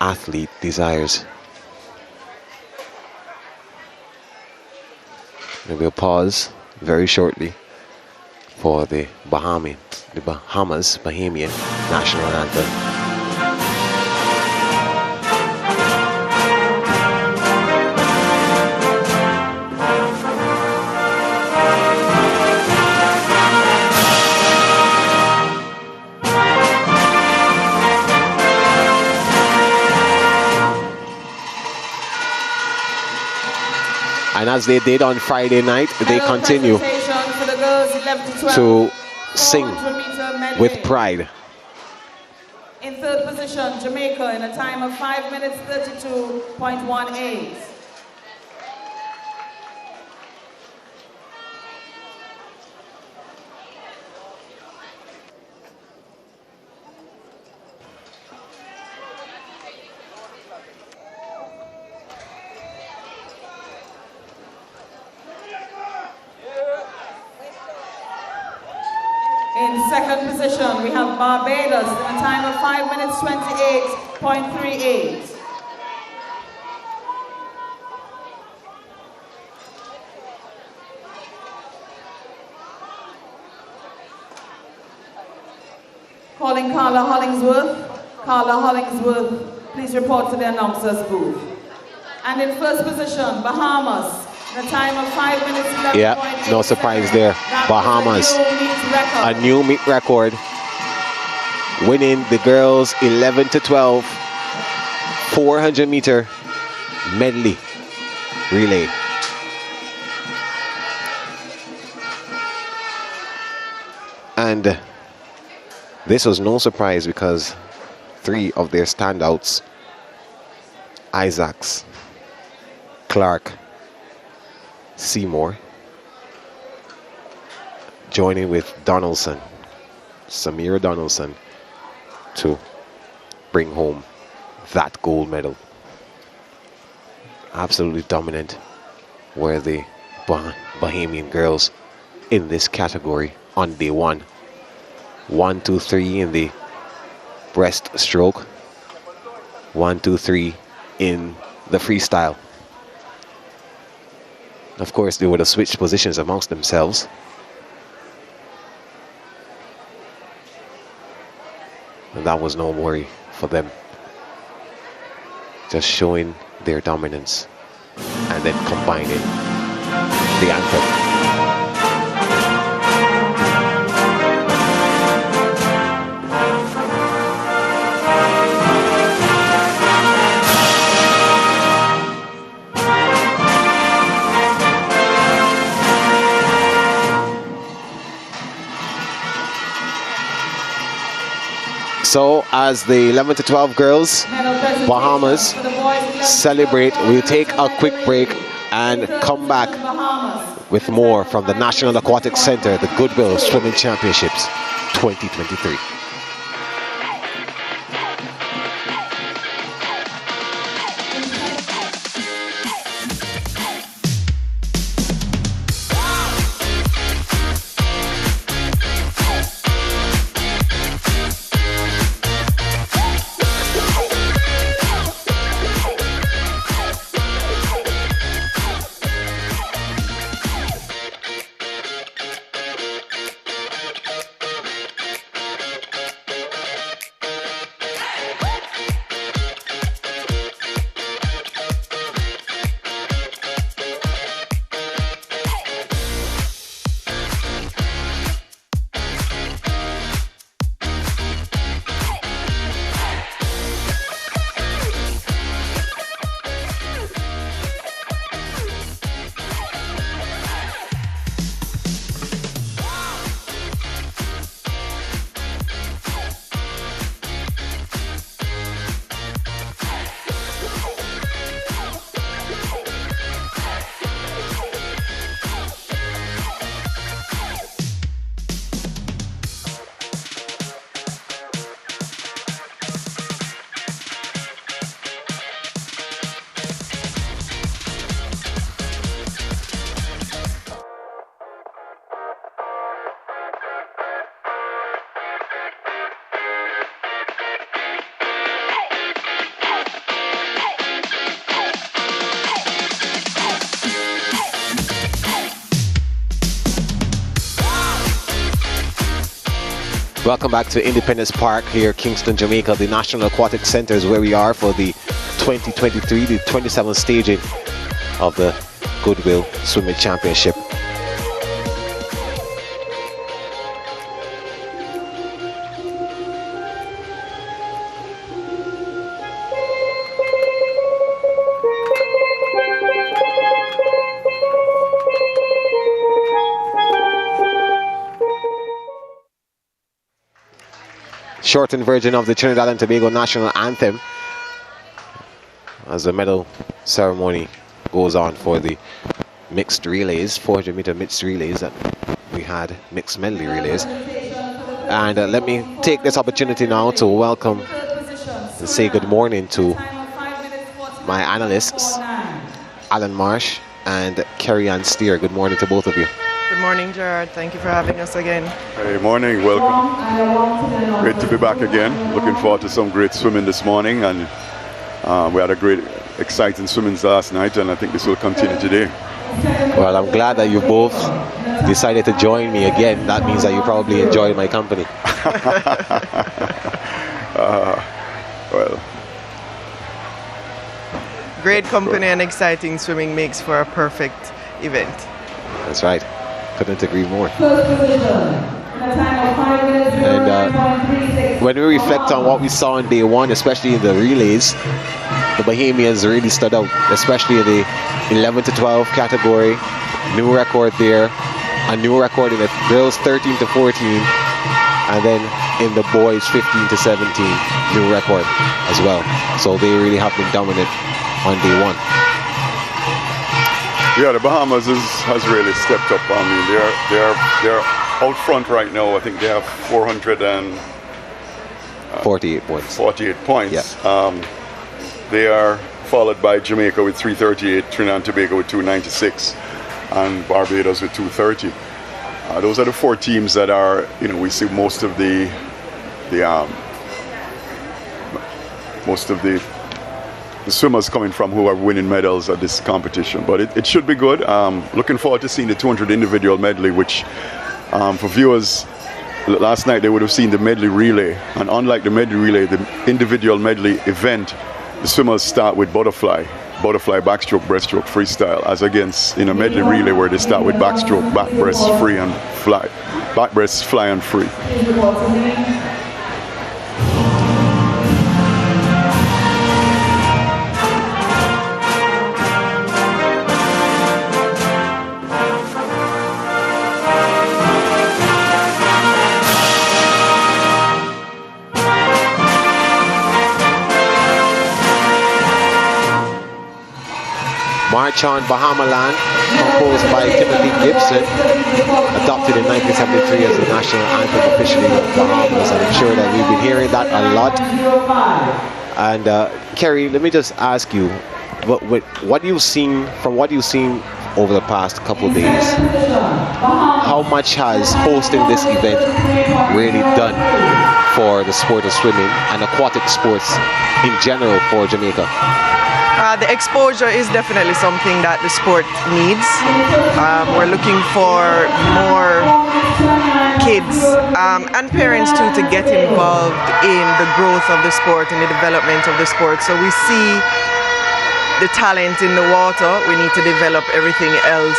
athlete desires. Maybe a pause very shortly for the Bahamian national anthem. And as they did on Friday night, they continue to sing with pride. In third position, Jamaica in a time of 5 minutes 32.18. In second position, we have Barbados in a time of 5 minutes 28.38. Calling Carla Hollingsworth. Carla Hollingsworth, please report to the announcer's booth. And in first position, Bahamas. The time of 5 minutes 11.8. Yeah, no surprise there. Bahamas, a new meet record, winning the girls 11 to 12 400-meter medley relay. And this was no surprise because three of their standouts, Isaacs, Clark, Seymour, joining with Donaldson, Samira Donaldson, to bring home that gold medal. Absolutely dominant were the Bahamian girls in this category on day one. 1, 2, 3 in the breaststroke, 1, 2, 3 in the freestyle. Of course, they would have switched positions amongst themselves. And that was no worry for them. Just showing their dominance and then combining the anthem. So as the 11 to 12 girls, Bahamas, celebrate, we'll take a quick break and come back with more from the National Aquatic Center, the Goodwill Swimming Championships 2023. Welcome back to Independence Park here, Kingston, Jamaica, the National Aquatic Center is where we are for the 2023, the 27th staging of the Goodwill Swimming Championship. Shortened version of the Trinidad and Tobago national anthem as the medal ceremony goes on for the mixed relays, 400 meter mixed relays, and we had mixed medley relays. And let me take this opportunity now to welcome and say good morning to my analysts, Alan Marsh and Kerry Ann Steer. Good morning to both of you. Good morning, Gerard. Thank you for having us again. Hey, morning. Welcome. Great to be back again. Looking forward to some great swimming this morning, and we had a great, exciting swimming last night, and I think this will continue today. Well, I'm glad that you both decided to join me again. That means that you probably enjoyed my company. Well, great company and exciting swimming makes for a perfect event. That's right. Couldn't agree more. And when we reflect on what we saw on day one, especially in the relays, the Bahamians really stood out, especially in the 11 to 12 category. New record there, a new record in the girls 13 to 14, and then in the boys 15 to 17, new record as well. So they really have been dominant on day one. Yeah, the Bahamas has really stepped up. I mean, they're out front right now. I think they have 448 points. 48 points. Yeah. They are followed by Jamaica with 338, Trinidad and Tobago with 296, and Barbados with 230. Those are the four teams that are, we see most of the swimmers coming from who are winning medals at this competition. But it should be good. Looking forward to seeing the 200 individual medley, which for viewers last night they would have seen the medley relay. And unlike the medley relay, the individual medley event, the swimmers start with butterfly, backstroke, breaststroke, freestyle, as against in a medley relay where they start with backstroke, back breast, free and fly, back breast, fly and free. March on Bahama Land, composed by Timothy Gibson, adopted in 1973 as the national anthem officially of Bahamas, and I'm sure that we've been hearing that a lot. And Kerry, let me just ask you, what you've seen over the past couple of days, how much has hosting this event really done for the sport of swimming and aquatic sports in general for Jamaica? The exposure is definitely something that the sport needs. We're looking for more kids and parents too to get involved in the growth of the sport and the development of the sport. So we see the talent in the water. We need to develop everything else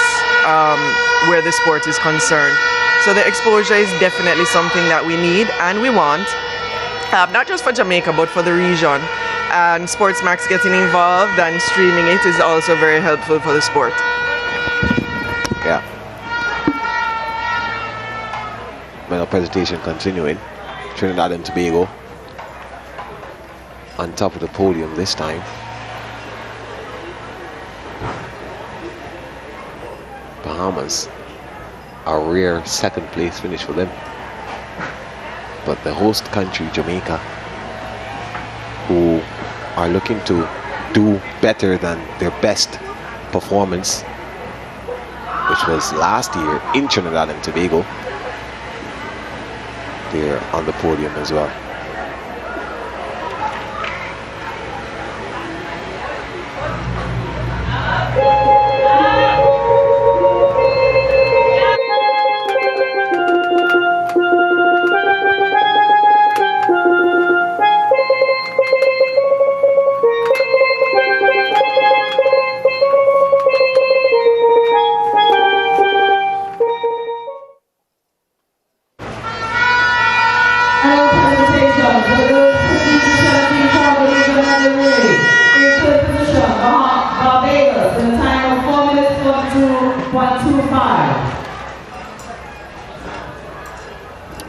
where the sport is concerned. So the exposure is definitely something that we need and we want, not just for Jamaica but for the region. And SportsMax getting involved and streaming it is also very helpful for the sport. Yeah. Medal presentation continuing. Trinidad and Tobago on top of the podium this time. Bahamas, a rare second place finish for them. But the host country, Jamaica, who are looking to do better than their best performance, which was last year in Trinidad and Tobago. They're on the podium as well.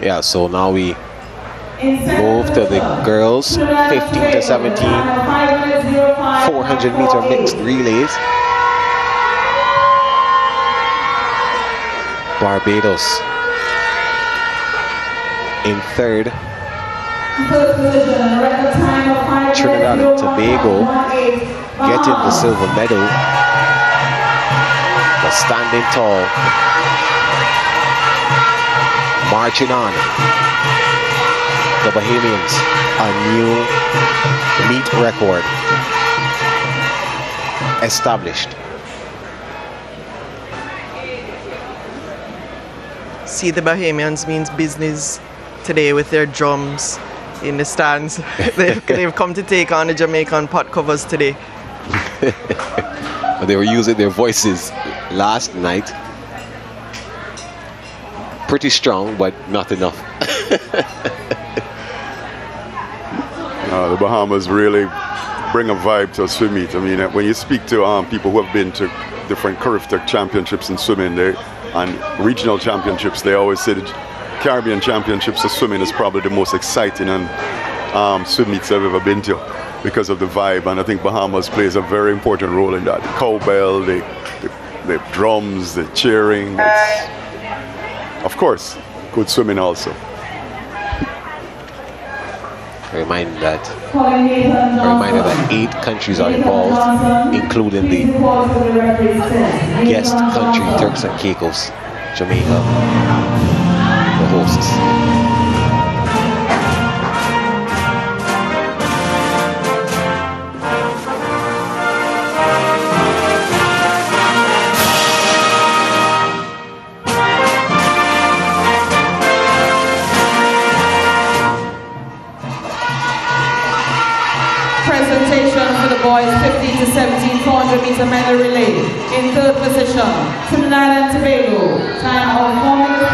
Yeah, so now we move to the girls 15 to 17 400-meter mixed relays. Barbados in third. Trinidad and Tobago getting the silver medal, but standing tall, marching on. The Bahamians, a new meet record established. See, the Bahamians means business today with their drums in the stands. They've come to take on the Jamaican pot covers today. They were using their voices last night. Pretty strong, but not enough. The Bahamas really bring a vibe to a swim meet. I mean, when you speak to people who have been to different Caribbean championships in swimming and regional championships, they always say the Caribbean championships of swimming is probably the most exciting and swim meets I've ever been to because of the vibe. And I think Bahamas plays a very important role in that. The cowbell, the drums, the cheering. Of course, good swimming also. A reminder that 8 countries are involved, including the guest country, Turks and Caicos, Jamaica, the hosts. Boys 15 to 17 400-meter medley relay. In third position, Trinidad and Tobago. Time of 4 minutes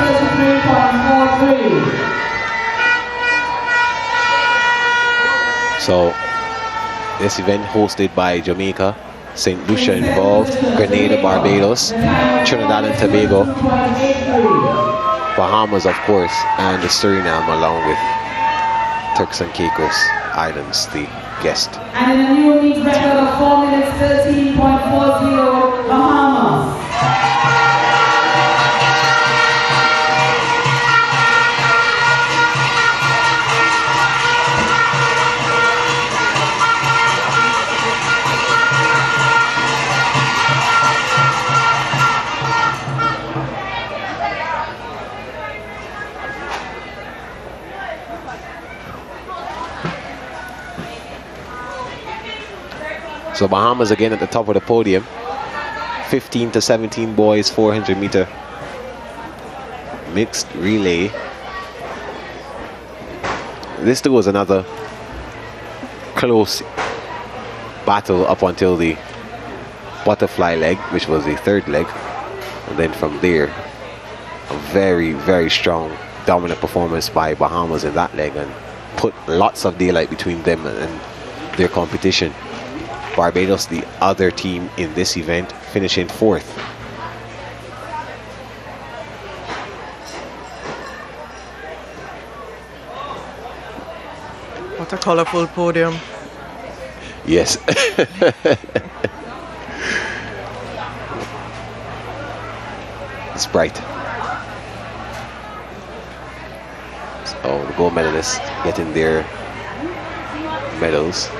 33.43. So, this event hosted by Jamaica, St. Lucia involved, Grenada, Barbados, Trinidad and Tobago, Bahamas, of course, and the Suriname, along with Turks and Caicos Islands, the guest. And in a new meet record of 4 minutes 13.40, Bahamas. So Bahamas again at the top of the podium. 15 to 17 boys, 400-meter mixed relay. This too was another close battle up until the butterfly leg, which was the third leg. And then from there, a very, very strong, dominant performance by Bahamas in that leg and put lots of daylight between them and their competition. Barbados, the other team in this event, finishing fourth. What a colorful podium. Yes. It's bright. So the gold medalists getting their medals.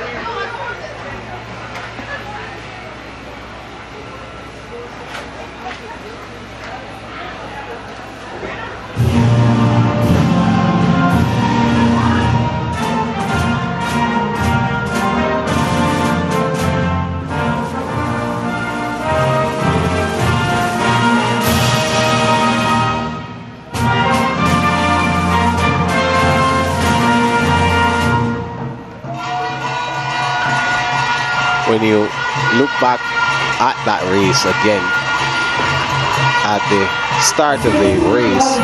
When you look back at that race again, at the start of the race,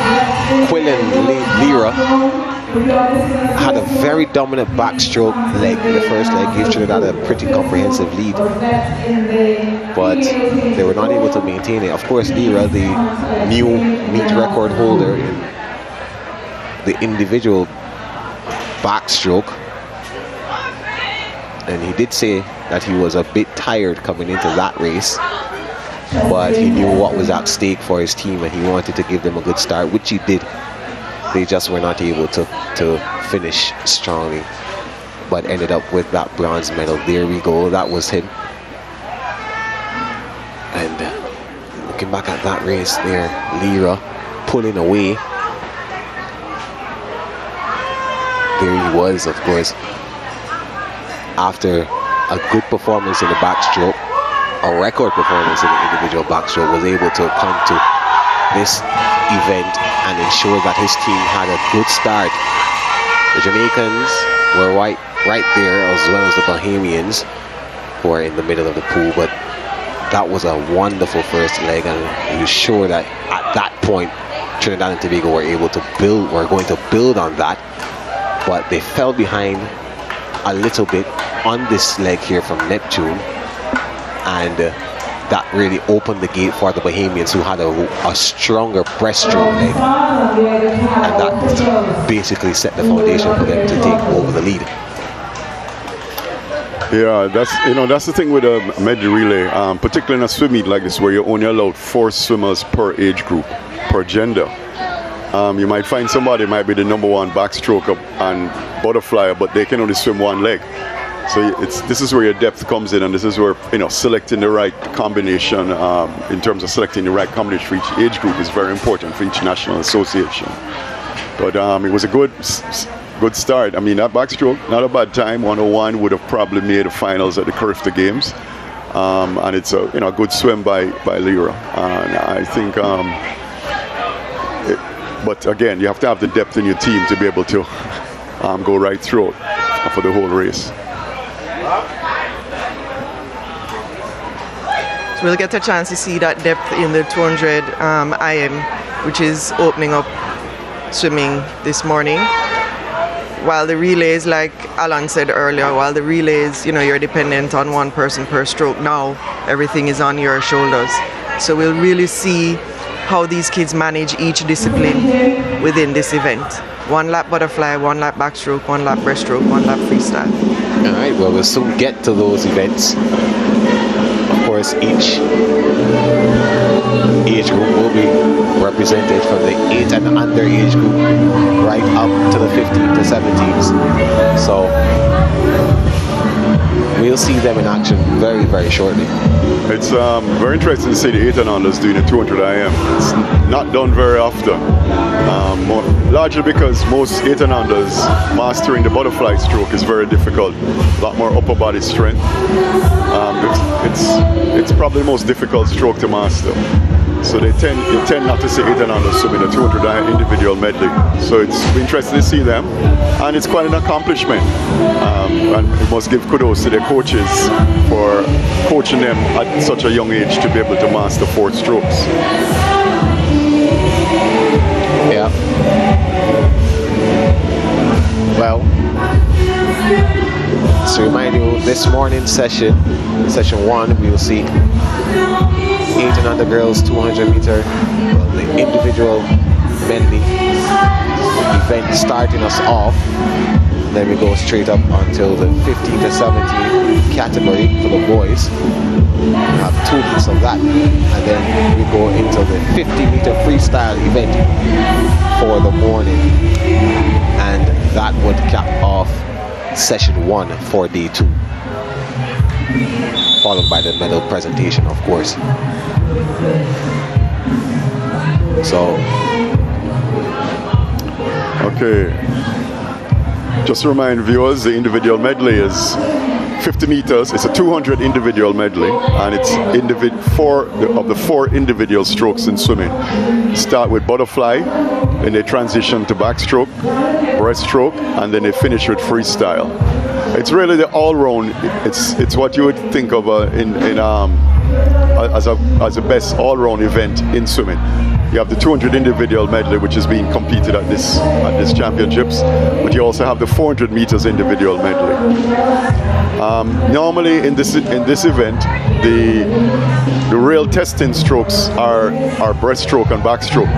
Quillen Lira had a very dominant backstroke leg in the first leg, gave Trinidad a pretty comprehensive lead, but they were not able to maintain it. Of course, Lira, the new meet record holder in the individual backstroke, and he did say that he was a bit tired coming into that race, but he knew what was at stake for his team and he wanted to give them a good start, which he did. They just were not able to finish strongly, but ended up with that bronze medal. There we go, that was him. And looking back at that race there, Lira pulling away. There he was, of course, after a good performance in the backstroke, a record performance in the individual backstroke, was able to come to this event and ensure that his team had a good start. The Jamaicans were right there, as well as the Bahamians, who are in the middle of the pool, but that was a wonderful first leg, and he was sure that at that point Trinidad and Tobago were going to build on that, but they fell behind a little bit on this leg here from Neptune, and that really opened the gate for the Bahamians, who had a stronger breaststroke leg, and that basically set the foundation for them to take over the lead. Yeah, that's the thing with a medley relay, particularly in a swim meet like this, where you're only allowed 4 swimmers per age group, per gender. You might find somebody might be the #1 backstroker and butterflyer, but they can only swim one leg. So this is where your depth comes in, and this is where selecting the right combination, in terms of selecting the right combination for each age group, is very important for each national association. But it was a good start. I mean, that backstroke, not a bad time. 101 would have probably made the finals at the Carifta Games, and it's a good swim by Lira. And I think, but again, you have to have the depth in your team to be able to go right through it for the whole race. So we'll get a chance to see that depth in the 200 IM, which is opening up swimming this morning. While the relays, like Alan said earlier, while the relays, you're dependent on one person per stroke, now everything is on your shoulders. So we'll really see how these kids manage each discipline within this event. 1 lap butterfly, 1 lap backstroke, 1 lap breaststroke, 1 lap freestyle. All right, well, we'll soon get to those events. Of course, each age group will be represented from the 8 and under age group right up to the 15 to 17s. So we'll see them in action very, very shortly. It's very interesting to see the 8 and unders doing a 200 IM. It's not done very often, largely because most 8 and unders mastering the butterfly stroke is very difficult. A lot more upper body strength. It's probably the most difficult stroke to master. So they tend not to see 8 and under swimming a 200 IM individual medley. So it's interesting to see them, and it's quite an accomplishment. And we must give kudos to their coaches for coaching them at such a young age to be able to master 4 strokes. Yeah. Well, to remind you, this morning's session 1, we will see 8 and under girls 200 meter, the individual medley event starting us off. Then we go straight up until the 15 to 17 category for the boys. We have 2 heats of that, and then we go into the 50 meter freestyle event for the morning, and that would cap off session 1 for day 2, followed by the medal presentation, of course. So, okay, just to remind viewers, the individual medley is 50 meters. It's a 200 individual medley, and it's 4 of the 4 individual strokes in swimming. Start with butterfly, then they transition to backstroke, breaststroke, and then they finish with freestyle. It's really the all-round. It's what you would think of as a best all-round event in swimming. You have the 200 individual medley, which is being competed at this championships, but you also have the 400 meters individual medley. Normally in this event, the real testing strokes are breaststroke and backstroke.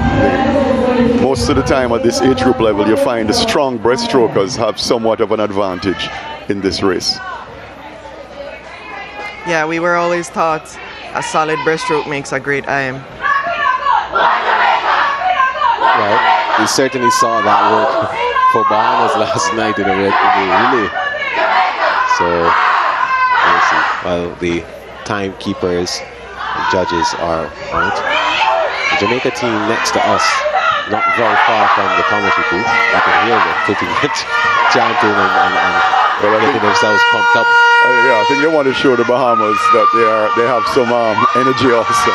most of the time at this age group level, you find the strong breaststrokers have somewhat of an advantage in this race. Yeah, we were always taught a solid breaststroke makes a great IM. Well, we certainly saw that work for Bahamas last night in the relay. So, we'll see. Well, the timekeepers and judges are out. The Jamaica team next to us, not very far from the commentary booth. I can hear them putting it, chanting and getting themselves pumped up. Yeah, I think they want to show the Bahamas that they have some energy also.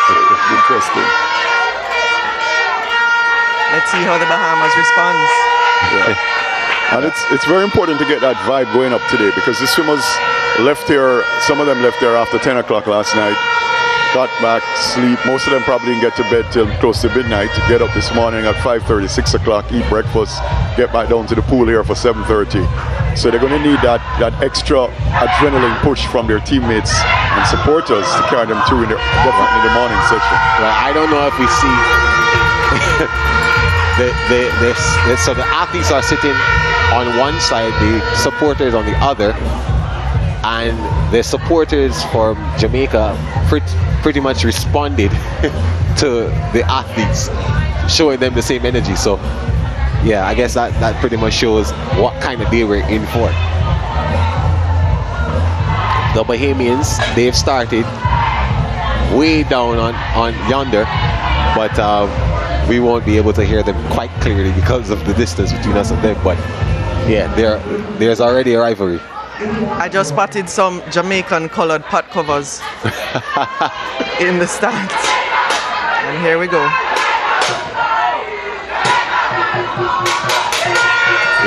It's interesting. Let's see how the Bahamas responds. Yeah. And it's very important to get that vibe going up today, because the swimmers left here, some of them left here after 10 o'clock last night, got back, sleep. Most of them probably didn't get to bed till close to midnight. Get up this morning at 5:30, 6 o'clock, eat breakfast, get back down to the pool here for 7:30. So they're going to need that extra adrenaline push from their teammates and supporters to carry them through definitely in the morning session. Well, I don't know if we see so the athletes are sitting on one side, the supporters on the other, and the supporters from Jamaica pretty much responded to the athletes, showing them the same energy. So yeah, I guess that pretty much shows what kind of day we're in for. The Bahamians, they've started way down on yonder, but we won't be able to hear them quite clearly because of the distance between us and them. But yeah, there's already a rivalry. I just spotted some Jamaican colored pot covers in the stands. And here we go.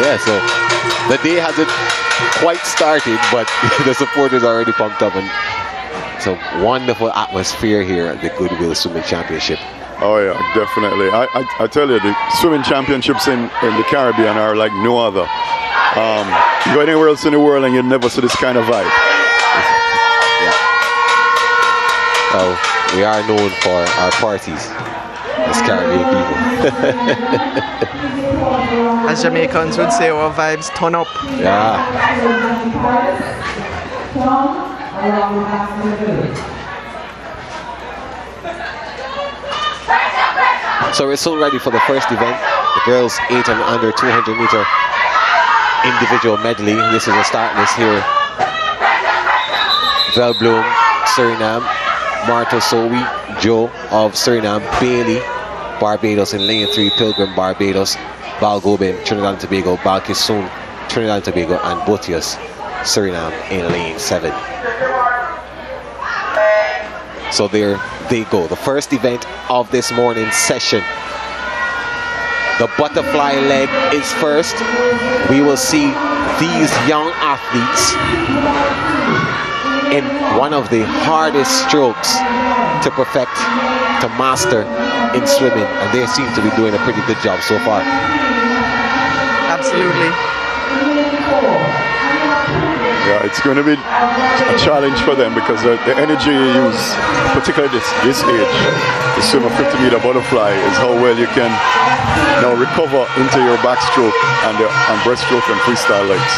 Yeah, so the day hasn't quite started, but the supporters are already pumped up, and it's a wonderful atmosphere here at the Goodwill Swimming Championship. Oh yeah, definitely. I tell you, the swimming championships in the Caribbean are like no other. You go anywhere else in the world and you'll never see this kind of vibe. Yeah. Well, we are known for our parties as Caribbean people. As Jamaicans would say, our vibes turn up. Yeah. So we're soon ready for the first event, the girls 8 and under 200 meter individual medley. This is a start list here. Velbloom, Suriname, Marta Sowi, Joe of Suriname, Bailey, Barbados in lane 3, Pilgrim, Barbados, Balgobin, Trinidad and Tobago, Balkisoon, Trinidad and Tobago, and Botius, Suriname in lane 7. So there they go, the first event of this morning's session. The butterfly leg is first. We will see these young athletes in one of the hardest strokes to perfect, to master in swimming, and they seem to be doing a pretty good job so far. Absolutely. Yeah, it's going to be a challenge for them, because the energy you use, particularly this age, to swim a 50-meter butterfly, is how well you can now recover into your backstroke and breaststroke and freestyle legs.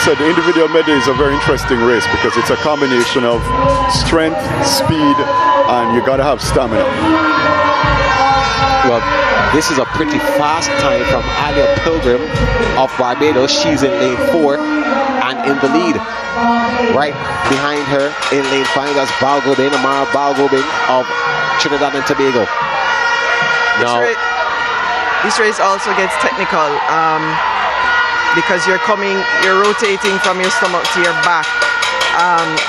So the individual medley is a very interesting race, because it's a combination of strength, speed, and you got to have stamina. Well, this is a pretty fast time from Alia Pilgrim of Barbados. She's in lane 4 and in the lead. Right behind her in lane 5, that's Balgobin, Amara Balgobin of Trinidad and Tobago. Now, this race also gets technical because you're rotating from your stomach to your back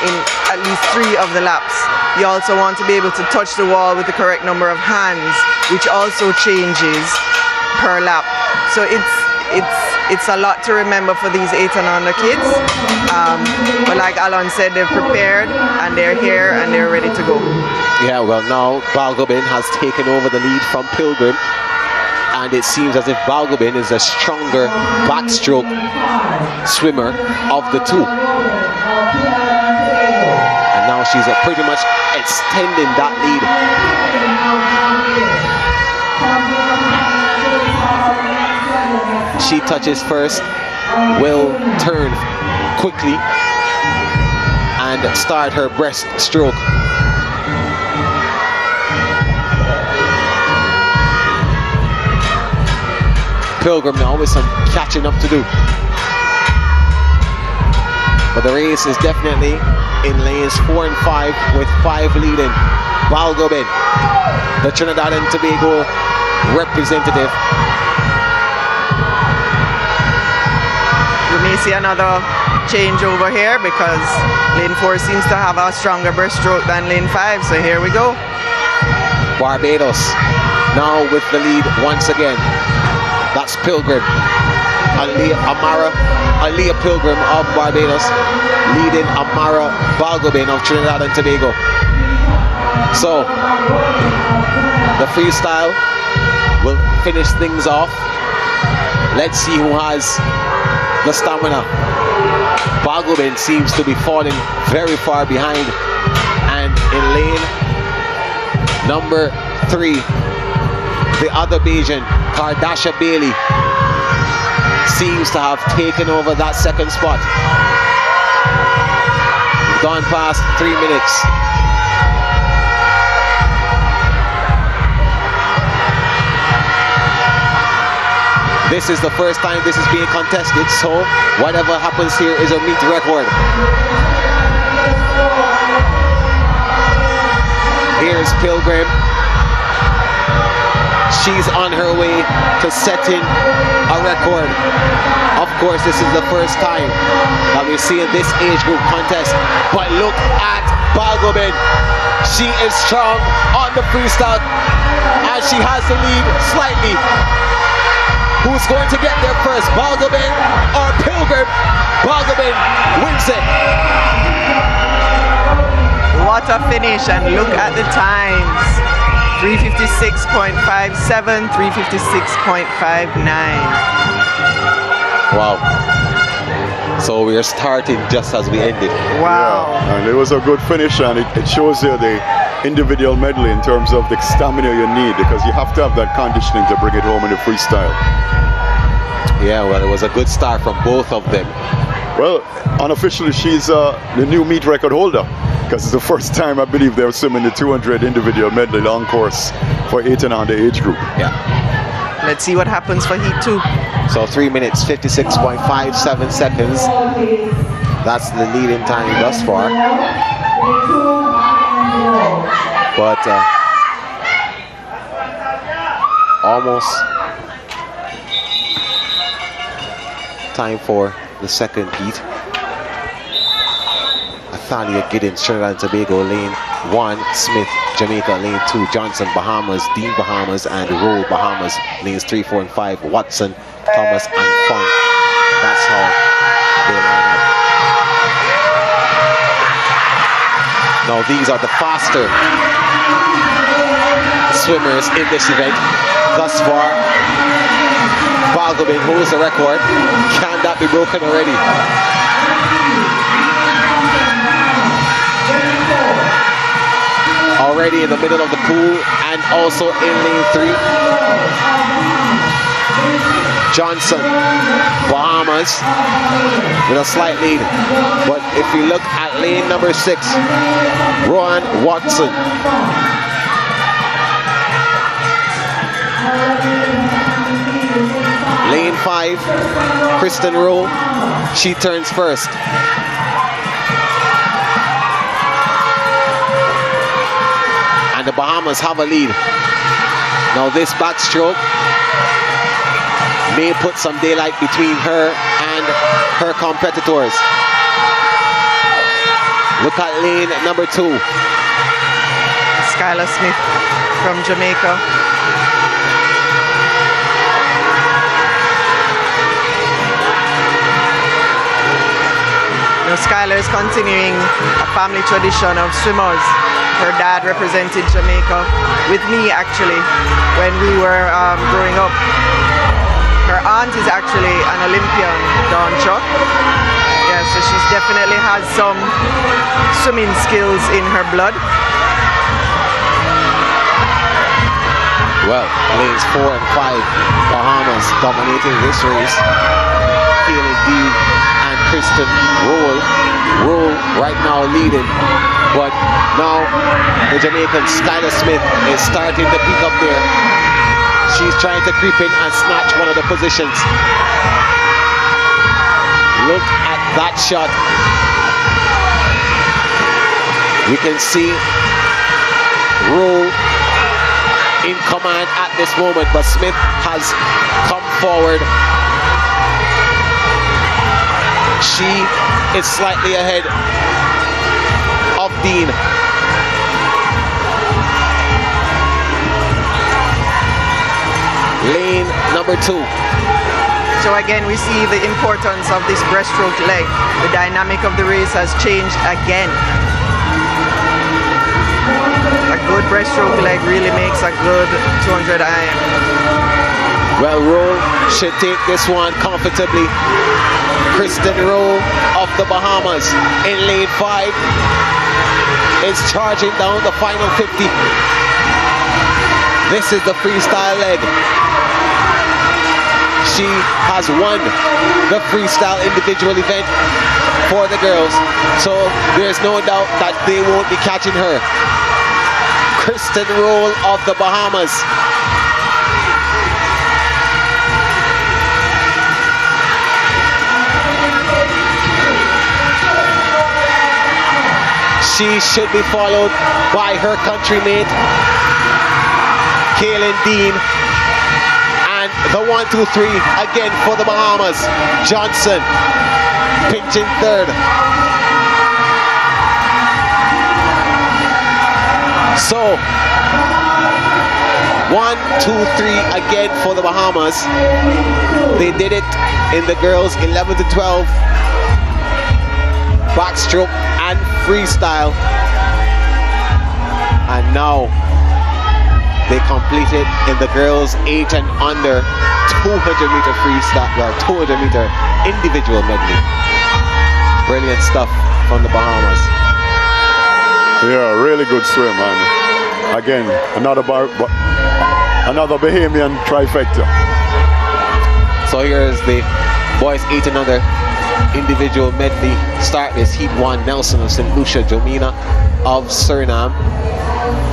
in at least 3 of the laps. You also want to be able to touch the wall with the correct number of hands, which also changes per lap. So it's a lot to remember for these 8 and under kids. But like Alan said, they're prepared and they're here and they're ready to go. Yeah, well, now Balgobin has taken over the lead from Pilgrim, and it seems as if Balgobin is a stronger backstroke swimmer of the two. And now she's pretty much extending that lead. She touches first, will turn quickly and start her breaststroke. Pilgrim now with some catching up to do. But the race is definitely in lanes 4 and 5 with 5 leading. Balgobin, the Trinidad and Tobago representative. We may see another change over here because lane 4 seems to have a stronger breaststroke than lane 5. So here we go. Barbados now with the lead once again. That's Pilgrim. Aliyah Pilgrim of Barbados leading Amara Balgobin of Trinidad and Tobago. So the freestyle will finish things off. Let's see who has the stamina. Balgobin seems to be falling very far behind, and in lane number 3, the other Bajan, Kardasha Bailey, seems to have taken over that second spot. We've gone past 3 minutes. This is the first time this is being contested, so whatever happens here is a meet record. Here's Pilgrim. She's on her way to setting a record. Of course, this is the first time that we're seeing this age group contest. But look at Balgobin. She is strong on the freestyle, and she has the lead slightly. Who's going to get there first, Balgobin or Pilgrim? Balgobin wins it. What a finish, and look at the times. 356.57, 356.59. Wow. So we are starting just as we ended. Wow. Yeah, and it was a good finish, and it shows you the individual medley in terms of the stamina you need, because you have to have that conditioning to bring it home in the freestyle. Yeah, well, it was a good start from both of them. Well, unofficially, she's the new meet record holder, because it's the first time I believe they're swimming the 200 individual medley long course for 8 and under age group. Yeah. Let's see what happens for heat 2. So 3 minutes, 56.57 seconds. That's the leading time thus far. But almost time for the second heat. Athalia Giddens, Trinidad and Tobago, lane 1, Smith, Jamaica, lane 2, Johnson, Bahamas, Dean, Bahamas, and Roll, Bahamas, lanes 3, 4, and 5, Watson, Thomas, and Funk. That's how they line up. Now these are the faster swimmers in this event thus far. Balgobin holds the record. Can that be broken already? Already in the middle of the pool and also in lane 3. Johnson, Bahamas with a slight lead. But if you look at lane number 6, Rowan Watson. Lane 5, Kristen Rowe, she turns first. And the Bahamas have a lead. Now this backstroke may put some daylight between her and her competitors. Look at lane number 2. Skylar Smith from Jamaica. Now Skylar is continuing a family tradition of swimmers. Her dad represented Jamaica with me actually when we were growing up. Her aunt is actually an Olympian, Dawn Chuck. Yeah, so she definitely has some swimming skills in her blood. Well, lanes 4 and 5, Bahamas dominating this race. Haley D and Kristen Roll right now leading, but now the Jamaican Skylar Smith is starting to pick up there. She's trying to creep in and snatch one of the positions. Look at that shot. You can see Roll in command at this moment, but Smith has come forward. She is slightly ahead of Dean. Lane number 2. So again, we see the importance of this breaststroke leg. The dynamic of the race has changed again. A good breaststroke leg really makes a good 200 IM. Well, Roll should take this one comfortably. Kristen Roll of the Bahamas in lane 5 is charging down the final 50. This is the freestyle leg. She has won the freestyle individual event for the girls, so there's no doubt that they won't be catching her. Kristen Roll of the Bahamas. She should be followed by her countrymate, Kaylin Dean. And the 1, 2, 3 again for the Bahamas. Johnson pinching third. So 1, 2, 3 again for the Bahamas. They did it in the girls 11 to 12 backstroke and freestyle, and now they completed in the girls 8 and under 200-meter freestyle, well, 200-meter individual medley. Brilliant stuff from the Bahamas. Yeah, really good swim, man. Again, another Bahamian trifecta. So here's the boys 8 and under individual medley start list. Heat 1, Nelson of St. Lucia, Jomina of Suriname,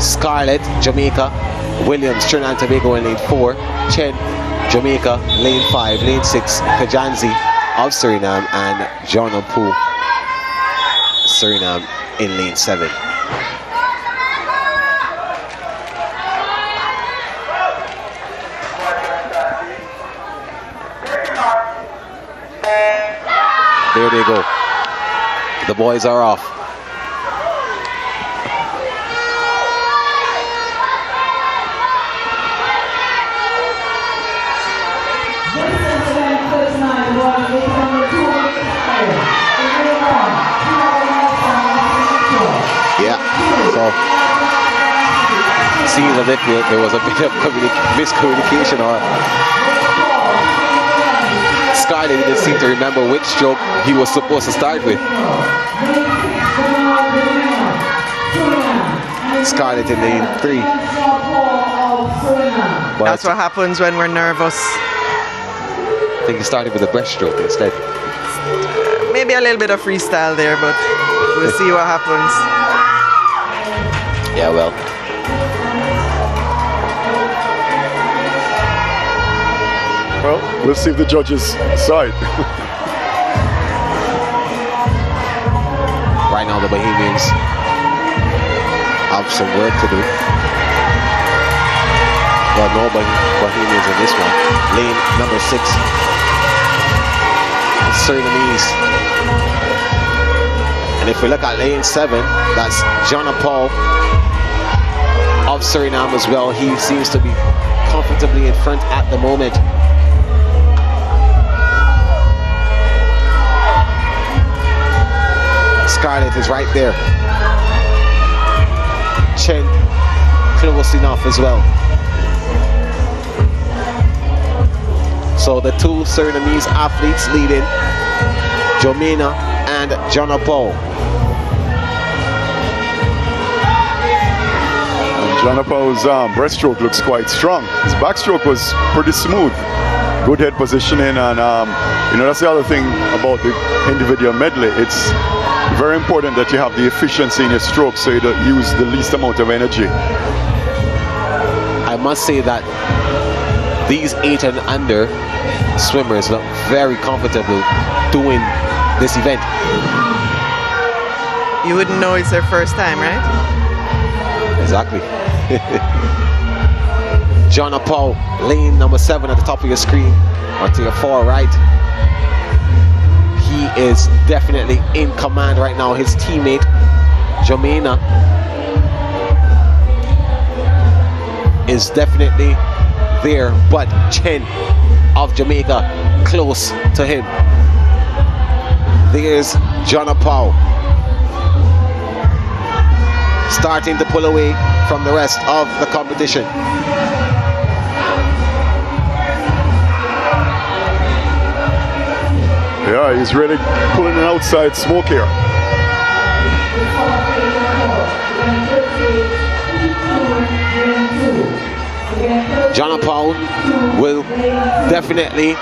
Scarlett, Jamaica, Williams, Trinidad and Tobago in lane 4, Chen, Jamaica, lane 5, lane 6, Kajanzi of Suriname, and Jonah Poo, Suriname in lane 7. There they go. The boys are off. Yeah, so seems as if there was a bit of miscommunication, or Scarlett didn't seem to remember which stroke he was supposed to start with. Scarlett in lane 3. But that's what happens when we're nervous. I think he started with a breaststroke instead. Maybe a little bit of freestyle there, but we'll see what happens. Yeah, well. Well, we'll see if the judges side. Right now the Bahamians have some work to do. Well, no Bahamians in this one. Lane number 6. Surinamese. And if we look at lane 7, that's Jonah Paul of Suriname as well. He seems to be comfortably in front at the moment. Scarlett is right there. Chen close enough as well. So the two Surinamese athletes leading, Jomina and Jonah Paul. And Jonapau's breaststroke looks quite strong. His backstroke was pretty smooth. Good head positioning, and that's the other thing about the individual medley. It's very important that you have the efficiency in your stroke so you don't use the least amount of energy. I must say that these 8 and under swimmers look very comfortable doing this event. You wouldn't know it's their first time, right? Exactly. Jonapau, lane number 7 at the top of your screen, or to your far right. He is definitely in command right now. His teammate, Jamena, is definitely there, but Chen of Jamaica close to him. There's Jonapau starting to pull away from the rest of the competition. Yeah, he's really pulling an outside smoke here. Jonapau will definitely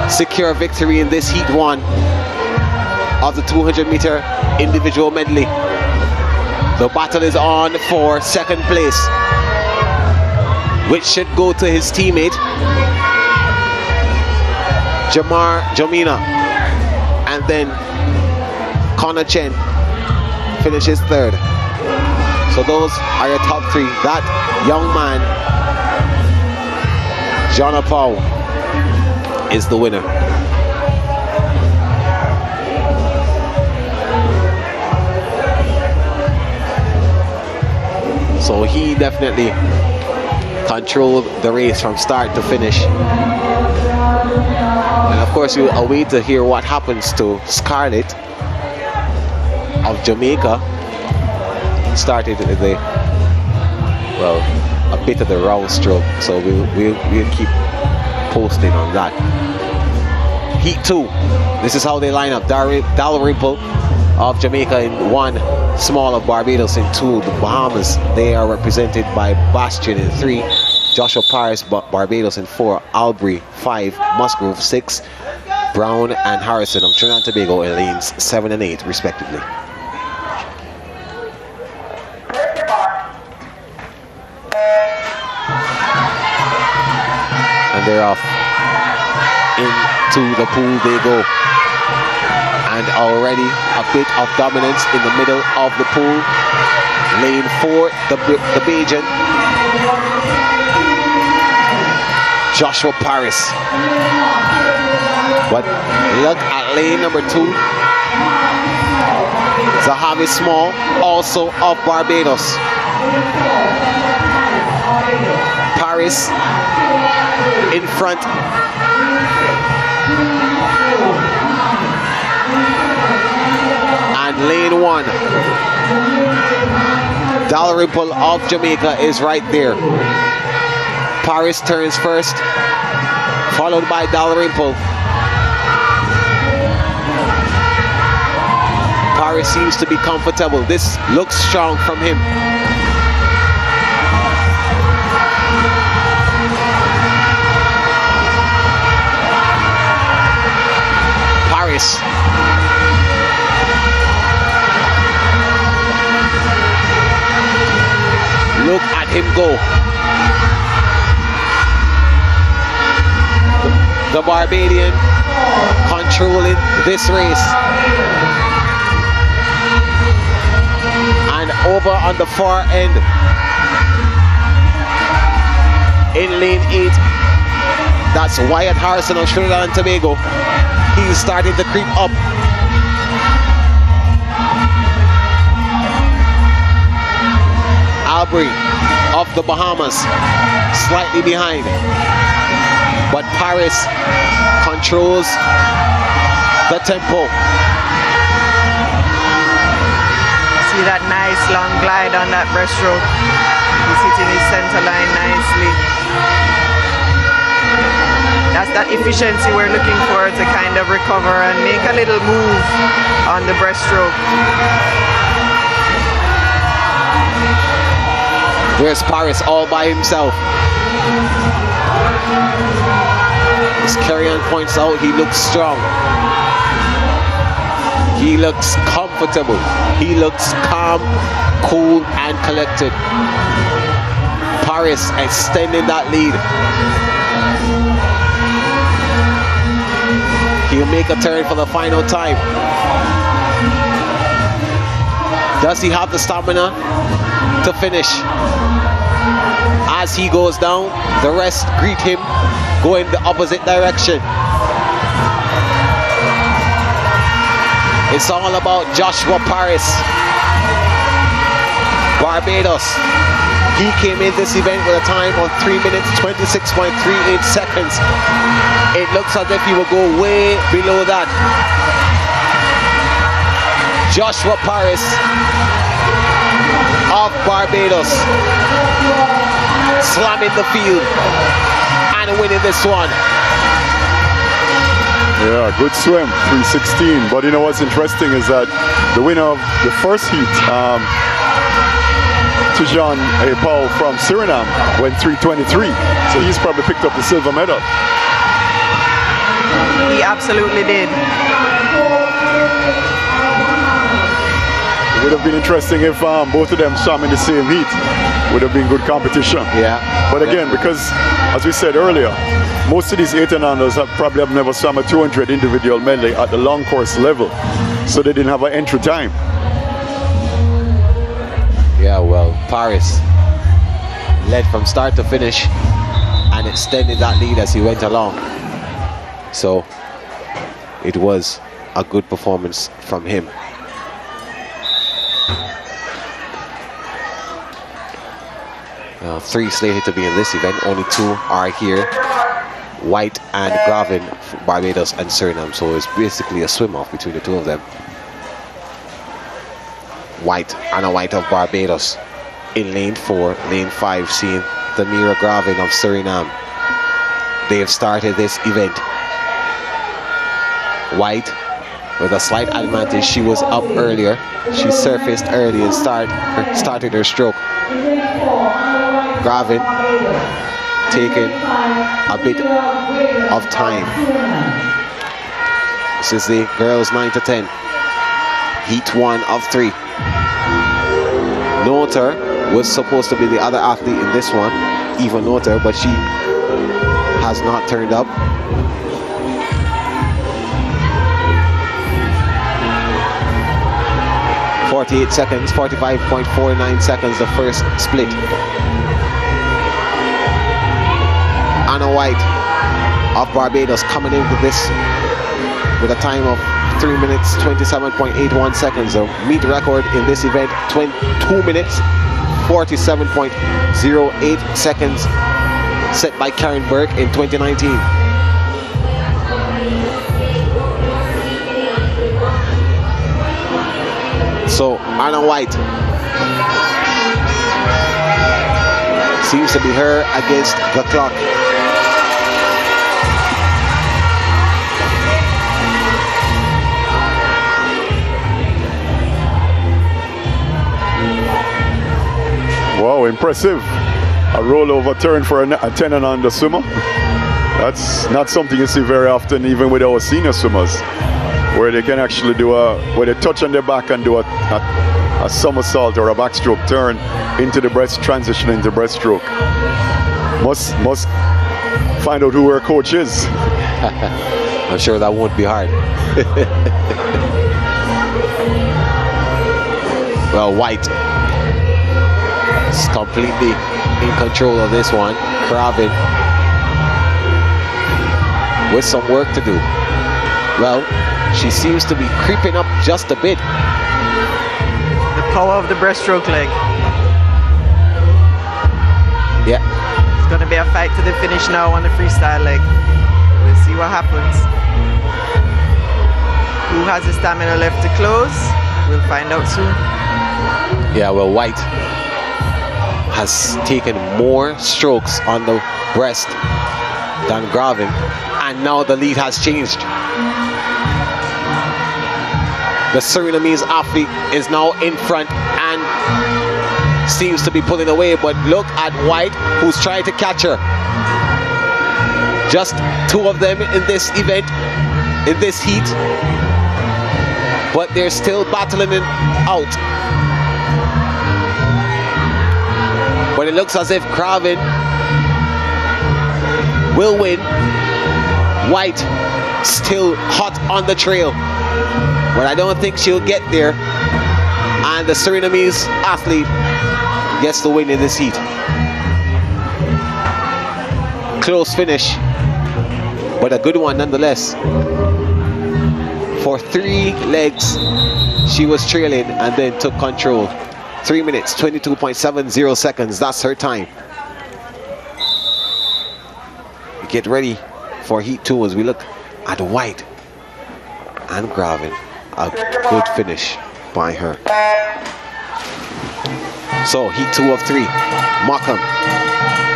secure victory in this heat 1 of the 200-meter individual medley. The battle is on for second place, which should go to his teammate Jamena, and then Connor Chen finishes 3rd. So those are your top 3. That young man, Jonapau, is the winner. So he definitely controlled the race from start to finish. And of course, we'll await to hear what happens to Scarlett of Jamaica. Started with a bit of the round stroke, so we'll keep posting on that. Heat 2. This is how they line up. Dalrymple of Jamaica in 1, Small of Barbados in 2, the Bahamas. They are represented by Bastion in 3, Joshua Paris, Barbados in 4, Albury 5, Musgrove 6, Brown and Harrison of Trinidad and Tobago in lanes 7 and 8 respectively. And they're off. Into the pool they go. And already a bit of dominance in the middle of the pool. Lane 4, the Bajan. Joshua Paris. But look at lane number 2. Zahavi Small, also of Barbados. Paris in front. And lane 1, Dalrymple of Jamaica is right there. Paris turns first, followed by Dalrymple. Paris seems to be comfortable. This looks strong from him. Paris. Look at him go. The Barbadian controlling this race. And over on the far end, in lane 8, that's Wyatt Harrison of Trinidad and Tobago. He's starting to creep up. Albury of the Bahamas, slightly behind. But Paris controls the tempo. See that nice long glide on that breaststroke. He's hitting his center line nicely. That's that efficiency we're looking for to kind of recover and make a little move on the breaststroke. There's Paris all by himself. As Kerry-Ann points out, he looks strong. He looks comfortable. He looks calm, cool, and collected. Paris extending that lead. He'll make a turn for the final time. Does he have the stamina to finish? As he goes down, the rest greet him, going the opposite direction. It's all about Joshua Paris, Barbados. He came in this event with a time of 3 minutes 26.38 seconds. It looks as if he will go way below that. Joshua Paris of Barbados slamming the field and winning this one. Yeah, good swim, 3:16. But you know what's interesting is that the winner of the first heat, Tijan Paul from Suriname, went 3:23. So he's probably picked up the silver medal. He absolutely did. It would have been interesting if both of them swam in the same heat. Would have been good competition. Yeah. But again, because as we said earlier, most of these 8 and unders probably have never swum a 200 individual medley at the long course level, so they didn't have an entry time. Yeah, well, Paris led from start to finish and extended that lead as he went along. So it was a good performance from him. Three slated to be in this event, only 2 are here. White and Gravin, Barbados and Suriname, so it's basically a swim-off between the 2 of them. White, Anna White of Barbados in lane 4, lane 5 seeing Damira Gravin of Suriname. They have started this event. White with a slight advantage. She was up earlier. She surfaced early and started her stroke. Gravin taking a bit of time. This is the girls 9 to 10. Heat 1 of 3. Noter was supposed to be the other athlete in this one, Eva Noter, but she has not turned up. .48 seconds, 45.49 seconds, the first split. Anna White of Barbados coming into this with a time of 3 minutes 27.81 seconds. The meet record in this event, 2 minutes 47.08 seconds, set by Karen Burke in 2019. So Anna White seems to be her against the clock. Wow, impressive. A rollover turn for a 10 and under swimmer. That's not something you see very often, even with our senior swimmers, where they can actually do where they touch on their back and do a somersault or a backstroke turn into the breast, transition into breaststroke. Must find out who her coach is. I'm sure that won't be hard. Well, White is completely in control of this one. Cravin with some work to do. Well, she seems to be creeping up just a bit. The power of the breaststroke leg. Yeah. It's going to be a fight to the finish now on the freestyle leg. We'll see what happens. Who has the stamina left to close? We'll find out soon. Yeah, well, White has taken more strokes on the breast than Gravin, and now the lead has changed. The Surinamese athlete is now in front, and seems to be pulling away, but look at White, who's trying to catch her. Just two of them in this event, in this heat, but they're still battling it out. But it looks as if Craven will win. White still hot on the trail, but I don't think she'll get there. And the Surinamese athlete gets the win in this heat. Close finish, but a good one nonetheless. For 3 legs, she was trailing and then took control. 3 minutes, 22.70 seconds, that's her time. Get ready for heat 2 as we look at White and Graven. A good finish by her. So heat 2 of 3. Markham,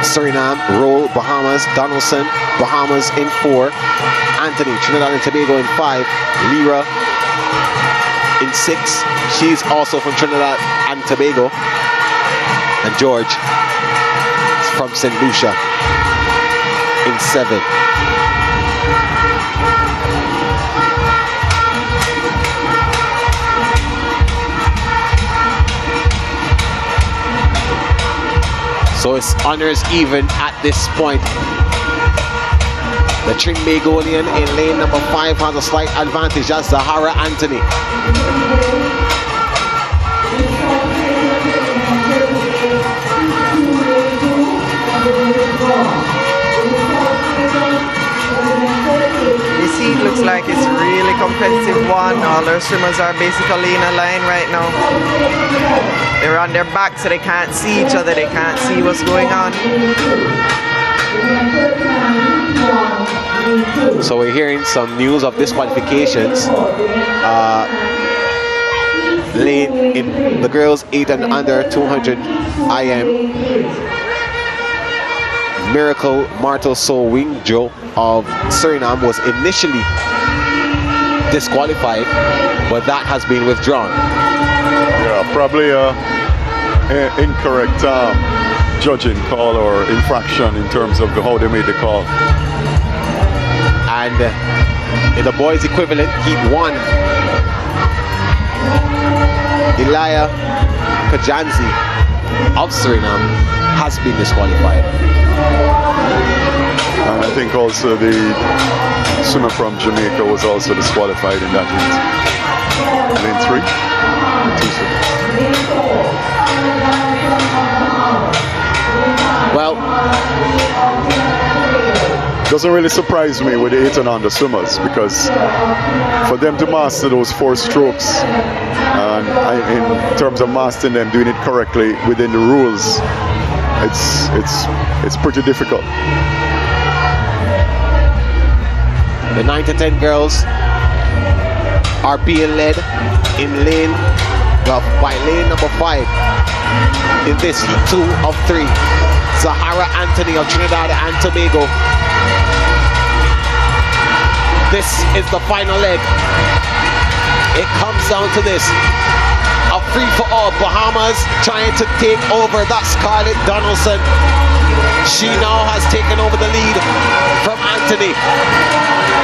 Suriname, Roll, Bahamas, Donaldson, Bahamas in 4. Anthony, Trinidad and Tobago in 5. Lyra in 6. She's also from Trinidad and Tobago. And George from St. Lucia in 7. So it's honors even at this point. The Trinbagonian in lane number 5 has a slight advantage. That's Zahara Anthony. This heat looks like it's a really competitive one. All our swimmers are basically in a line right now. They're on their back, so they can't see each other. They can't see what's going on. So we're hearing some news of disqualifications. Lane in the girls 8 and under 200 IM. Miracle Martel So Wingjo of Suriname was initially disqualified, but that has been withdrawn. Yeah, probably incorrect judging call or infraction in terms of how they made the call. And in the boys equivalent, heat 1, Elia Kajanzi of Suriname has been disqualified. And I think also the swimmer from Jamaica was also disqualified in that heat. Lane 3, the 2 swimmers. Well, doesn't really surprise me with the 8 and under swimmers, because for them to master those 4 strokes, and in terms of mastering them, doing it correctly within the rules, it's pretty difficult. the 9 to 10 girls are being led in lane, by lane number 5 in this heat 2 of 3. Zahara Anthony of Trinidad and Tobago. This is the final leg. It comes down to this. A free-for-all. Bahamas trying to take over that Scarlett Donaldson. She now has taken over the lead from Anthony.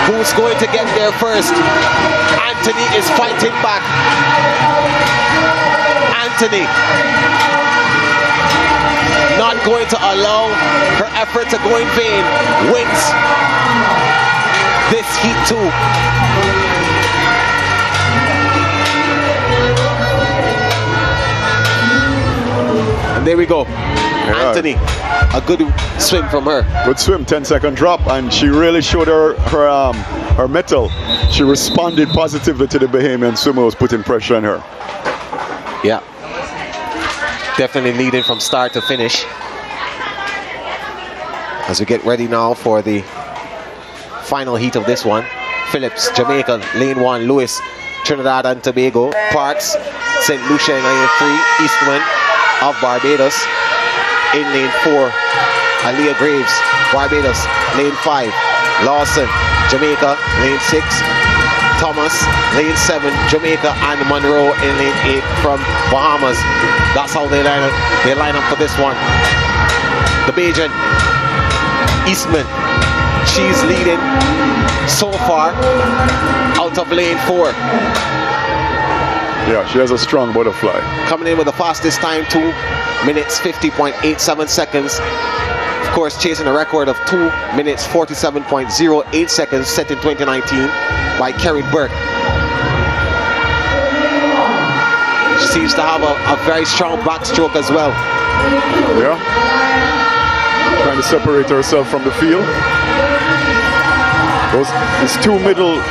Who's going to get there first? Anthony is fighting back. Anthony not going to allow her effort to go in vain. Wins this heat 2. And there we go. Yeah. Anthony, a good swim from her. Good swim, 10-second drop, and she really showed her mettle. She responded positively to the Bahamian swimmer who was putting pressure on her. Yeah. Definitely leading from start to finish. As we get ready now for the final heat of this one. Phillips, Jamaica, lane 1, Lewis, Trinidad and Tobago, Parks, St. Lucia in lane 3, Eastman of Barbados in lane 4, Aaliyah Graves, Barbados, lane 5, Lawson, Jamaica, lane 6, Thomas, lane 7, Jamaica, and Monroe in lane 8 from Bahamas. That's how they line up for this one. The Bajan, Eastman, she's leading so far out of lane 4. Yeah, she has a strong butterfly. Coming in with the fastest time, 2 minutes 50.87 seconds. Of course, chasing a record of 2 minutes 47.08 seconds set in 2019 by Kerry Burke. She seems to have a very strong backstroke as well. Yeah. Trying to separate herself from the field. These 2 middle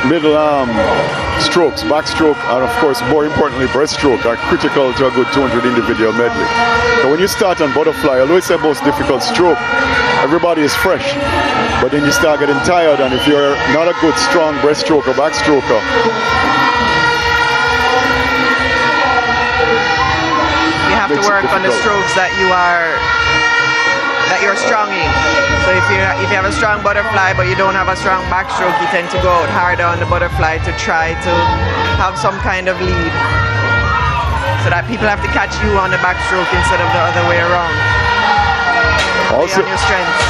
strokes, backstroke, and of course, more importantly, breaststroke, are critical to a good 200 individual medley. So when you start on butterfly, although it's the most difficult stroke, everybody is fresh. But then you start getting tired, and if you're not a good, strong breaststroke or backstroker, you have to work on the strokes that you're strong in. So if you have a strong butterfly but you don't have a strong backstroke, you tend to go out harder on the butterfly to try to have some kind of lead, so that people have to catch you on the backstroke instead of the other way around. Also, on your strengths.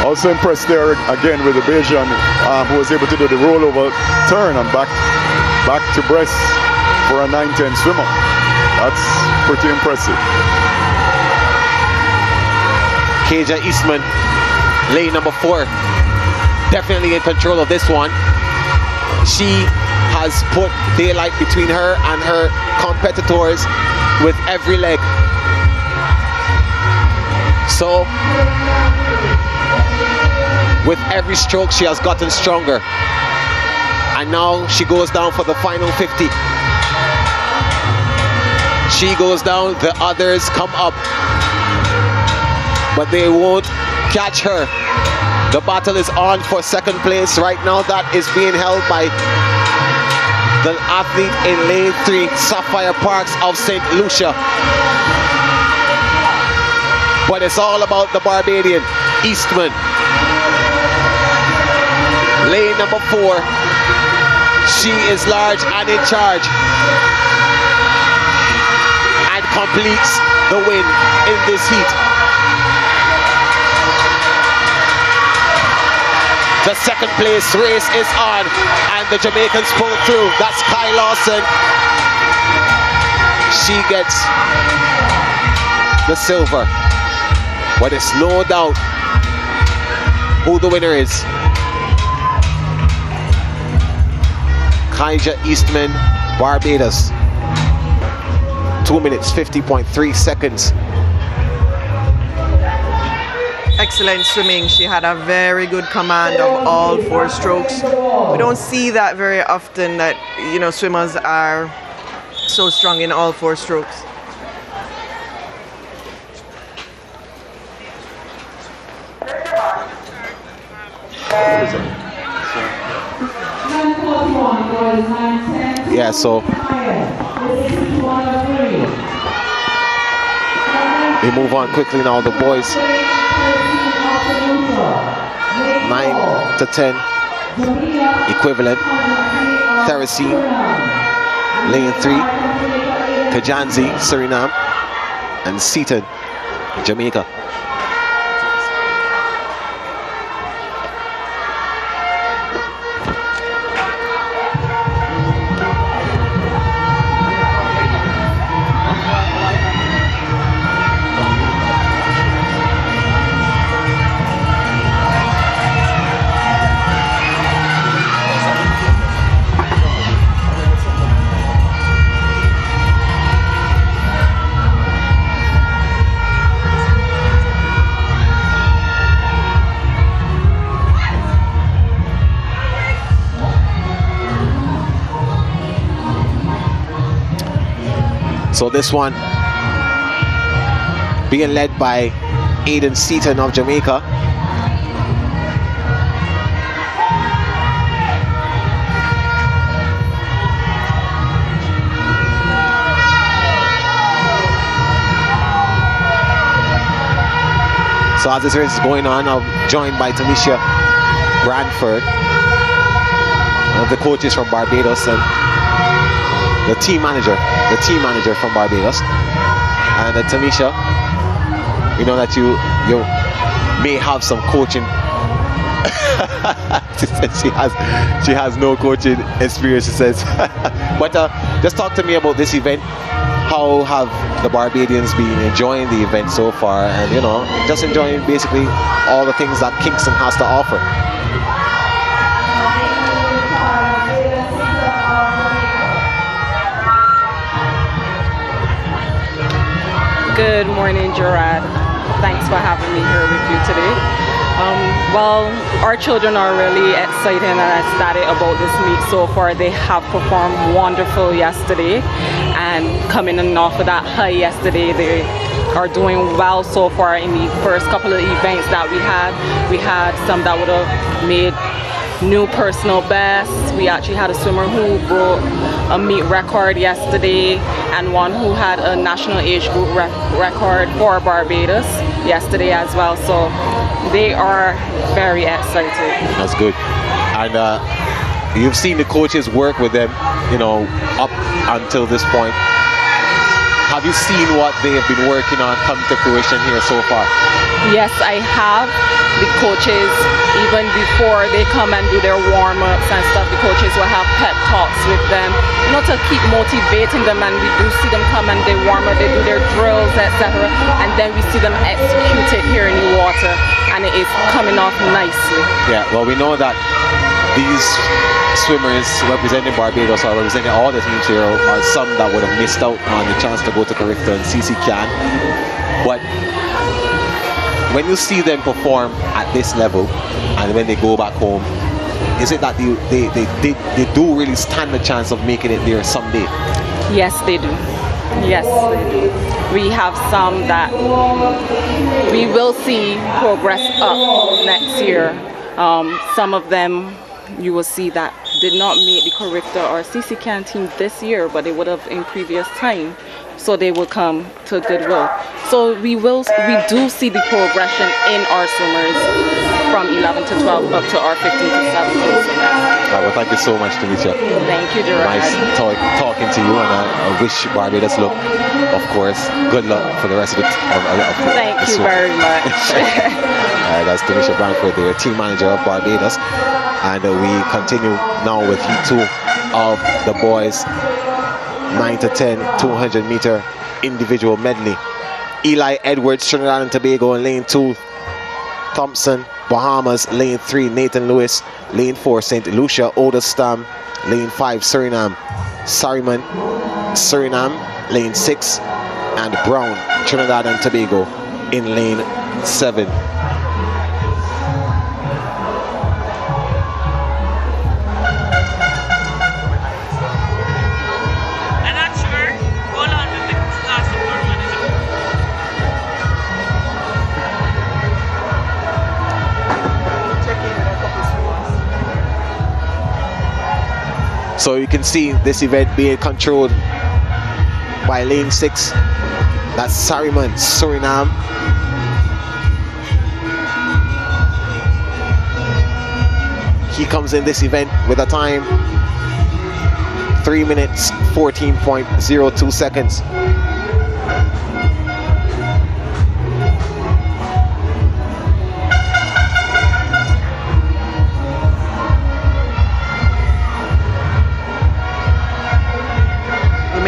Also impressed there again with the Bajan, who was able to do the rollover turn and back to breast for a 9-10 swimmer. That's pretty impressive. Kaja Eastman, lane number 4, definitely in control of this one. She has put daylight between her and her competitors with every leg. So, with every stroke, she has gotten stronger. And now she goes down for the final 50. She goes down, the others come up, but they won't catch her. The battle is on for second place right now. That is being held by the athlete in lane 3, Sapphire Parks of St. Lucia. But it's all about the Barbadian, Eastman. Lane number 4. She is large and in charge, and completes the win in this heat. The second place race is on, and the Jamaicans pull through. That's Kai Lawson. She gets the silver, but it's no doubt who the winner is. Kaija Eastman, Barbados. 2 minutes 50.3 seconds. Excellent swimming. She had a very good command of all 4 strokes. We don't see that very often, that swimmers are so strong in all 4 strokes. Yeah, so we move on quickly now. The boys, 9 to 10 equivalent. Theresine, lane 3, Kajanzi, Suriname, and Seaton, Jamaica. So this one being led by Aiden Seaton of Jamaica. So as this race is going on, I'm joined by Tamisha Bradford of the coaches from Barbados and the team manager from Barbados. And Tamisha, we know that you may have some coaching. She says she has no coaching experience, she says. But just talk to me about this event. How have the Barbadians been enjoying the event so far, and just enjoying basically all the things that Kingston has to offer? Good morning, Gerard. Thanks for having me here with you today. Well, our children are really excited and ecstatic about this meet so far. They have performed wonderful yesterday, and coming in off of that high yesterday, they are doing well so far in the first couple of events that we had. We had some that would have made new personal bests. We actually had a swimmer who broke a meet record yesterday, and one who had a national age group record for Barbados yesterday as well. So they are very excited. That's good. And you've seen the coaches work with them, up until this point. Have you seen what they have been working on come to fruition here so far? Yes, I have. The coaches, even before they come and do their warm-ups and stuff, the coaches will have pep talks with them, to keep motivating them, and we do see them come and they warm up, they do their drills, etc. And then we see them execute it here in the water, and it is coming off nicely. Yeah, well, we know that these swimmers representing Barbados or representing all the teams here are some that would have missed out on the chance to go to Carifta and CEEN. But when you see them perform at this level and when they go back home, is it that they do really stand a chance of making it there someday? Yes, they do. Yes, they do. We have some that we will see progress up next year. Some of them you will see that did not make the Carifta or CEEN team this year, but they would have in previous time. So they will come to Goodwill. So we do see the progression in our swimmers from 11 to 12 up to our 15 to 17 swimmers. Well, thank you so much, Tamisha. Thank you, Gerard. Nice talking to you, and I wish Barbados luck, of course. Good luck for the rest of the Thank you very much. That's Tamisha Branford, the team manager of Barbados. And we continue now with heat 2 of the boys 9 to 10 200-meter individual medley. Eli Edwards, Trinidad and Tobago in lane 2. Thompson, Bahamas, lane 3. Nathan Lewis, lane 4. St. Lucia, Odestam, lane 5. Suriname, Sariman, Suriname, lane 6. And Brown, Trinidad and Tobago in lane 7. So you can see this event being controlled by lane 6. That's Sariman, Suriname. He comes in this event with a time 3 minutes 14.02 seconds.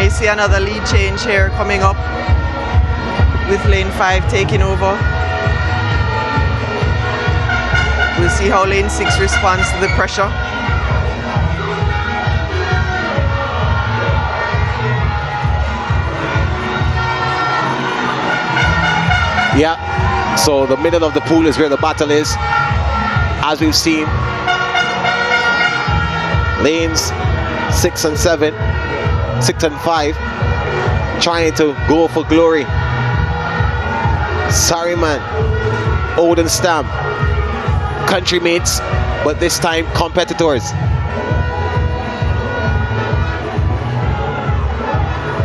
See another lead change here coming up with lane 5 taking over. We'll see how lane 6 responds to the pressure. Yeah, so the middle of the pool is where the battle is. As we've seen, lanes 6 and 7, 6 and 5 trying to go for glory. Sariman, Odestam, country mates, but this time competitors.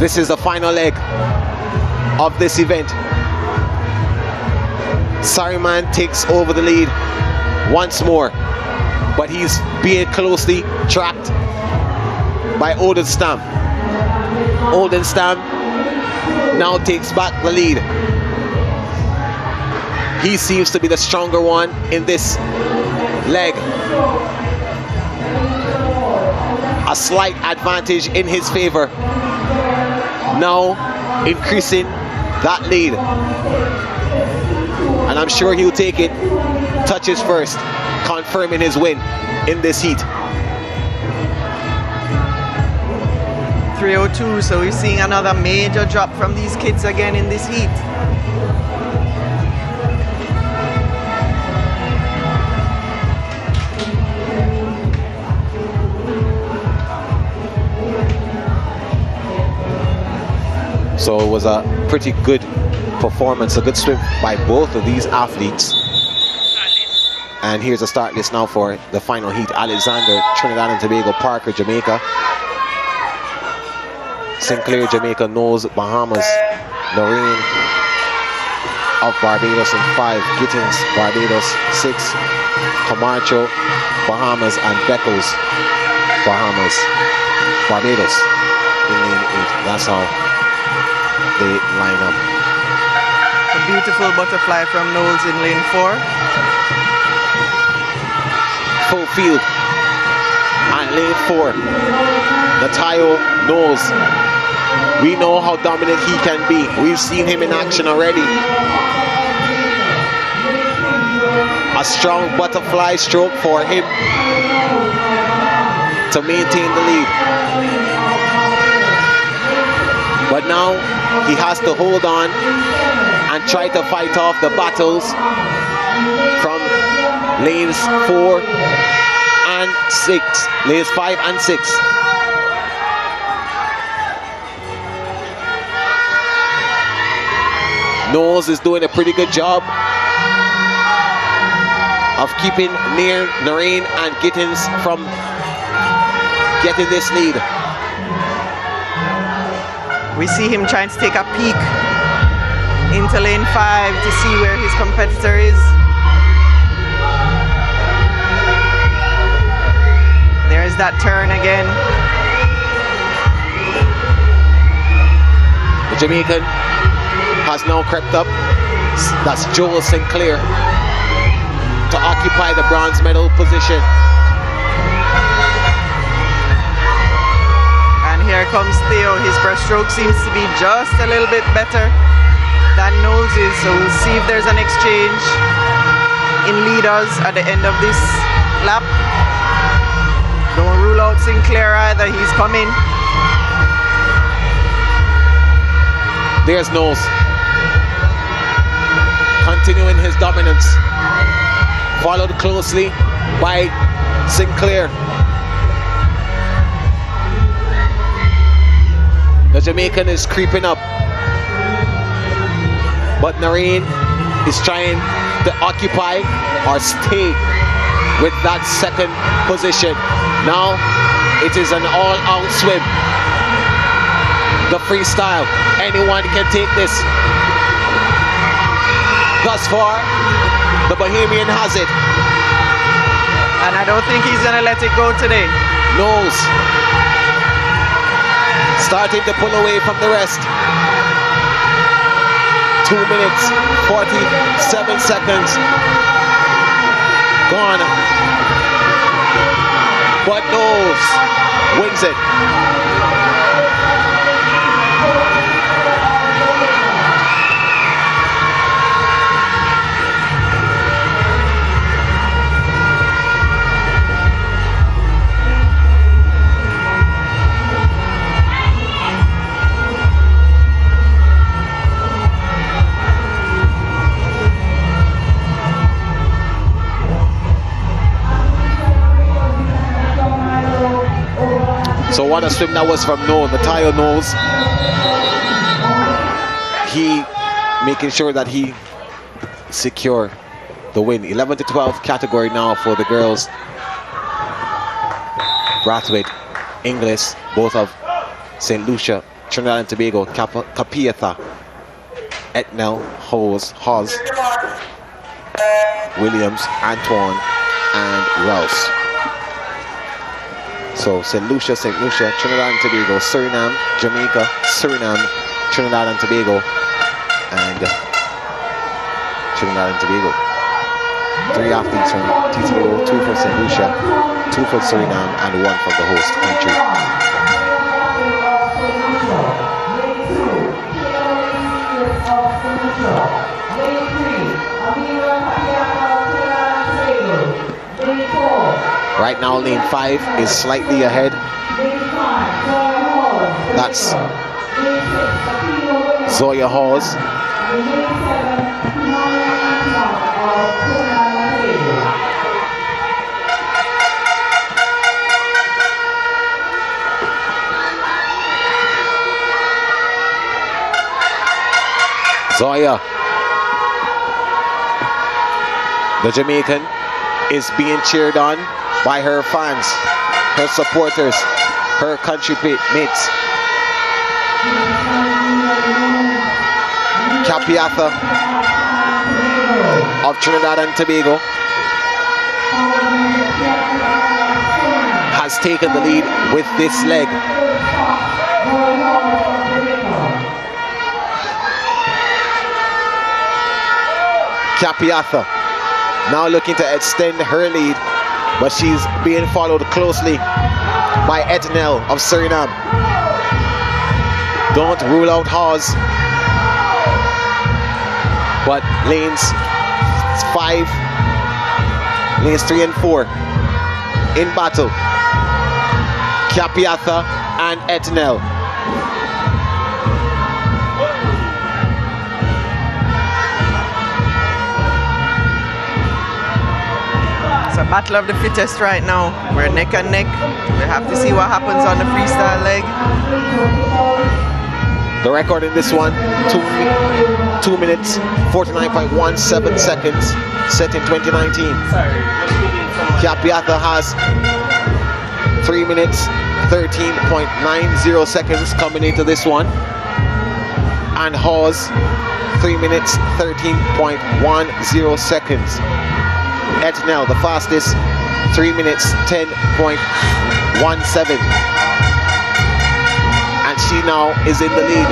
This is the final leg of this event. Sariman takes over the lead once more. but he's being closely tracked by Oldenstam. Oldenstam now takes back the lead. He seems to be the stronger one in this leg. A slight advantage in his favor. Now increasing that lead. And I'm sure he'll take it touches first, confirming his win in this heat. 3:02, so we're seeing another major drop from these kids again in this heat. So it was a pretty good performance, a good swim by both of these athletes. And here's a start list now for the final heat. Alexander, Trinidad and Tobago, Parker, Jamaica. Sinclair, Jamaica, Knowles, Bahamas, Noreen of Barbados in 5, Gittins, Barbados 6, Camacho, Bahamas, and Beckles, Bahamas, Barbados in lane 8. That's how they line up. A beautiful butterfly from Knowles in lane 4. Full field at lane 4. Natayo Knowles. We know how dominant he can be. We've seen him in action already. A strong butterfly stroke for him to maintain the lead. But now he has to hold on and try to fight off the battles from lanes 4 and 6, lanes 5 and 6. Knowles is doing a pretty good job of keeping near Noreen and Gittins from getting this lead. We see him trying to take a peek into lane 5 to see where his competitor is. There's that turn again. The Jamaican has now crept up. That's Joel Sinclair to occupy the bronze medal position. And here comes Theo. His breaststroke seems to be just a little bit better than Knowles', so we'll see if there's an exchange in leaders at the end of this lap. Don't rule out Sinclair either, he's coming. There's Knowles, continuing his dominance, followed closely by Sinclair. The Jamaican is creeping up, but Noreen is trying to occupy or stay with that second position. Now it is an all-out swim. The freestyle, anyone can take this. Thus far, the Bahamian has it. And I don't think he's gonna let it go today. Knowles starting to pull away from the rest. 2 minutes, 47 seconds gone. But Knowles wins it. So what a swim that was from Knowles, Natayo Knowles. He making sure that he secure the win. 11 to 12 category now for the girls. Brathwaite, Inglis, both of St. Lucia, Trinidad and Tobago, Capiatha, Etnell, Hawes, Williams, Antoine, and Rouse. So St. Lucia, Trinidad and Tobago, Suriname, Jamaica, Suriname, Trinidad and Tobago, and Trinidad and Tobago. 3 athletes from TTO, 2 for St. Lucia, 2 for Suriname, and 1 from the host country. Right now, lane 5 is slightly ahead. That's Zoya Hawes. Zoya, the Jamaican, is being cheered on by her fans, her supporters, her country mates. Capiatha of Trinidad and Tobago has taken the lead with this leg. Capiatha now looking to extend her lead, but she's being followed closely by Etnel of Suriname. Don't rule out Hawes, but lanes 5, lanes 3 and 4 in battle. Capiatha and Etnel. It's a battle of the fittest right now. We're neck and neck. We have to see what happens on the freestyle leg. The record in this one, 2 minutes, 49.17 seconds, set in 2019. Capiatha has 3 minutes, 13.90 seconds coming into this one. And Hawes, 3 minutes, 13.10 seconds. Etnel, the fastest, 3 minutes, 10.17. And she now is in the lead.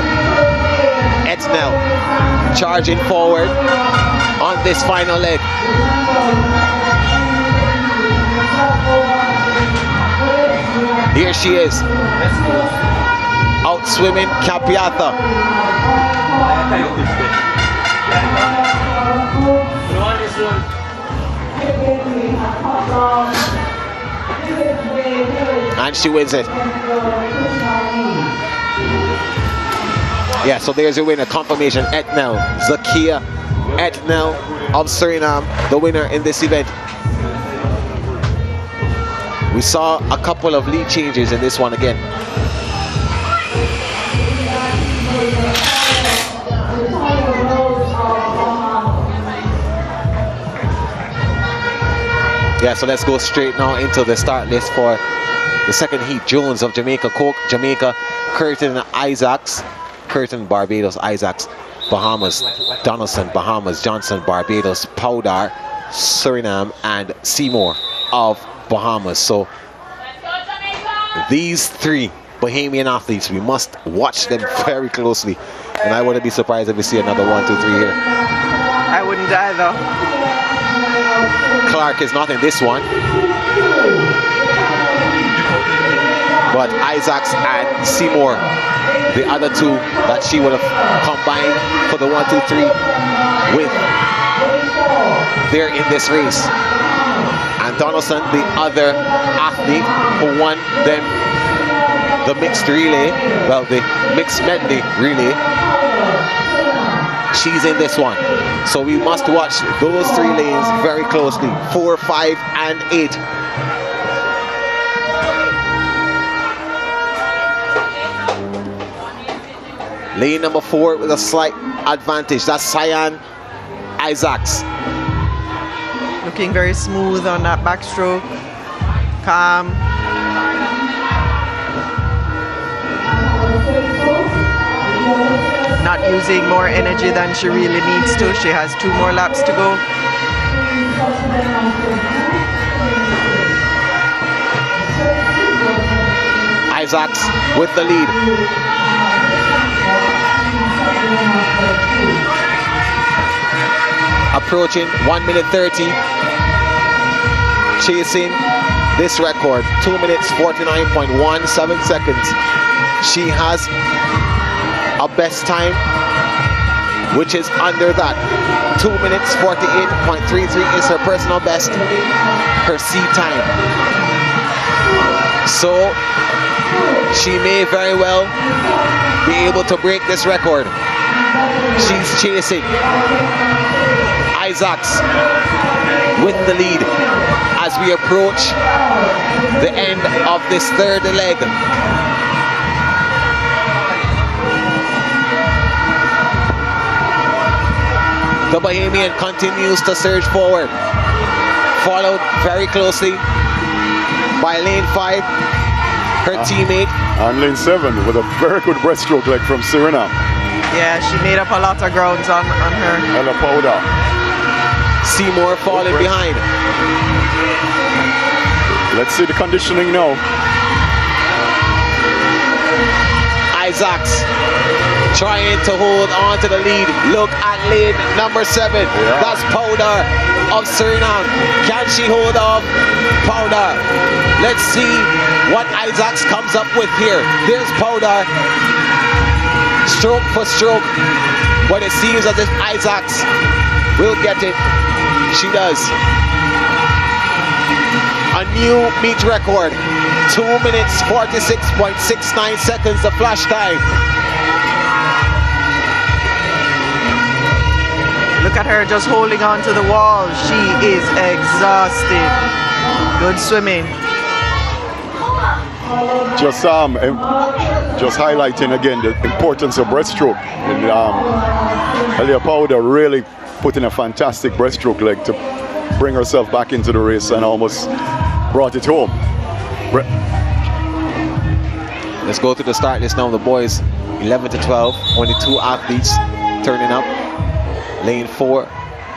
Etnel charging forward on this final leg. Here she is, out swimming Capiatha. And she wins it. Yeah, so there's your winner, confirmation. Etnel, Zakia Etnel of Suriname, the winner in this event. We saw a couple of lead changes in this one again. Yeah, so let's go straight now into the start list for the second heat. Jones of Jamaica, Coke, Jamaica, Curtin Isaacs, Curtin, Barbados, Isaacs, Bahamas, Donaldson, Bahamas, Johnson, Barbados, Powdar, Suriname, and Seymour of Bahamas. So these 3 Bahamian athletes, we must watch them very closely. And I wouldn't be surprised if we see another 1, 2, 3 here. I wouldn't either. Clark is not in this one, but Isaacs and Seymour, the other 2 that she would have combined for the 1, 2, 3 with, they're in this race. And Donaldson, the other athlete who won them the mixed relay, well, the mixed medley relay, she's in this one. So we must watch those 3 lanes very closely, 4, 5, and 8. Lane number 4 with a slight advantage. That's Cyan Isaacs. Looking very smooth on that backstroke. Calm. Not using more energy than she really needs to. She has 2 more laps to go. Isaacs with the lead. Approaching 1 minute 30. Chasing this record, 2 minutes 49.17 seconds. She has a best time which is under that. 2 minutes 48.33 is her personal best, her C time. So she may very well be able to break this record. She's chasing. Isaacs with the lead as we approach the end of this third leg. The Bahamian continues to surge forward, followed very closely by lane 5, her teammate. And lane 7 with a very good breaststroke leg from Suriname. Yeah, she made up a lot of grounds on her. Ella Powder. Seymour falling behind. Let's see the conditioning now. Isaacs trying to hold on to the lead. Look at lane number 7. Yeah. That's Powder of Suriname. Can she hold off Powder? Let's see what Isaacs comes up with here. There's Powder. Stroke for stroke. But it seems as if Isaacs will get it. She does. A new meet record. 2 minutes 46.69 seconds the flash time. Look at her just holding on to the wall. She is exhausted. Good swimming. Just highlighting again the importance of breaststroke. And, Ella Powder really put in a fantastic breaststroke leg to bring herself back into the race and almost brought it home. Let's go to the start list now. The boys 11 to 12, only 2 athletes turning up. Lane 4,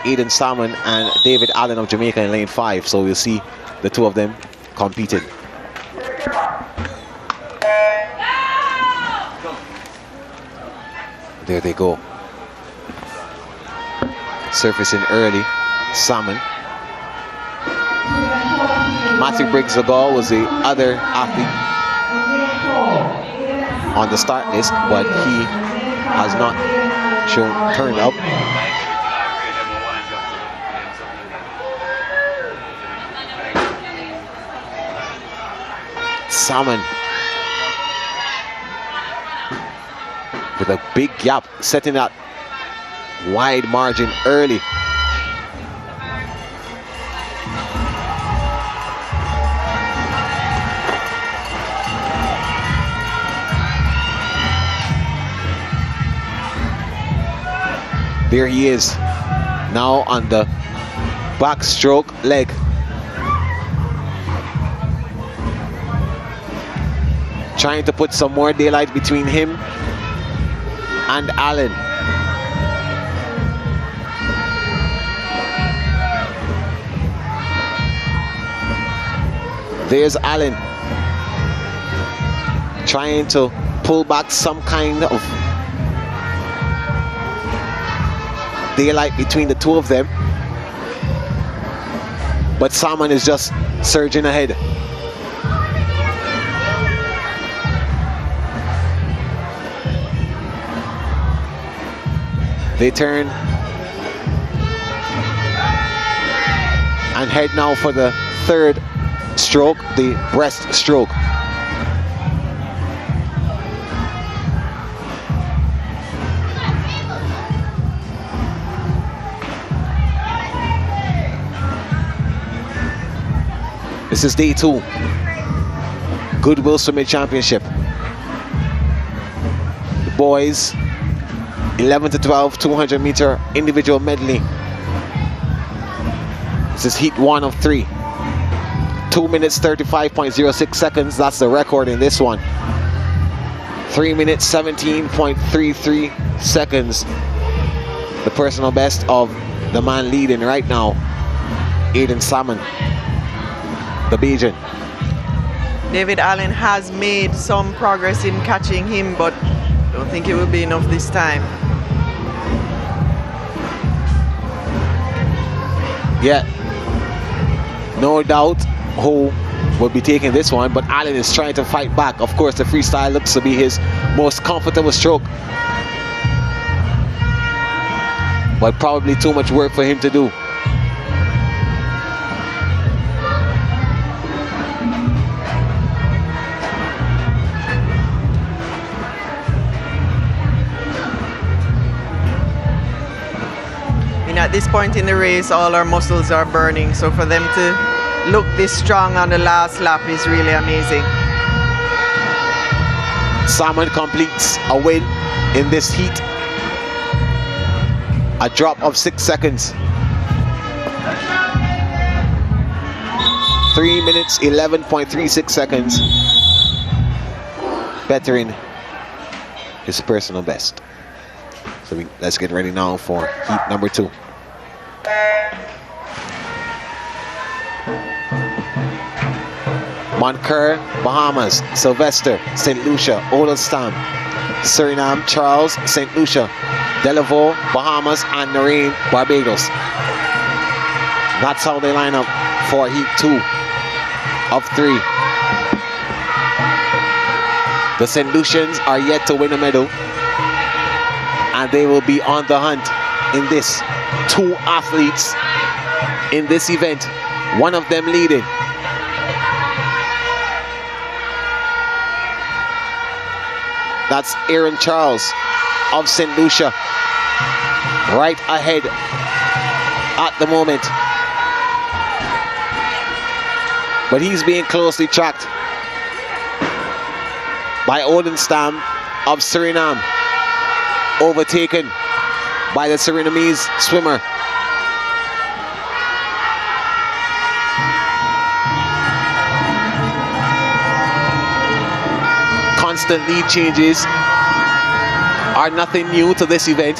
Eden Salmon and David Allen of Jamaica in lane 5. So we'll see the 2 of them competing. There they go. Surfacing early, Salmon. Matthew Briggs-Zagal was the other athlete on the start list, but he has not turned up. Salmon with a big gap, setting that wide margin early. There he is, now on the backstroke leg. Trying to put some more daylight between him and Allen. There's Allen trying to pull back some kind of daylight between the 2 of them, but Salmon is just surging ahead. They turn and head now for the 3rd stroke, the breaststroke. This is day 2, Goodwill Swimming Championship. The boys 11 to 12, 200 meter individual medley. This is heat 1 of 3. 2 minutes 35.06 seconds, that's the record in this one. 3 minutes 17.33 seconds, the personal best of the man leading right now, Eden Salmon, the Bajan. David Allen has made some progress in catching him, but I don't think it will be enough this time. Yeah, no doubt who will be taking this one, but Allen is trying to fight back. Of course, the freestyle looks to be his most comfortable stroke, but probably too much work for him to do. At this point in the race, all our muscles are burning, so for them to look this strong on the last lap is really amazing. Salmon completes a win in this heat. A drop of 6 seconds. 3 minutes, 11.36 seconds. Bettering his personal best. So let's get ready now for heat number 2. Montclair, Bahamas, Sylvester, St. Lucia, Oldestam, Suriname, Charles, St. Lucia, Delaveau, Bahamas, and Noreen, Barbados. That's how they line up for heat 2 of 3. The St. Lucians are yet to win a medal, and they will be on the hunt in this. 2 athletes in this event, one of them leading. That's Aaron Charles of St. Lucia, right ahead at the moment. But he's being closely tracked by Odenstam of Suriname, overtaken by the Surinamese swimmer. Constant lead changes are nothing new to this event,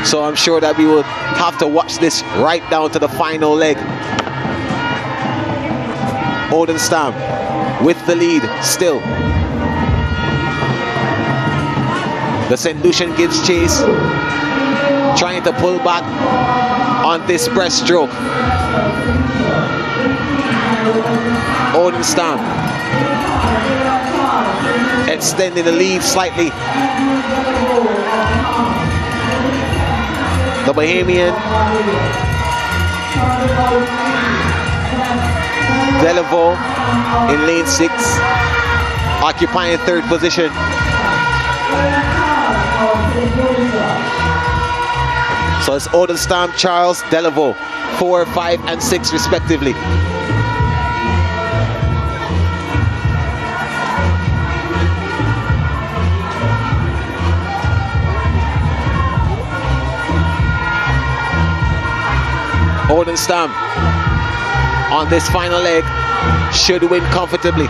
so I'm sure that we will have to watch this right down to the final leg. Odenstam with the lead still. The St. Lucian gives chase, trying to pull back on this breaststroke. Odenstam extending the lead slightly. The Bahamian Delaveau in lane 6, occupying 3rd position. So it's Odenstam, Charles, Delaveau, 4, 5, and 6 respectively. Odenstam on this final leg should win comfortably.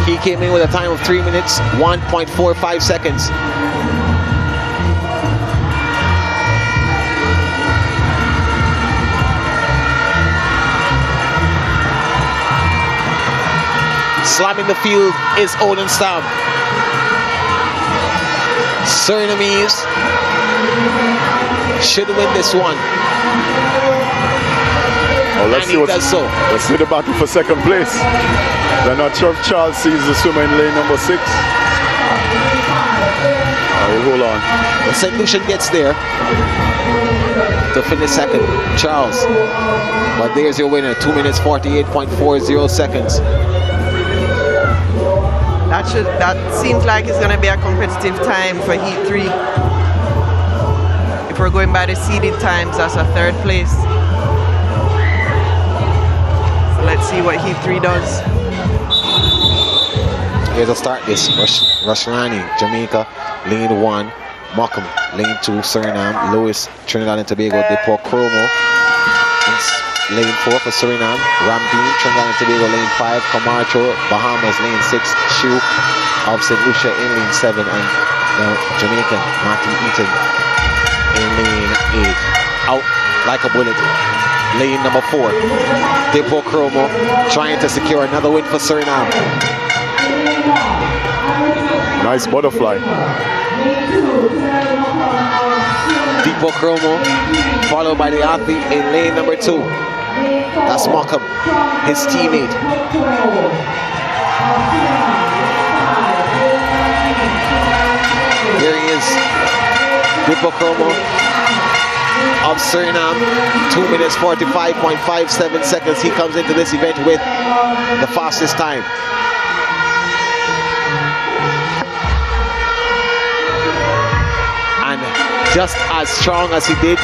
He came in with a time of 3 minutes, 1.45 seconds. Slamming the field is Odenstam. Surinamese should win this one. Well, let's see the battle for 2nd place. I'm not sure if Charles sees the swimmer in lane number 6. Hold on. The St. Lucian gets there to finish 2nd, Charles. But there's your winner, 2 minutes 48.40 seconds. That seems like it's going to be a competitive time for heat 3. If we're going by the seeded times, that's a 3rd place. So let's see what heat 3 does. Here to start this, Rushlani, Jamaica, lane 1, Mokum, lane 2, Suriname, Lewis, Trinidad and Tobago, Depot, Chromo, lane 4 for Suriname, Ramdeen, Trinidad and Tobago, lane 5, Camacho, Bahamas, lane 6, Shu of St. Lucia in lane 7, and the Jamaican, Matthew Eaton in lane 8. Out like a bullet. lane number 4. Dippo Chromo trying to secure another win for Suriname. Nice butterfly. Dippo Chromo followed by the athlete in lane number 2. That's Malcolm, his teammate. Here he is, Dippo Chromo of Suriname, 2 minutes 45.57 seconds. He comes into this event with the fastest time. And just as strong as he did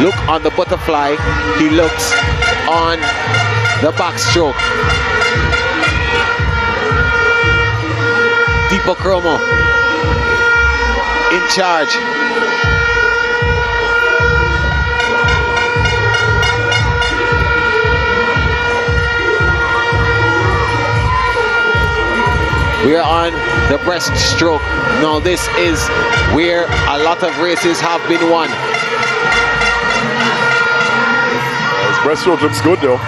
look on the butterfly, he looks on the backstroke. Dippo Chromo in charge. We are on the breaststroke. Now this is where a lot of races have been won. His breaststroke looks good though.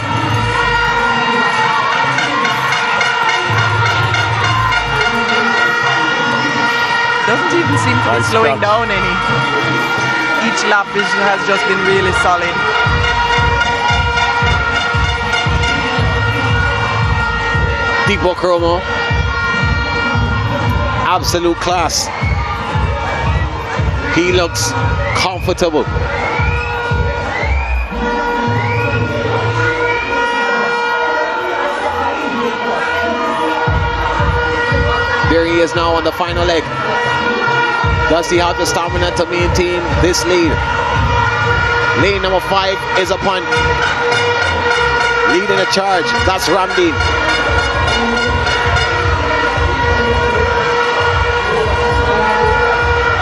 Doesn't even seem to be slowing down any. Each lap has just been really solid. Dippo Chromo, absolute class. He looks comfortable. There he is now on the final leg. Does he have the stamina to maintain this lead? Lane number 5 is upon. Leading the charge, that's Ramdeen.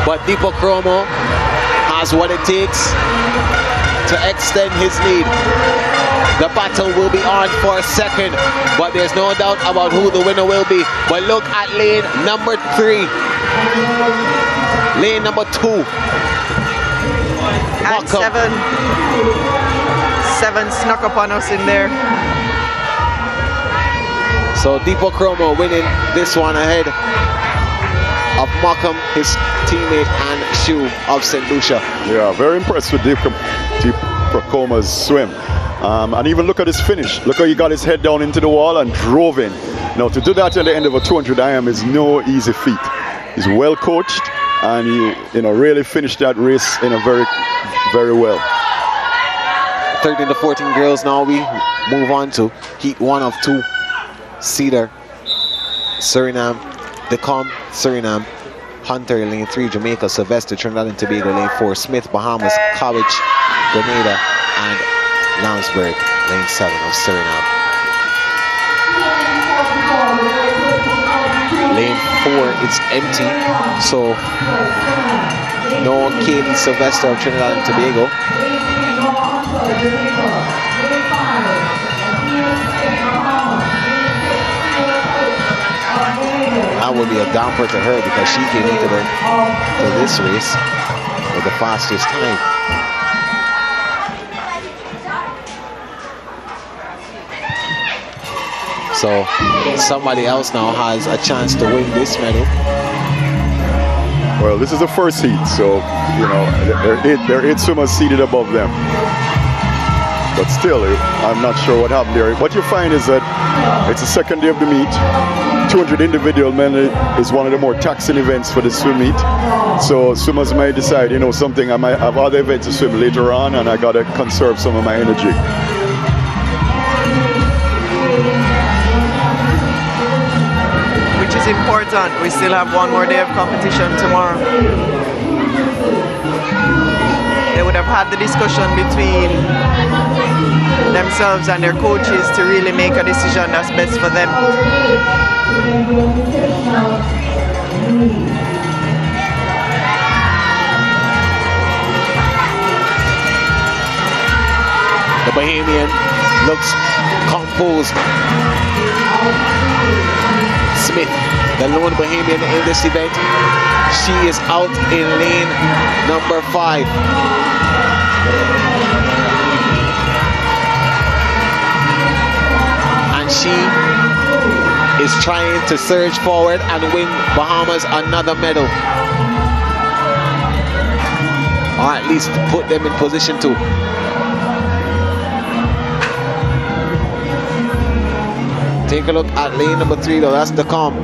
But Dippo Chromo has what it takes to extend his lead. The battle will be on for a second, but there's no doubt about who the winner will be. But look at lane number 3. Lane number 2. And 7. 7 snuck upon us in there. So Dippo Chromo winning this one ahead of Malcolm, his teammate and Shu of St. Lucia. Yeah, very impressed with Dippo Chromo's swim. And even look at his finish. Look how he got his head down into the wall and drove in. Now to do that at the end of a 200 IM is no easy feat. He's well coached and he really finished that race in a very well. 13 to 14 girls now. We move on to heat 1 of 2. Cedar, Suriname, Decom, Suriname, Hunter, lane 3, Jamaica, Sylvester, Trinidad and Tobago, lane 4, Smith, Bahamas, College, Grenada, and Lounsburg, lane 7 of Suriname. Lane 4, it's empty, so no Kaylee Sylvester of Trinidad and Tobago. That would be a damper to her because she came into this race with the fastest time. So somebody else now has a chance to win this medal. Well, this is the first heat, so there are 8 swimmers seated above them. But still, I'm not sure what happened there. What you find is that it's the second day of the meet. 200 individual men is one of the more taxing events for the swim meet. So swimmers might decide, something, I might have other events to swim later on and I gotta conserve some of my energy. Which is important. We still have one more day of competition tomorrow. They would have had the discussion between themselves and their coaches to really make a decision that's best for them. The Bahamian looks composed. Smith, the lone Bahamian in this event, she is out in lane number 5. she is trying to surge forward and win Bahamas another medal. Or at least put them in position to. Take a look at lane number 3 though, that's the calm.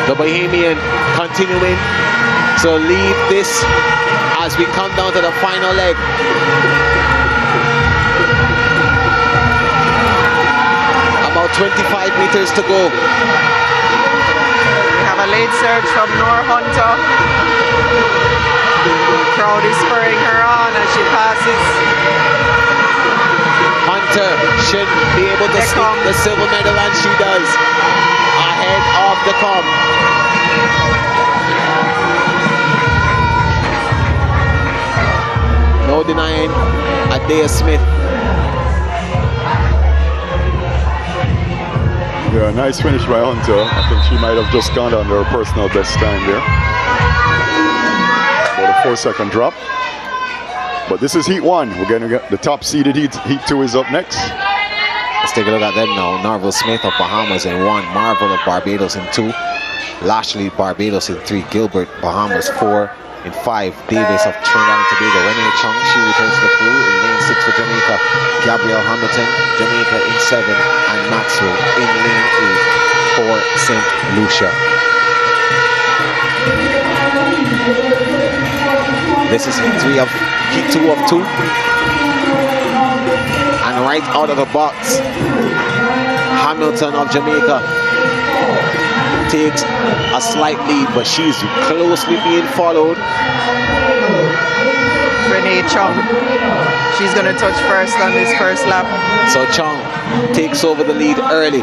The Bahamian continuing to lead this as we come down to the final leg. About 25 meters to go. We have a late surge from Nor Hunter. The crowd is spurring her on as she passes. Hunter should be able to sneak the silver medal, and she does. Ahead of the comp. No denying Adea Smith. Yeah, nice finish by Hunter. I think she might have just gone under her personal best time there. About a 4-second drop. But this is Heat 1. We're going to get the top seeded Heat 2 is up next. Let's take a look at them now. Norval Smith of Bahamas in 1, Marvel of Barbados in 2, Lashley Barbados in 3, Gilbert Bahamas 4, in 5, Davis of Trinidad and Tobago. Renee Chung, she returns to the pool in lane 6 for Jamaica. Gabrielle Hamilton, Jamaica in 7, and Maxwell in lane 8 for St. Lucia. This is Heat 2 of 2. And right out of the box, Hamilton of Jamaica takes a slight lead, but she's closely being followed. Renee Chung, she's going to touch first on this first lap. So Chung takes over the lead early.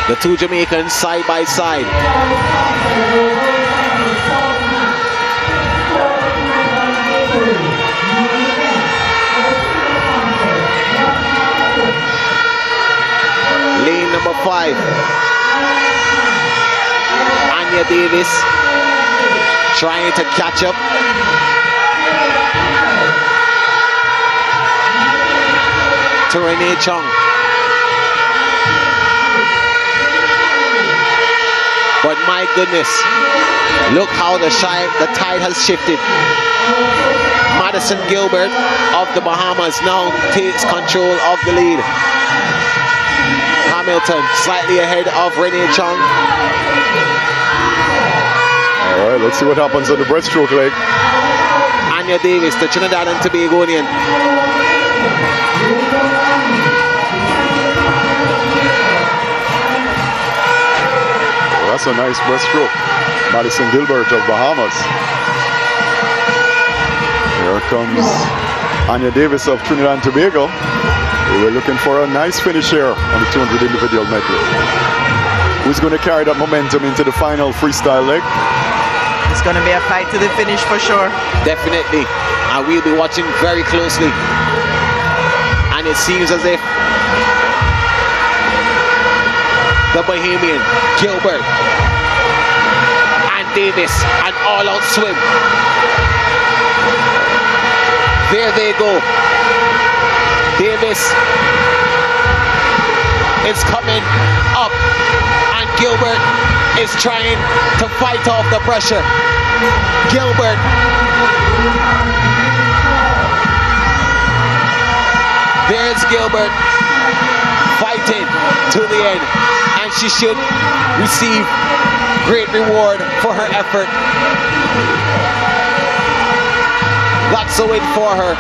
The two Jamaicans side by side. Lane number 5. Anya Davis trying to catch up. To Renee Chung. But my goodness, look how the tide has shifted. Madison Gilbert of the Bahamas now takes control of the lead. Hamilton slightly ahead of Renee Chung. All right, let's see what happens on the breaststroke leg. Anya Davis, the Trinidad and Tobagonian. Well, that's a nice breaststroke. Madison Gilbert of Bahamas. Here comes Anya Davis of Trinidad and Tobago. We were looking for a nice finish here on the 200 individual medley. Who's going to carry that momentum into the final freestyle leg? It's going to be a fight to the finish for sure. Definitely. And we'll be watching very closely. And it seems as if the Bahamian, Gilbert, and Davis, an all-out swim. There they go. Davis is coming up, and Gilbert is trying to fight off the pressure. Gilbert. There's Gilbert fighting to the end, and she should receive great reward for her effort. That's a win for her.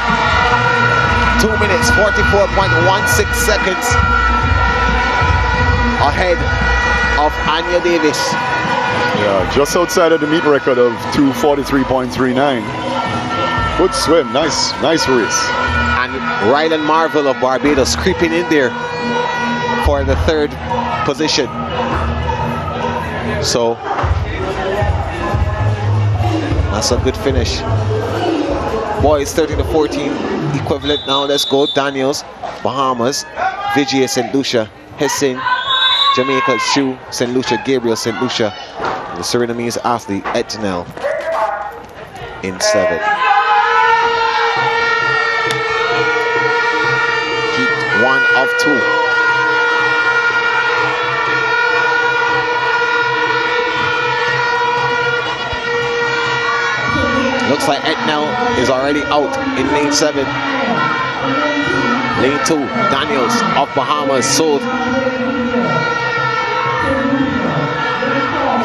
2 minutes, 44.16 seconds ahead of Anya Davis. Yeah, just outside of the meet record of 2:43.39. Good swim, nice race. And Rylan Marvel of Barbados creeping in there for the 3rd position. So That's a good finish. Boys 13-14 equivalent now. Let's go. Daniels, Bahamas, Vigia, St. Lucia, Hessen, Jamaica, Shu, St. Lucia, Gabriel, St. Lucia. And the Surinamese athlete, Etnel, in 7. Heat 1 of 2. Looks like Etnel is already out in lane 7. Lane 2, Daniels of Bahamas, sold.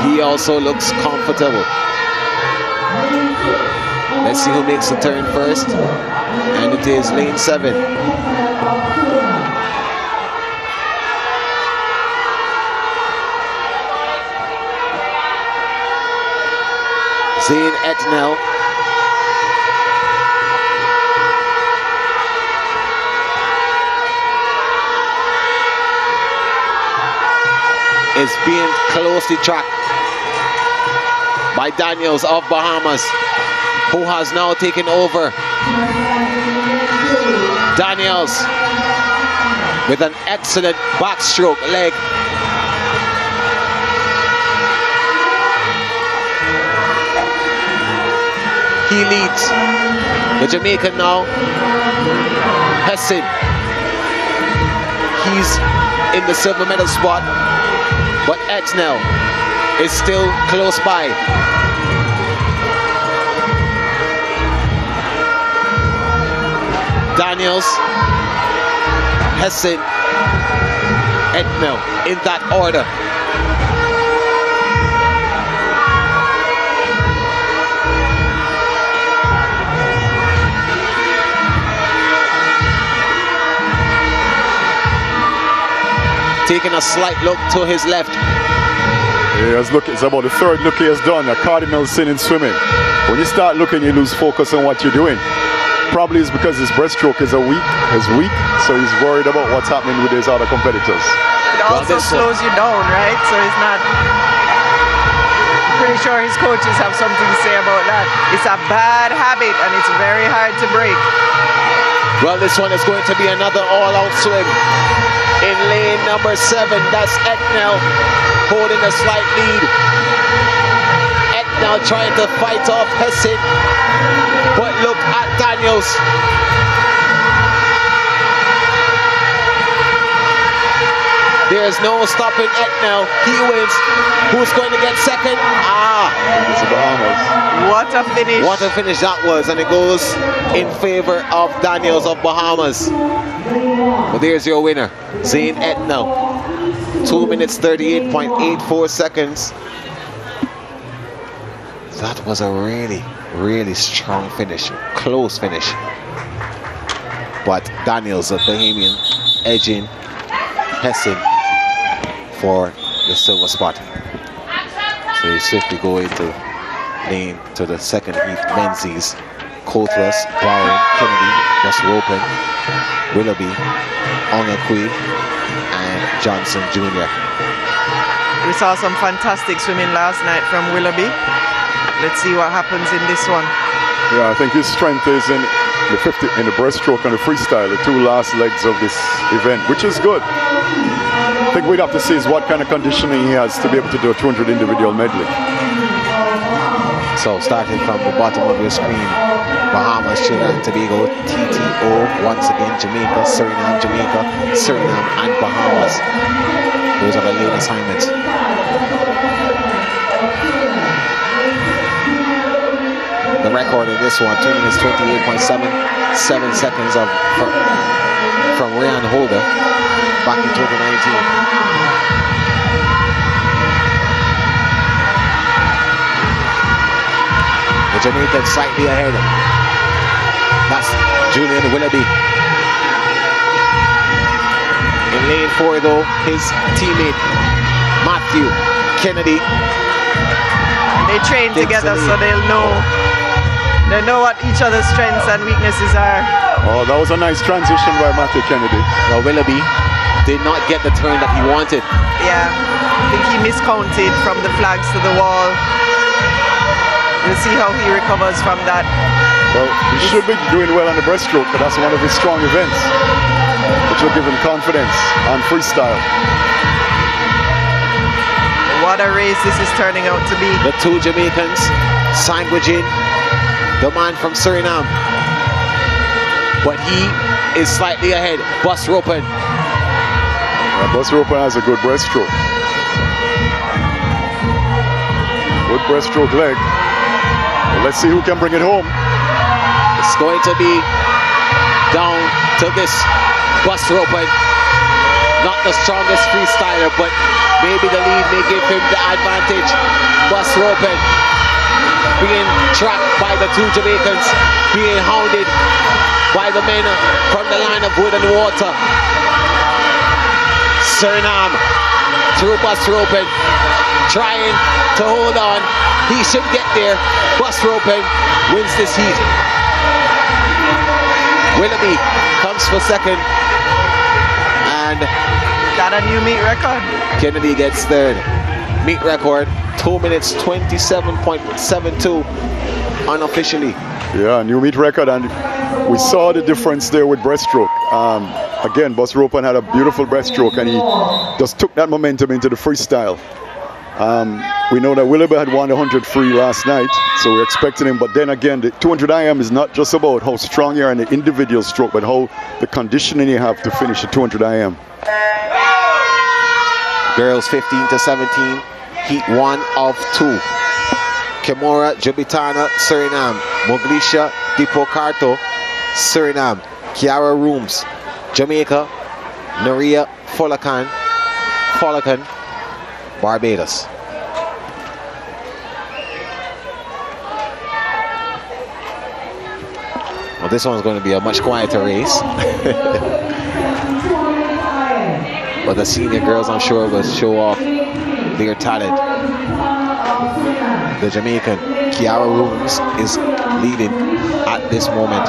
He also looks comfortable. Let's see who makes the turn first. And it is lane 7. Zayn Etnel. Is being closely tracked by Daniels of Bahamas, who has now taken over. Daniels with an excellent backstroke leg. He leads. The Jamaican now, Hessen. He's in the silver medal spot. But Etnel is still close by. Daniels, Hessen, Etnel, in that order. Taking a slight look to his left. It's about the third look he has done, a cardinal sin in swimming. When you start looking, you lose focus on what you're doing. Probably it's because his breaststroke is weak, so he's worried about what's happening with his other competitors. It also slows you down, right? So it's not... Pretty sure his coaches have something to say about that. It's a bad habit and it's very hard to break. Well, this one is going to be another all-out swim. In lane number 7, that's Etnel holding a slight lead. Etnel trying to fight off Hessen, but look at Daniels. There's no stopping Etnel. He wins. Who's going to get second? It's the Bahamas. What a finish. What a finish that was, and it goes in favor of Daniels of Bahamas. But there's your winner, Zayn Etnel. 2 minutes 38.84 seconds. That was a really, really strong finish, close finish. But Daniels of Bahamian edging Hessen for the silver spot. So you swiftly go into lane to the second heat, menzies. Coulthus, Warren, Kennedy, just Ropen, Willoughby, Ongakwe, and Johnson Jr. We saw some fantastic swimming last night from Willoughby. Let's see what happens in this one. Yeah, I think his strength is in the 50 in the breaststroke and the freestyle, the 2 last legs of this event, which is good. I think we'd have to see is what kind of conditioning he has to be able to do a 200 individual medley. So starting from the bottom of your screen, Bahamas, Trinidad and Tobago, TTO, once again Jamaica, Suriname, and Bahamas. Those are the lane assignments. The record of this one, 2 minutes 28.77 seconds from Ryan Holder back in 2019. The Jamaican slightly ahead. That's Julian Willoughby. In lane 4 though, his teammate Matthew Kennedy. They train together so they'll know what each other's strengths and weaknesses are. Oh, that was a nice transition by Matthew Kennedy. Now Willoughby did not get the turn that he wanted. Yeah. think he miscounted from the flags to the wall. We'll see how he recovers from that. Well, he should be doing well on the breaststroke, but that's one of his strong events, which will give him confidence on freestyle. What a race this is turning out to be. The two Jamaicans sandwiching the man from Suriname. But he is slightly ahead. Breaststroke. Breaststroke has a good breaststroke. Good breaststroke leg. Well, let's see who can bring it home. It's going to be down to this Breaststroke. Not the strongest freestyler, but maybe the lead may give him the advantage. Breaststroke being tracked by the two Jamaicans, being hounded by the men from the line of wood and water. Suriname through Breaststroke, trying to hold on. He should get there. Breaststroke wins this heat. Willoughby comes for second. And got a new meet record. Kennedy gets third. Meet record 2 minutes 27.72 unofficially. Yeah, new meet record, and we saw the difference there with breaststroke. Again, Breaststroke had a beautiful breaststroke, and he just took that momentum into the freestyle. We know that Willoughby had won the 100 free last night, so we're expecting him. But then again, the 200 IM is not just about how strong you are in the individual stroke, but how the conditioning you have to finish the 200 IM. Girls 15 to 17, heat 1 of 2. Kimora Jubitana, Suriname. Moglisha Dipocarto, Suriname. Kiara Rooms, Jamaica. Naria Folakan, Barbados. Well, this one's going to be a much quieter race. But the senior girls, I'm sure, will show off their talent. The Jamaican Kiara Rooms is leading at this moment.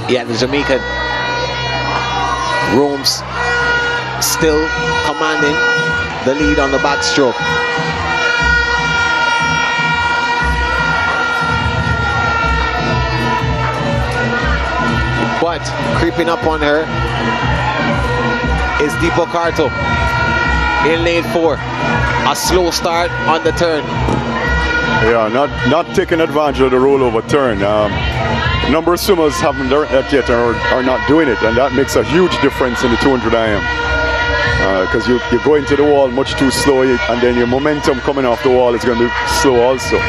Yeah, the Jamaican Rooms still commanding the lead on the backstroke. But creeping up on her is Dipocarto in lane 4. A slow start on the turn. Yeah, not taking advantage of the rollover turn. A number of swimmers haven't learned that yet, or are not doing it, and that makes a huge difference in the 200 IM. Because you go into the wall much too slow, and then your momentum coming off the wall is going to be slow also.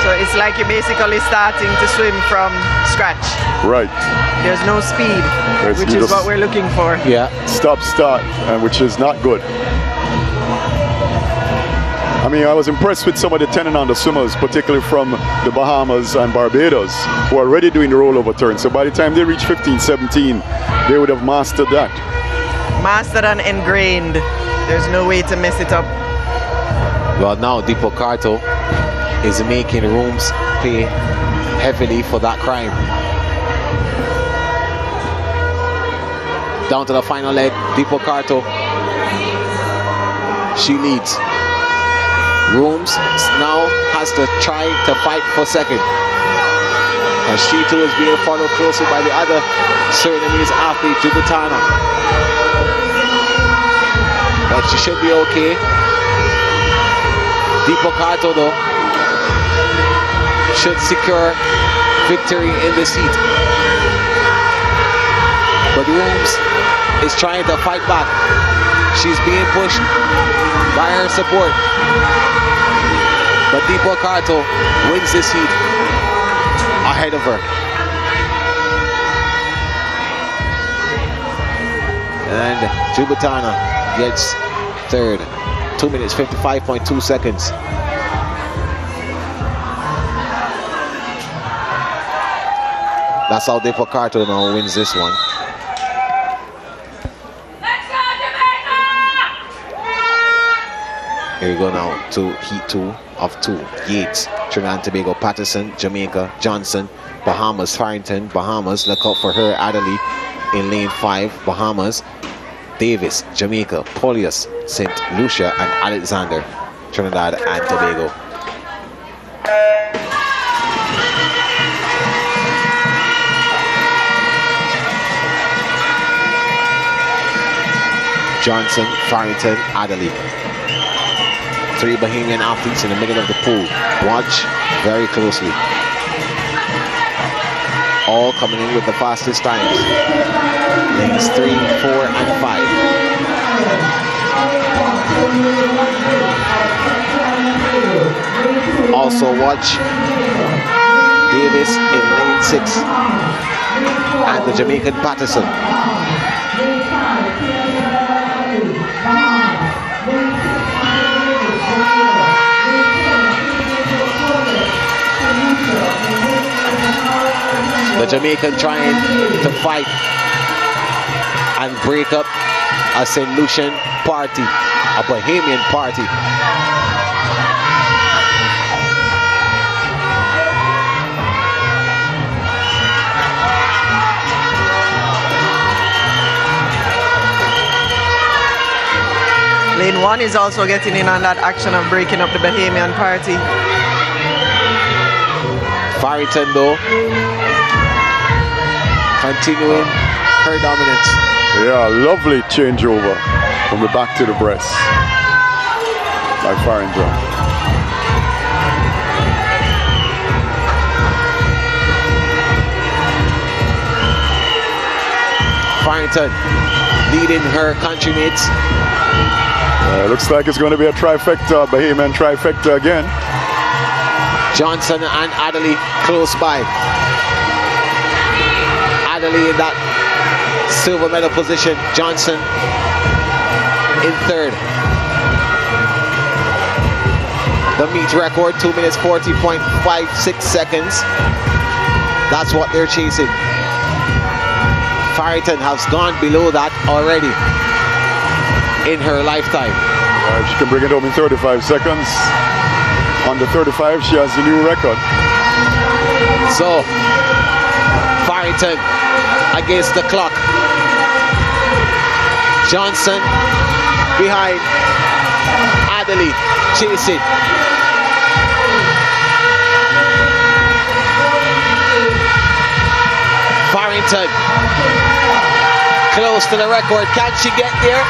So it's like you're basically starting to swim from scratch. Right. There's no speed, which is what we're looking for. Yeah. Stop, start, which is not good. I mean, I was impressed with some of the 10 and under swimmers, particularly from the Bahamas and Barbados, who are already doing the rollover turn. So by the time they reach 15, 17, they would have mastered that. Mastered and ingrained. There's no way to mess it up. Well, now Dipocarto is making Rooms pay heavily for that crime. Down to the final leg, Dipocarto. She leads. Rooms now has to try to fight for second. And she too is being followed closely by the other Surinamese athlete, Jubitana. But she should be okay. Dipocarto though should secure victory in this heat. But Rooms is trying to fight back. She's being pushed by her support. But Dipocarto wins this heat ahead of her. And Jubitana gets third. 2 minutes 55.2 seconds. That's how Dipocarto now wins this one. Here we go now to heat 2 of 2. Yates, Trinidad and Tobago, Patterson, Jamaica, Johnson, Bahamas, Farrington, Bahamas. Look out for her, Adderley in lane 5, Bahamas. Davis, Jamaica, Polius, St. Lucia, and Alexander, Trinidad and Tobago. Johnson, Farrington, Adderley. 3 Bahamian athletes in the middle of the pool. Watch very closely. All coming in with the fastest times. Lanes 3, 4, and 5. Also watch Davis in lane 6 and the Jamaican Patterson. The Jamaican trying to fight and break up a St. Lucian party, a Bahamian party. Lane 1 is also getting in on that action of breaking up the Bahamian party. Farrington though, continuing her dominance. Yeah, lovely changeover from the back to the breast by Farrington. Farrington leading her country mates. Looks like it's going to be a trifecta, Bahamian trifecta again. Johnson and Adderley close by. Adderley in that silver medal position. Johnson in 3rd. The meet record 2 minutes 40.56 seconds. That's what they're chasing. Farrington has gone below that already in her lifetime. She can bring it home in 35 seconds. Under 35, she has the new record. So, Farrington against the clock. Johnson behind. Adderley chasing. Farrington close to the record. Can she get there?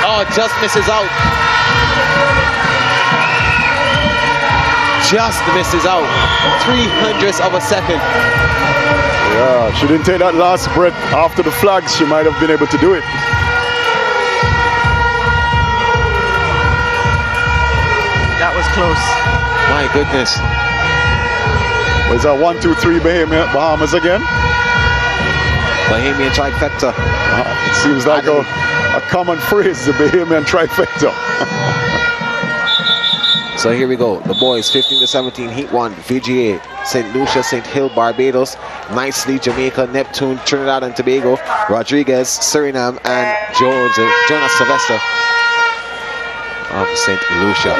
Oh, just misses out. Just misses out. 0.03 of a second. Yeah, she didn't take that last breath after the flags. She might have been able to do it. That was close. My goodness. Was that 1, 2, 3 Bahamas again? Bahamian trifecta. It seems like a common phrase, the Bahamian trifecta. So here we go. The boys 15 to 17, Heat 1, VGA, St. Lucia, St. Hill, Barbados, Nicely, Jamaica, Neptune, Trinidad and Tobago, Rodriguez, Suriname, and Jonas Sylvester of St. Lucia.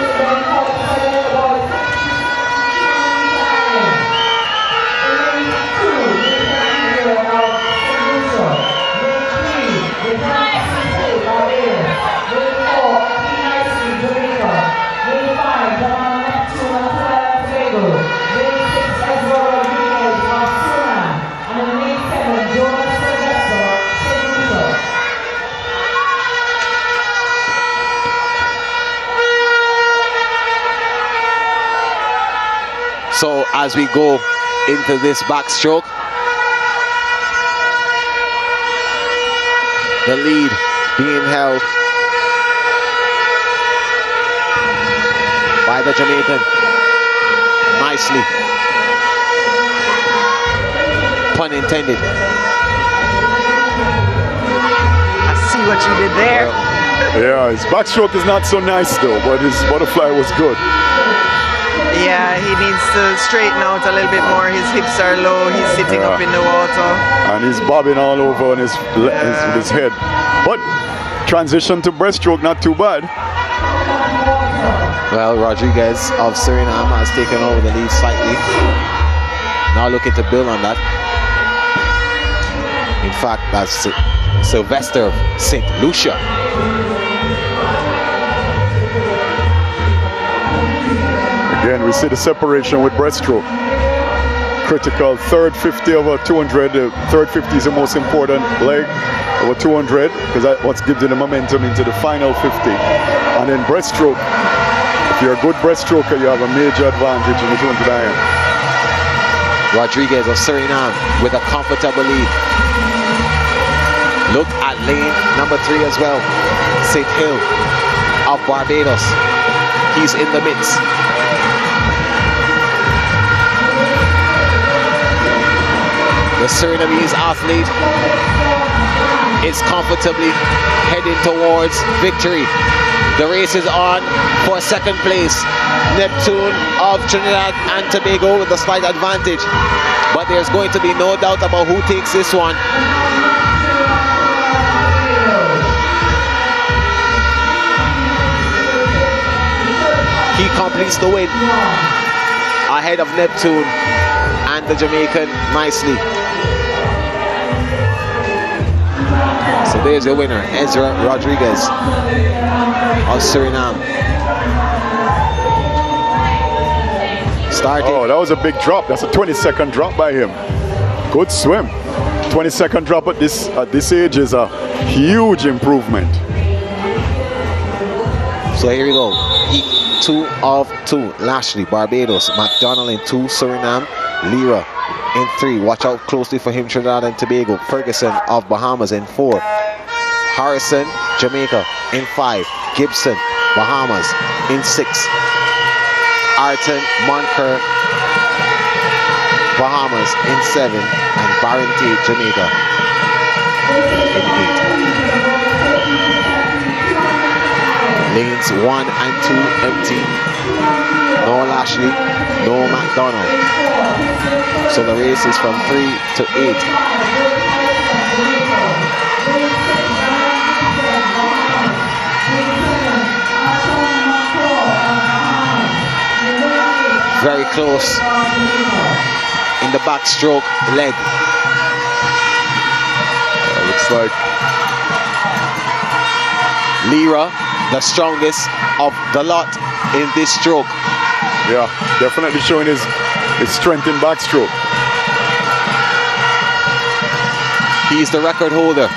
So as we go into this backstroke, the lead being held by the Jamaican. Nicely. Pun intended. I see what you did there. Yeah, his backstroke is not so nice though, but his butterfly was good. Yeah, he needs to straighten out a little bit more. His hips are low. He's sitting up in the water. And he's bobbing all over on his head. But transition to breaststroke, not too bad. Well, Rodriguez of Suriname has taken over the lead slightly. Now looking to build on that. In fact, that's Sylvester of St. Lucia. Again, we see the separation with breaststroke. Critical third 50 over 200. The third 50 is the most important leg over 200 because that's what gives you the momentum into the final 50. And then breaststroke. If you're a good breaststroker, you have a major advantage in the 200 iron. Rodriguez of Suriname with a comfortable lead. Look at lane number 3 as well. St. Hill of Barbados. He's in the midst. The Surinamese athlete is comfortably heading towards victory. The race is on for second place. Neptune of Trinidad and Tobago with a slight advantage. But there's going to be no doubt about who takes this one. He completes the win ahead of Neptune and the Jamaican nicely. So there's your winner, Ezra Rodriguez of Suriname. Starting. Oh, that was a big drop. That's a 20-second drop by him. Good swim. 20-second drop at this age is a huge improvement. So here we go. 2 of 2. Lashley, Barbados. McDonald in 2. Suriname. Lira in 3. Watch out closely for him, Trinidad and Tobago. Ferguson of Bahamas in 4. Harrison, Jamaica in 5. Gibson, Bahamas in 6. Arton, Moncur, Bahamas in 7. And Baron Tate, Jamaica in 8. Lanes 1 and 2 empty. No Lashley, no McDonald. So the race is from 3 to 8. Very close in the backstroke leg. Looks like Lira, the strongest of the lot in this stroke. Yeah, definitely showing his strength in backstroke. He's the record holder.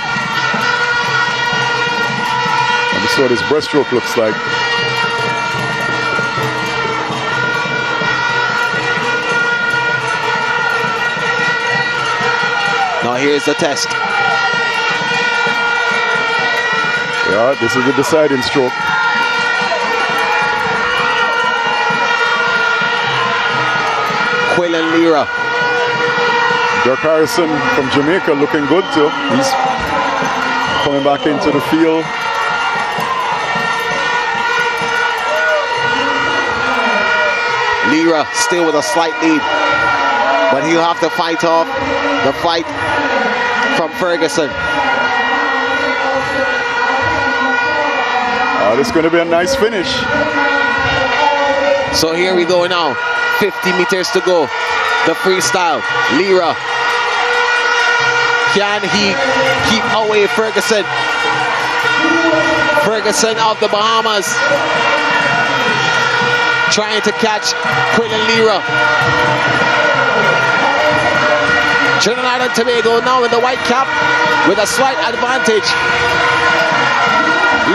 And this is what his breaststroke looks like. Now here's the test. Yeah, this is the deciding stroke. Quill and Lira. Dirk Harrison from Jamaica looking good too. He's coming back into the field. Lira still with a slight lead, but he'll have to fight off the fight from Ferguson. This is going to be a nice finish. So here we go now. 50 meters to go. The freestyle. Lira. Can he keep away Ferguson? Ferguson of the Bahamas. Trying to catch Quill and Lira. Trinidad and Tobago now in the white cap with a slight advantage.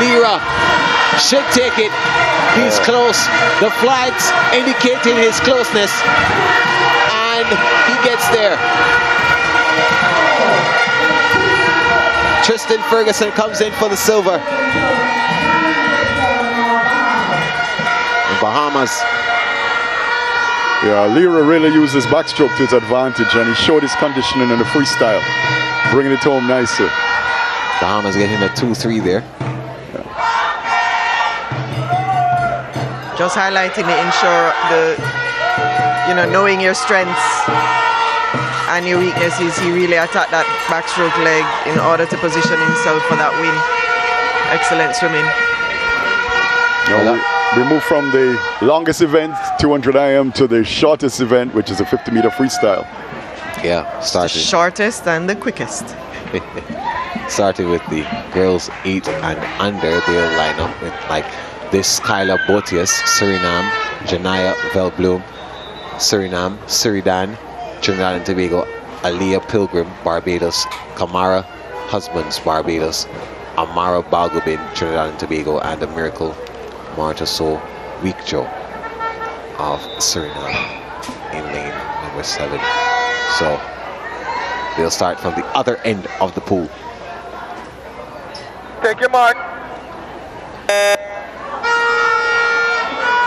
Lira should take it. He's close. The flags indicating his closeness. And he gets there. Tristan Ferguson comes in for the silver. Bahamas. Yeah, Lira really used his backstroke to his advantage, and he showed his conditioning in the freestyle, bringing it home nicely. Bahamas getting a 2-3 there. Just highlighting knowing your strengths and your weaknesses. He really attacked that backstroke leg in order to position himself for that win. Excellent swimming. Now we move from the longest event, 200 IM, to the shortest event, which is a 50-meter freestyle. Yeah, The started. shortest and the quickest. Started with the girls 8 and under. They'll line up with like this: Kyla Botius, Suriname; Janaya Velbloom, Suriname; Suridan, Trinidad and Tobago; Aliyah Pilgrim, Barbados; Kamara Husbands, Barbados; Amara Balgobin, Trinidad and Tobago; and the Miracle Martaso Weekjo of Suriname in lane number 7. So they'll start from the other end of the pool. Take your mark.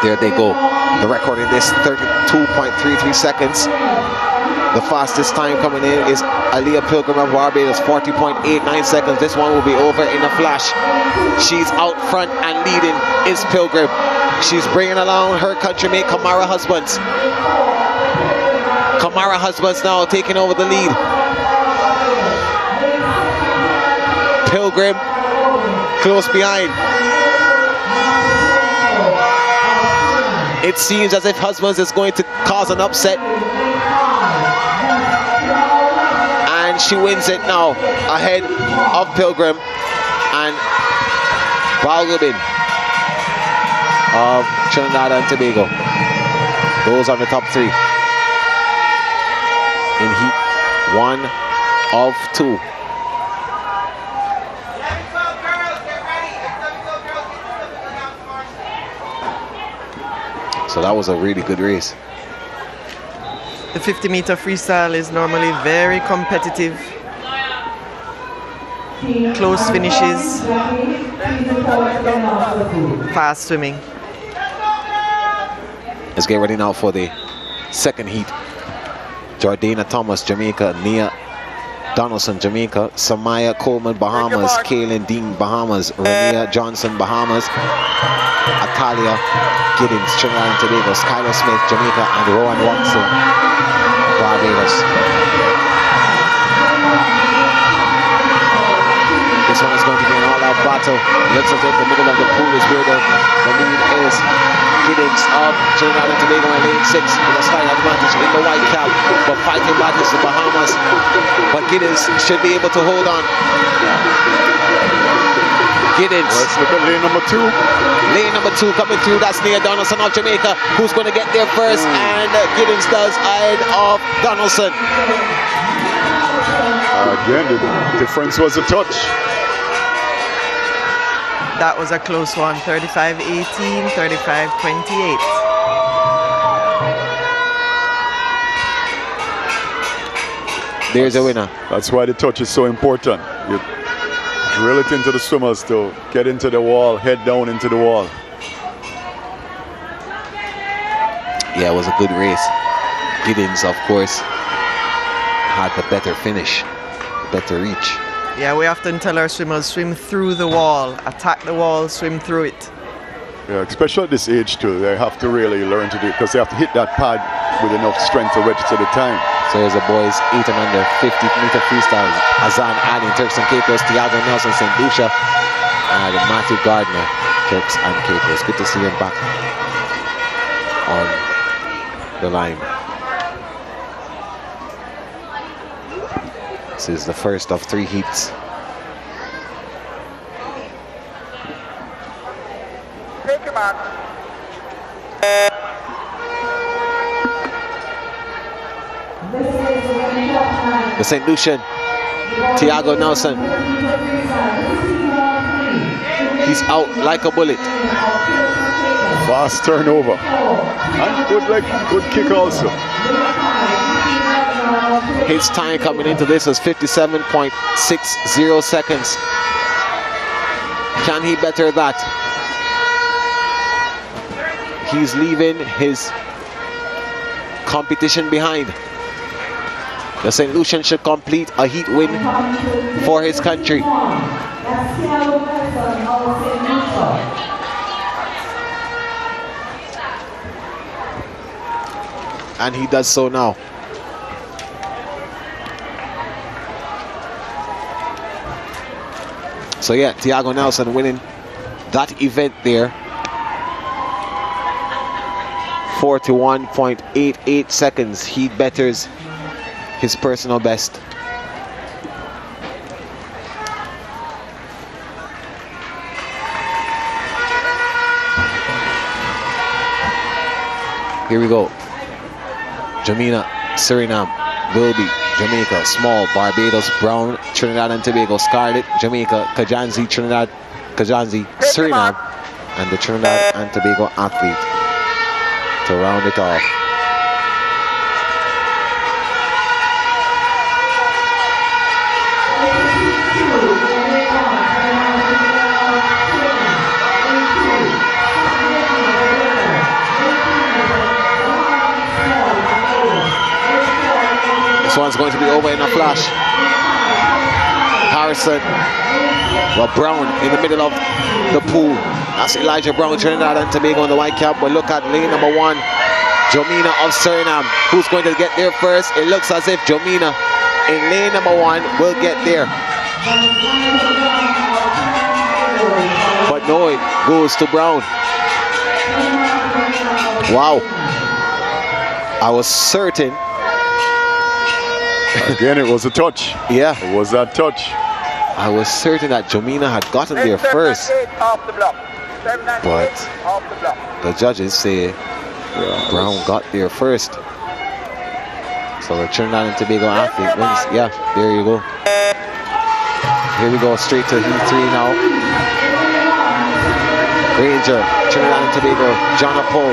There they go. The record in this 32.33 seconds. The fastest time coming in is Aliyah Pilgrim of Barbados, 40.89 seconds. This one will be over in a flash. She's out front and leading is Pilgrim. She's bringing along her countrymate Kamara Husbands. Kamara Husbands now taking over the lead. Pilgrim close behind. It seems as if Husbands is going to cause an upset. And she wins it now, ahead of Pilgrim and Balgobin of Trinidad and Tobago. Those are the top 3 in heat 1 of 2. So that was a really good race. The 50-meter freestyle is normally very competitive. Close finishes. Fast swimming. Let's get ready now for the second heat. Jordana Thomas, Jamaica; Nia Donaldson, Jamaica; Samaya Coleman, Bahamas; Kaylin Dean, Bahamas; Rania Johnson, Bahamas; Atalia Giddings, Trinidad and Tobago; Skylar Smith, Jamaica; and Rowan Watson, Barbados. This one is going to be an all-out battle. Looks as if the middle of the pool is where the lead is. Giddings of Trinidad and Tobago in lane 6 with a slight advantage in the white cap, but fighting back is the Bahamas. But Giddings should be able to hold on. Giddings. Let's look at lane number 2. Lane number 2 coming through. That's Nia Donaldson of Jamaica, who's going to get there first, and Giddings does ahead of Donaldson. Again, the difference was a touch. That was a close one. 35-18, 35-28. There's a winner. That's why the touch is so important. You drill it into the swimmers to get into the wall, head down into the wall. Yeah, it was a good race. Giddings, of course, had the better finish, better reach. Yeah, we often tell our swimmers, swim through the wall, attack the wall, swim through it. Yeah, especially at this age too, they have to really learn to do it because they have to hit that pad with enough strength to register the time. So here's the boys 8 and under 50-meter freestyle. Azan Ali, Turks and Caicos; Tiago Nelson, St. Lucia; and Matthew Gardner, Turks and Caicos. Good to see him back on the line. This is the first of 3 heats. Take your mark. The St. Lucian, Tiago Nelson. He's out like a bullet. Fast turnover. And good kick also. His time coming into this was 57.60 seconds. Can he better that? He's leaving his competition behind. The St. Lucian should complete a heat win for his country. And he does so now. So yeah, Thiago Nelson winning that event there. 41.88 seconds. He betters his personal best. Here we go. Jamina, Suriname, Wilby, Jamaica, Small, Barbados, Brown, Trinidad and Tobago, Scarlet, Jamaica, Kajanzi, Trinidad, Kajanzi, Suriname, and the Trinidad and Tobago athlete to round it off. This one's going to be over in a flash. Harrison, well, Brown in the middle of the pool. That's Elijah Brown, Trinidad and Tobago in the white cap. But look at lane number 1, Jomina of Suriname. Who's going to get there first? It looks as if Jomina in lane number 1 will get there. But no, it goes to Brown. Wow. I was certain. Again, it was a touch. Yeah. It was that touch. I was certain that Jomina had gotten there first. But the judges say Brown got there first. So the Trinidad and Tobago athlete wins. Yeah, there you go. Here we go, straight to Heat 3 now. Ranger, Trinidad and Tobago, John Paul,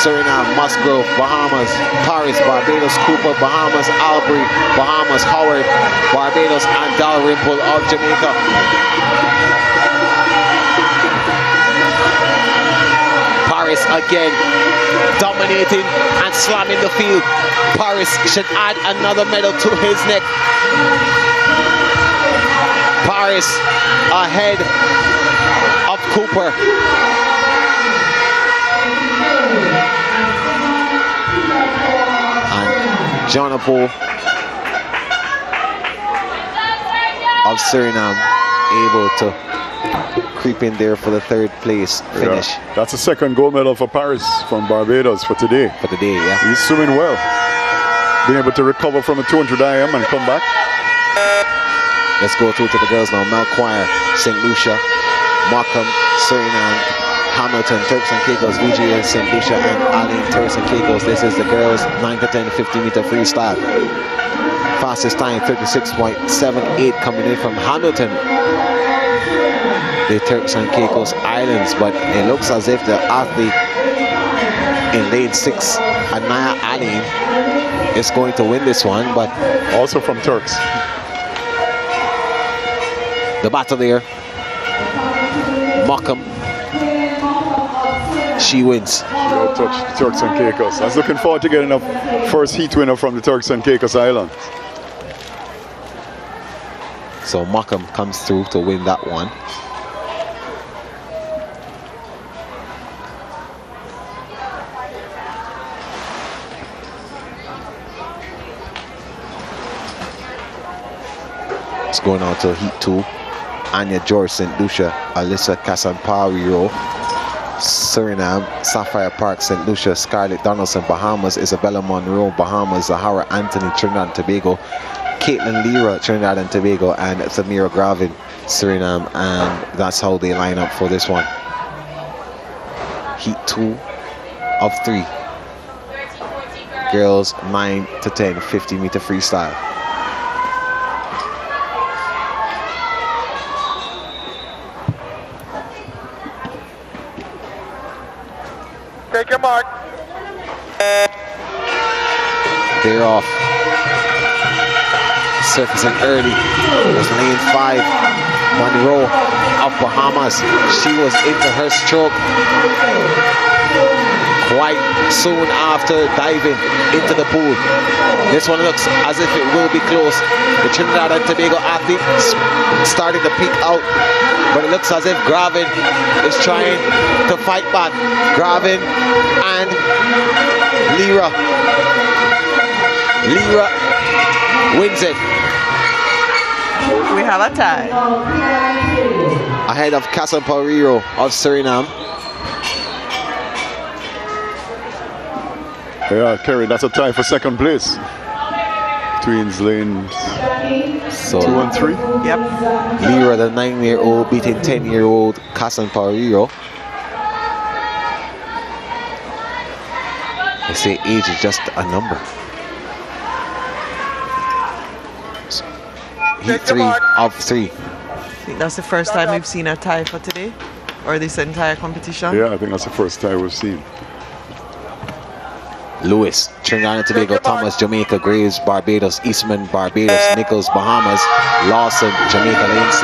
Suriname, Musgrove, Bahamas, Paris, Barbados, Cooper, Bahamas, Albury, Bahamas, Howard, Barbados, and Dalrymple of Jamaica. Paris again, dominating and slamming the field. Paris should add another medal to his neck. Paris ahead of Cooper. And Jonapol of Suriname able to creep in there for the 3rd place finish. Yeah, that's the 2nd gold medal for Paris from Barbados for today. For the day, yeah. He's swimming well. Being able to recover from a 200 IM and come back. Let's go through to the girls now. Melchoir, St. Lucia, Markham, Suriname, Hamilton, Turks and Caicos, VGA, St. Lucia, and Aline, Turks and Caicos. This is the girls 9 to 10 50-meter freestyle. Fastest time 36.78 coming in from Hamilton, the Turks and Caicos Islands. But it looks as if the athlete in lane 6, Anaya Aline, is going to win this one. But also from Turks. The battle there. Markham, she wins. No touch, the Turks and Caicos. I was looking forward to getting a first heat winner from the Turks and Caicos Islands. So Markham comes through to win that one. It's going on to Heat 2. Anya George, St. Lucia, Alyssa Casampario, Suriname, Sapphire Park, St. Lucia, Scarlett Donaldson, Bahamas, Isabella Monroe, Bahamas, Zahara Anthony, Trinidad and Tobago, Caitlin Lira, Trinidad and Tobago, and Thamira Gravin, Suriname, and that's how they line up for this one. Heat 2 of 3. Girls 9 to 10 50-meter freestyle. Take your mark. They're off. Surfacing early. It was lane 5. Monroe of Bahamas. She was into her stroke quite soon after diving into the pool. This one looks as if it will be close. The Trinidad and Tobago athlete starting to peek out, but it looks as if Gravin is trying to fight back. Gravin and Lira. Lira wins it. We have a tie. Ahead of Casapariro of Suriname. Yeah, Kerry, that's a tie for second place. Twins lanes So 2 and 3. Yep. Lira, the 9-year-old, beating 10-year-old Casapariro. They say age is just a number. Heat 3 of 3. I think that's the first time we've seen a tie for today, or this entire competition. Yeah, I think that's the first tie we've seen. Lewis, Trinidad and Tobago, Thomas, Jamaica, Graves, Barbados, Eastman, Barbados, Nichols, Bahamas, Lawson, Jamaica, lane 6,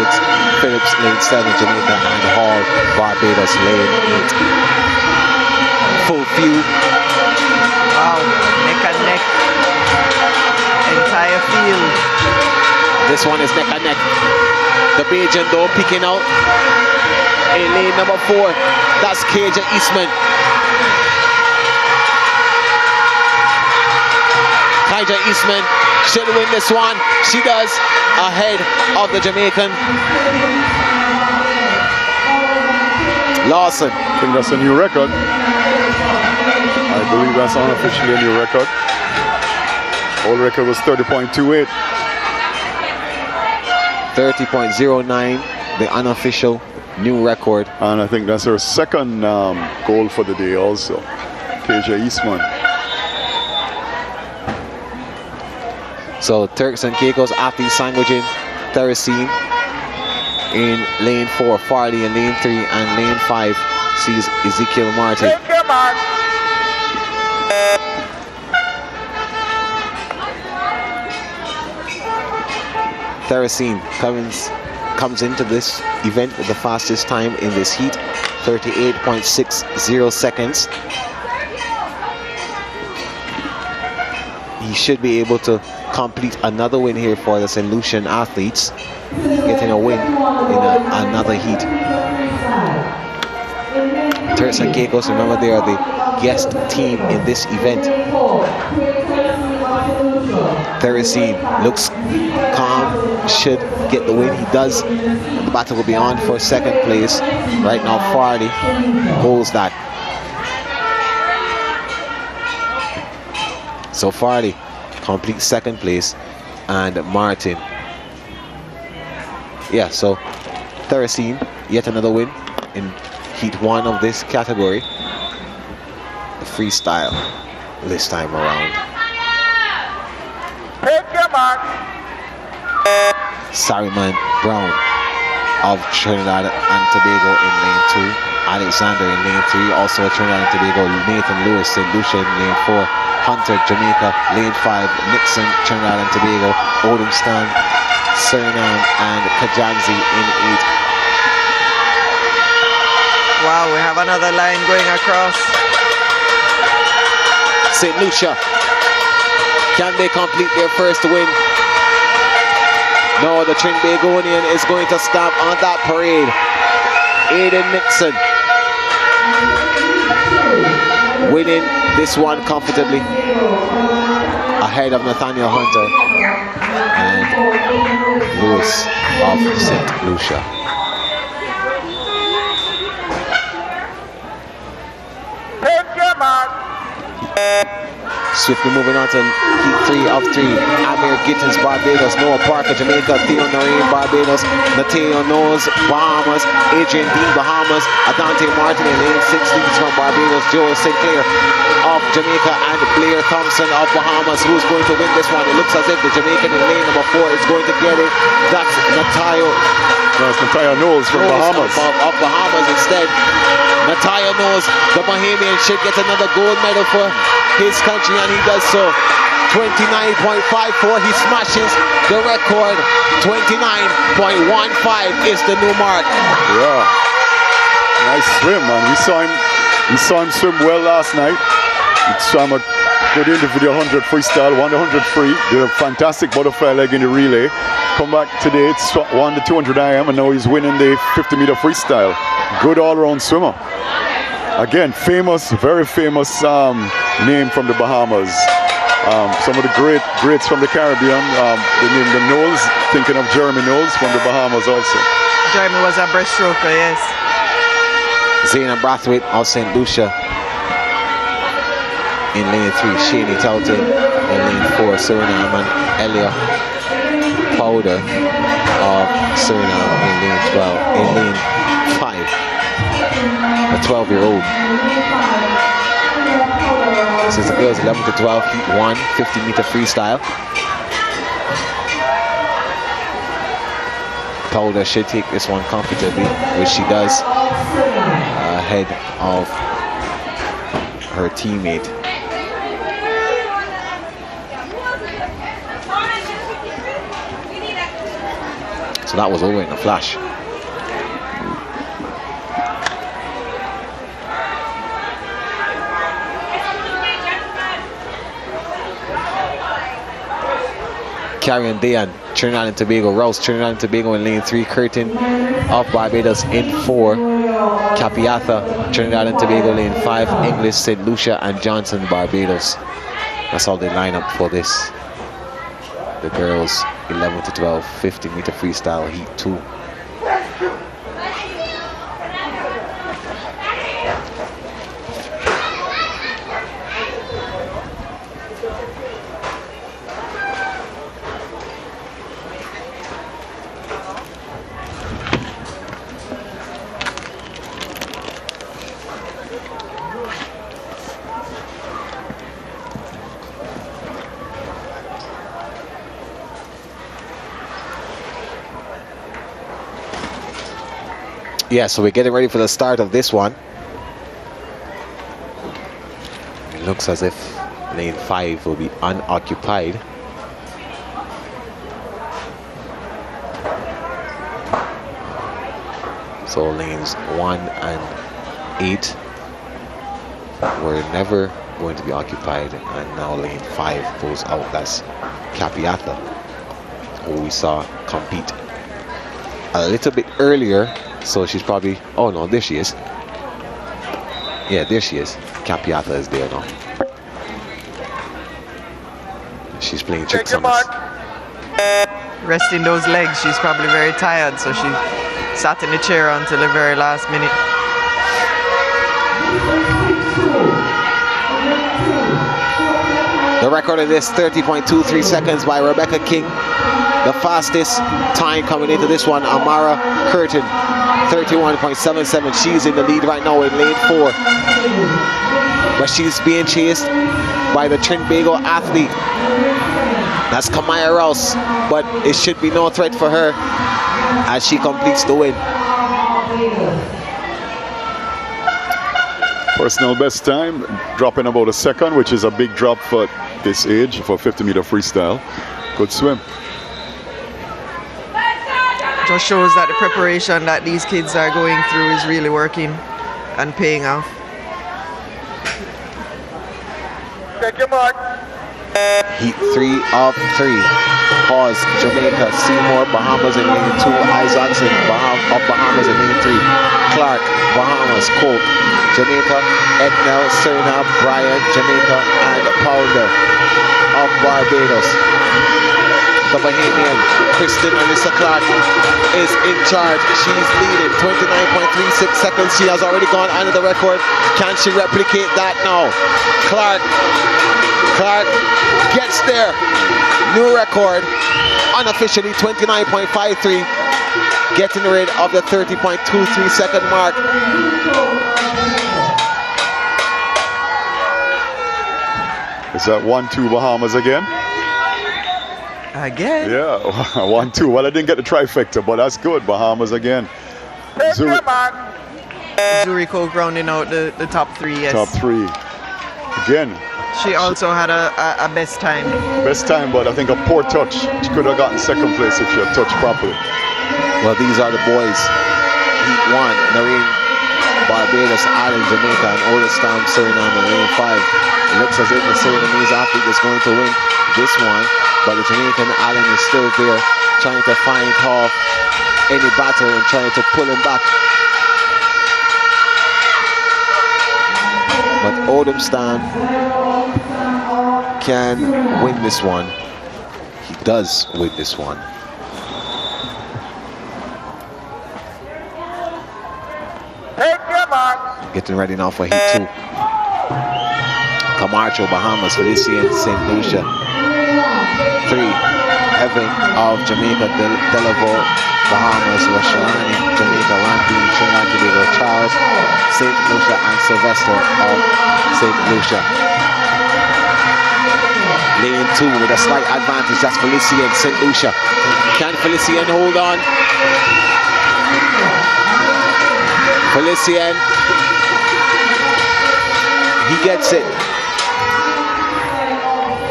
Phillips, lane 7, Jamaica, and Hall, Barbados, lane 8. Full view. Wow, neck and neck. Entire field. This one is neck and neck. The Bajan though picking out in lane number 4. That's Kaja Eastman. Kaja Eastman should win this one. She does, ahead of the Jamaican. Lawson. I think that's a new record. I believe that's unofficially a new record. Old record was 30.28. 30.09, the unofficial new record. And I think that's her second goal for the day also. KJ Eastman. So Turks and Caicos Athletes sandwiching Tristate in lane 4, Farley in lane 3, and lane 5 sees Ezekiel Martin. Take your mark. Theracene comes into this event with the fastest time in this heat, 38.60 seconds. He should be able to complete another win here for the St. Lucian athletes, getting a win in another heat. Turks and Caicos, remember, they are the guest team in this event. Theracene looks calm, should get the win. He does. The battle will be on for second place. Right now, Farley holds that. So Farley completes second place, and Martin. Yeah, so Theracene, yet another win in heat 1 of this category. The freestyle this time around. Take your mark. Sariman Brown of Trinidad and Tobago in lane 2. Alexander in lane 3. Also Trinidad and Tobago. Nathan Lewis, St. Lucia in lane 4. Hunter, Jamaica, lane 5. Nixon, Trinidad and Tobago. Odom Stan, Suriname, and Kajanzi in 8. Wow, we have another line going across. St. Lucia, can they complete their first win? No, the Trinbagonian is going to stamp on that parade. Aiden Nixon winning this one comfortably, ahead of Nathaniel Hunter and Lewis of St. Lucia. Take your mark. Swiftly moving on to heat 3 of 3. Amir Gittins, Barbados. Noah Parker, Jamaica. Theo Noreen, Barbados. Mateo Knowles, Bahamas. Adrian Dean, Bahamas. Adante Martin in lane 6 leads from Barbados. Joel Sinclair of Jamaica, and Blair Thompson of Bahamas, who's going to win this one. It looks as if the Jamaican in lane number 4 is going to get it. That's Mateo. That's Mateo Knowles from Bahamas. Of Bahamas instead. Mateo Knowles, the Bahamian, should get another gold medal for his country, and he does so. 29.54, he smashes the record. 29.15 is the new mark. Yeah, nice swim, man. We saw him swim well last night. He swam a good individual 100 freestyle, won the 100 free, did a fantastic butterfly leg in the relay. Come back today, won the 200 IM, and now he's winning the 50-meter freestyle. Good all-around swimmer. Again, famous, very famous name from the Bahamas. Some of the greats from the Caribbean. They named them Knowles, thinking of Jeremy Knowles from the Bahamas also. Jeremy was a breaststroker, yes. Zayna Brathwaite of St. Lucia in lane 3. Shani Tautin in lane 4. Suriname and Elia Powder of Suriname in lane 12. In lane 5. A 12-year-old. This is the girls 11 to 12, heat 1, 50-meter freestyle. Powder should take this one comfortably, which she does, ahead of her teammate. So that was over in a flash. Carrion Dayan, Trinidad and Tobago. Rouse, Trinidad and Tobago in lane 3. Curtin of Barbados in 4. Capiatha, Trinidad and Tobago lane 5. English, St. Lucia and Johnson, Barbados. That's all they line up for this. The girls 11 to 12, 50-meter freestyle, heat 2. Yeah, so we're getting ready for the start of this one. It looks as if lane 5 will be unoccupied. So lanes 1 and 8 were never going to be occupied, and now lane 5 goes out. That's Capiatha, who we saw compete a little bit earlier. So she's probably, oh no, there she is. Yeah, there she is. Capiatha is there now. She's playing tricks on us. Resting those legs, she's probably very tired, so she sat in the chair until the very last minute. The record of this, 30.23 seconds by Rebecca King. The fastest time coming into this one, Amara Curtin, 31.77. She's in the lead right now in lane 4. But she's being chased by the Trinbago athlete. That's Kamaya Rouse. But it should be no threat for her as she completes the win. Personal best time, dropping about a second, which is a big drop for this age, for 50-meter freestyle. Good swim. Just shows that the preparation that these kids are going through is really working and paying off. Take your mark. Heat 3 of 3. Pause, Jamaica, Seymour, Bahamas in lane 2. Isaacson of Bahamas in lane 3. Clark, Bahamas, Colt, Jamaica, Ednell, Suriname, Brian, Jamaica, and Pounder of Barbados. The Bahamian, Kristen Alyssa Clark, is in charge. She's leading 29.36 seconds. She has already gone under the record. Can she replicate that now? Clark gets there. New record. Unofficially 29.53. Getting rid of the 30.23 second mark. Is that 1-2 Bahamas again? Again? Yeah, 1-2. Well, I didn't get the trifecta, but that's good. Bahamas again. Take your mark. Zuri Coke rounding out the top 3, yes. Top 3. Again. She also had a best time. Best time, but I think a poor touch. She could have gotten second place if she had touched properly. Well, these are the boys. Heat 1, Noreen, Barbados, Ireland, Jamaica, and Oldestam, Suriname in lane 5. It looks as if the Surinamese athlete is going to win this one, but the Jamaican Allen is still there, trying to find off any battle and trying to pull him back. But Oldestam can win this one. He does win this one. Take your mark. Getting ready now for heat 2. Camacho, Bahamas, Felician, St. Lucia. 3, Evan of Jamaica, Delaveau, Bahamas, Rashani, Jamaica, Randine, Trinidad, Tobago, Charles, St. Lucia, and Sylvester of St. Lucia. Lane 2 with a slight advantage. That's Felician, St. Lucia. Can Felician hold on? Felician. He gets it.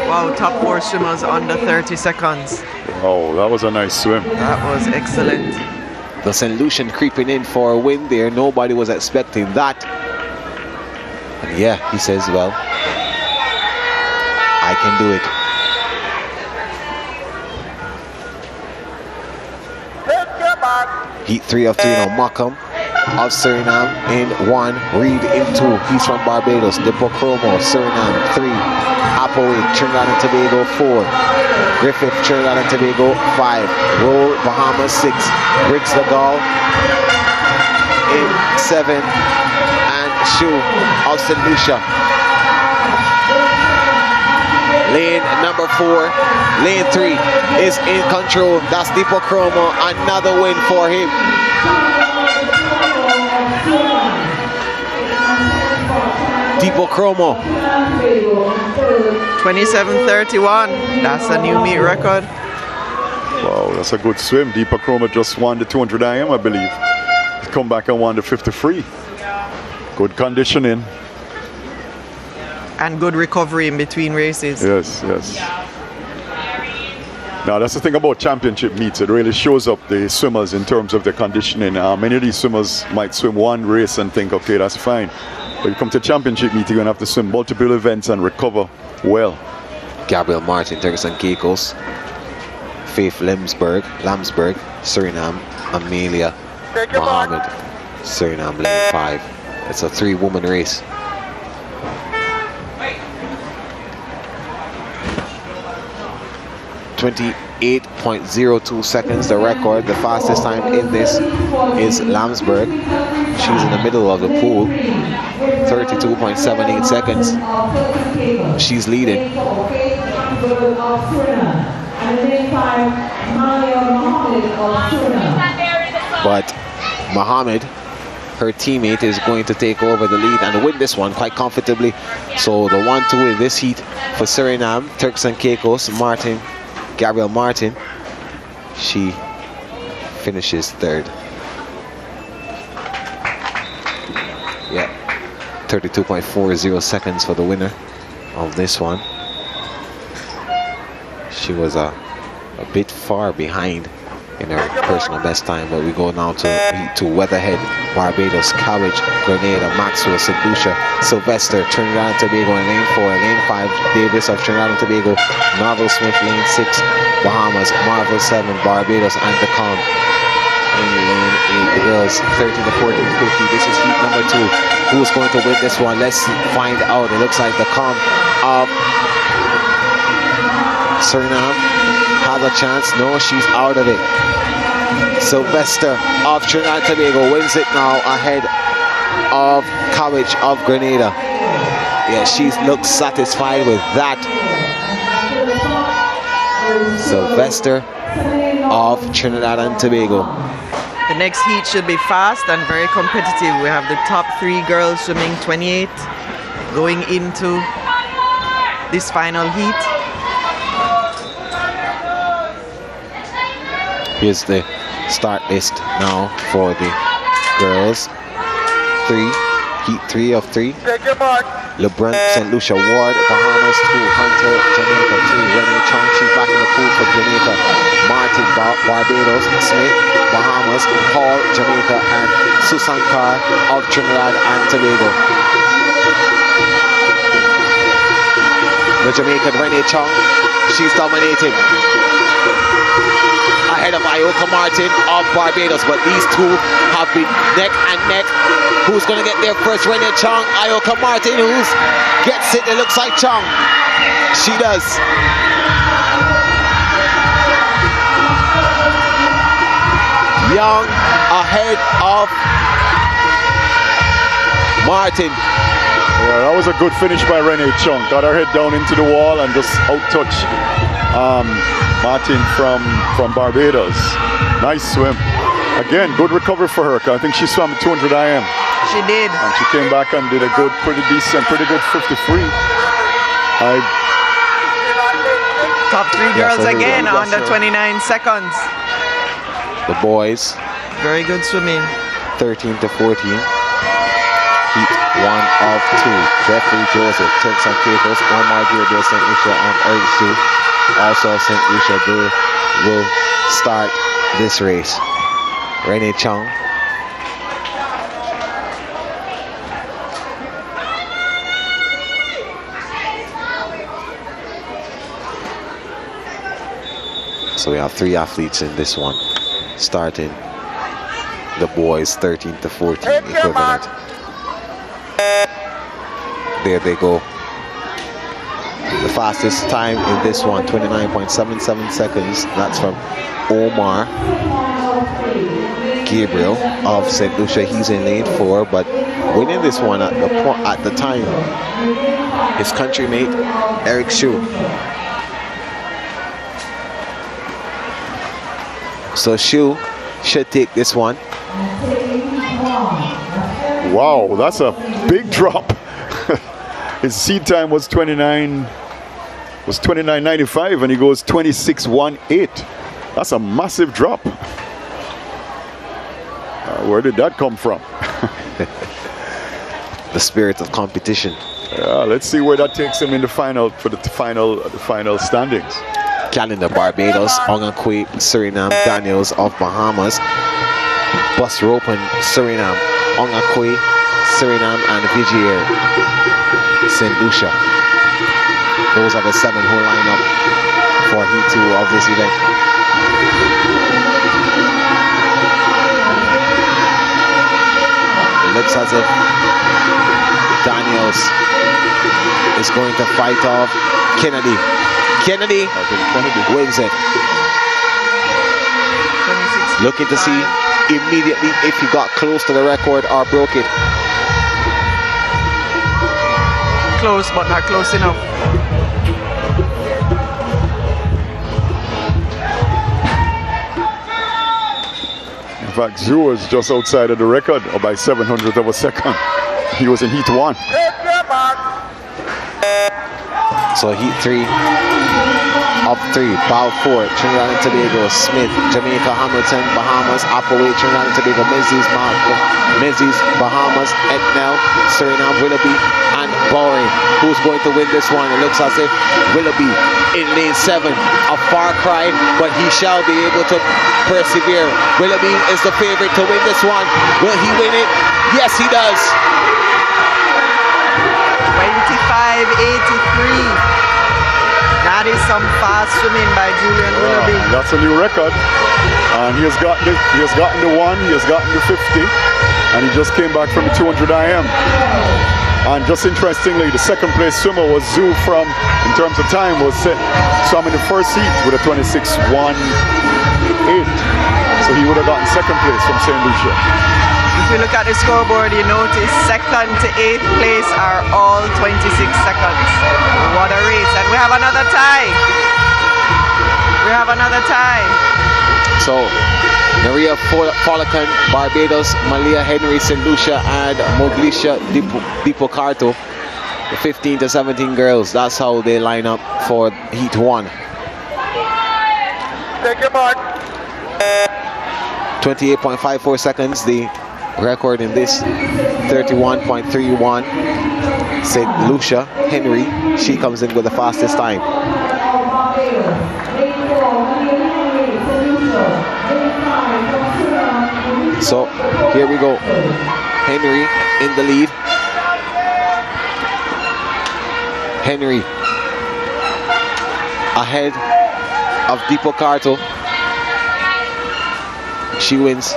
Wow, top 4 swimmers under 30 seconds. Oh, that was a nice swim. That was excellent. The St. Lucian creeping in for a win there. Nobody was expecting that. And yeah, he says, well, I can do it. Take your mark. Heat 3 of 3 now. Markham of Suriname in 1. Reed in 2. He's from Barbados. Dipocromo, Suriname 3. Apaway, Trinidad and Tobago 4. Griffith, Trinidad and Tobago 5. Roll, Bahamas 6. Briggs Legal in 7. And Shu of St. Lucia. Lane number 4. Lane 3 is in control. That's Dipocromo. Another win for him. Dipocromo. 27:31. That's a new meet record. Wow, that's a good swim. Deepak Chroma just won the 200 IM, I believe. He's come back and won the 50 free. Good conditioning. And good recovery in between races. Yes, yes. Now, that's the thing about championship meets. It really shows up the swimmers in terms of their conditioning. Many of these swimmers might swim one race and think, okay, that's fine. But you come to championship meet, you're going to have to swim multiple events and recover well. Gabriel Martin, Turks and Caicos. Faith Lamsberg, Suriname. Amelia Take your mark. Mohammed, Suriname, lane 5. It's a 3-woman race. .02 seconds, the record. The fastest time in this is Lamsberg. She's in the middle of the pool. 32.78 seconds. She's leading. But Mohammed, her teammate, is going to take over the lead and win this one quite comfortably. So the 1-2 in this heat for Suriname, Turks and Caicos, Gabriel Martin, she finishes 3rd. Yeah, 32.40 seconds for the winner of this one. She was a bit far behind in her personal best time, but we go now to Weatherhead, Barbados, Cowage, Grenada, Maxwell, St. Lucia, Sylvester, Trinidad and Tobago in lane 4, lane 5, Davis of Trinidad and Tobago, Marvel Smith, lane 6, Bahamas, Marvel 7, Barbados, and the Com in lane 8. The girls 13 to 14 to 50. This is heat number 2. Who's going to win this one? Let's find out. It looks like the Com of Suriname has a chance. No, she's out of it. Sylvester of Trinidad and Tobago wins it now ahead of Cowage of Grenada. Yeah, she looks satisfied with that. Sylvester of Trinidad and Tobago. The next heat should be fast and very competitive. We have the top 3 girls swimming 28 going into this final heat. Here's the start list now for the girls. Heat 3 of 3. Take your mark. LeBron, St. Lucia, Ward, Bahamas 2, Hunter, Jamaica 3, Renee Chong, she's back in the pool for Jamaica. Martin, Barbados, Smith, Bahamas, Hall, Jamaica, and Susan Carr of Trinidad and Tobago. The Jamaican Renee Chong, she's dominating. Ahead of Ioka Martin of Barbados, but these two have been neck and neck. Who's going to get there first? Renee Chong, Ioka Martin, who gets it? It looks like Chong. She does. Young ahead of Martin. Yeah, that was a good finish by Renee Chung. Got her head down into the wall and just out-touch Martin from Barbados. Nice swim. Again, good recovery for her. I think she swam 200 IM. She did. And she came back and did a good, pretty good 53. Top three girls so again, yes, under 29 seconds. The boys, Very good swimming. 13 to 14. Heat 1 of 2. Jeffrey Joseph, Turks and Caicos, Omar Gabriel, St. Lucia, and Eric Sue. Also St. Lucia, they will start this race. Renee Chung. So we have 3 athletes in this one, starting the boys 13 to 14 equivalent. There they go. The fastest time in this one, 29.77 seconds. That's from Omar Gabriel of St. Lucia. He's in lane 4, but winning this one at the time, his countrymate Eric Shu. So Shu should take this one. Wow, that's a big drop. His seed time was 29.95 and he goes 26.18. That's a massive drop. Where did that come from? The spirit of competition. Let's see where that takes him in the final for the final standings. Calendar, Barbados, Ongakwe, Suriname, Daniels of Bahamas, Bus Ropen, Suriname, Ongakwe, Suriname, and Vigier, St. Lucia. Those are the 7 who line up for Heat 2 of this event. It looks as if Daniels is going to fight off Kennedy. Kennedy wins it. Looking to see immediately if he got close to the record or broke it. Close, but not close enough. In fact, Zhu was just outside of the record or by 700th of a second. He was in Heat 1. So Heat 3 up 3, Bow 4, Trinidad and Tobago, Smith, Jamaica, Hamilton, Bahamas, Appaway, Trinidad and Tobago, Menzies, Bahamas, Etnell, Suriname, Willoughby, and Bowring. Who's going to win this one? It looks as if Willoughby in lane 7, a far cry, but he shall be able to persevere. Willoughby is the favorite to win this one. Will he win it? Yes, he does. 25.83. That is some fast swimming by Julian Willoughby. That's a new record. And he has gotten the 1, he has gotten the 50, and he just came back from the 200 IM. And just interestingly, the second place swimmer was Zhu from, in terms of time, was swam in the first heat with a 26.18. So he would have gotten second place from St. Lucia. If we look at the scoreboard, you notice 2nd to 8th place are all 26 seconds. What a race. And we have another tie. So, Maria Folakan, Barbados, Malia Henry, St. Lucia, and Moglisha Dipocarto, the 15 to 17 girls. That's how they line up for Heat 1. Take your mark. 28.54 seconds, the record in this. 31.31. St. Lucia Henry, she comes in with the fastest time. So here we go. Henry in the lead. Henry ahead of Dipocarto. She wins.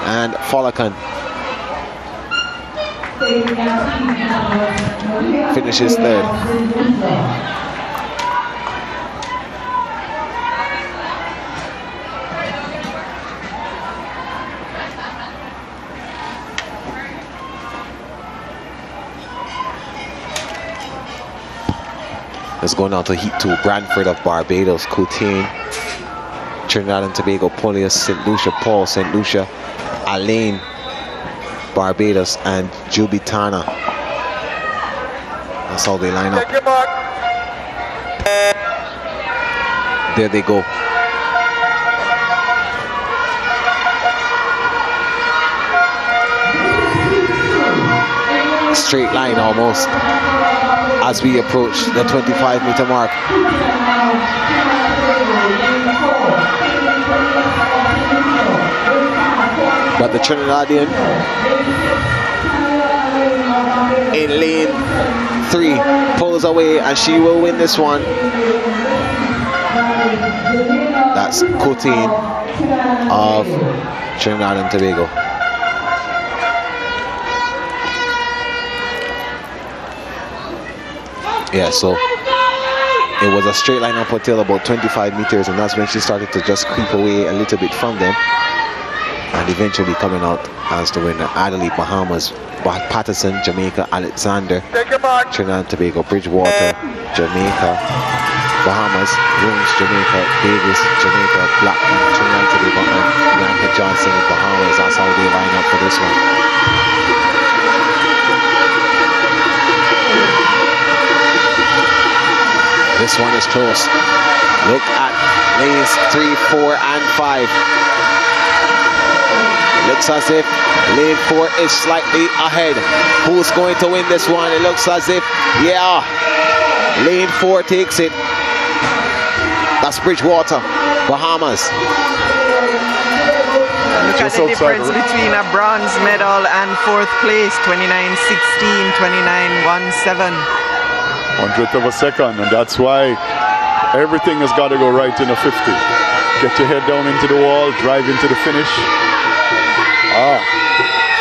And Folakan finishes third. Let's go now to Heat 2. Brantford of Barbados, Coutain, Trinidad and Tobago, Polius, St. Lucia, Paul, St. Lucia, Alain, Barbados, and Jubitana. That's how they line up. Take your mark. There they go. Straight line almost as we approach the 25-meter mark. But the Trinidadian in lane 3 pulls away, and she will win this one. That's Coutain of Trinidad and Tobago. Yeah, so it was a straight line up until about 25 meters, and that's when she started to just creep away a little bit from them, and eventually coming out as the winner. Adelaide, Bahamas, Patterson, Jamaica, Alexander, Trinidad and Tobago, Bridgewater, Jamaica, Bahamas, Rooms, Jamaica, Davis, Jamaica, Blackman, Trinidad and Tobago, and Bianca Johnson in Bahamas. That's how they line up for this one. This one is close. Look at lanes 3, 4, and 5. It looks as if lane 4 is slightly ahead. Who's going to win this one? It looks as if, yeah, lane 4 takes it. That's Bridgewater, Bahamas. Look at the difference between a bronze medal and 4th place, 29.16, 29.17. 100th of a second, and that's why everything has got to go right in a 50. Get your head down into the wall, drive into the finish.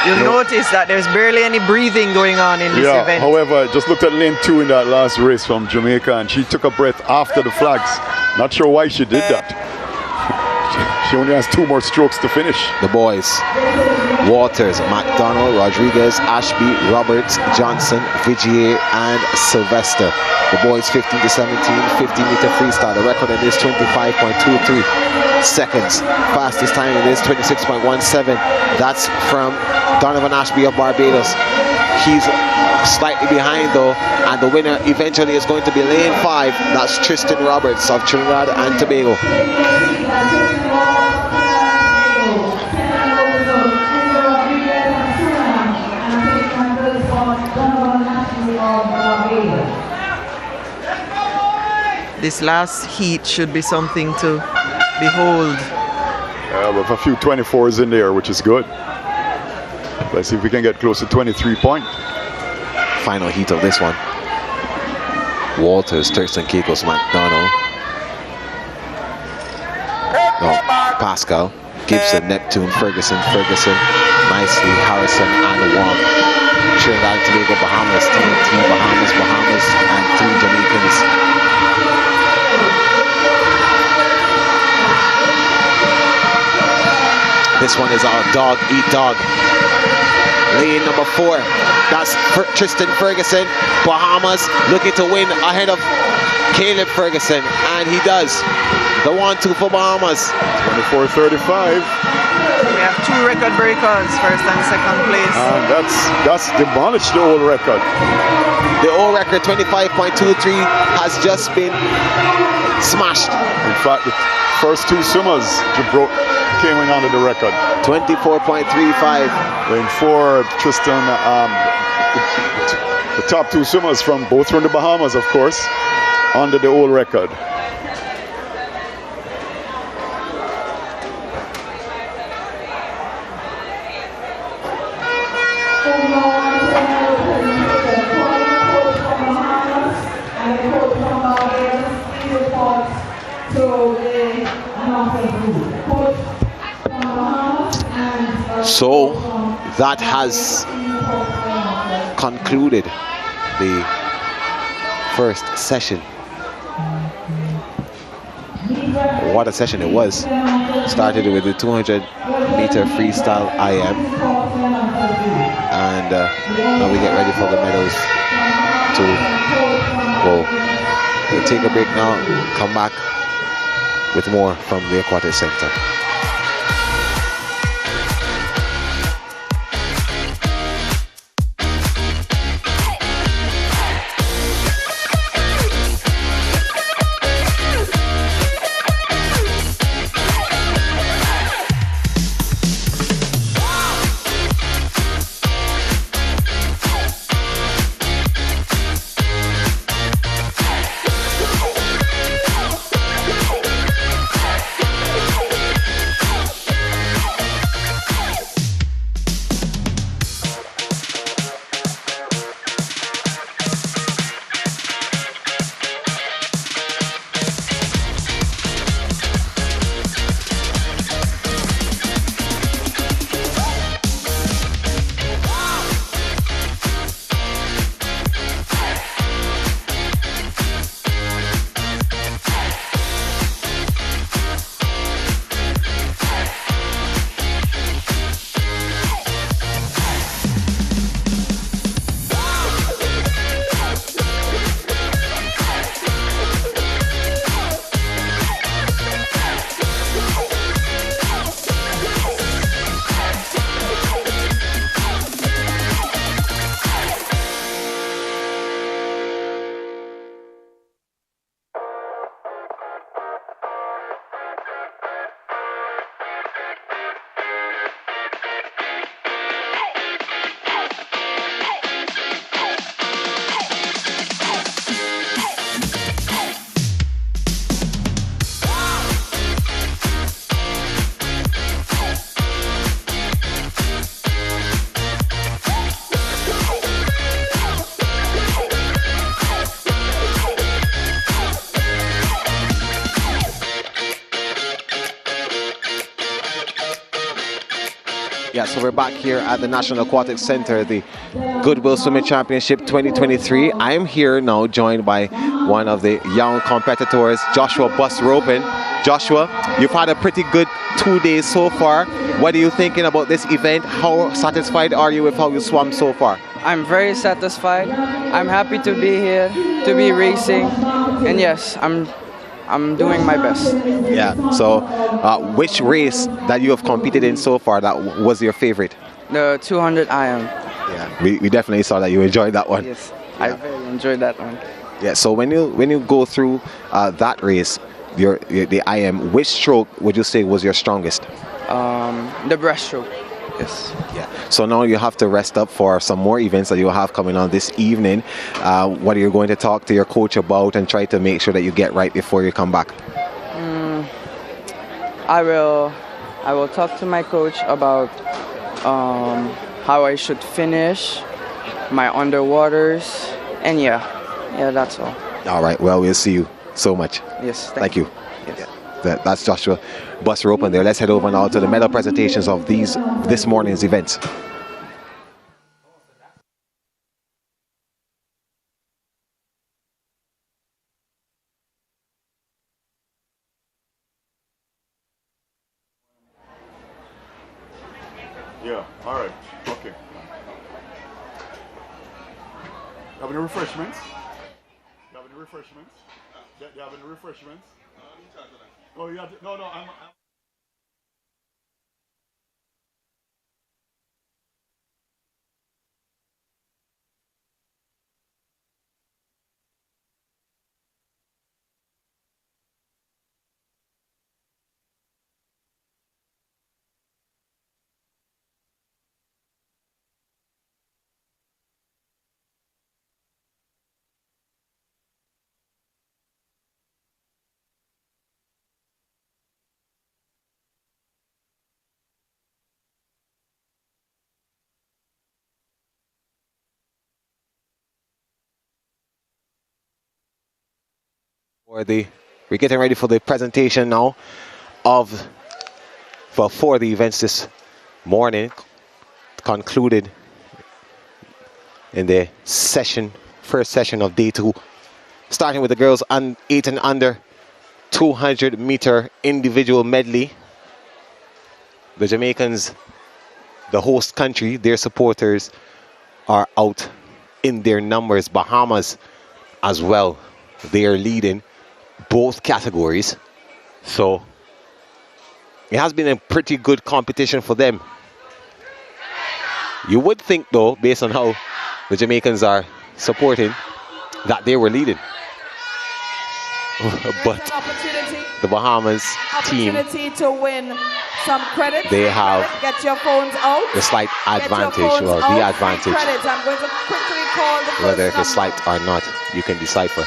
You'll notice that there's barely any breathing going on in this event. However, just looked at lane 2 in that last race from Jamaica, and she took a breath after the flags. Not sure why she did that. She only has 2 more strokes to finish. The boys: Waters, McDonald, Rodriguez, Ashby, Roberts, Johnson, Vigier, and Sylvester. The boys 15 to 17, 50-meter freestyle. The record in this 25.23 seconds. Fastest time in this 26.17. That's from Donovan Ashby of Barbados. He's slightly behind though, and the winner eventually is going to be lane 5. That's Tristan Roberts of Trinidad and Tobago. This last heat should be something to behold. With a few 24s in there, which is good. Let's see if we can get close to 23 point. Final heat of this one. Walters, Thurston, Keikos, McDonald. No, Pascal, Gibson, Neptune, Ferguson, Nicely, Harrison, and Wong. Trinidad and Tobago, Bahamas, TNT, Bahamas, and 3 Jamaicans. This one is our dog eat dog. Lane number 4. That's Tristan Ferguson, Bahamas, looking to win ahead of Caleb Ferguson, and he does. The 1-2 for Bahamas. 24:35. We have 2 record breakers, 1st and 2nd place. And that's demolished the old record. The old record 25.23 has just been smashed. In fact, the first 2 swimmers came in under the record. 24.35. Lane 4, Tristan, the top 2 swimmers from the Bahamas, of course, under the old record. So that has concluded the first session. What a session it was. Started with the 200-meter freestyle IM, and now we get ready for the medals to go We'll take a break now, come back with more from the Aquatic Center. Yeah, so we're back here at the National Aquatic Center, the Goodwill Swimming Championship 2023. I'm here now joined by one of the young competitors, Joshua Breaststroke. Joshua, you've had a pretty good 2 days so far. What are you thinking about this event? How satisfied are you with how you swam so far? I'm very satisfied. I'm happy to be here, to be racing, and yes, I'm doing my best. Yeah, so which race that you have competed in so far that was your favorite? The 200 iron. Yeah, we definitely saw that you enjoyed that one. Yes, yeah. I very enjoyed that one. Yeah, so when you go through that race, the IM, which stroke would you say was your strongest? The breaststroke. Yes. Yeah. So now you have to rest up for some more events that you'll have coming on this evening. What are you going to talk to your coach about and try to make sure that you get right before you come back? I will talk to my coach about how I should finish my underwaters, and yeah, that's all. All right. Well, we'll see you so much. Yes. Thank you. Yes. Yeah. That's Joshua Breaststroke there. Let's head over now to the medal presentations of this morning's events. Yeah, all right, okay. Have any refreshments? You have any refreshments? You have any refreshments? Oh, you have to, no, I'm We're getting ready for the presentation now for the events this morning, concluded in the first session of day 2, starting with the girls 8 and under 200 meter individual medley. The Jamaicans, the host country, their supporters are out in their numbers. Bahamas as well. They are leading both categories. So it has been a pretty good competition for them. You would think, though, based on how the Jamaicans are supporting, that they were leading. But the Bahamas team, Opportunity to win some credit. they have Get your phones out. the slight advantage, Get your or phones the out. advantage. Credit. I'm going to quickly call the Whether if first it's slight number. or not, you can decipher.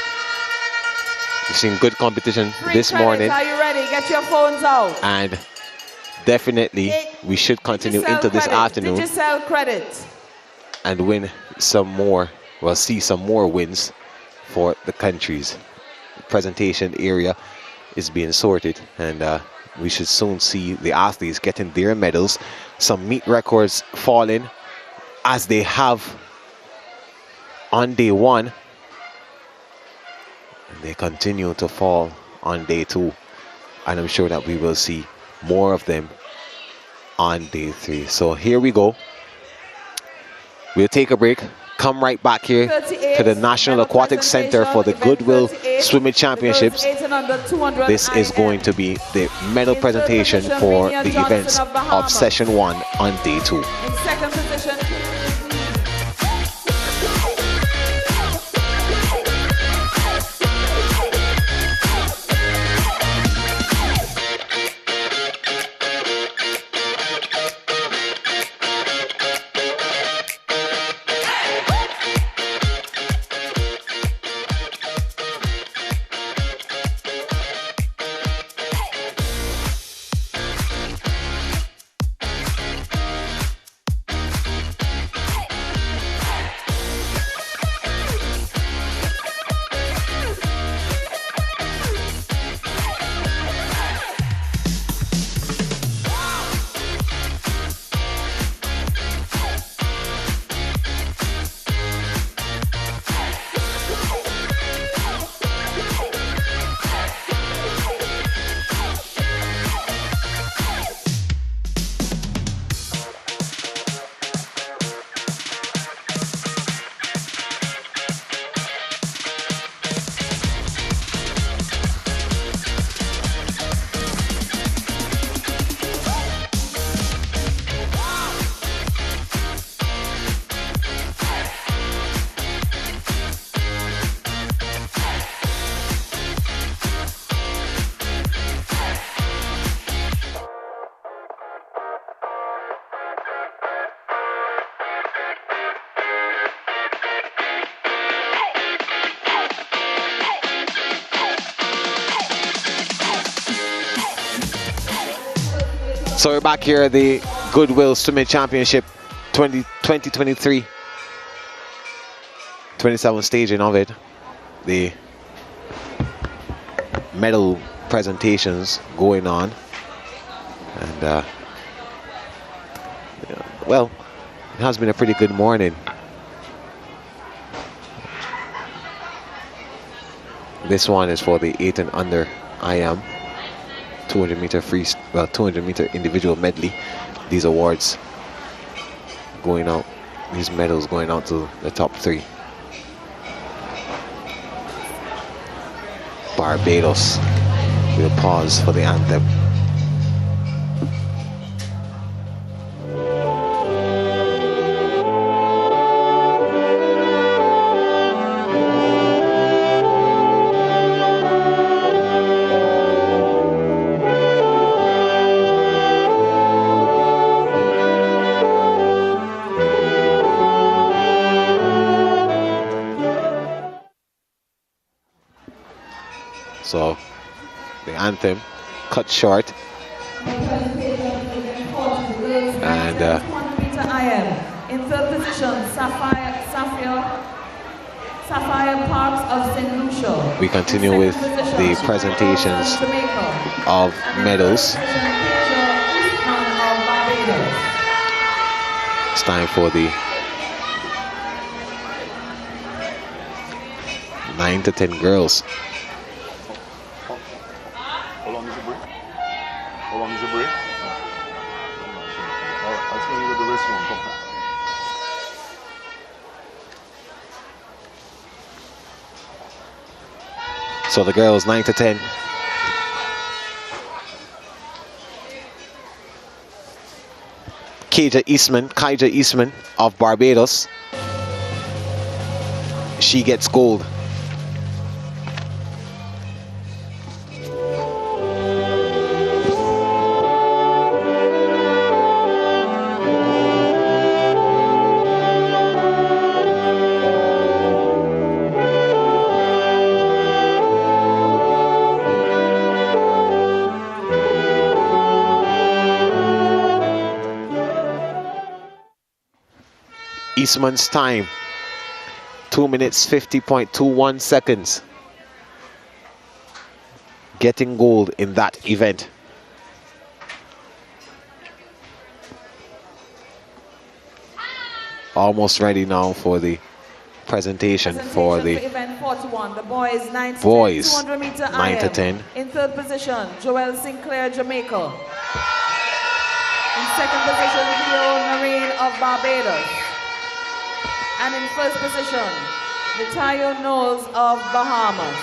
We've seen good competition Free this credit. morning, Are you ready? Get your phones out. and definitely we should continue Digicel into this credit. afternoon Digicel credit. and win some more, well, see some more wins for the countries. The presentation area is being sorted, and we should soon see the athletes getting their medals. Some meet records falling as they have on day one, and they continue to fall on day two, and I'm sure that we will see more of them on day three. So here we go. We'll take a break, come right back here to the National Aquatic Center for the Goodwill Swimming Championships. This is going to be the medal presentation for the events of session 1 on day 2. In second position. So we're back here at the Goodwill Swimming Championship 2023. 27th staging of it. The medal presentations going on. And, well, it has been a pretty good morning. This one is for the 8 and under IM 200 meter free, 200 meter individual medley. These awards going out, these medals going out to the top 3. Barbados will pause for the anthem. So the anthem cut short, and in third position, Sapphire Parks of St. Lucia. we continue with the presentations of medals. It's time for the 9 to 10 girls. How long is the break? How long is the break? I'll tell you with the restroom. So the girls 9 to 10. Kaija Eastman of Barbados. She gets gold. Eastman's time, 2 minutes 50.21 seconds. Getting gold in that event. Almost ready now for the presentation for the event 41, the boys 9 to 10, boys 200 meter 9 to IM. 10. In third position, Joel Sinclair, Jamaica. In second position, Theo Marine of Barbados. And in first position, Natayo Knowles of Bahamas.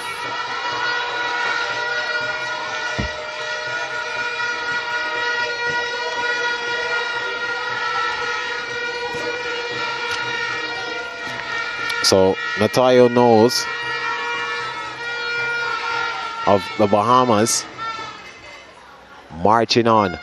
So Natayo Knowles of the Bahamas marching on.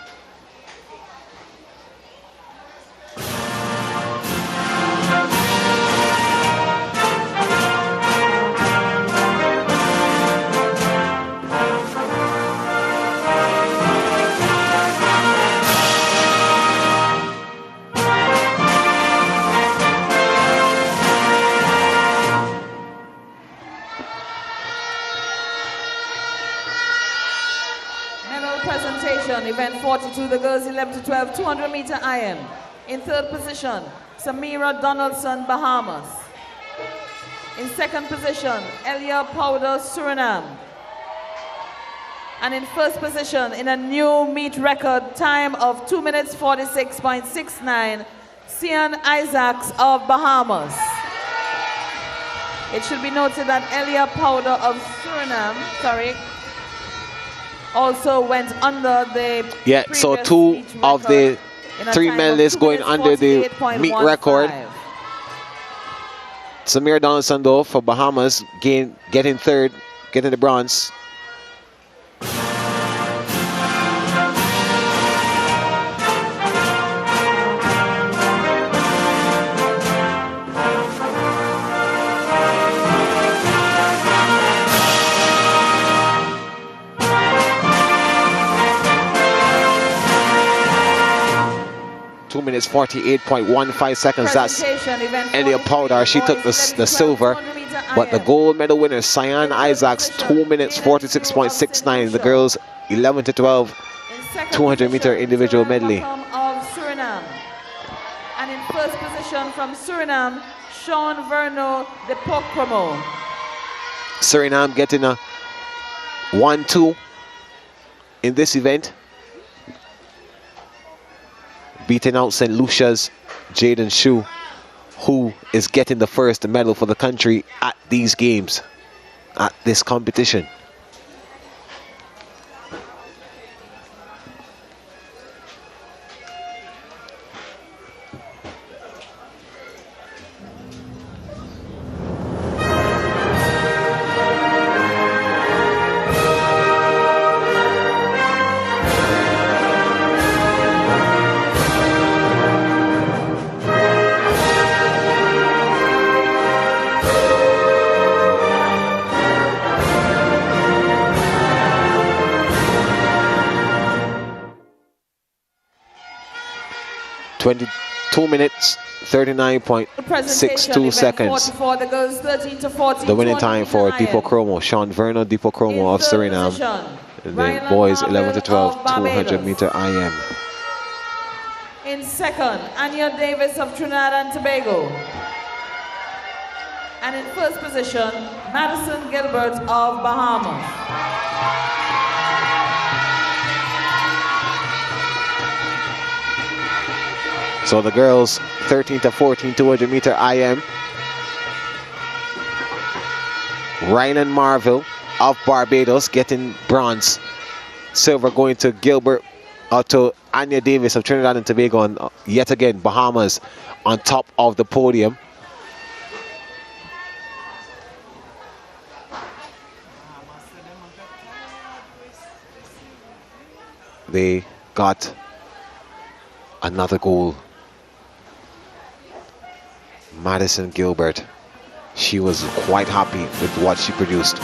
Event 42, the girls 11 to 12, 200 meter IM. In third position, Samira Donaldson, Bahamas. In second position, Elia Powder, Suriname. And in first position, in a new meet record time of 2 minutes 46.69, CEEN Isaacs of Bahamas. It should be noted that Elia Powder of Suriname, also went under the so two of the three medalists going under the meet record. Samir Donaldson though for Bahamas getting third, getting the bronze. 2 minutes 48.15 seconds. That's Elia Powder. She took the silver, but the gold medal winner CEEN Isaacs 2 minutes 46.69. The girls 11 to 12, 200 meter individual medley. Of Suriname. And in first position from Suriname, Sean Verno de Pocromo. Suriname getting a 1-2 in this event, beating out St. Lucia's Jaden Shu, who is getting the first medal for the country at these games, at this competition. Two minutes 39.62 seconds. The winning time for Deepo Chromo, Sean Verno Deepo Chromo of Suriname. The boys 11 to 12, 200 meter IM. In second, Anya Davis of Trinidad and Tobago. And in first position, Madison Gilbert of Bahamas. So the girls 13 to 14, 200 meter IM. Ryan Marville of Barbados getting bronze. Silver going to Gilbert, to Anya Davis of Trinidad and Tobago, and yet again Bahamas on top of the podium. They got another goal. Madison Gilbert, she was quite happy with what she produced.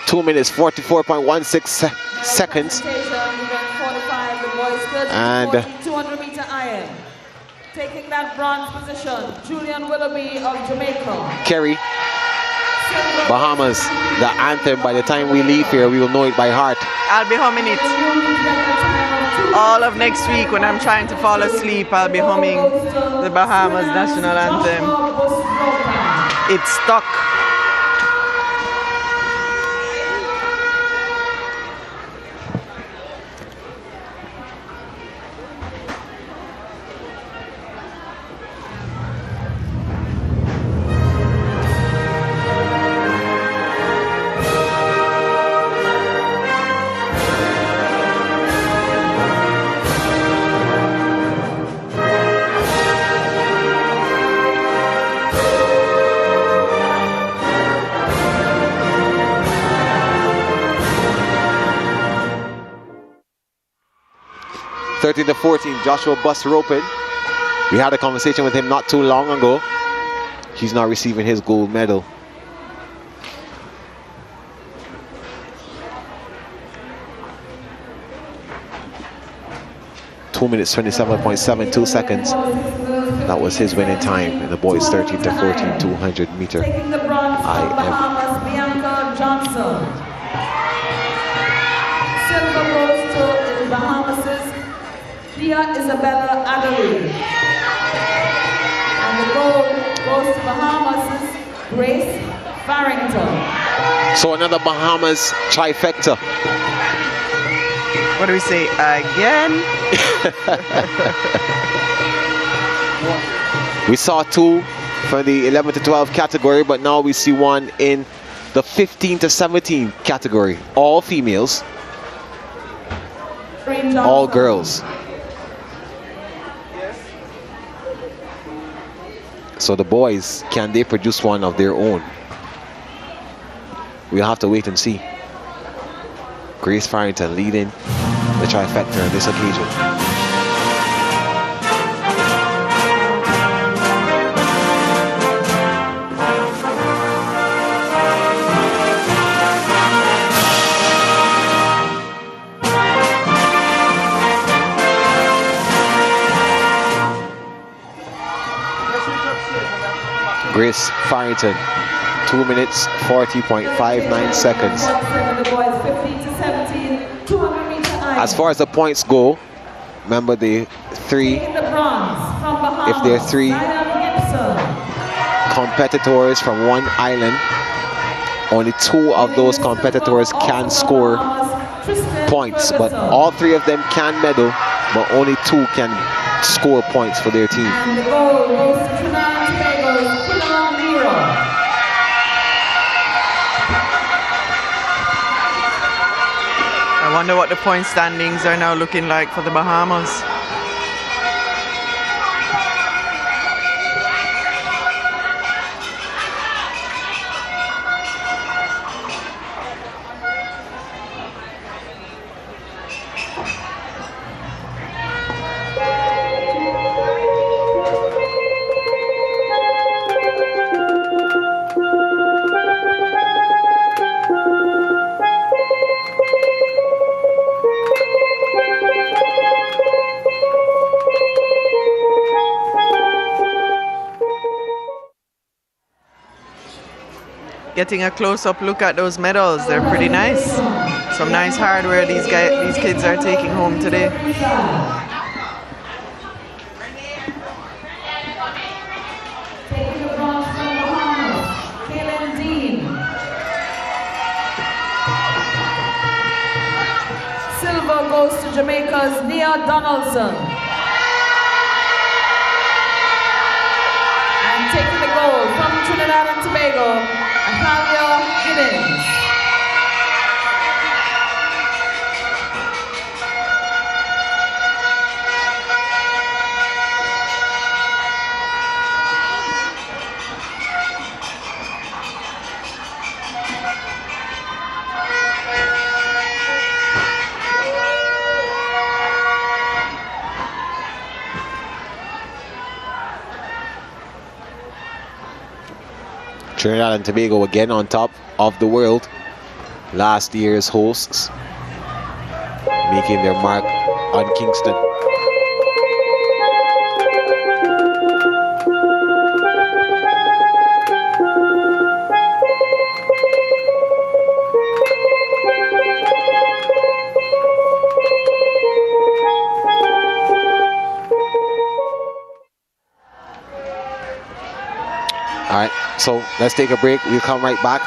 Two minutes, 44.16 seconds. And 200 meter iron. Taking that bronze position, Julian Willoughby of Jamaica. Kerry, Bahamas, the anthem. By the time we leave here, we will know it by heart. I'll be humming it. All of next week when I'm trying to fall asleep, I'll be humming the Bahamas national anthem. It's stuck. To 14, Joshua Busropin. We had a conversation with him not too long ago. He's now receiving his gold medal. Two minutes, 27.72 seconds. That was his winning time in the boys 13 to 14 200 meter. Taking the bronze from Bahamas, Bianca Johnson. Silver goes to the Bahamas' Dia Isabella Adderley. And the gold goes to Bahamas' Grace Farrington. So another Bahamas trifecta. What do we say? Again? We saw two for the 11 to 12 category, but now we see one in the 15 to 17 category. All females, all girls. So the boys, can they produce one of their own? We'll have to wait and see. Grace Farrington leading the trifecta on this occasion. Grace Farrington, 2 minutes, 40.59 seconds. As far as the points go, remember the three, if there are three competitors from one island, only two of those competitors can score points, but all three of them can medal, but only two can score points for their team. And the goal goes to Trinidad and Tobago's Quinlan Mira. I wonder what the point standings are now looking like for the Bahamas. Getting a close-up look at those medals, they're pretty nice. Some nice hardware these kids are taking home today. Taking the bronze from Bahamas, Jamaica's Nia Donaldson. And taking the gold from Trinidad and Tobago, Atalia Giddens. Trinidad and Tobago again on top of the world. Last year's hosts, making their mark on Kingston. All right, so let's take a break. We'll come right back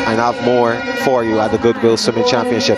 and have more for you at the Goodwill Swimming Championship.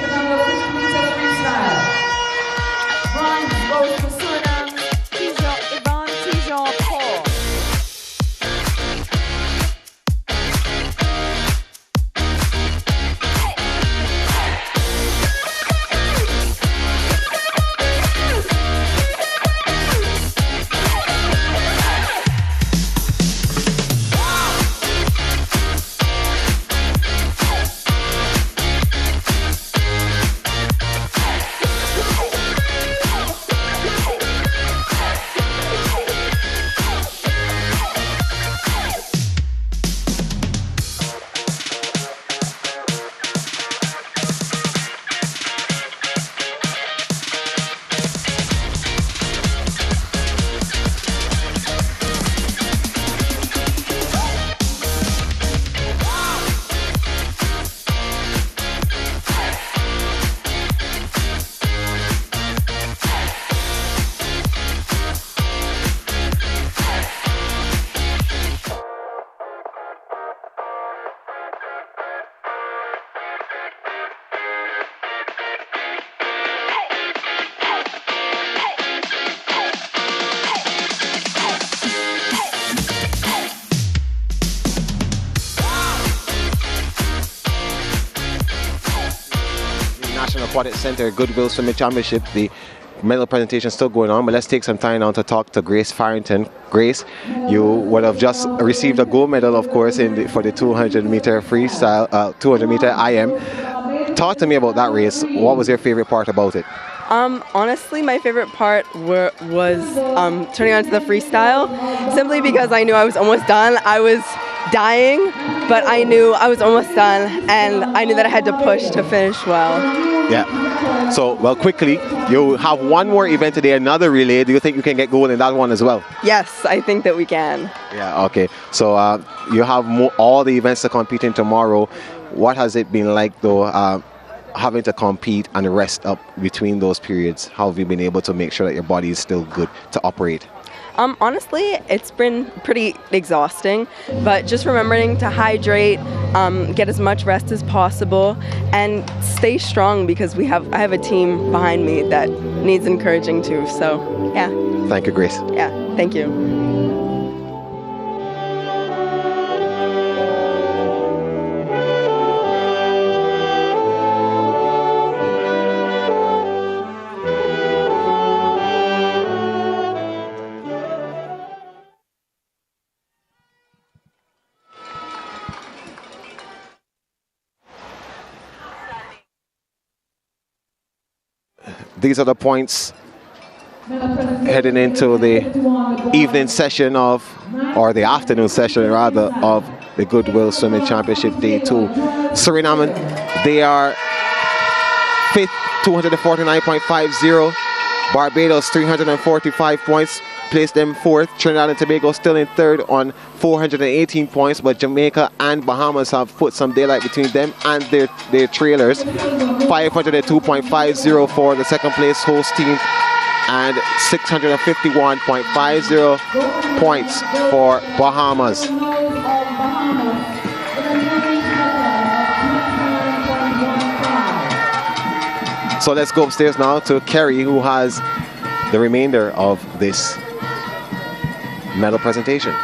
Aquatic Center Goodwill Swimming Championship. The medal presentation is still going on, but let's take some time now to talk to Grace Farrington. Grace, you would have just received a gold medal, of course, for the 200 meter freestyle, 200 meter IM. Talk to me about that race. What was your favorite part about it? Honestly, my favorite part was turning on to the freestyle, simply because I knew I was almost done. I was dying, but I knew I was almost done, and I knew that I had to push to finish well. Yeah. So, well, quickly, you have one more event today, another relay. Do you think you can get gold in that one as well? Yes, I think that we can. Yeah, okay. So you have all the events to compete in tomorrow. What has it been like, though, having to compete and rest up between those periods? How have you been able to make sure that your body is still good to operate? Honestly, it's been pretty exhausting, but just remembering to hydrate, get as much rest as possible, and stay strong, because I have a team behind me that needs encouraging too. So, yeah. Thank you, Grace. Yeah, thank you. These are the points heading into the evening session or the afternoon session rather, of the Goodwill Swimming Championship Day 2. Suriname, they are 5th, 249.50. Barbados, 345 points, placed them 4th. Trinidad and Tobago still in 3rd on 418 points, but Jamaica and Bahamas have put some daylight between them and their trailers. 502.50 for the second place host team, and 651.50 points for Bahamas. So let's go upstairs now to Kerry, who has the remainder of this medal presentation.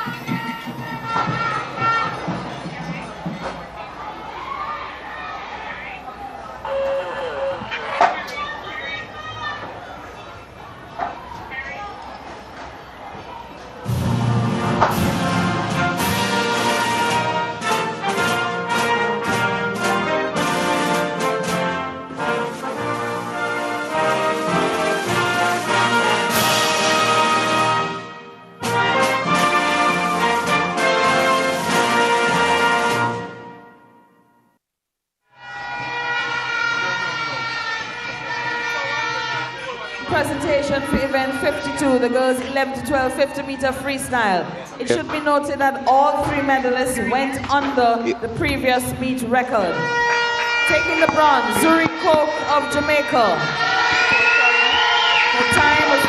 Presentation for event 52, the girls 11 to 12 50-meter freestyle. It should be noted that all 3 medalists went under the previous meet record. Taking the bronze, Zurich Coke of Jamaica. The time was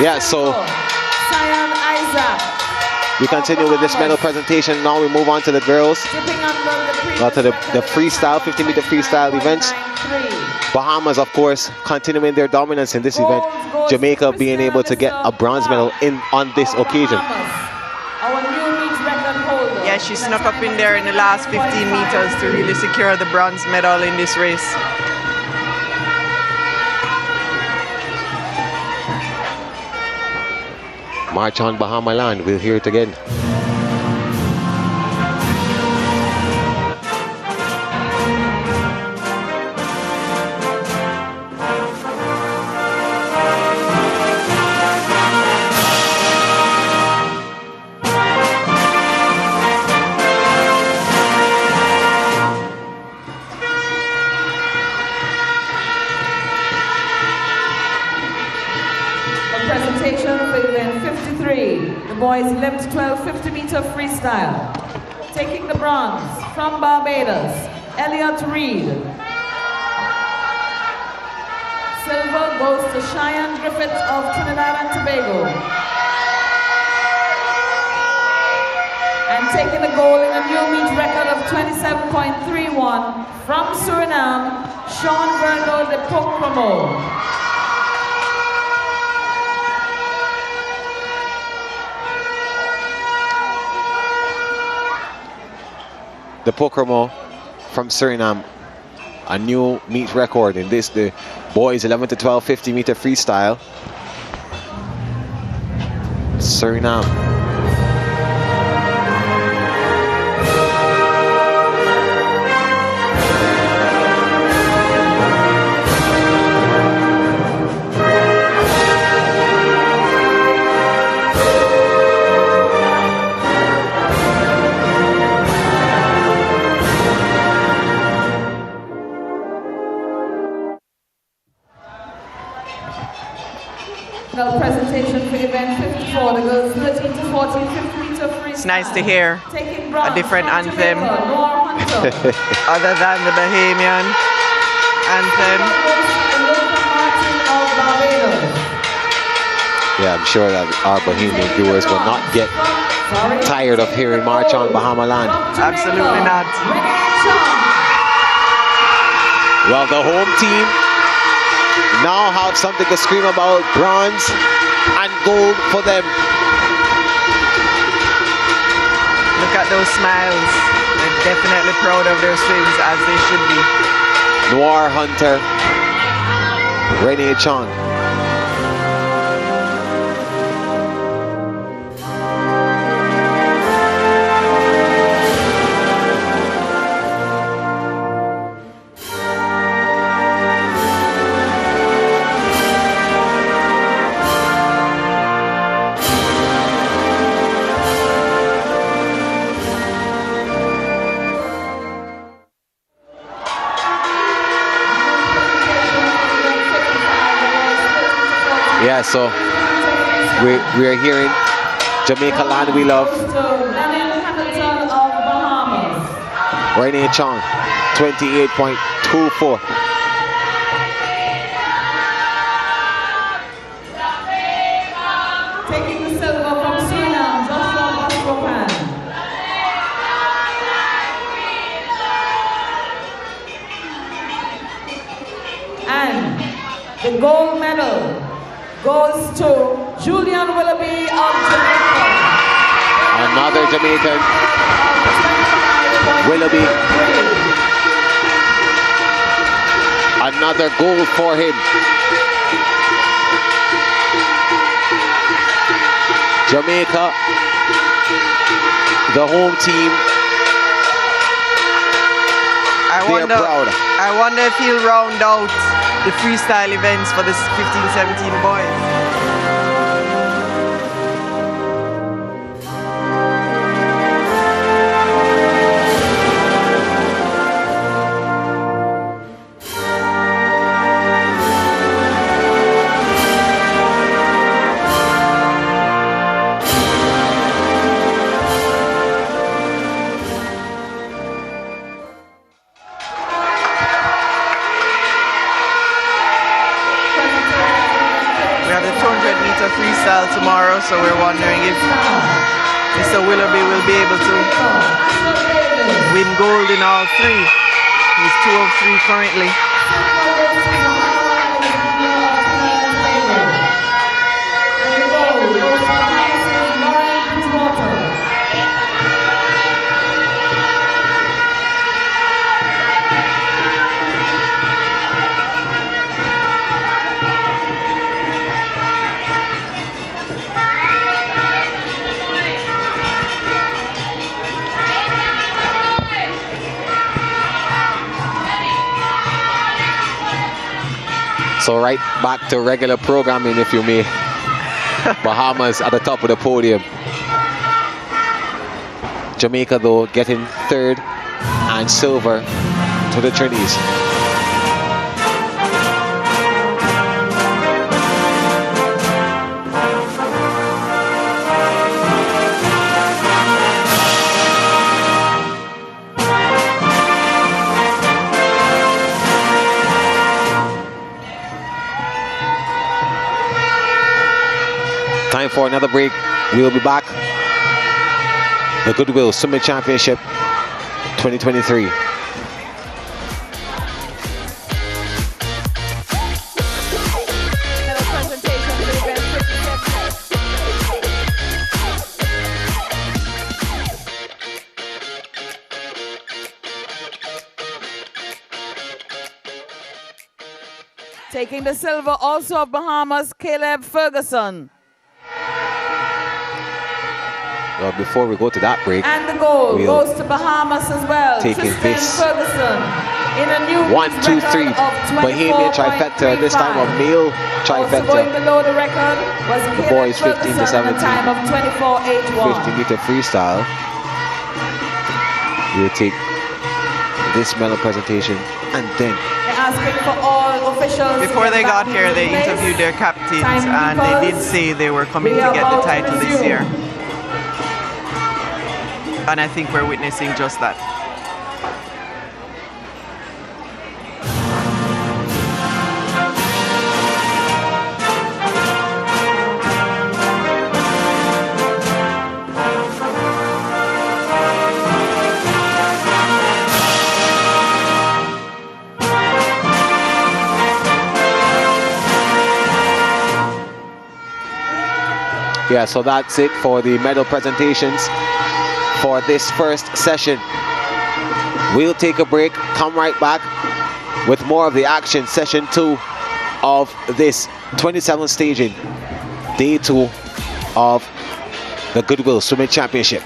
13.02. Yeah, so Cyan Isaac. we continue with this medal presentation. Now we move on to the girls. To the freestyle, 50-meter freestyle events. Bahamas, of course, continuing their dominance in this event. Jamaica being able to get a bronze medal on this occasion. Yeah, she snuck up in there in the last 15 meters to really secure the bronze medal in this race. March on Bahama land, we'll hear it again. Boys 11 to 12 50-meter freestyle. Taking the bronze from Barbados, Elliot Reed. Silver goes to Cheyenne Griffith of Trinidad and Tobago. And taking the gold in a new meet record of 27.31 from Suriname, Sean Virgo de Pocromo. The Pocromo from Suriname, a new meet record in this, the boys 11 to 12 50-meter freestyle. Suriname. Medal presentation for event 54, the girls 13 to 14 50-meter freestyle. It's nice to hear a different anthem other than the Bahamian anthem. Yeah, I'm sure that our Bahamian viewers will not get tired of hearing March on Bahama land. Absolutely not. Well, the home team now have something to scream about. Bronze and gold for them. Look at those smiles. They're definitely proud of their swims, as they should be. Noir Hunter, Renee Chong. Yeah, so we are hearing Jamaica land we love. Renee Chong, 28.24. Taking the silver from Suriname, Joshua Bastropan. gold medal goes to Julian Willoughby of Jamaica. Another Jamaican. Willoughby. Another goal for him. Jamaica, the home team. I wonder if he'll round out the freestyle events for this 15-17 boys. Freestyle tomorrow, so we're wondering if Mr. Willoughby will be able to win gold in all three. He's 2 of 3 currently. So right back to regular programming, if you may. Bahamas at the top of the podium. Jamaica, though, getting third and silver to the Trinis. Time for another break. We'll be back. The Goodwill Swimming Championship 2023. Taking the silver, also of Bahamas, Caleb Ferguson. Well, before we go to that break, and the gold goes to Bahamas as well. Taking this Ferguson in a new 1, 2, 3 Bahamian trifecta, this time a male trifecta. Also going below the record was the boys 15 to 17. Time of 24.81. 50-meter freestyle. We'll take this medal presentation and then they're asking for all officials. Before they got here, they interviewed their captains and they did say they were coming to get the title this year. And I think we're witnessing just that. yeah, so that's it for the medal presentations for this first session. We'll take a break, come right back with more of the action. Session 2 of this 27th staging, day 2 of the Goodwill Swimming Championship.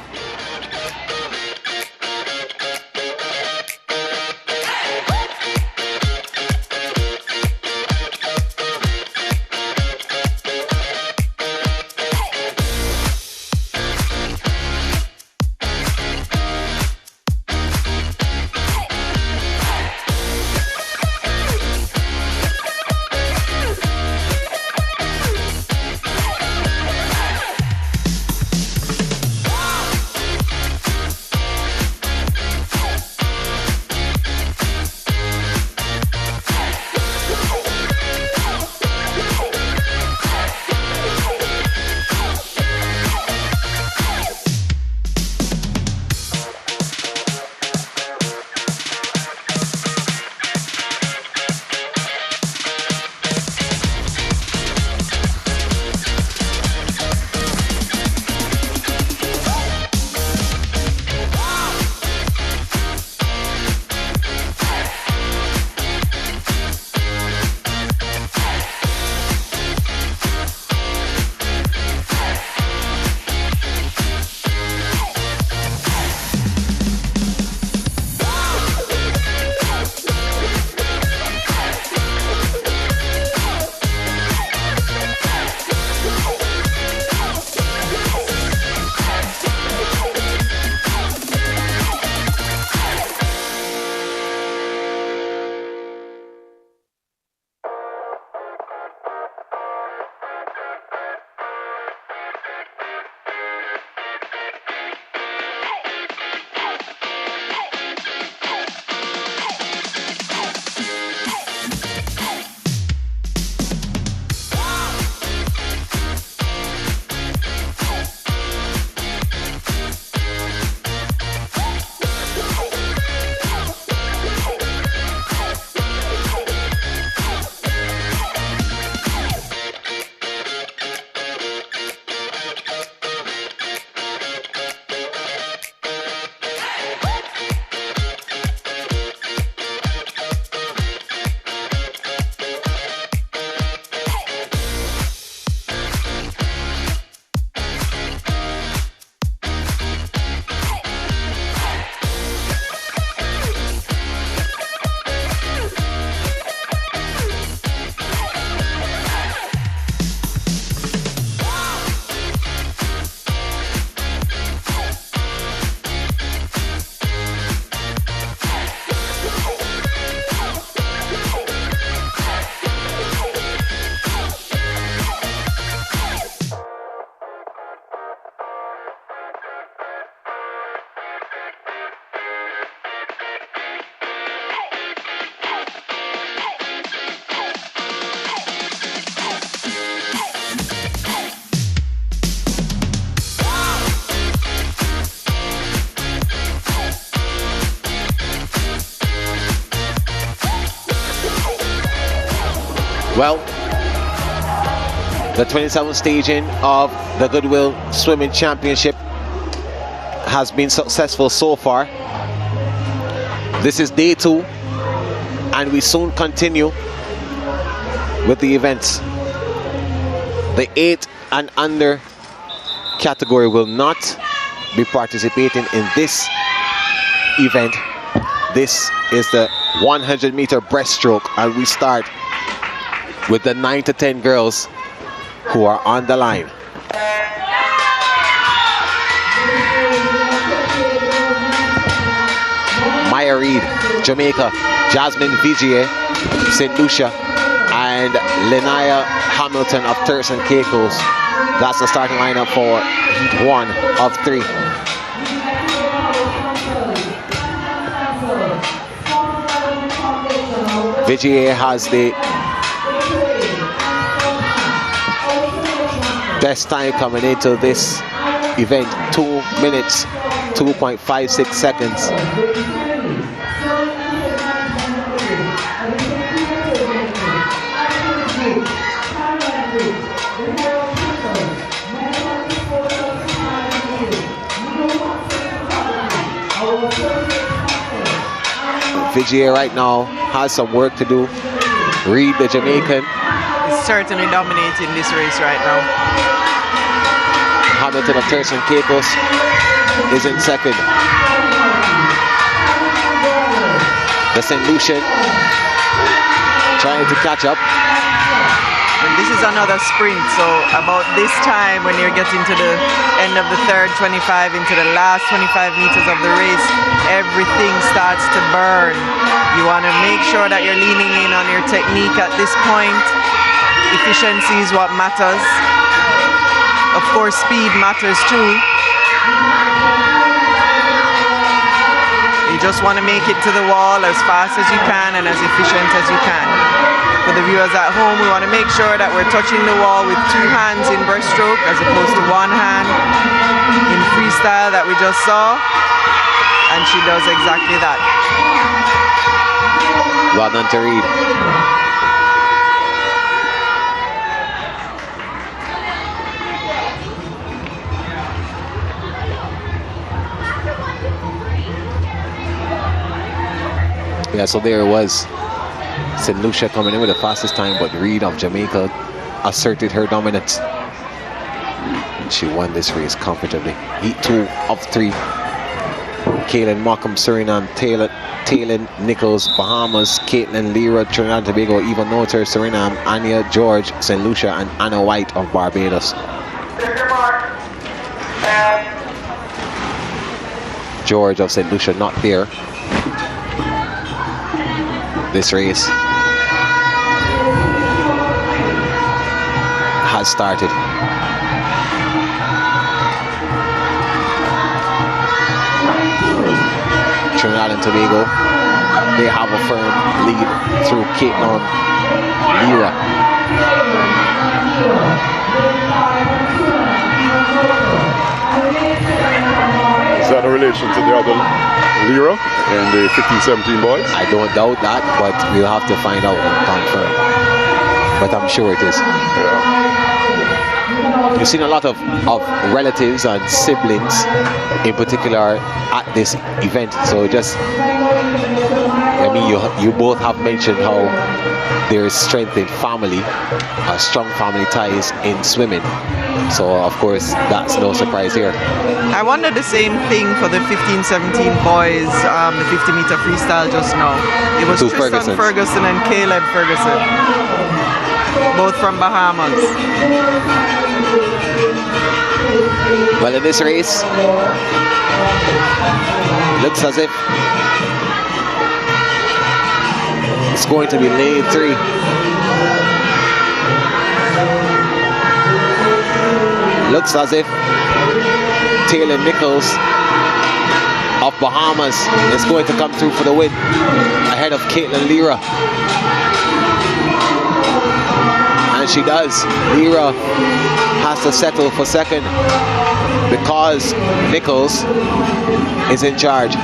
Well, the 27th staging of the Goodwill Swimming Championship has been successful so far. This is day 2, and we soon continue with the events. The 8 and under category will not be participating in this event. This is the 100-meter breaststroke, and we start with the 9 to 10 girls who are on the line. Maya Reid, Jamaica, Jasmine Vigier, St. Lucia, and Lenaya Hamilton of Turks and Caicos. That's the starting lineup for heat 1 of 3. Vigier has the best time coming into this event, 2 minutes, 2.56 seconds. Vigier right now has some work to do. Reid, the Jamaican, He's certainly dominating this race right now. Hamilton of Turks and Caicos is in second. The St. Lucian trying to catch up. And this is another sprint, so about this time when you're getting to the end of the third 25 into the last 25 meters of the race, everything starts to burn. You want to make sure that you're leaning in on your technique at this point. Efficiency is what matters. Of course, speed matters too. You just want to make it to the wall as fast as you can and as efficient as you can. For the viewers at home, we want to make sure that we're touching the wall with 2 hands in breaststroke as opposed to 1 hand in freestyle that we just saw. And she does exactly that. Well done to Reid. Yeah, so there it was. St. Lucia coming in with the fastest time, but Reid of Jamaica asserted her dominance. And she won this race comfortably. Heat 2 of 3. Kaylin Markham, Suriname, Taylor Nichols, Bahamas, Caitlin Lira, Trinidad and Tobago, Eva Noter, Suriname, Anya George, St. Lucia, and Anna White of Barbados. George of St. Lucia not there. This race has started. Trinidad and Tobago, they have a firm lead through Caitlin Lira. Is that a relation to the other Lira and the 15-17 boys? I don't doubt that, but we'll have to find out and confirm. But I'm sure it is. Yeah. You've seen a lot of relatives and siblings in particular at this event, so just, I mean, you both have mentioned how there is strength in family, strong family ties in swimming, so of course that's no surprise here. I wonder the same thing for the 15-17 boys, the 50-meter freestyle just now. It was Tristan Ferguson and Caleb Ferguson, both from Bahamas. Well, in this race, looks as if it's going to be lane 3. Looks as if Taylor Nichols of Bahamas is going to come through for the win ahead of Caitlin Lira. And she does. Lira has to settle for second because Nichols is in charge.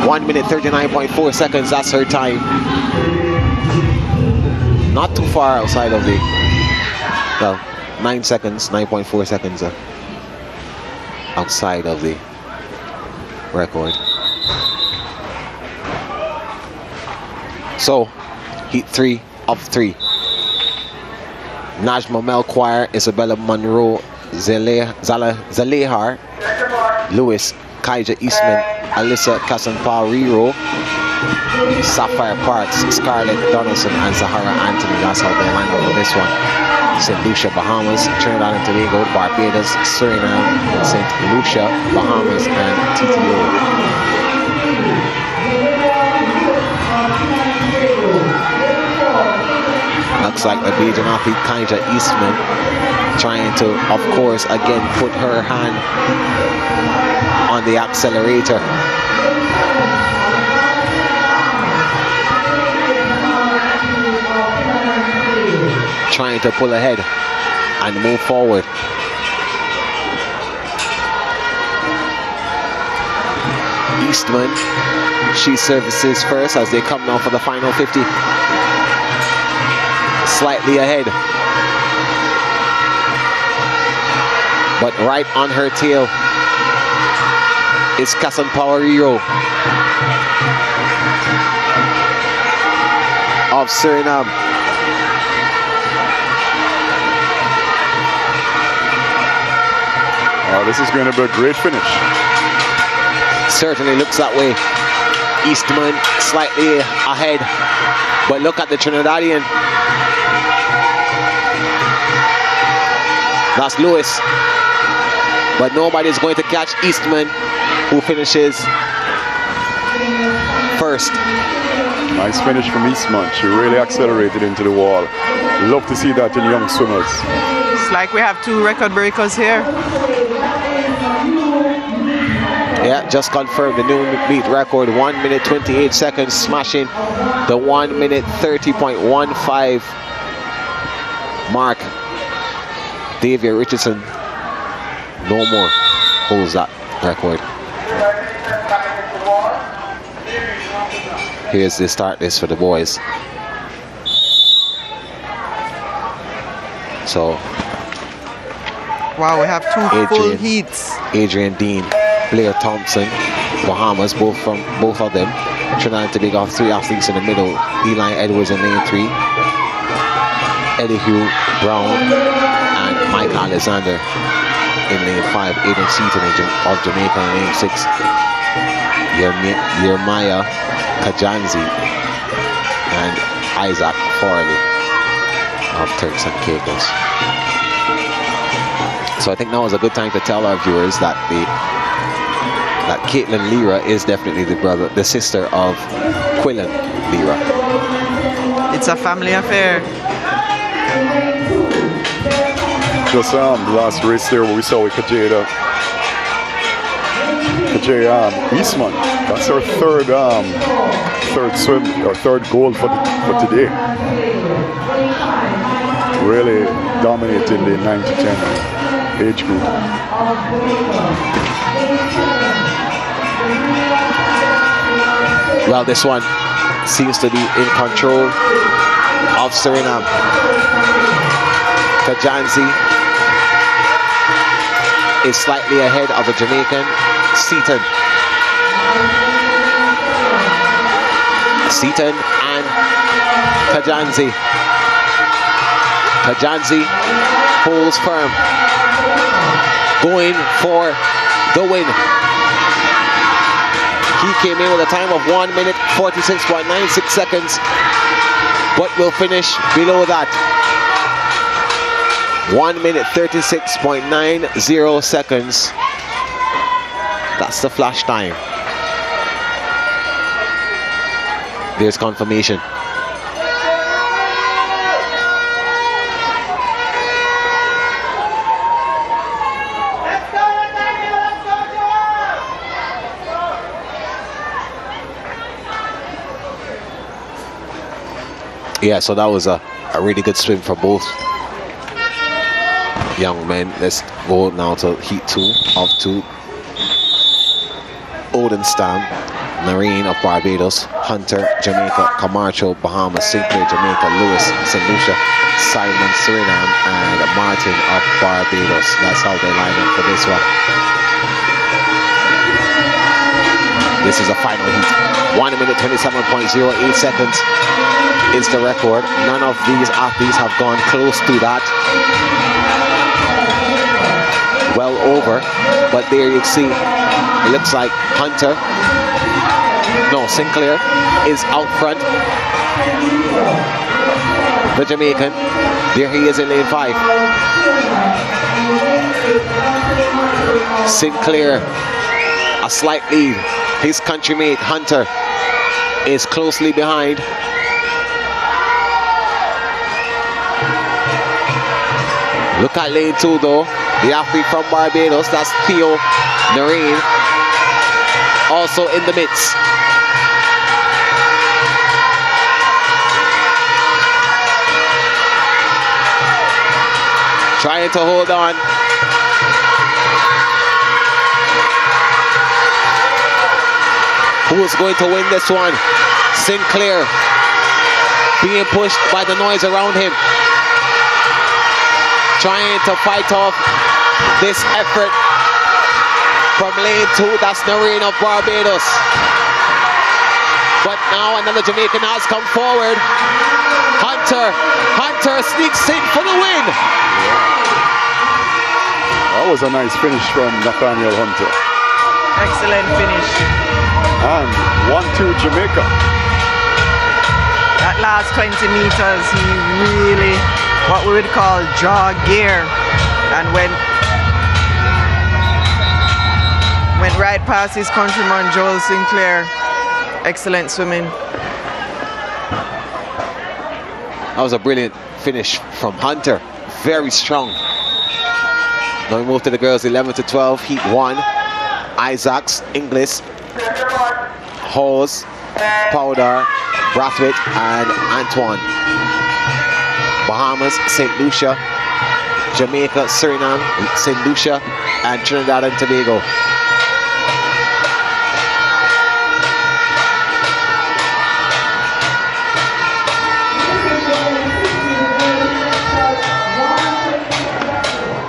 1 minute 39.4 seconds, that's her time. not too far outside of the, well, 9 seconds, 9.4 seconds outside of the record. So, heat 3 of 3. Najma Melchoir, Isabella Monroe, Zalehar, Lewis, Kaija Eastman, Alyssa Casanpa-Riro, Sapphire Parks, Scarlett Donaldson, and Zahara Anthony. That's how they line up for this one. St. Lucia, Bahamas, Trinidad and Tobago, Barbados, Suriname, St. Lucia, Bahamas, and TTO. Looks like the Bajan athlete Kaija Eastman trying to, of course, again put her hand on the accelerator. Trying to pull ahead and move forward. Eastman, she services first as they come now for the final 50. Slightly ahead, but right on her tail is Casanpa-Riro of Suriname. Oh, this is going to be a great finish. Certainly looks that way. Eastman slightly ahead, but look at the Trinidadian. That's Lewis, but nobody's going to catch Eastman, who finishes first. Nice finish from Eastman. She really accelerated into the wall. Love to see that in young swimmers. It's like we have 2 record breakers here. Yeah, just confirmed the new meet record, 1 minute 28 seconds, smashing the 1 minute 30.15 mark. Davia Richardson, no more, holds that record. Here's the start list for the boys. So, wow, we have 2 full heats. Adrian Dean, Blair Thompson, Bahamas, both of them. Trinidad and Tobago have 3 athletes in the middle. Eli Edwards in lane 3. Elihu Brown and Mike Alexander in lane 5. Aiden Seaton of Jamaica in lane 6. Yermaya Kajanzi and Isaac Farley of Turks and Caicos. So I think now is a good time to tell our viewers that that Caitlin Lira is definitely the sister of Quillan Lira. It's a family affair. Just the last race there where we saw with Kajaya Eastman. That's her third swim or third goal for today. Really dominating the 9 to 10 age group. Well, this one seems to be in control of Suriname. Kajanzi is slightly ahead of the Jamaican Seaton. Seaton and Kajanzi. Kajanzi holds firm, going for the win. He came in with a time of 1 minute 46.96 seconds, but will finish below that. 1 minute 36.90 seconds. That's the flash time. There's confirmation. Yeah, so that was a really good swim for both young men. Let's go now to heat 2 of 2. Odenstam Noreen of Barbados, Hunter, Jamaica, Camacho, Bahamas, Sinclair, Jamaica, Lewis, St. Lucia, Simon, Suriname, and Martin of Barbados. That's how they line up for this one. This is a final heat. 1 minute 27.08 seconds is the record. None of these athletes have gone close to that. Well over, but there you see, it looks like Hunter, no, Sinclair is out front. The Jamaican, there he is in lane 5. Sinclair, a slight lead. His countrymate Hunter is closely behind. Look at lane 2 though. The athlete from Barbados, that's Theo Noreen, also in the midst. Trying to hold on. Who is going to win this one? Sinclair being pushed by the noise around him. Trying to fight off this effort from lane 2, that's Noreen of Barbados. But now another Jamaican has come forward. Hunter sneaks in for the win. That was a nice finish from Nathaniel Hunter. Excellent finish. And 1-2 Jamaica. That last 20 meters, he really, what we would call jaw gear, and went right past his countryman Joel Sinclair. Excellent swimming. That was a brilliant finish from Hunter. Very strong. Now we move to the girls 11 to 12, heat 1. Isaacs, Inglis, Hawes, Powder, Brathwaite, and Antoine. Bahamas, St. Lucia, Jamaica, Suriname, St. Lucia, and Trinidad and Tobago.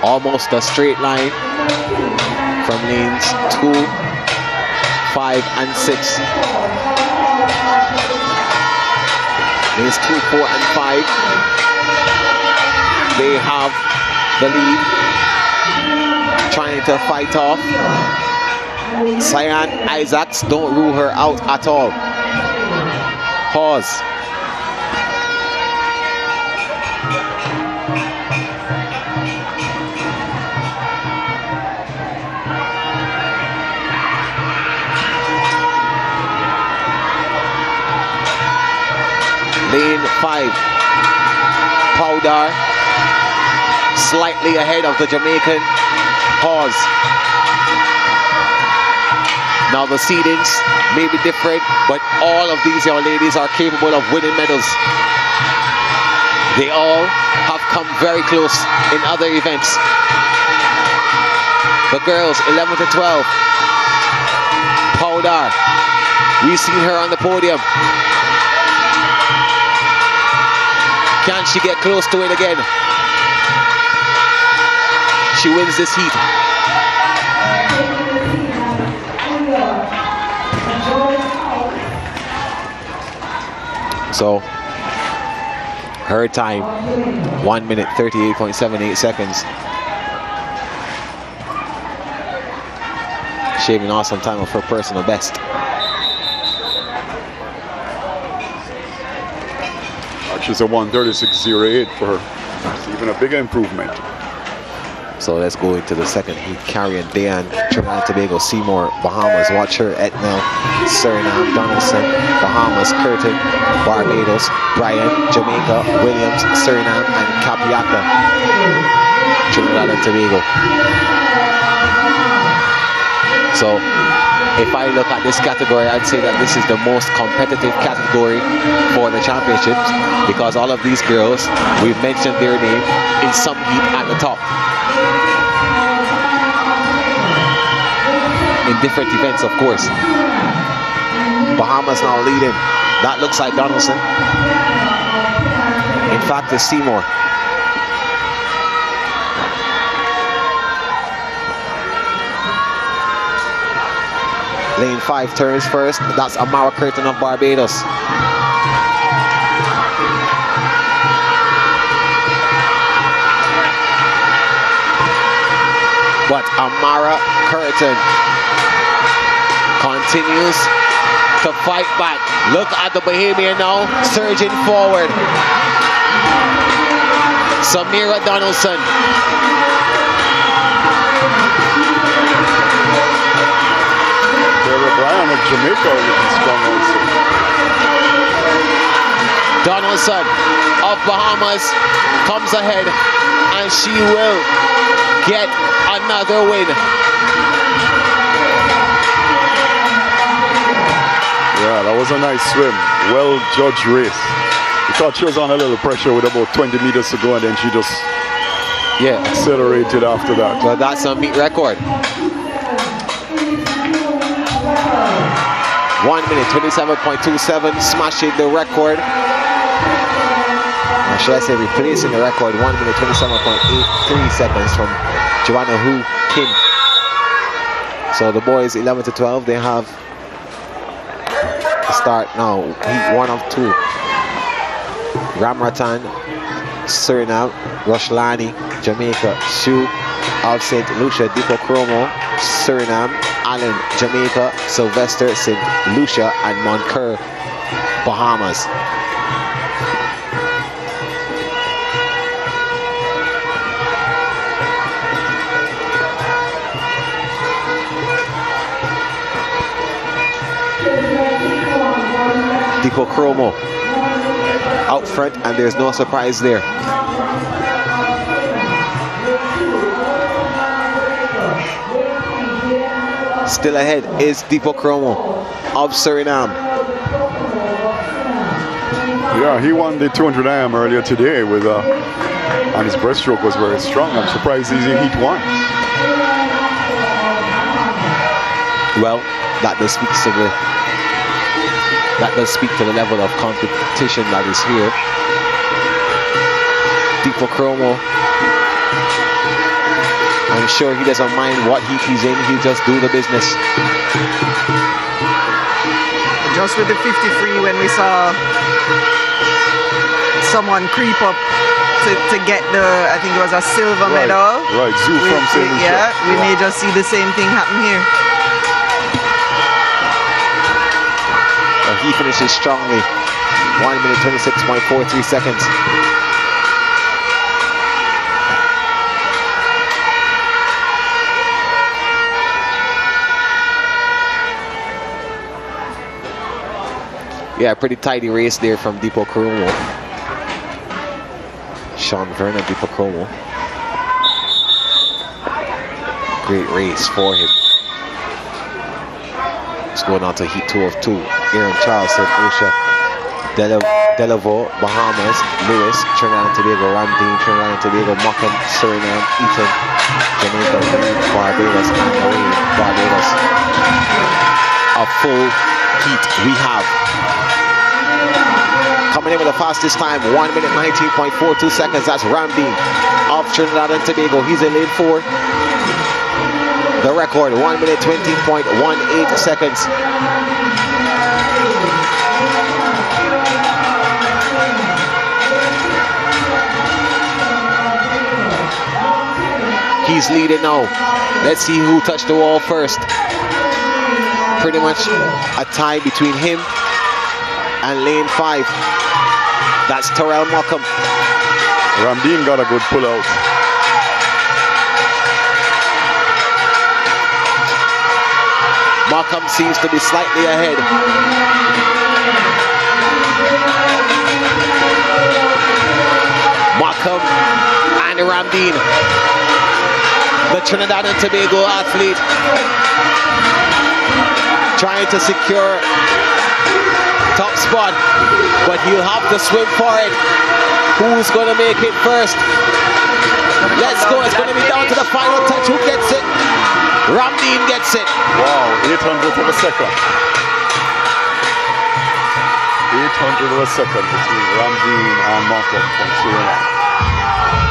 Almost a straight line from lanes 2, 5, and 6. Lanes 2, 4, and 5. They have the lead. Trying to fight off. Cyan Isaacs, don't rule her out at all. Pause. Lane 5, Powder, slightly ahead of the Jamaican. Pause. Now the seedings may be different, but all of these young ladies are capable of winning medals. They all have come very close in other events. The girls 11 to 12. Powder, we've seen her on the podium. Can she get close to it again? She wins this heat. So, her time, 1 minute 38.78 seconds. Shaving awesome time of her personal best. She's a 1:36.08 for her. It's even a bigger improvement. So let's go into the second heat. Carrion, Dayan, Trinidad and Tobago, Seymour, Bahamas, Watcher, Etnell, Suriname, Donaldson, Bahamas, Curtin, Barbados, Bryan, Jamaica, Williams, Suriname, and Capiata, Trinidad and Tobago. So if I look at this category, I'd say that this is the most competitive category for the championships, because all of these girls, we've mentioned their name in some heat at the top. In different events, of course. Bahamas now leading. That looks like Donaldson. In fact, it's Seymour. Lane 5 turns first. That's Amara Curtin of Barbados. But Amara Curtin continues to fight back. Look at the Bahamian now, surging forward. Samira Donaldson. Brian of Jamaica looking strong also. Donaldson of Bahamas comes ahead, and she will get another win. Yeah, that was a nice swim. Well judged race. I thought she was on a little pressure with about 20 meters to go, and then she just accelerated after that. So that's a meet record. 1 minute 27.27, smashing the record. Or should I say replacing the record? 1 minute 27.83 seconds from Joanna Hu Kim. So the boys 11 to 12, they have to start now. Heat 1 of 2. Ramratan, Suriname, Rushlani, Jamaica, Sue of St. Lucia, Deepo Chromo, Suriname, Allen, Jamaica, Sylvester, St. Lucia, and Moncur, Bahamas. Deepo Chromo out front, and there's no surprise there. Still ahead is Deepo Chromo of Suriname. Yeah, he won the 200 IM earlier today with and his breaststroke was very strong. I'm surprised he's in Heat 1. Well, that does speak to the level of competition that is here. Deepo Chromo, I'm sure he doesn't mind what heat he's in, he'll just do the business. Just with the 50 free, when we saw someone creep up to get the, I think it was a silver medal. Right, Zoo from St. Lucia. Yeah, we may just see the same thing happen here. He finishes strongly. 1 minute 26.43 seconds. Yeah, pretty tidy race there from Deepo Chromo. Sean Vernon, Deepo Chromo. Great race for him. It's going on to Heat 2 of 2. Aaron Charles, St. Lucia, Delaveau, Bahamas, Lewis, Trinidad and Tobago, Ramdeen, Trinidad and Tobago, Morecambe, Suriname, Eton, Jamaica, Barbados, and Marine, Barbados. A full heat we have. Coming in with the fastest time, 1 minute 19.42 seconds. That's Ramdeen of Trinidad and Tobago. He's in lane 4. The record, 1 minute 20.18 seconds. He's leading now. Let's see who touched the wall first. Pretty much a tie between him and lane 5. That's Terrell Morecambe. Ramdeen got a good pull out. Morecambe seems to be slightly ahead. Morecambe and Ramdeen, the Trinidad and Tobago athlete, trying to secure top spot, but he'll have to swim for it. Who's going to make it first? Let's go. It's going to be down to the final touch. Who gets it? Ramdeen gets it. Wow, 800th of a second. 800 of a second between Ramdeen and Malcolm from Suriname.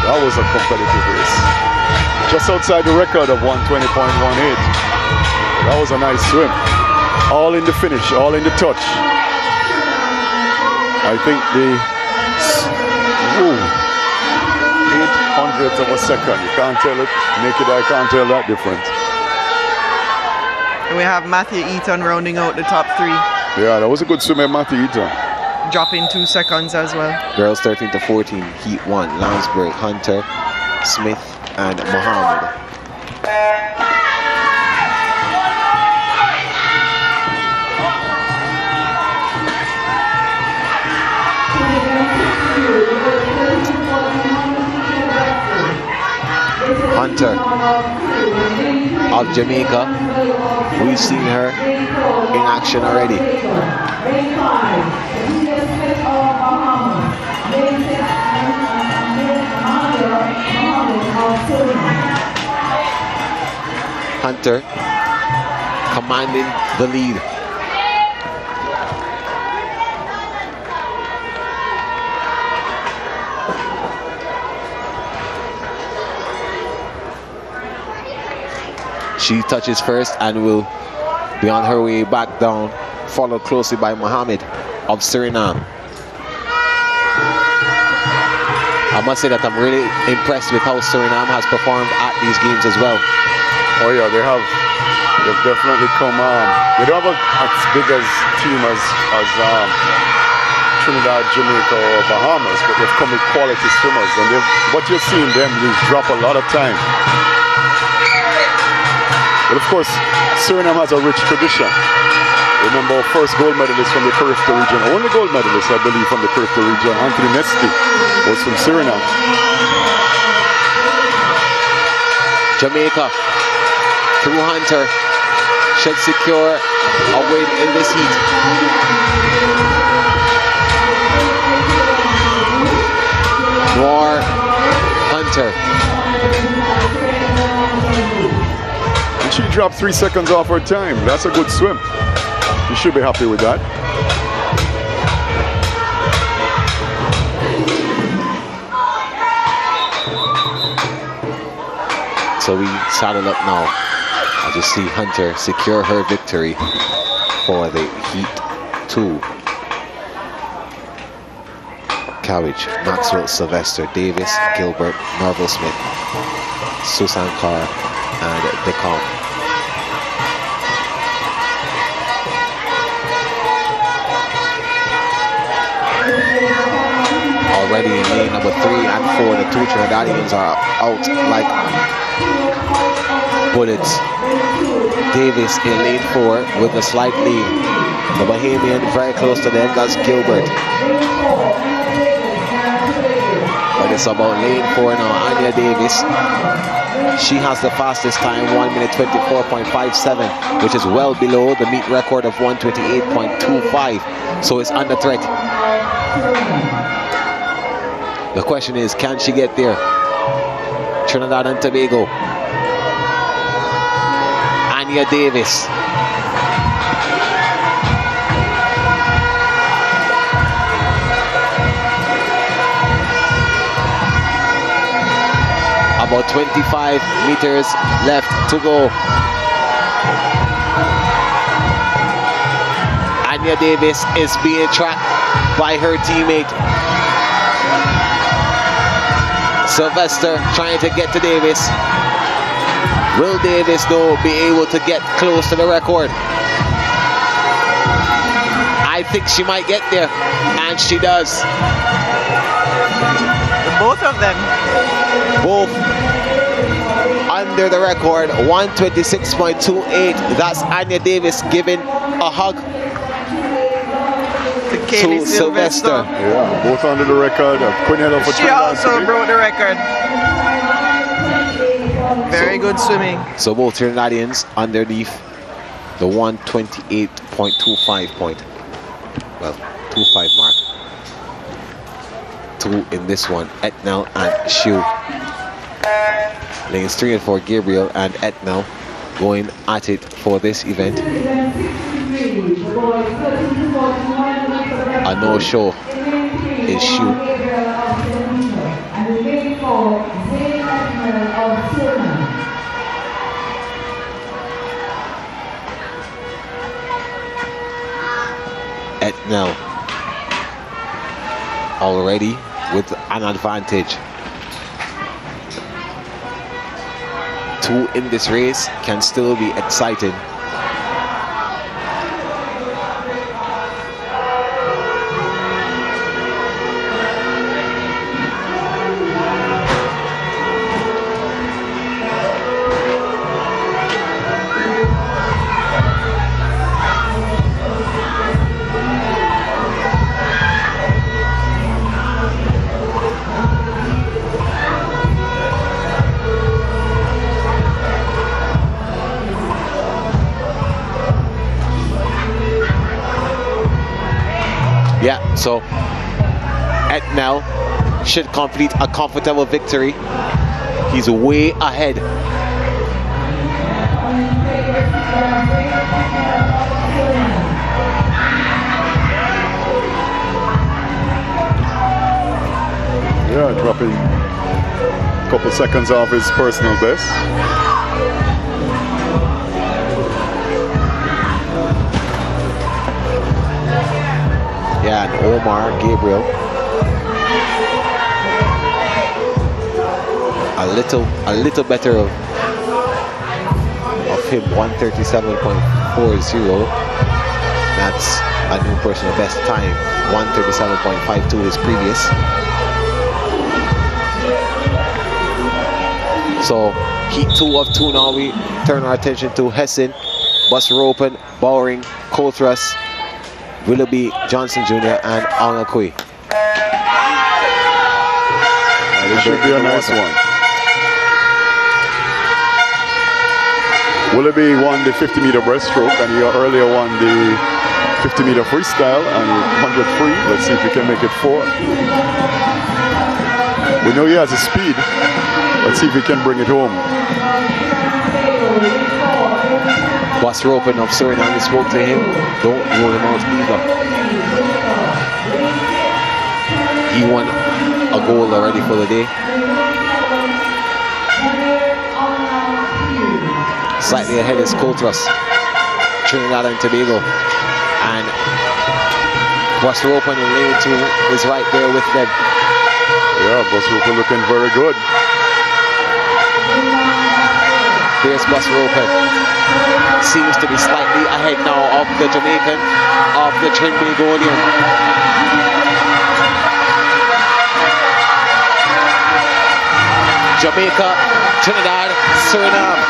That was a competitive race. Just outside the record of 120.18. That was a nice swim. All in the finish, all in the touch. I think the 800th of a second. You can't tell it. Naked eye can't tell that difference. And we have Matthew Eaton rounding out the top 3. Yeah, that was a good swim by Matthew Eaton. Dropping 2 seconds as well. Girls 13 to 14, Heat 1, Lounsbury, Hunter, Smith, and Mohammed. Hunter of Jamaica. We've seen her in action already. Hunter commanding the lead. She touches first and will be on her way back down, followed closely by Mohammed of Suriname. I must say that I'm really impressed with how Suriname has performed at these games as well. Oh yeah, they have. They've definitely come on. They don't have as big as team as Trinidad, Jamaica, or Bahamas, but they've come with quality swimmers, and what you're seeing them is drop a lot of time. But of course, Suriname has a rich tradition. Remember, our first gold medalist from the Caribbean region, only gold medalist, I believe, from the Caribbean region, Anthony Nesty, was from Suriname. Jamaica, through Hunter, should secure a win in this heat. More Hunter. She dropped 3 seconds off her time. That's a good swim. You should be happy with that. So we saddle up now. I just see Hunter secure her victory for the Heat 2. Cowage, Maxwell, Sylvester, Davis, Gilbert, Marvel Smith, Susan Carr, and DeCom. Already in lane number 3 and 4, the 2 Trinidadians are out like bullets. Davis in lane 4 with a slight lead. The Bahamian very close to them, that's Gilbert. But it's about lane 4 now, Anya Davis. She has the fastest time, 1 minute 24.57, which is well below the meet record of 128.25. So it's under threat. The question is, can she get there? Trinidad and Tobago. Anya Davis. About 25 meters left to go. Anya Davis is being tracked by her teammate. Sylvester trying to get to Davis. Will Davis, though, be able to get close to the record? I think she might get there, and she does. Both of them. Both under the record, 126.28. That's Anya Davis giving a hug to Sylvester. Yeah, both under the record. She also broke the record. Very good swimming. So both Trinidadians underneath the 128.25 point. Well, 25 mark. 2 in this one, Etnell and Shu. Lanes 3 and 4, Gabriel and Etnell going at it for this event. a no-show is shoe. Etnell already with an advantage. 2 in this race can still be exciting. Yeah, so Etnell should complete a comfortable victory. He's way ahead. Yeah, dropping a couple seconds off his personal best. Yeah, and Omar Gabriel a little better of him, 137.40. That's a new personal best time. 137.52 is previous. So heat 2 of 2 now. We turn our attention to Hessen, Busropen, Bowring, Coltrus, Willoughby, Johnson Jr. and Onakui. This should be a nice one. Willoughby won the 50-meter breaststroke, and he earlier won the 50-meter freestyle and 100 free. Let's see if he can make it 4. We know he has a speed. Let's see if he can bring it home. Busropen of Suriname, we spoke to him. Don't rule him out either. He won a goal already for the day. Slightly ahead is Coltrus, Trinidad and Tobago, and Busropen in lane 2 is right there with them. Yeah, Busropen looking very good. Here's Busropen. Seems to be slightly ahead now of the Jamaican, of the Trinbagonian. Jamaica, Trinidad, Suriname.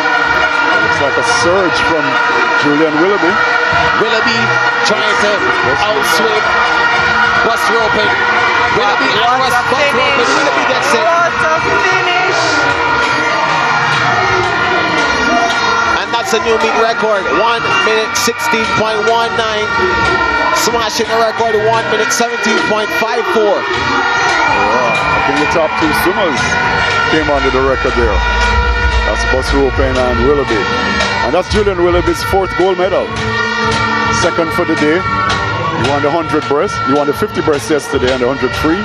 Looks like a surge from Julian Willoughby. Willoughby trying to outswim Busropen. Willoughby and Busropen. Willoughby gets it. What a finish! And that's a new meet record. 1 minute 16.19. Smashing the record. 1 minute 17.54. Yeah, I think the top 2 swimmers came under the record there. That's Busropen and Willoughby. And that's Julian Willoughby's 4th gold medal. 2nd for the day. He won the 100 breast. He won the 50 breast yesterday and the 100 free.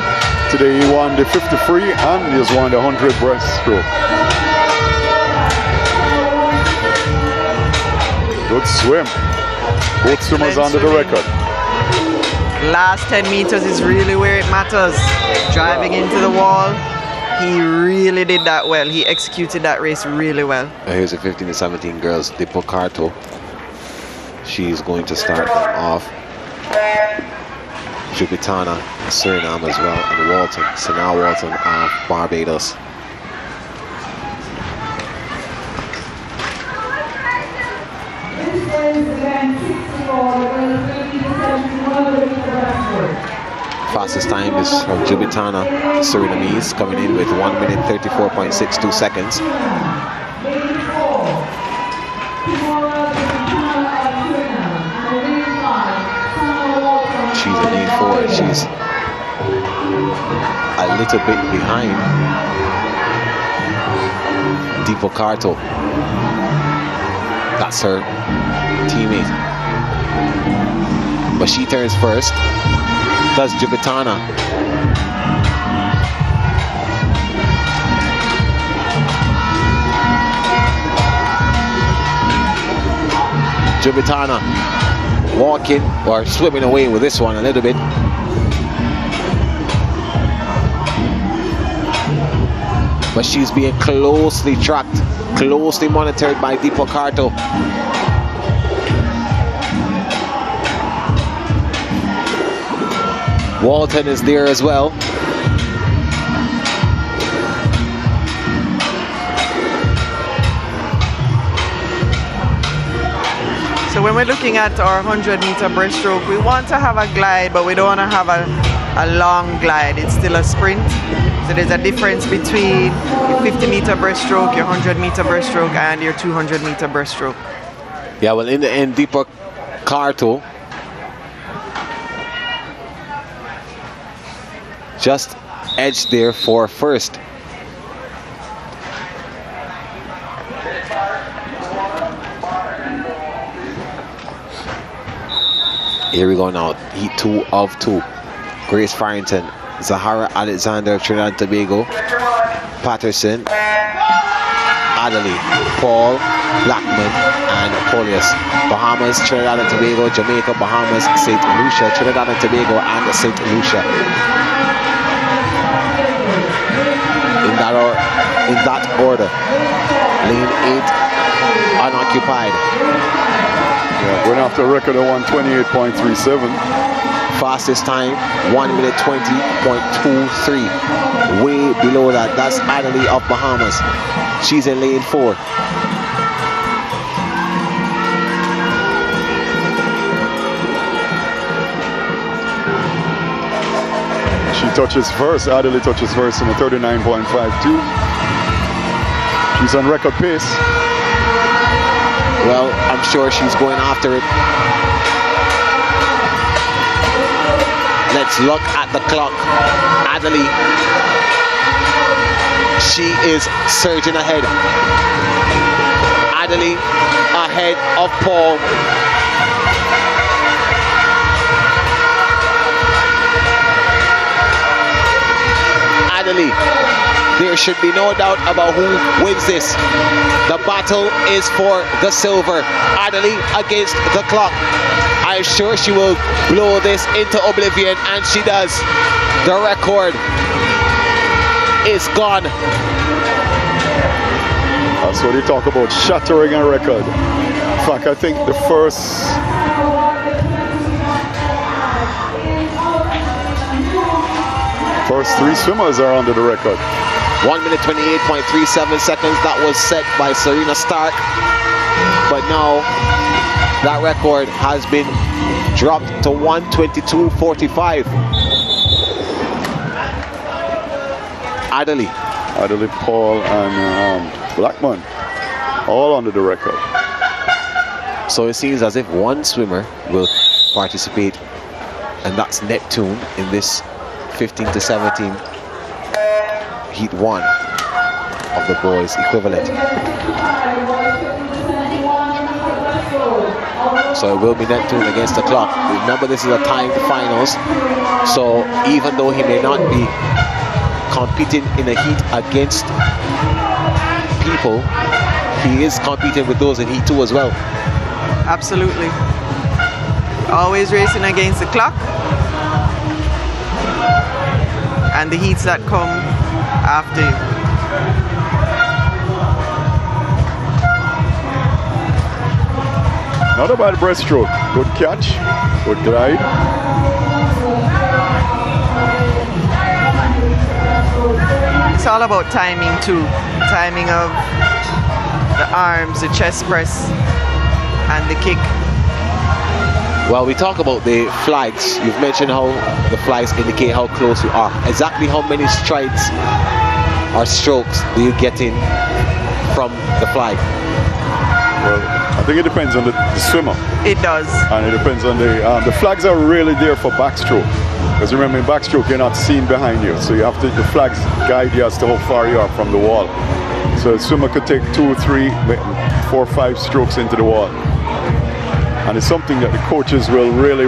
Today he won the 50 free and he has won the 100 breaststroke. Good swim. Both swimmers under the record. Last 10 meters is really where it matters. Driving into the wall. He really did that well. He executed that race really well. Here's the 15 and 17 girls. Dipocarto. She's going to start them off. Jupitana, Suriname as well, and Walton. Sanaa Walton of Barbados. Fastest time is from Jubitana, Surinamese, coming in with 1 minute 34.62 seconds. She's in lane 4. She's a little bit behind Dipocarto. That's her teammate. But she turns first. does Jubitana. Jubitana walking or swimming away with this one a little bit. But she's being closely tracked, closely monitored by Deepa Karto. Walton is there as well. So when we're looking at our 100-meter breaststroke, we want to have a glide, but we don't want to have a long glide. It's still a sprint. So there's a difference between your 50-meter breaststroke, your 100-meter breaststroke, and your 200-meter breaststroke. Yeah, well, in the end, Deepa Karto just edged there for first. Here we go now, heat 2 of 2. Grace Farrington, Zahara Alexander of Trinidad and Tobago, Patterson, Adderley, Paul, Blackman, and Polius. Bahamas, Trinidad and Tobago, Jamaica, Bahamas, St. Lucia, Trinidad and Tobago, and St. Lucia. In that order. Lane 8, unoccupied. Yeah, going after a record of 128.37. Fastest time, 1 minute 20.23. Way below that. That's Adderley of Bahamas. She's in lane 4. She touches first. Adderley touches first in a 39.52. She's on record pace. Well, I'm sure she's going after it. Let's look at the clock. Adderley, she is surging ahead. Adderley ahead of Paul. Adderley, there should be no doubt about who wins this. The battle is for the silver. Adderley against the clock. I'm sure she will blow this into oblivion, and she does. The record is gone. That's what you talk about, shattering a record. In fact, I think the first three swimmers are under the record. 1 minute 28.37 seconds. That was set by Serena Stark. But now that record has been dropped to 1:22.45. Adderley, Paul, and Blackman, all under the record. So it seems as if one swimmer will participate, and that's Neptune in this 15 to 17 heat 1 of the boys equivalent. So it will be Neptune against the clock. Remember, this is a timed finals, so even though he may not be competing in a heat against people, he is competing with those in heat 2 as well. Absolutely. Always racing against the clock. And the heats that come after you. Not a bad breaststroke. Good catch, good glide. It's all about timing too. Timing of the arms, the chest press, and the kick. Well, we talk about the flags. You've mentioned how the flags indicate how close you are. Exactly how many strides or strokes do you get in from the flag? Well, I think it depends on the swimmer. It does. And it depends on the flags are really there for backstroke. Because remember, in backstroke, you're not seen behind you. So you have to, the flags guide you as to how far you are from the wall. So a swimmer could take 2, 3, 4, 5 strokes into the wall. And it's something that the coaches will really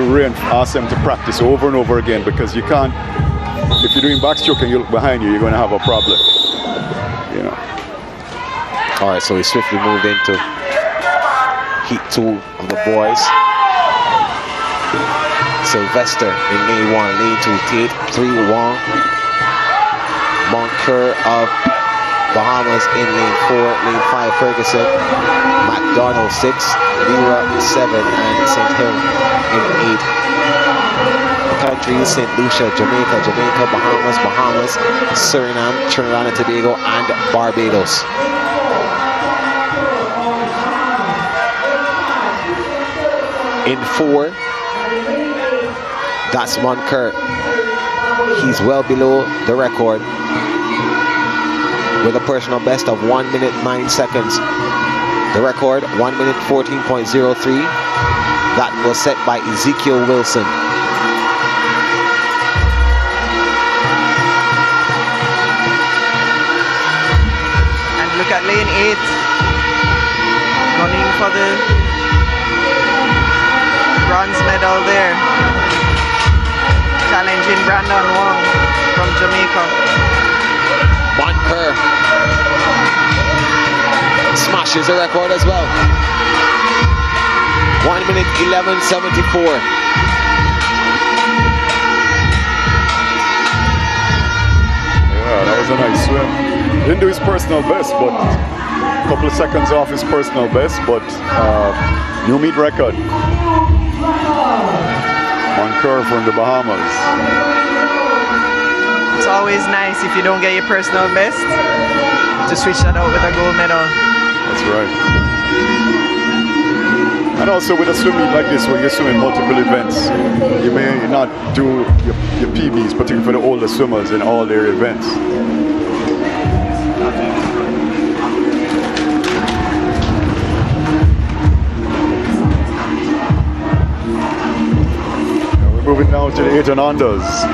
ask them to practice over and over again, because you can't, if you're doing backstroke and you look behind you, you're going to have a problem. You know. All right, so we swiftly moved into heat 2 of the boys. Sylvester in lane 1, lane 2, Tate 3-1. Moncur of Bahamas in lane 4, lane 5, Ferguson. McDonald 6, Lira 7, and St. Hill in 8. Countries, St. Lucia, Jamaica, Bahamas, Suriname, Trinidad and Tobago, and Barbados. In 4, that's Moncur. He's well below the record with a personal best of 1 minute 9 seconds. The record 1 minute 14.03. That was set by Ezekiel Wilson. And look at lane 8, running for the bronze medal there. Challenging Brandon Wong from Jamaica. Moncur smashes the record as well. 1 minute 11.74. Yeah, that was a nice swim. Didn't do his personal best, but a couple of seconds off his personal best, but new meet record. Moncur from the Bahamas. It's always nice if you don't get your personal best to switch that out with a gold medal. That's right. And also with a swim meet like this, where you're swimming multiple events, you may not do your PBs, particularly for the older swimmers in all their events. Moving now to the 8 and unders.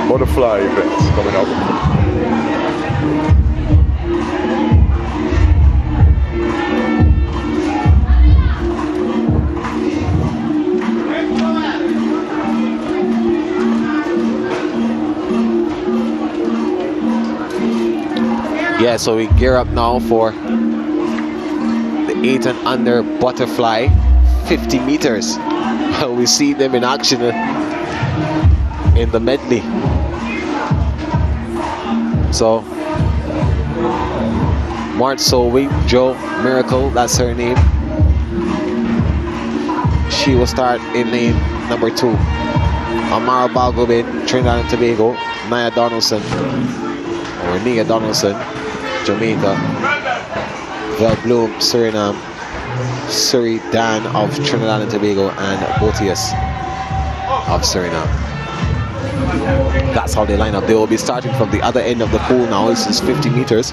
Butterfly events coming up. Yeah, so we gear up now for the 8 and under butterfly 50 meters. We see them in action in the medley. So Martso Wing Jo Miracle, that's her name. She will start in lane number 2. Amara Balgobin, Trinidad and Tobago. Nia Donaldson, Jamaica. Vel Bloom, Suriname. Suri Dan of Trinidad and Tobago, and Botius of Suriname. That's how they line up. They will be starting from the other end of the pool now. This is 50 meters.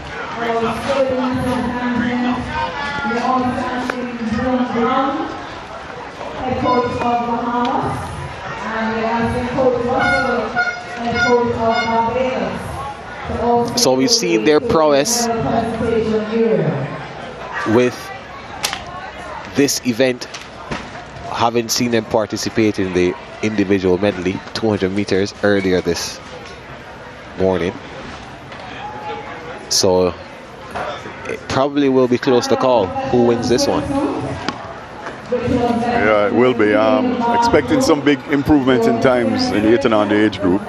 So we've seen their prowess with this event, having seen them participate in the individual medley 200 meters earlier this morning. So it probably will be close to call who wins this one. Yeah, it will be. Expecting some big improvement in times in the 8 and under age group.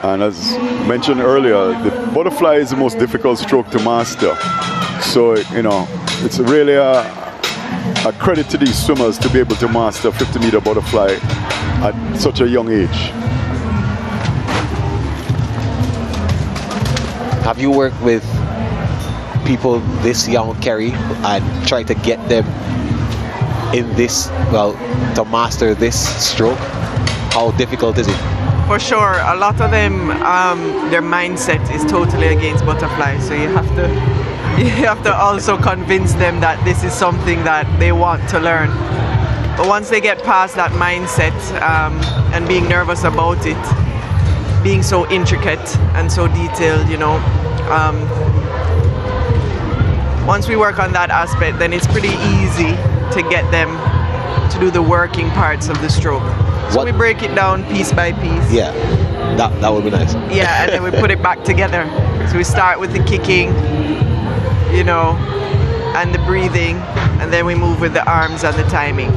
And as mentioned earlier, the butterfly is the most difficult stroke to master. So, you know, it's really a credit to these swimmers to be able to master 50-meter butterfly at such a young age. Have you worked with people this young, Kerry, and try to get them in this, well, to master this stroke? How difficult is it? For sure, a lot of them, their mindset is totally against butterfly. So you have to also convince them that this is something that they want to learn. But once they get past that mindset and being nervous about it, being so intricate and so detailed, you know. Once we work on that aspect, then it's pretty easy to get them to do the working parts of the stroke. So we break it down piece by piece. Yeah, that would be nice. Yeah, and then we put it back together. So we start with the kicking, you know, and the breathing, and then we move with the arms and the timing.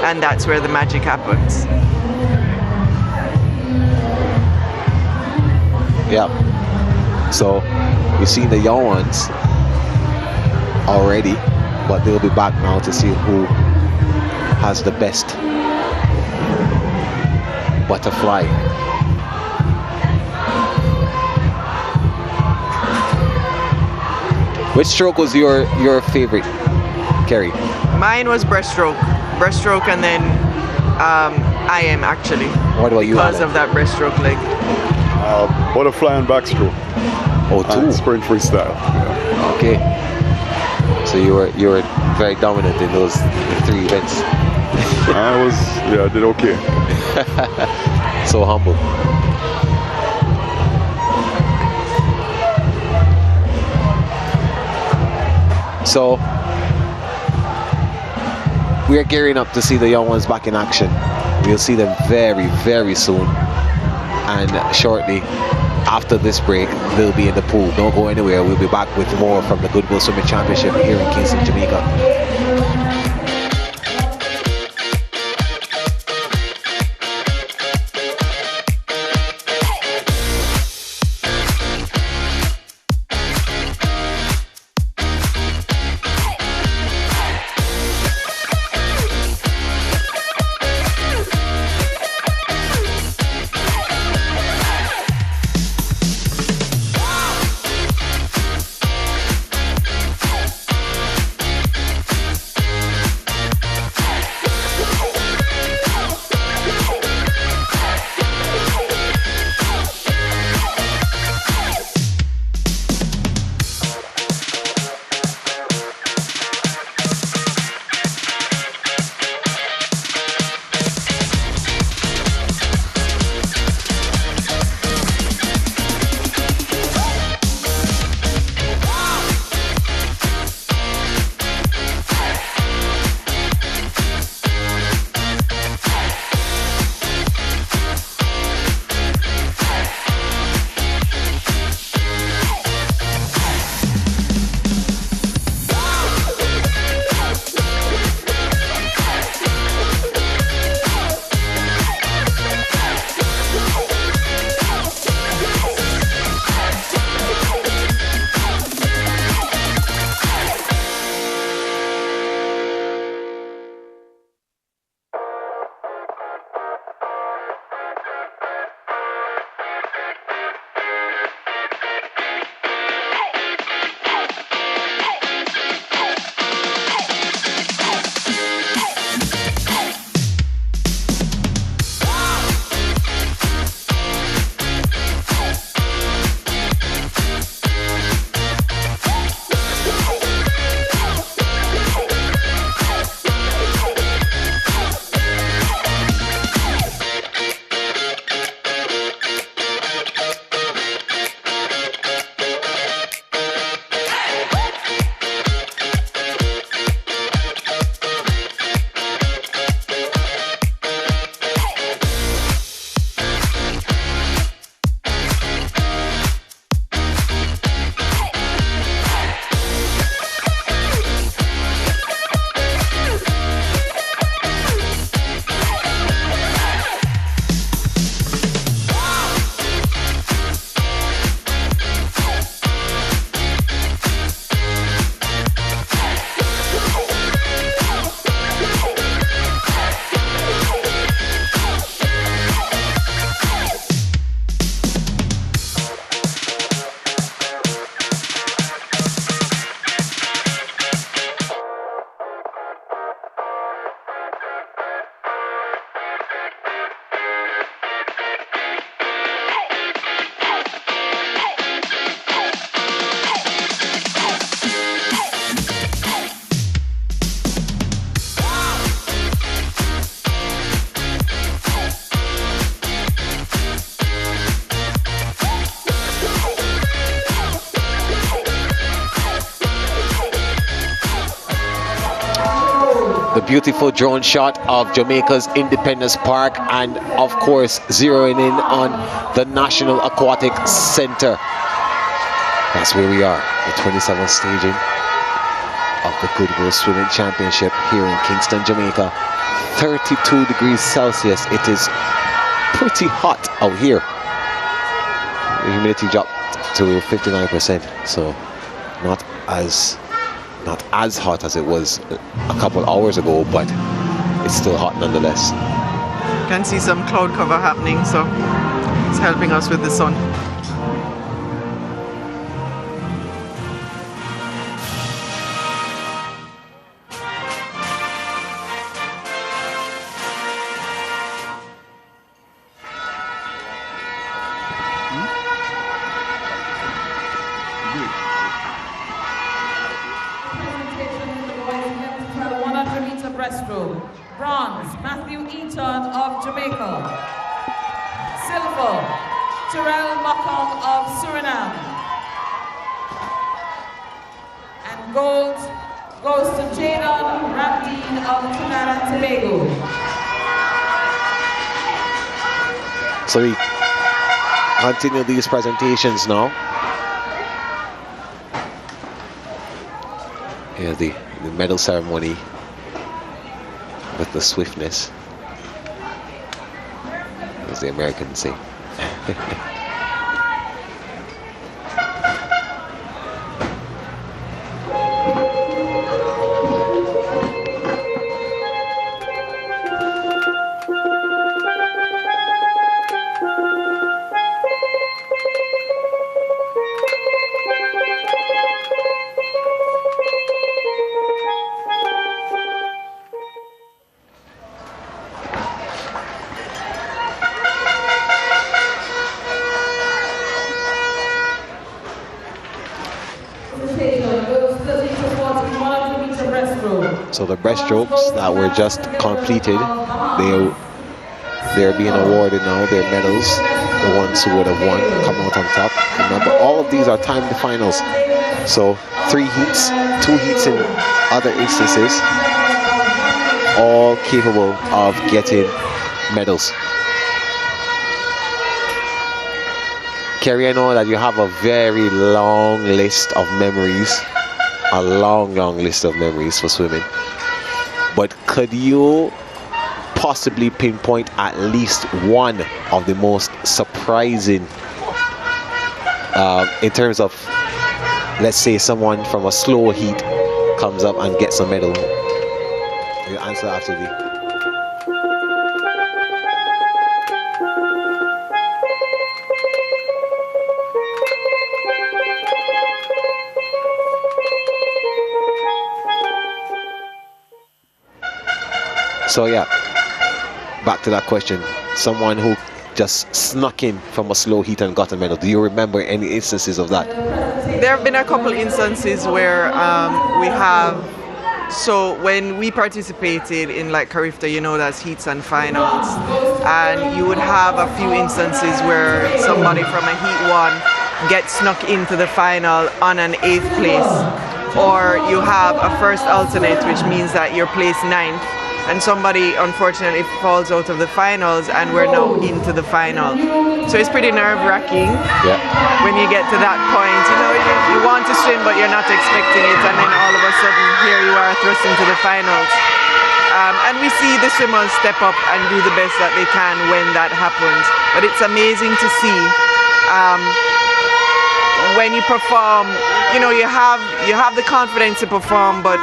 And that's where the magic happens. Yeah. So you've seen the young ones already, but they'll be back now to see who has the best butterfly. Which stroke was your favorite, Kerry? Mine was breaststroke. Breaststroke, and then I am actually. What about you, because Alan? of that breaststroke leg. Butterfly and backstroke. Oh, two. And sprint freestyle. Yeah. Okay. So you were very dominant in those 3 events. I did okay. So humble. So we are gearing up to see the young ones back in action. We'll see them very, very soon. And shortly after this break, they'll be in the pool. Don't go anywhere. We'll be back with more from the Goodwill Swimming Championship here in Kingston, Jamaica. beautiful drone shot of Jamaica's Independence Park, and of course zeroing in on the National Aquatic Center. That's where we are, the 27th staging of the Goodwill Swimming Championship here in Kingston, Jamaica. 32 degrees Celsius. It is pretty hot out here. The humidity dropped to 59%, so not as hot as it was a couple hours ago, but it's still hot nonetheless. You can see some cloud cover happening, so it's helping us with the sun. Breaststroke. Bronze, Matthew Eaton of Jamaica. Silver, Terrell Macomb of Suriname. And gold goes to Jadon Ramdeen of Trinidad and Tobago. So we continue these presentations now. Yeah, the medal ceremony with the swiftness, as the Americans say. So the breaststrokes that were just completed, they're being awarded now their medals. The ones who would have won come out on top. Remember, all of these are timed finals. So 3 heats, 2 heats in other instances, all capable of getting medals. Kerry, I know that you have a very long list of memories, a long list of memories for swimming. But could you possibly pinpoint at least one of the most surprising in terms of, let's say, someone from a slow heat comes up and gets a medal? You answer after the... So yeah, back to that question. Someone who just snuck in from a slow heat and got a medal. Do you remember any instances of that? There have been a couple instances where we have, so when we participated in like Carifta, you know, that's heats and finals, and you would have a few instances where somebody from a heat 1 gets snuck into the final on an 8th place, or you have a first alternate, which means that you're placed 9th, and somebody unfortunately falls out of the finals and we're now into the final. So it's pretty nerve-wracking when you get to that point. You know, you want to swim but you're not expecting it, and then all of a sudden here you are thrust into the finals. And we see the swimmers step up and do the best that they can when that happens. But it's amazing to see when you perform, you know, you have the confidence to perform, but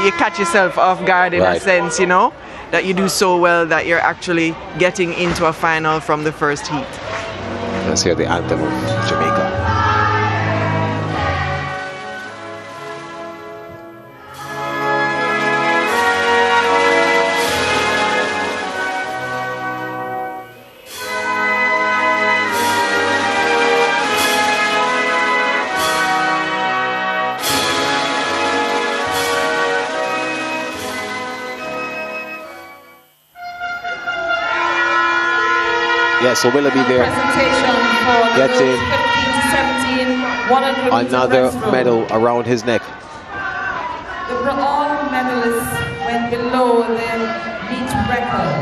you catch yourself off guard in a sense, you know, that you do so well that you're actually getting into a final from the first heat. Let's hear the anthem of Jamaica. Yeah, so Willoughby there getting another medal around his neck. All medalists went below below the meet record.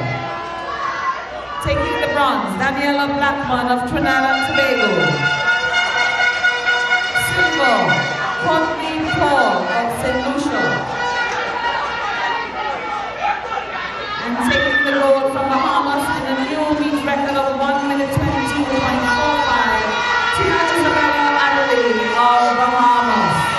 Taking the bronze, Daniela Blackman of Trinidad and Tobago. Silver, Courtney Paul of St. Lucia. And taking the gold from Bahamas in a new meet record of 1 minute 22.45, Tia Isabella Adelaide of Bahamas.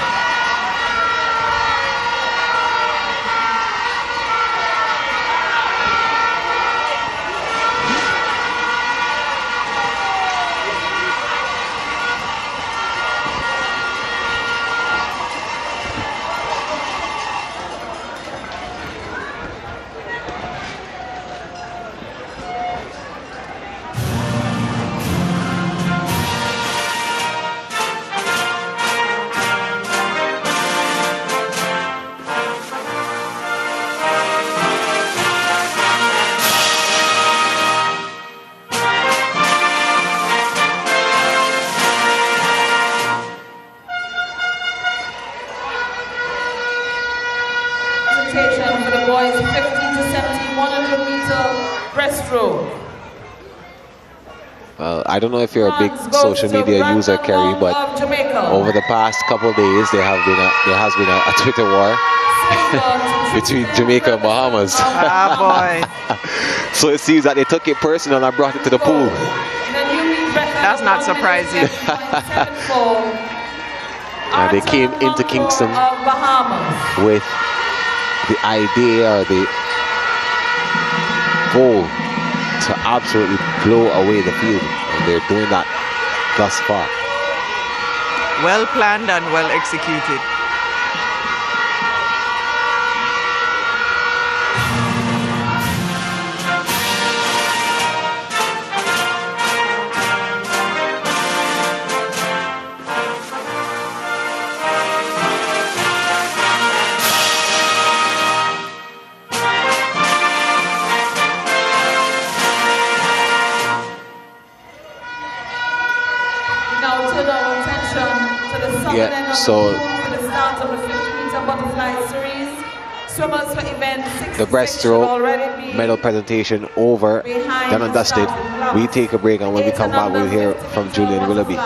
For the boys 50 to 70, 100 meter breaststroke. Well, I don't know if you're a big social media user, Kerry, but over the past couple of days there has been a Twitter war between Jamaica and Bahamas. Ah, boy. So it seems that they took it personal and brought it to the pool. That's not surprising. And they came into Kingston with the idea or the goal to absolutely blow away the field, and they're doing that thus far. Well planned and well executed. Yeah, so the breaststroke medal presentation over, done and dusted. We take a break, and when we come back, we'll hear from Julian Willoughby.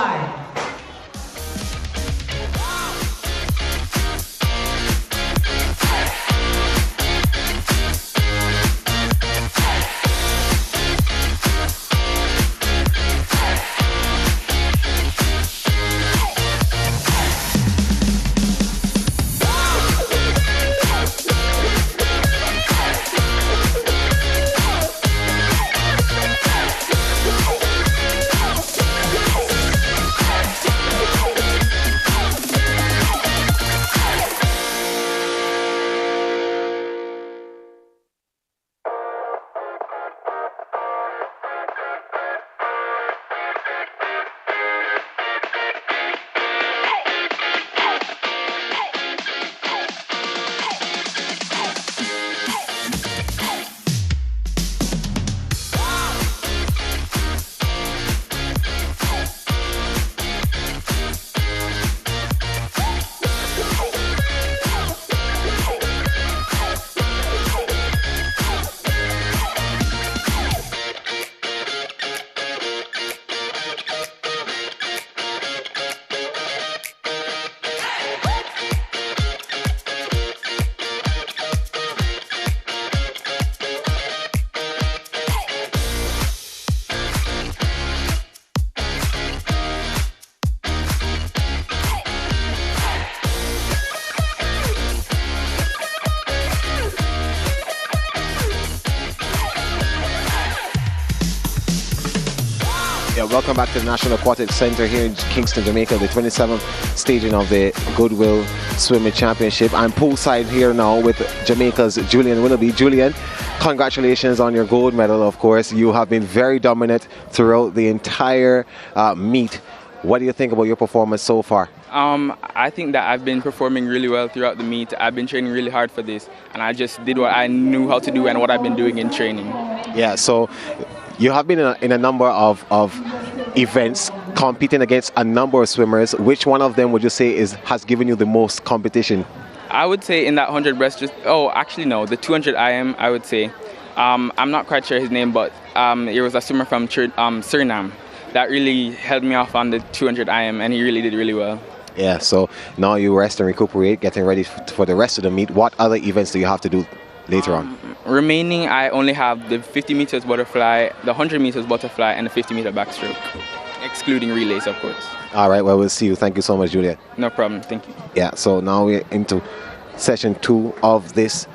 Yeah, welcome back to the National Aquatic Center here in Kingston, Jamaica, the 27th staging of the Goodwill Swimming Championship. I'm poolside here now with Jamaica's Julian Willoughby. Julian, congratulations on your gold medal, of course. You have been very dominant throughout the entire meet. What do you think about your performance so far? I think that I've been performing really well throughout the meet. I've been training really hard for this, and I just did what I knew how to do and what I've been doing in training. Yeah, so you have been in a number of events, competing against a number of swimmers. Which one of them would you say has given you the most competition? I would say in that 100 breast, actually no, the 200 IM, I would say. I'm not quite sure his name, but it was a swimmer from Suriname that really held me off on the 200 IM, and he really did really well. Yeah, so now you rest and recuperate, getting ready for the rest of the meet. What other events do you have to do later on? Remaining, I only have the 50 meters butterfly, the 100 meters butterfly, and the 50 meter backstroke, excluding relays, of course. All right, well, we'll see you. Thank you so much, Juliet. No problem, thank you. Yeah, so now we're into session 2 of this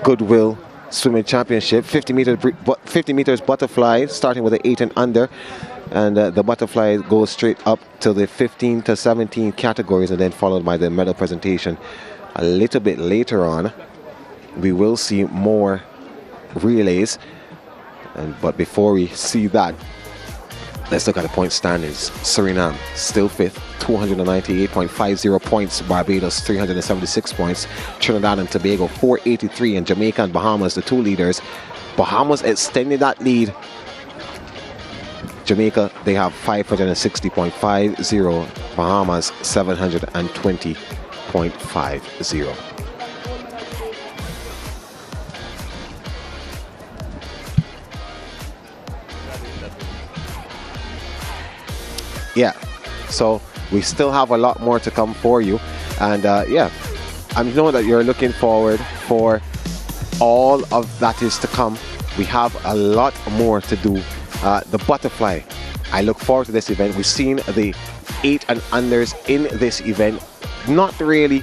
Goodwill Swimming Championship. 50 meters butterfly, starting with the 8 and under. And the butterfly goes straight up to the 15 to 17 categories, and then followed by the medal presentation. A little bit later on, we will see more relays. But before we see that, let's look at the point standings. Suriname still 5th, 298.50 points. Barbados 376 points. Trinidad and Tobago 483, and Jamaica and Bahamas, the 2 leaders. Bahamas extended that lead. Jamaica, they have 560.50. Bahamas 720.50. Yeah, so we still have a lot more to come for you, and yeah, I know that you're looking forward for all of that is to come. We have a lot more to do. The butterfly, I look forward to this event. We've seen the 8 and unders in this event, not really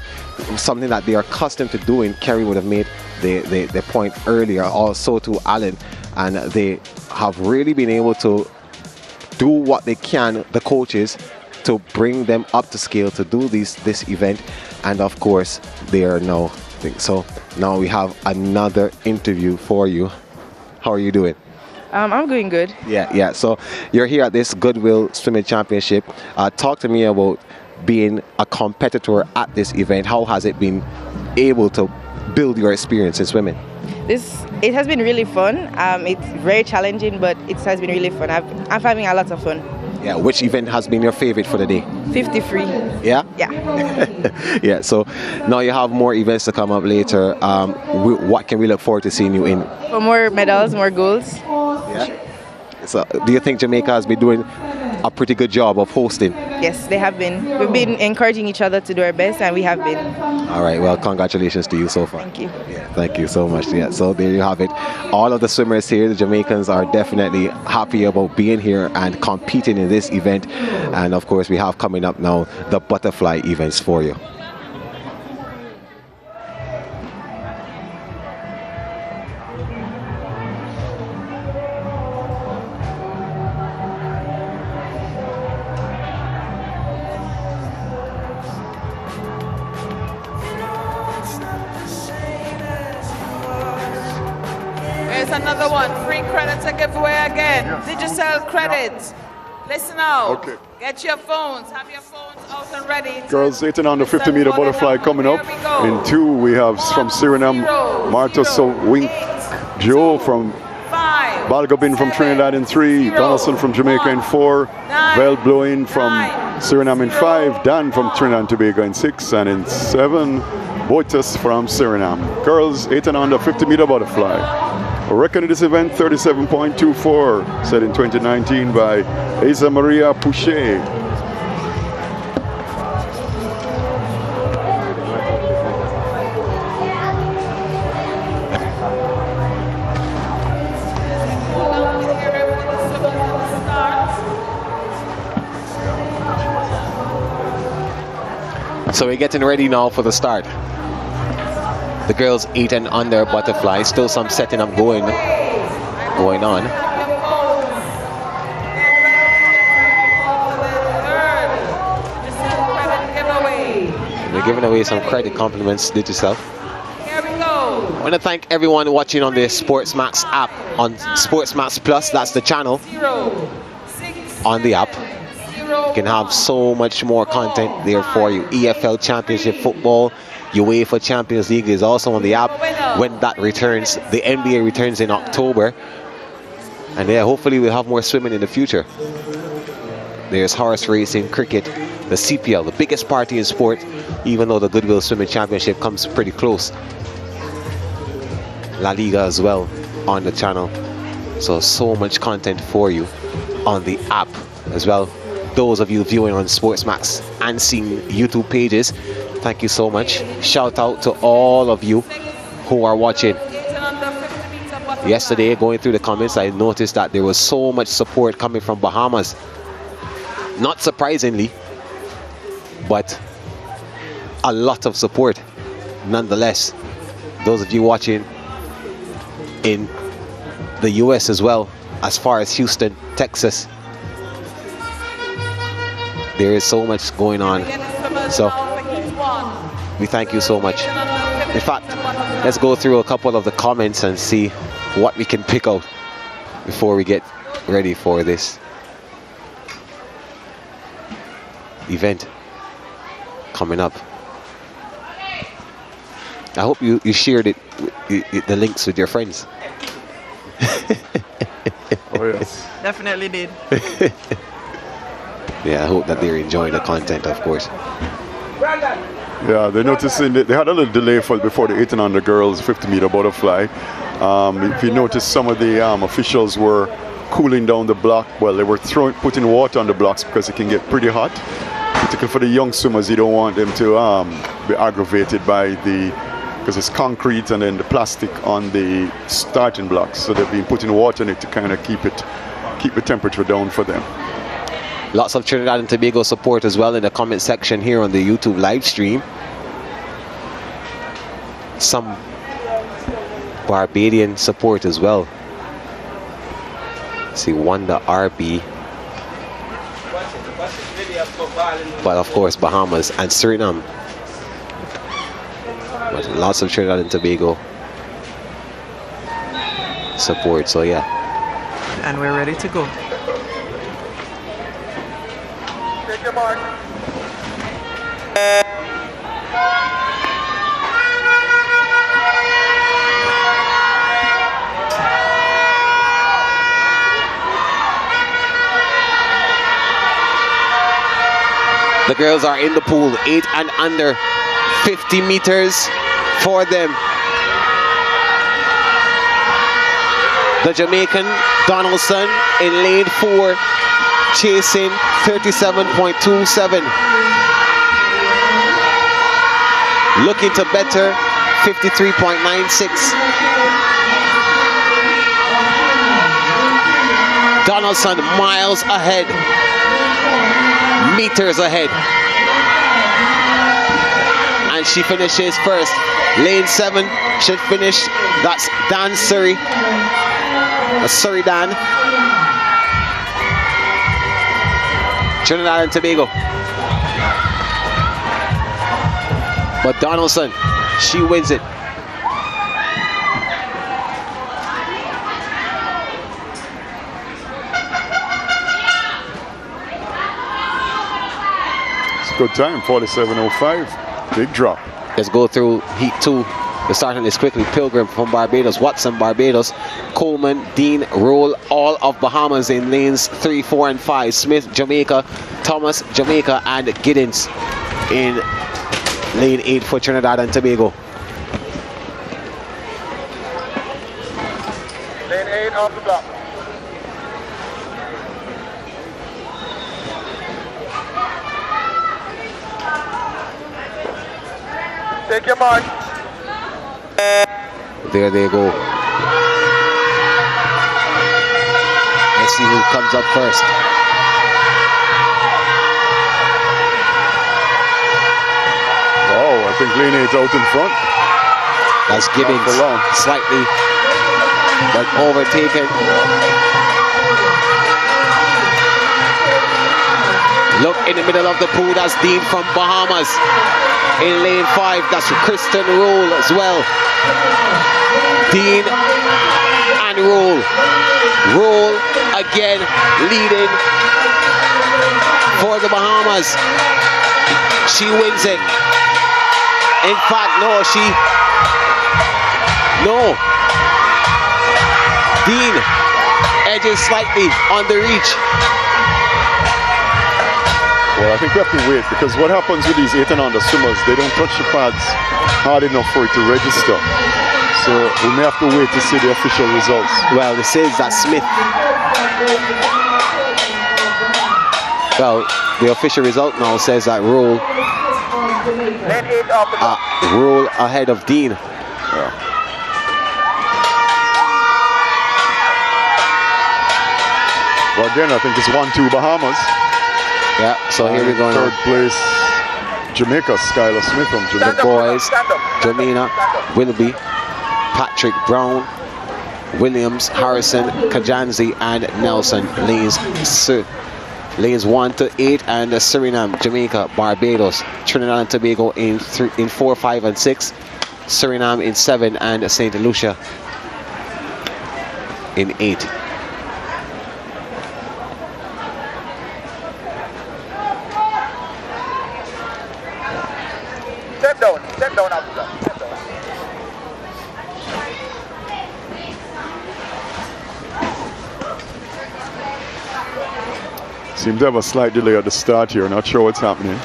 something that they are accustomed to doing. Kerry would have made the point earlier, also to Alan, and they have really been able to do what they can, the coaches, to bring them up to scale to do this event. And of course, they are now. So now we have another interview for you. How are you doing? I'm doing good. Yeah. So you're here at this Goodwill Swimming Championship. Talk to me about being a competitor at this event. How has it been able to build your experience in swimming? It has been really fun. It's very challenging, but it has been really fun. I'm having a lot of fun. Yeah. Which event has been your favorite for the day? 53. Yeah? Yeah. Yeah, so now you have more events to come up later. What can we look forward to seeing you in? For more medals, more golds. Yeah. So do you think Jamaica has been doing a pretty good job of hosting? Yes, they have been. We've been encouraging each other to do our best, and we have been. All right, well, congratulations to you so far. Thank you. Yeah, thank you so much. Yeah, so there you have it. All of the swimmers here, the Jamaicans, are definitely happy about being here and competing in this event. And of course, we have coming up now the butterfly events for you. Another one, free credit to give away again. Digital credit. Listen out. Okay. Get your phones. Have your phones out and ready. Girls 8 and under 50 meter butterfly coming up. In 2 we have from Suriname, Marta Sowink Joe from Balgobin from Trinidad in 3, Donaldson from Jamaica in 4, Vel Bloin from Suriname in 5, Dan from Trinidad and Tobago in 6, and in 7, Boitas from Suriname. Girls 8 and under 50 meter butterfly. A record of this event 37.24, set in 2019 by Asa Maria Pouchet. So we're getting ready now for the start. The girls 8 and under butterfly, still some setting up going on. They're giving away some credit compliments. Did yourself. Here we go. I want to thank everyone watching on the SportsMax app, on SportsMax Plus. That's the channel on the app. You can have so much more content there for you. EFL Championship football, UEFA Champions League is also on the app when that returns. The NBA returns in October. And yeah, hopefully we'll have more swimming in the future. There's horse racing, cricket, the CPL, the biggest party in sport, even though the Goodwill Swimming Championship comes pretty close. La Liga as well on the channel. So much content for you on the app as well. Those of you viewing on SportsMax and CEEN YouTube pages, thank you so much. Shout out to all of you who are watching. Yesterday, going through the comments, I noticed that there was so much support coming from Bahamas. Not surprisingly, but a lot of support nonetheless. Those of you watching in the US as well, as far as Houston, Texas, there is so much going on. So we thank you so much. In fact, let's go through a couple of the comments and see what we can pick out before we get ready for this event coming up. I hope you shared it, the links with your friends. Oh yes. Definitely did. Yeah, I hope that they're enjoying the content, of course. Yeah, they're noticing that they had a little delay before the 1800 girls 50-meter butterfly. If you notice, some of the officials were cooling down the block. Well, they were putting water on the blocks because it can get pretty hot. Particularly for the young swimmers, you don't want them to be aggravated by because it's concrete and then the plastic on the starting blocks. So they've been putting water in it to kind of keep the temperature down for them. Lots of Trinidad and Tobago support as well in the comment section here on the YouTube live stream. Some Barbadian support as well. See, Wanda RB. But of course, Bahamas and Suriname. But lots of Trinidad and Tobago support, so yeah. And we're ready to go. Take your mark. The girls are in the pool, 8 and under, 50 meters for them. The Jamaican Donaldson in lane 4, chasing 37.27. Looking to better 53.96. Donaldson miles ahead. Meters ahead, and she finishes first. Lane 7 should finish. That's Dan Surrey, Surrey Dan, Trinidad and Tobago. But Donaldson, she wins it. Good time, 47.05. Big drop. Let's go through heat 2. We're starting this quickly. Pilgrim from Barbados, Watson, Barbados, Coleman, Dean, Roll, all of Bahamas in lanes 3, 4, and 5. Smith, Jamaica, Thomas, Jamaica, and Giddens in lane 8 for Trinidad and Tobago. Lane 8 off the block. Take your mark. There they go. Let's see who comes up first. Oh, I think lane 8's out in front. That's Gibbons, slightly, but overtaken. Look in the middle of the pool, that's Dean from Bahamas. In lane 5, that's Kristen Roll as well. Dean and Roll. Roll again, leading for the Bahamas. She wins it. In fact, no. Dean edges slightly on the reach. Well, I think we have to wait because what happens with these 8 and under swimmers, they don't touch the pads hard enough for it to register. So we may have to wait to see the official results. Well, it says that Smith. Well, the official result now says that Rule Rule ahead of Dean. Yeah. Well, again, I think it's 1-2 Bahamas. Yeah, so here we go now. Third place, Jamaica, Skylar Smith from The Jamaica. boys, Jamina, Willoughby, Patrick Brown, Williams, Harrison, Kajanzi, and Nelson. Lanes 1 to 8, and Suriname, Jamaica, Barbados, Trinidad and Tobago in 4, 5, and 6. Suriname in 7, and St. Lucia in 8. Step down after that. Step down. Seems to have a slight delay at the start here. Not sure what's happening.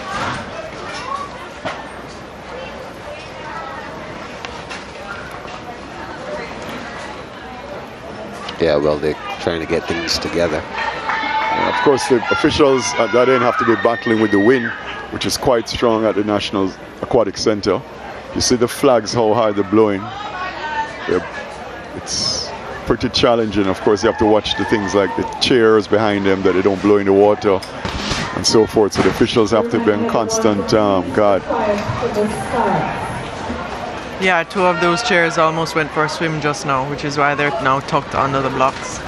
Yeah, well, they're trying to get things together. And of course, the officials at that end have to be battling with the wind, which is quite strong at the National Aquatic Center. You see the flags, how high they're blowing. It's pretty challenging. Of course, you have to watch the things like the chairs behind them that they don't blow in the water and so forth. So the officials have to be on constant guard. Yeah, 2 of those chairs almost went for a swim just now, which is why they're now tucked under the blocks.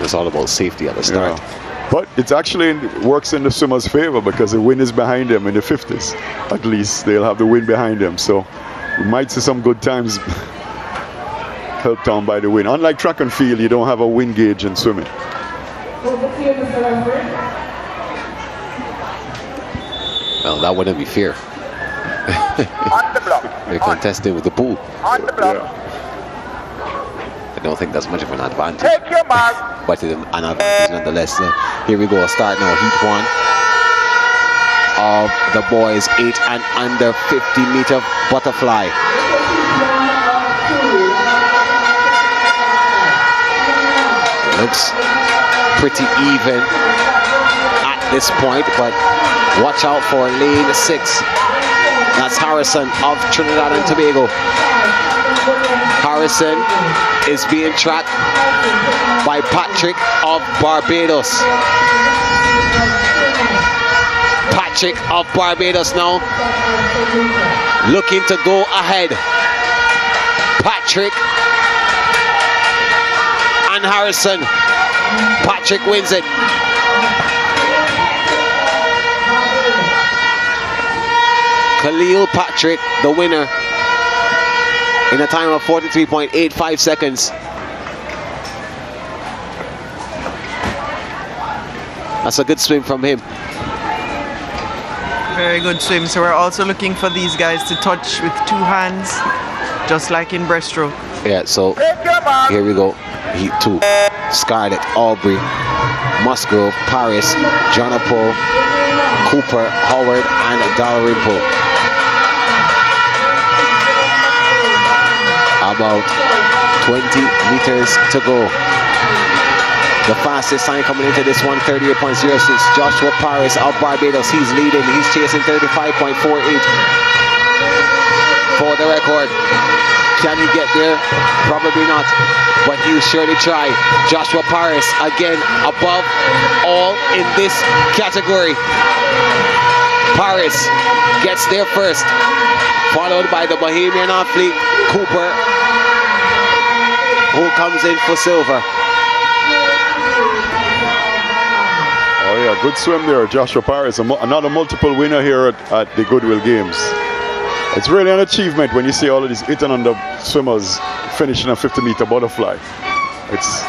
It's all about safety at the start. Yeah. But it actually works in the swimmers' favor because the wind is behind them in the 50s. At least they'll have the wind behind them. So we might see some good times helped on by the wind. Unlike track and field, you don't have a wind gauge in swimming. Well, that wouldn't be fair. On the block. They're contesting with the pool. On the block. Yeah. I don't think that's much of an advantage. Take your mark. But it's an advantage nonetheless. Here we go, start now, heat 1 of the boys 8 and under 50-meter butterfly. Looks pretty even at this point, but watch out for lane 6. That's Harrison of Trinidad and Tobago. Harrison is being tracked by Patrick of Barbados. Patrick of Barbados now looking to go ahead. Patrick and Harrison. Patrick wins it. Khalil Patrick, the winner, in a time of 43.85 seconds. That's a good swim from him. Very good swim. So we're also looking for these guys to touch with 2 hands, just like in breaststroke. Yeah, so Take your mark. here we go. Heat 2. Scarlett, Aubrey, Musgrove, Paris, Jonapo, Cooper, Howard, and Dalrymple. About 20 meters to go. The fastest time coming into this one, 38.06. Joshua Paris of Barbados. He's leading. He's chasing 35.48 for the record. Can he get there? Probably not, but he'll surely try. Joshua Paris again above all in this category. Paris gets there first, followed by the Bahamian athlete Cooper, who comes in for silver. Oh yeah, good swim there, Joshua Paris. Another multiple winner here at the Goodwill Games. It's really an achievement when you see all of these 8 and under swimmers finishing a 50-meter butterfly. It's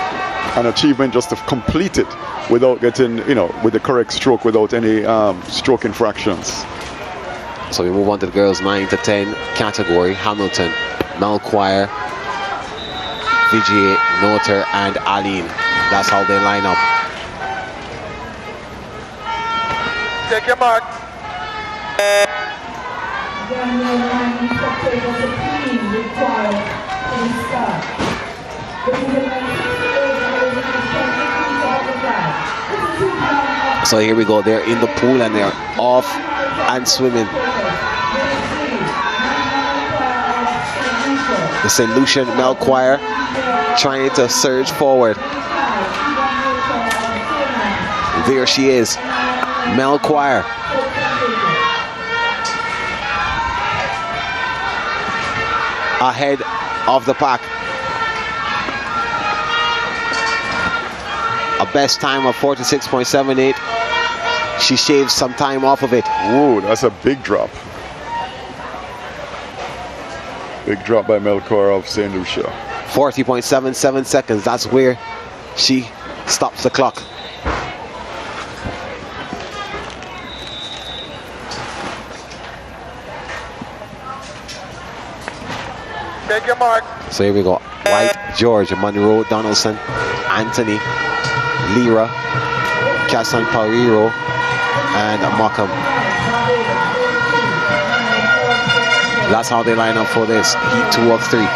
an achievement just to complete it without getting, with the correct stroke, without any stroke infractions. So we move on to the girls 9 to 10 category. Hamilton, Malquire, Vijay, Noter, and Aline. That's how they line up. Take your mark. So here we go. They're in the pool and they're off and swimming. The St. Lucian Mel Choir trying to surge forward. There she is, Mel Choir. Ahead of the pack. A best time of 46.78. She shaves some time off of it. Whoa, that's a big drop. Big drop by Melchior of St. Lucia. 40.77 seconds. That's where she stops the clock. Take your mark. So here we go. White, George, Monroe, Donaldson, Anthony, Lira, Casson Pauliro, and Markham. That's how they line up for this heat 2 of 3.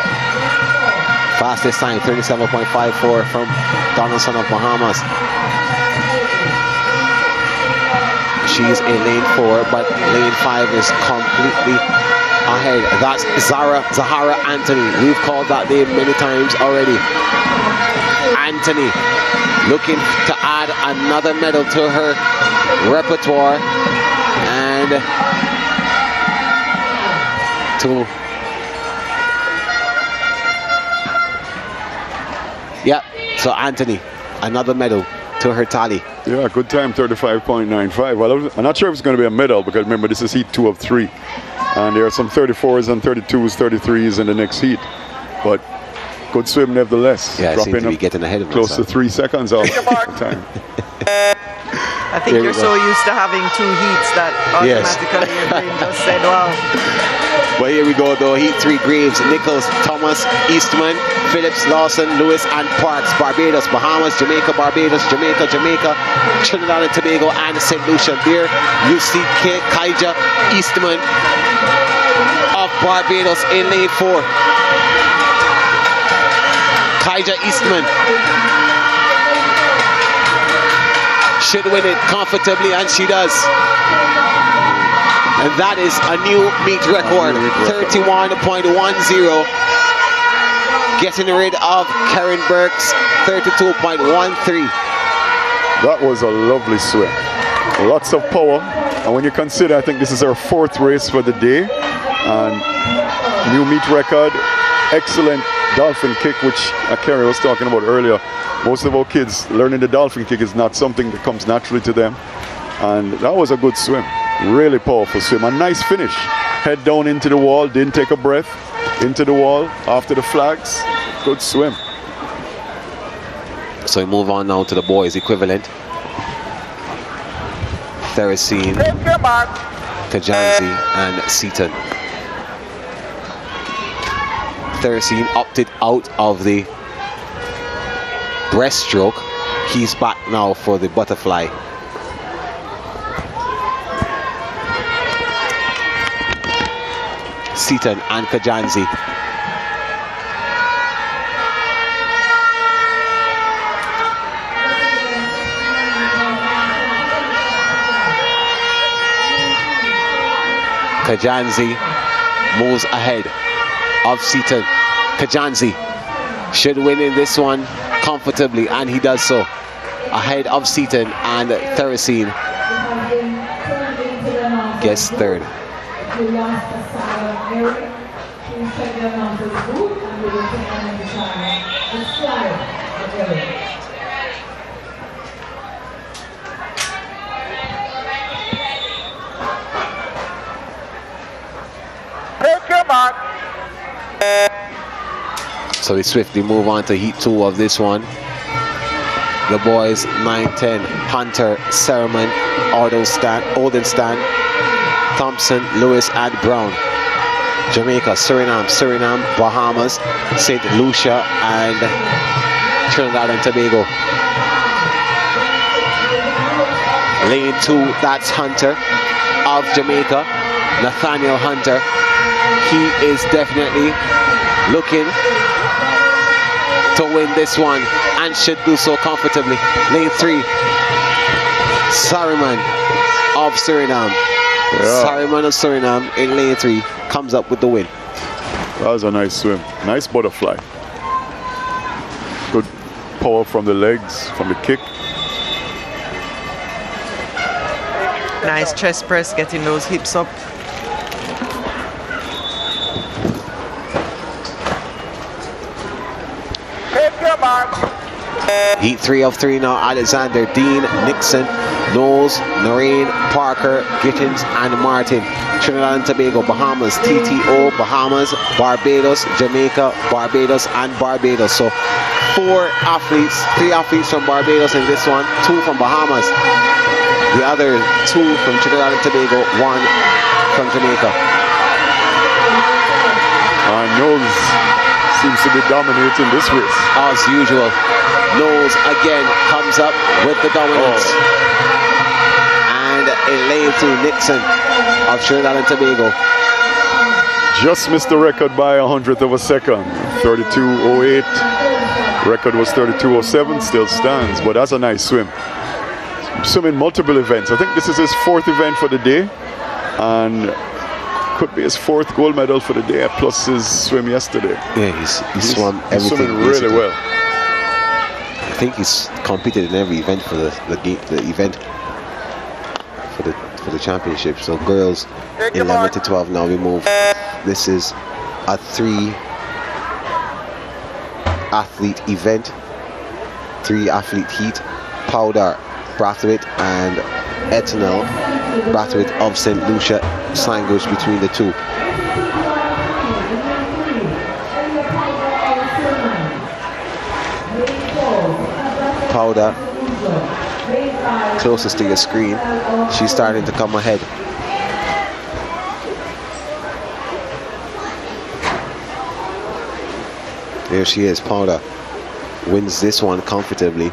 Fastest time 37.54 from Donaldson of Bahamas. She's in lane 4, but lane 5 is completely ahead. That's Zahara Anthony. We've called that name many times already. Anthony looking to add another medal to her repertoire, and so Anthony, another medal to her tally. Yeah, good time, 35.95. Well, I'm not sure if it's going to be a medal, because remember, this is heat 2 of 3. And there are some 34s and 32s, 33s in the next heat. But good swim nevertheless. Yeah, I seem to be getting ahead of close myself. to 3 seconds off time. I think you're so used to having 2 heats that automatically your brain just said, wow. But here we go though, heat 3 Graves, Nichols, Thomas, Eastman, Phillips, Lawson, Lewis, and Parks. Barbados, Bahamas, Jamaica, Barbados, Jamaica, Trinidad and Tobago, and St. Lucia. There you see Kaija Eastman of Barbados in lane 4. Kaija Eastman should win it comfortably, and she does. And that is a new meet record, 31.10. Getting rid of Karen Burke's 32.13. That was a lovely swim. Lots of power. And when you consider, I think this is our 4th race for the day. And new meet record, excellent dolphin kick, which Kerry was talking about earlier. Most of our kids learning the dolphin kick is not something that comes naturally to them. And that was a good swim. Really powerful swim. A nice finish. Head down into the wall, didn't take a breath. Into the wall, after the flags. Good swim. So we move on now to the boys equivalent. Theresine, Kajanzi, and Seaton. Theresine opted out of the breaststroke. He's back now for the butterfly. Seaton and Kajanzi. Kajanzi moves ahead of Seaton. Kajanzi should win in this one comfortably, and he does so. Ahead of Seaton, and Theresine gets 3rd. Take your mark. So we swiftly move on to heat 2 of this one. The boys 9-10, Hunter, Sermon, Oldenstan, Thompson, Lewis, and Brown. Jamaica, Suriname, Bahamas, St. Lucia, and Trinidad and Tobago. Lane 2, that's Hunter of Jamaica, Nathaniel Hunter. He is definitely looking to win this one and should do so comfortably. Lane 3, Sariman of Suriname. Sariman of Suriname in lane 3 comes up with the win. That was a nice swim. Nice butterfly. Good power from the legs, from the kick. Nice chest press, getting those hips up. Take your mark. Heat 3 of 3 now. Alexander, Dean, Nixon, Knowles, Noreen, Parker, Gittins, and Martin. Trinidad and Tobago, Bahamas, TTO, Bahamas, Barbados, Jamaica, Barbados, and Barbados. So 4 athletes, 3 athletes from Barbados in this one, 2 from Bahamas. The other 2 from Trinidad and Tobago, 1 from Jamaica. Knowles seems to be dominating this race. As usual, Knowles again comes up with the dominance. And in lane 2, Nixon of Trinidad and Tobago. Just missed the record by 100th of a second. 32.08. Record was 32.07, still stands, but that's a nice swim. Swimming multiple events. I think this is his 4th event for the day, and could be his 4th gold medal for the day, plus his swim yesterday. Yeah, he swam everything. Swimming really well. I think he's competed in every event for the event for the championship. So girls 11 to 12 now we move. This is a 3 athlete event, 3 athlete heat. Powder, Brathwaite, and Ethanol. Brathwaite of St. Lucia, sandwiched between the 2. Powder, closest to your screen. She's starting to come ahead. There she is, Powder. Wins this one comfortably,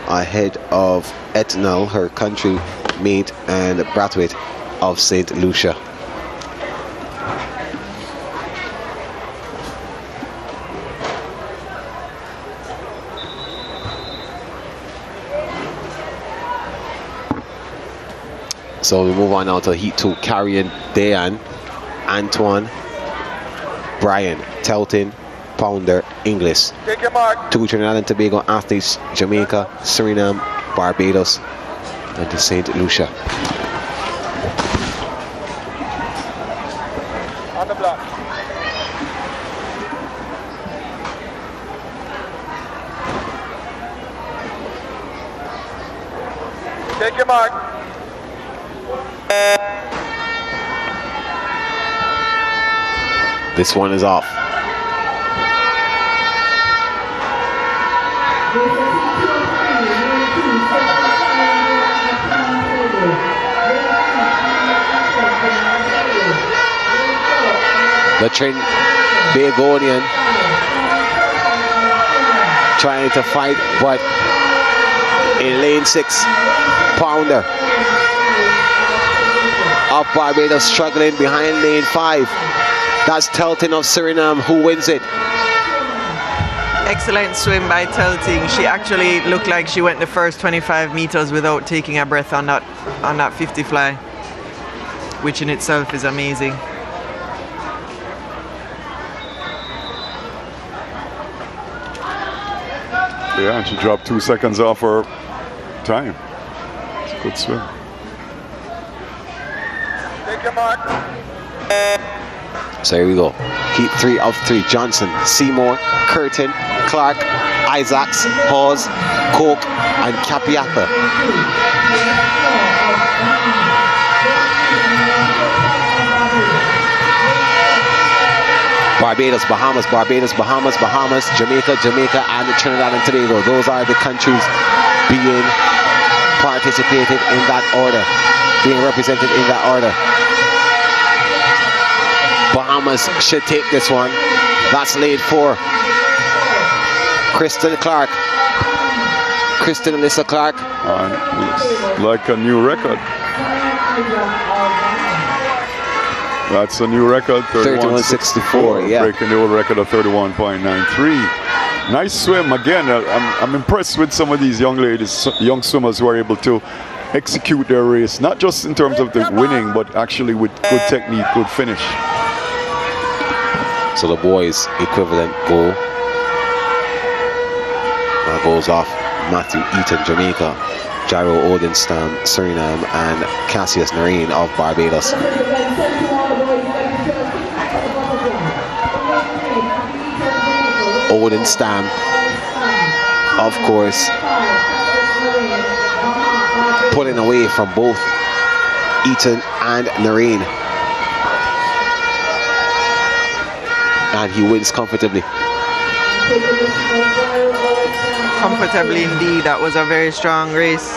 ahead of Ethanol, her country mate, and Brathwaite of St. Lucia. So we move on now to Heat 2. Carrion, Dayan, Antoine, Brian, Telton, Pounder, Inglis. Take your mark. 2 Trinidad and Tobago athletes, Jamaica, Suriname, Barbados, and to St. Lucia. On the block. Take your mark. This one is off. The Trinbagonian trying to fight, but in lane 6, Pounder of Barbados struggling behind lane 5. That's Telton of Suriname who wins it. Excellent swim by Telting. She actually looked like she went the first 25 meters without taking a breath on that 50 fly, which in itself is amazing. Yeah, and she dropped 2 seconds off her time. It's a good swim. Take your mark. So here we go. Heat 3 of 3. Johnson, Seymour, Curtin, Clark, Isaacs, Hawes, Coke, and Capiata. Barbados, Bahamas, Barbados, Bahamas, Bahamas, Jamaica, Jamaica, and Trinidad and Tobago. Those are the countries being participated in that order, being represented in that order. Bahamas Bahamas should take this one. That's lead for Kristen Clark. Kristen Alyssa Clark. It's like a new record. That's a new record. 31.64, yeah. Breaking the old record of 31.93. Nice swim. Again, I'm impressed with some of these young ladies, young swimmers who are able to execute their race, not just in terms of the winning, but actually with good technique, good finish. So the boys' equivalent goal. That goes off Matthew Eaton, Jamaica, Jairo Odenstam, Suriname, and Cassius Narine of Barbados. Odenstam, of course, pulling away from both Eaton and Narine. And he wins comfortably. Comfortably indeed. That was a very strong race.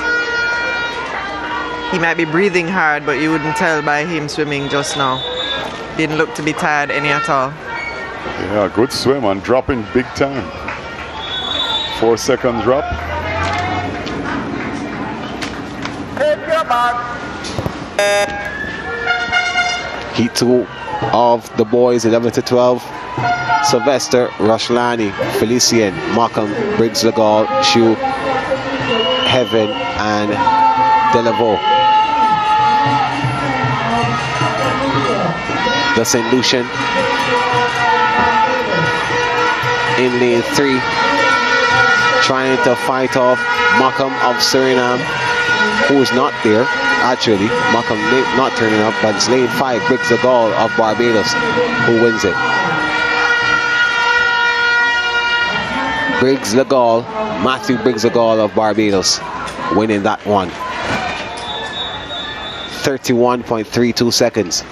He might be breathing hard, but you wouldn't tell by him swimming just now. Didn't look to be tired any at all. Yeah, good swim and dropping big time. 4 second drop. Take your mark. Heat 2 of the boys, 11 to 12. Sylvester, Rushlani, Felician, Markham, Briggs Legal, Shu, Heaven, and Delaveau. The St. Lucian in lane 3, trying to fight off Markham of Suriname, who is not there. Actually, Markham not turning up, but it's lane 5, Briggs Legal of Barbados, who wins it. Briggs Legal, Matthew Briggs Legal of Barbados, winning that one. 31.32 seconds.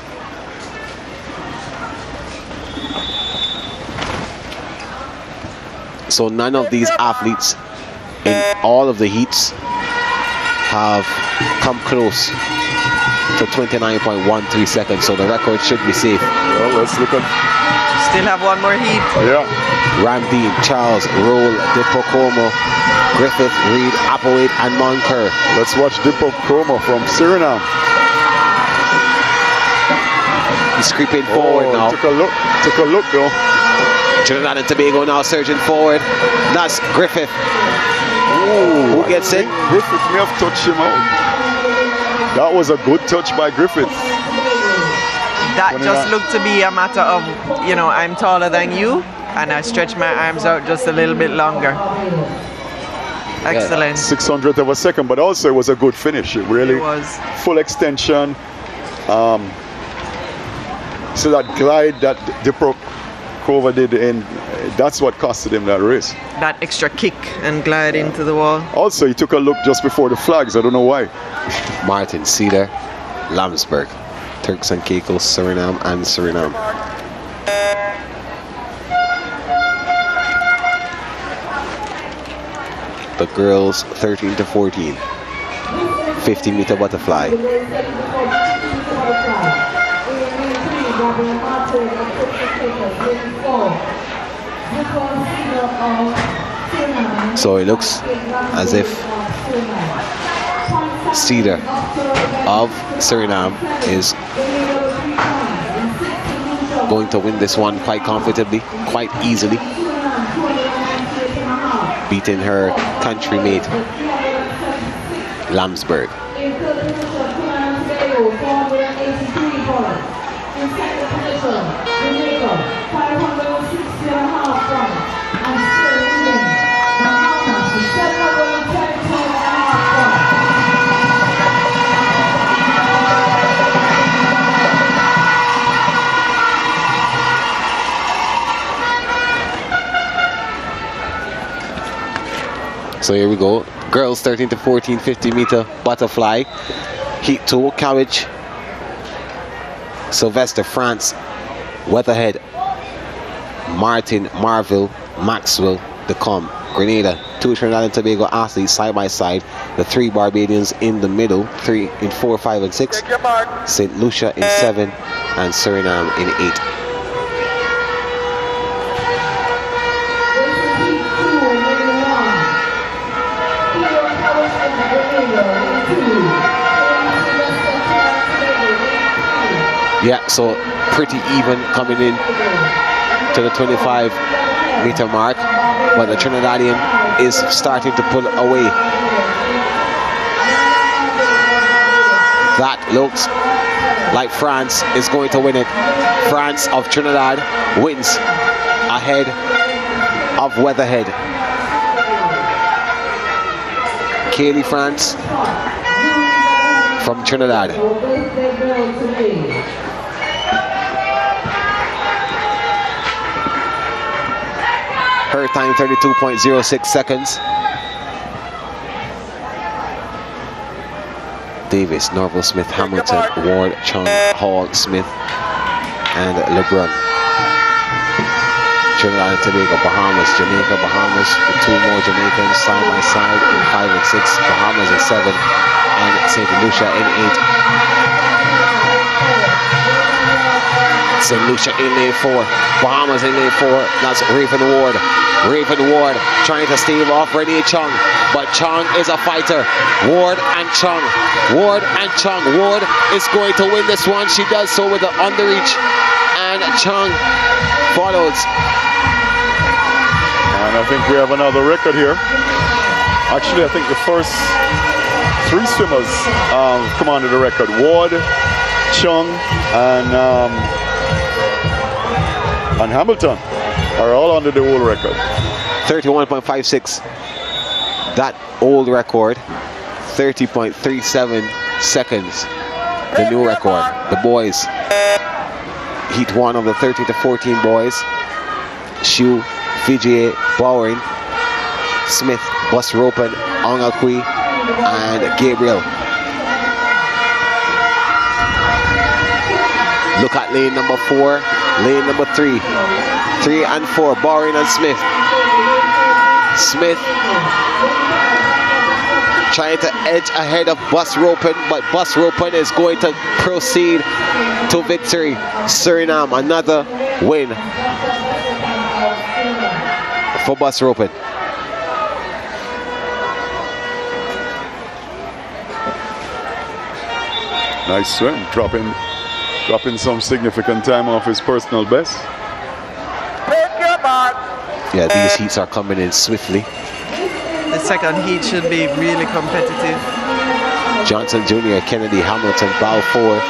So none of these athletes in all of the heats have come close to 29.13 seconds. So the record should be safe. Well, let's look at. Still have one more heat. Yeah. Ramdeen, Charles, Roll, Dipocomo, Griffith, Reed, Applewhite, and Monker. Let's watch Dipocomo from Suriname. He's creeping forward now. Took a look though. Trinidad and Tobago now surging forward. That's Griffith. Ooh, who gets it? Griffith may have touched him out. That was a good touch by Griffith. That just looked to be a matter of, you know, I'm taller than you, and I stretch my arms out just a little bit longer. Excellent. 600th of a second, but also it was a good finish. It really was. Full extension. So that glide that Diprokova did, and that's what costed him that race. That extra kick and glide into the wall. Also, he took a look just before the flags. I don't know why. Martin Cedar, Lamsburg, Turks and Caicos, Suriname, and Suriname. The girls 13 to 14. 50-meter butterfly. So it looks as if Cedar of Suriname is going to win this one quite comfortably, quite easily, beating her countrymate Lamsburg. So here we go. Girls 13 to 14, 50-meter butterfly. Heat 2, Cowage, Sylvester, France, Weatherhead, Martin, Marville, Maxwell, Decom, Grenada. 2 Trinidad and Tobago athletes side by side. The 3 Barbadians in the middle, 3 in 4, 5, and 6. St. Lucia in 7, and Suriname in 8. Yeah, so pretty even coming in to the 25-meter mark, but the Trinidadian is starting to pull away. That looks like France is going to win it. France of Trinidad wins ahead of Weatherhead. Kaylee France from Trinidad. Her time 32.06 seconds. Davis, Norval, Smith, Hamilton, Ward, Chung, Hall, Smith, and LeBron. Trinidad and Tobago, Bahamas, Jamaica, Bahamas, the two more Jamaicans side by side in 5 and 6, Bahamas in 7, and St. Lucia in 8. St. Lucia in lane 4, Bahamas in lane 4, that's Raven Ward. Raven Ward trying to stave off Renee Chung, but Chung is a fighter. Ward and Chung. Ward and Chung. Ward is going to win this one. She does so with the underreach, and Chung follows. And I think we have another record here. Actually, I think the first 3 swimmers come onto the record. Ward, Chung, and Hamilton are all under the old record. 31.56. That old record. 30.37 seconds. The new record. The boys. Heat 1 of the 13 to 14 boys. Shu, Vijay, Bowering, Smith, Bus Ropen, Ongakwi, and Gabriel. Look at lane number 4, lane number 3. 3 and 4, Bowering and Smith. Smith trying to edge ahead of Bus Ropen, but Bus Ropen is going to proceed to victory. Suriname, another win for Bus Ropen. Nice swim, dropping some significant time off his personal best. Yeah, these heats are coming in swiftly. The second heat should be really competitive. Johnson Jr., Kennedy, Hamilton, Balfour,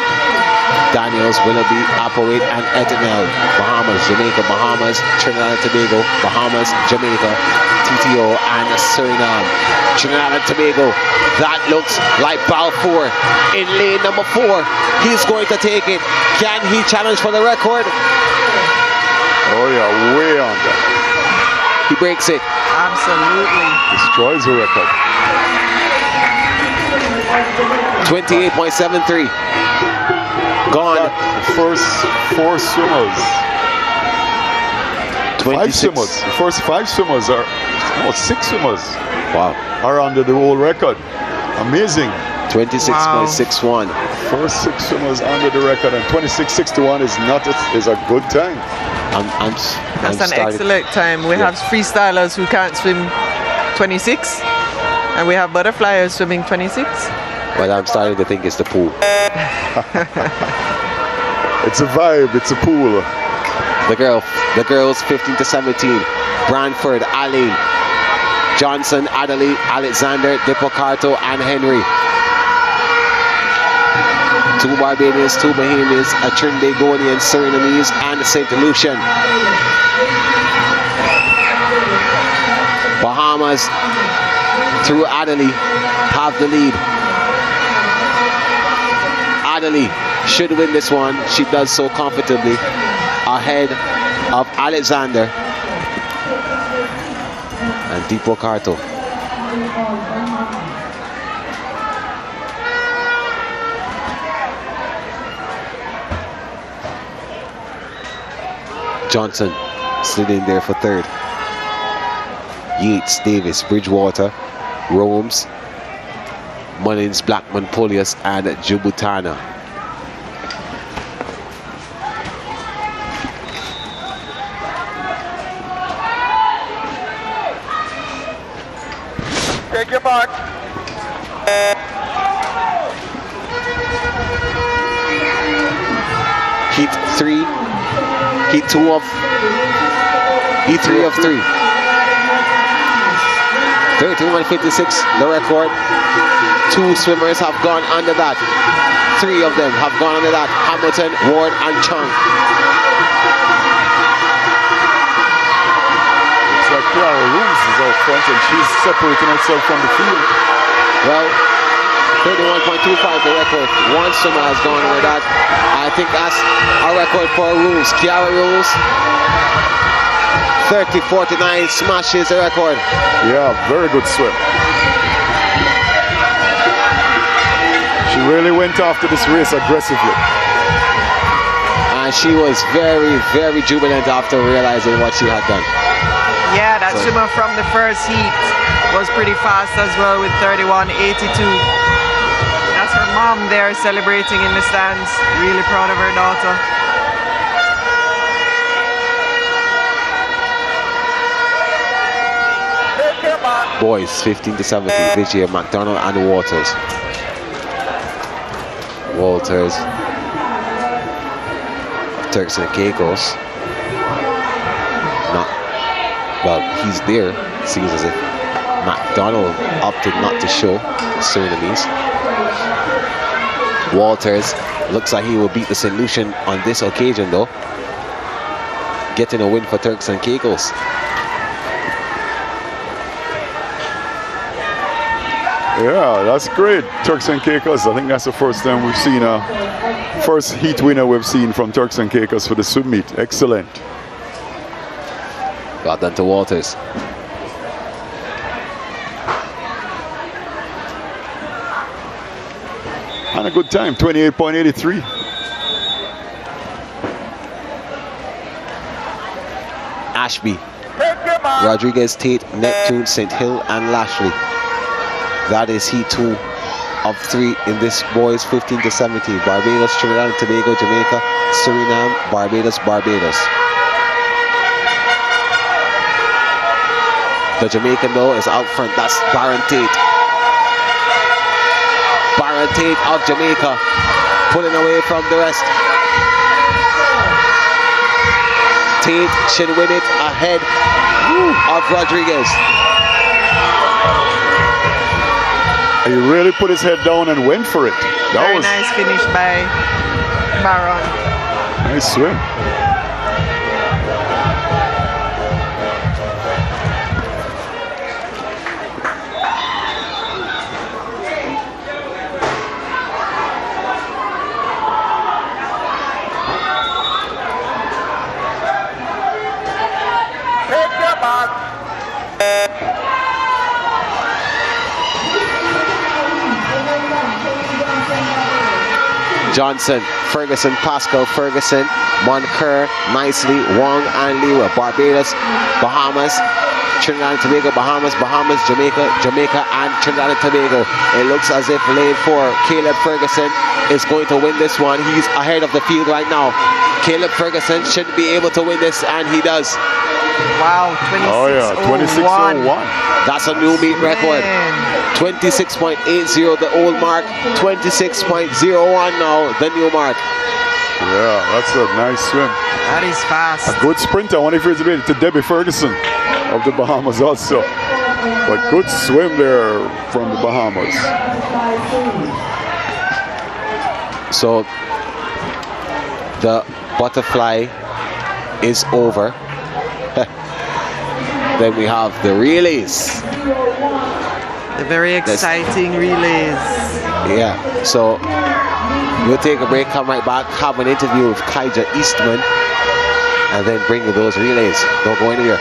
Daniels, Willoughby, Applewhite, and Edenel. Bahamas, Jamaica, Bahamas, Trinidad and Tobago, Bahamas, Jamaica, TTO, and Suriname. Trinidad and Tobago, that looks like Balfour in lane number 4. He's going to take it. Can he challenge for the record? Oh yeah, way under. He breaks it. Absolutely. Destroys the record. 28.73. Gone. The first 4 swimmers. 5 swimmers. The first 5 swimmers are, 6 swimmers. Wow. Are under the world record. Amazing. 26.61. First 6 swimmers under the record, and 26.61 is a good time. That's an excellent time. We have freestylers who can't swim 26, and we have butterflyers swimming 26. Well, I'm starting to think it's the pool. It's a vibe. It's a pool. The girls 15 to 17. Branford, Ali, Johnson, Adelaide, Alexander, Depocato, and Henry. 2 Barbadians, 2 Bahamians, a Trinidadian, Surinamese, and a St. Lucian. Bahamas, through Adelaide, have the lead. Adelaide should win this one. She does so comfortably, ahead of Alexander and Depocato. Johnson slid in there for 3rd. Yates, Davis, Bridgewater, Romes, Mullins, Blackman, Polius, and Jubutana. Take your mark. 3. Heat 2 of Heat 3 of 3. 31:56, the record. 2 swimmers have gone under that. 3 of them have gone under that. Hamilton, Ward, and Chung. It's like Clara Rooms is out front and she's separating herself from the field. Well, 31.25 the record. 1 swimmer has gone under that. I think that's a record for Rules. Kiara Rules. 30:49 smashes the record. Yeah, very good swim. She really went after this race aggressively. And she was very, very jubilant after realizing what she had done. Yeah, that swimmer from the first heat was pretty fast as well with 31:82. That's her mom there celebrating in the stands. Really proud of her daughter. Boys, 15-17, Vigia, McDonald, and Walters. Walters, Turks and Caicos. Not, well, he's there. Seems as if McDonald opted not to show Surinamese. Walters looks like he will beat the St. Lucian on this occasion, though. Getting a win for Turks and Caicos. Yeah, that's great. Turks and Caicos. I think that's the first time we've seen a first heat winner we've seen from Turks and Caicos for the swim meet. Excellent. Got done to Walters. And a good time, 28.83. Ashby, Rodriguez, Tate, Neptune, St. Hill, and Lashley. That is heat 2 of 3 in this boys 15-17. Barbados, Trinidad and Tobago, Jamaica, Suriname, Barbados, Barbados. The Jamaican though is out front. That's Baron Tate. Baron Tate of Jamaica pulling away from the rest. Tate should win it ahead of Rodriguez. He really put his head down and went for it. That Very was nice finish by Baron. nice swim. Johnson, Ferguson, Pascal, Ferguson, Moncur, Nicely, Wong, and Lewa. Barbados, Bahamas, Trinidad and Tobago, Bahamas, Jamaica, and Trinidad and Tobago. It looks as if lane 4, Caleb Ferguson, is going to win this one. He's ahead of the field right now. Caleb Ferguson should be able to win this, and he does. Wow, 26:01. Oh yeah, 26:01. That's a new meet record. 26.80 the old mark, 26.01 now the new mark. Yeah, that's a nice swim. That is fast. A good sprinter. I wonder if it's a bit to Debbie Ferguson of the Bahamas also. But good swim there from the Bahamas. So the butterfly is over. Then we have the relays. The very exciting relays. Yeah, so we'll take a break, come right back, have an interview with Kaija Eastman, and then bring you those relays. Don't go anywhere.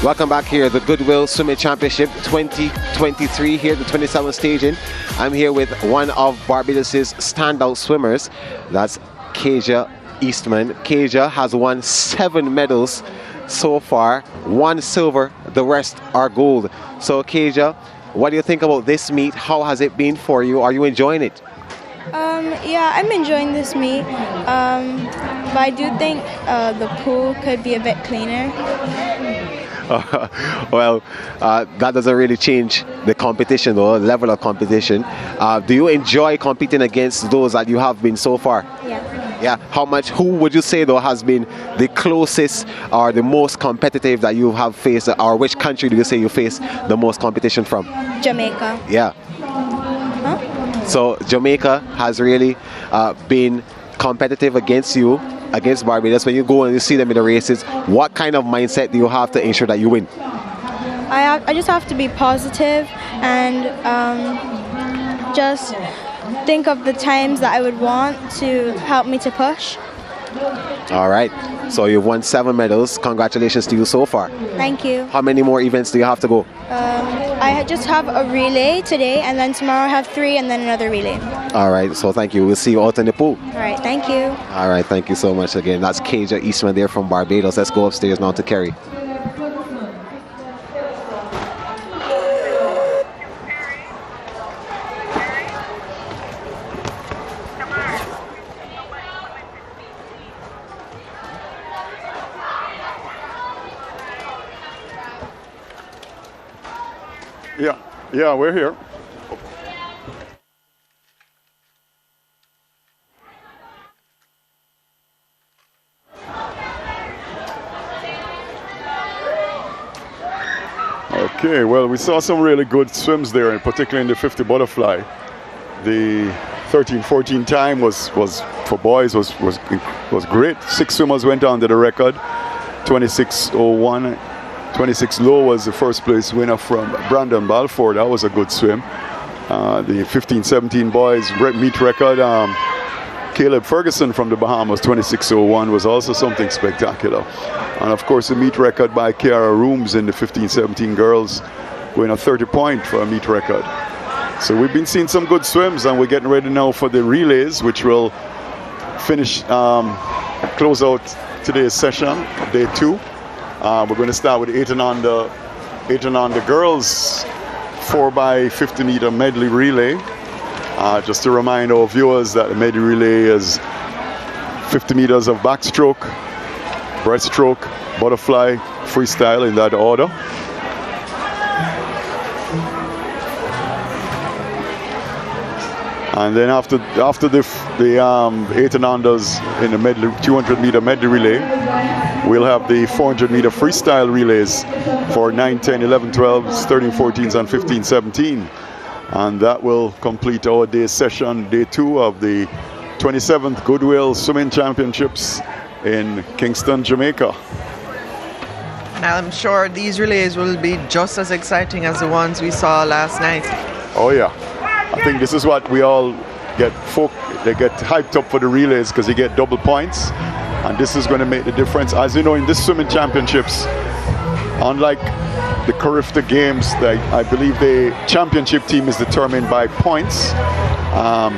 Welcome back here, the Goodwill Swimming Championship 2023 here, the 27th staging. I'm here with one of Barbados' standout swimmers. That's Kaja Eastman. Kaja has won 7 medals so far, 1 silver, the rest are gold. So Kaja, what do you think about this meet? How has it been for you? Are you enjoying it? Yeah, I'm enjoying this meet, but I do think the pool could be a bit cleaner. Well, that doesn't really change the competition though, the level of competition. Do you enjoy competing against those that you have been so far? Yeah. Who would you say though has been the closest or the most competitive that you have faced, or which country do you say you face the most competition from? Jamaica. Yeah. Huh? So Jamaica has really been competitive against you, against Barbados. When you go and you see them in the races, what kind of mindset do you have to ensure that you win? I just have to be positive and just think of the times that I would want to help me to push. All right. So you've won 7 medals. Congratulations to you so far. Thank you. How many more events do you have to go? I just have a relay today, and then tomorrow I have 3 and then another relay. All right. So thank you. We'll see you out in the pool. All right. Thank you. All right. Thank you so much again. That's Kaja Eastman there from Barbados. Let's go upstairs now to Kerry. Yeah, we're here. Okay, well, we saw some really good swims there, and particularly in the 50 butterfly. The 13-14 time was for boys was great. 6 swimmers went on to the record. 26:01. 26 low was the first place winner from Brandon Balfour. That was a good swim. The 15-17 boys meet record. Caleb Ferguson from the Bahamas, 26:01, was also something spectacular. And of course, the meet record by Kiara Rooms in the 15-17 girls, going a 30 point for a meet record. So we've been seeing some good swims, and we're getting ready now for the relays, which will finish, close out today's session, day 2. We're going to start with 8 and under girls 4x50 meter medley relay. Just to remind our viewers that the medley relay is 50 meters of backstroke, breaststroke, butterfly, freestyle in that order. And then after the 8 and unders in the medley 200 meter medley relay, we'll have the 400 meter freestyle relays for 9, 10, 11, 12s, 13, 14s, and 15, 17. And that will complete our day's session, day 2 of the 27th Goodwill Swimming Championships in Kingston, Jamaica. And I'm sure these relays will be just as exciting as the ones we saw last night. Oh yeah. I think this is what we all get. They get hyped up for the relays because you get double points, and this is going to make the difference. As you know, in this swimming championships, unlike the Carifta Games, I believe the championship team is determined by points.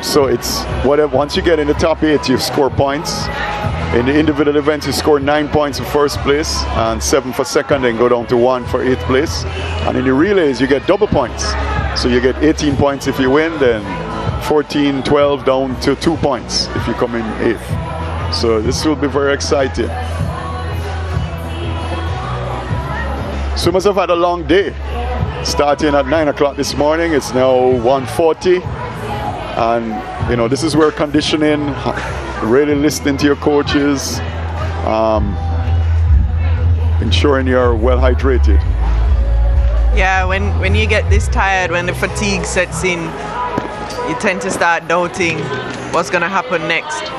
So it's whatever. Once you get in the top 8, you score points. In the individual events, you score 9 points for first place and 7 for second, and go down to 1 for 8th place. And in the relays, you get double points. So you get 18 points if you win, then 14, 12 down to 2 points if you come in 8th. So this will be very exciting. Swimmers have had a long day. Starting at 9 o'clock this morning, it's now 1:40. And you know, this is where conditioning, really listening to your coaches, ensuring you're well hydrated. Yeah, when you get this tired, when the fatigue sets in, you tend to start doubting what's going to happen next.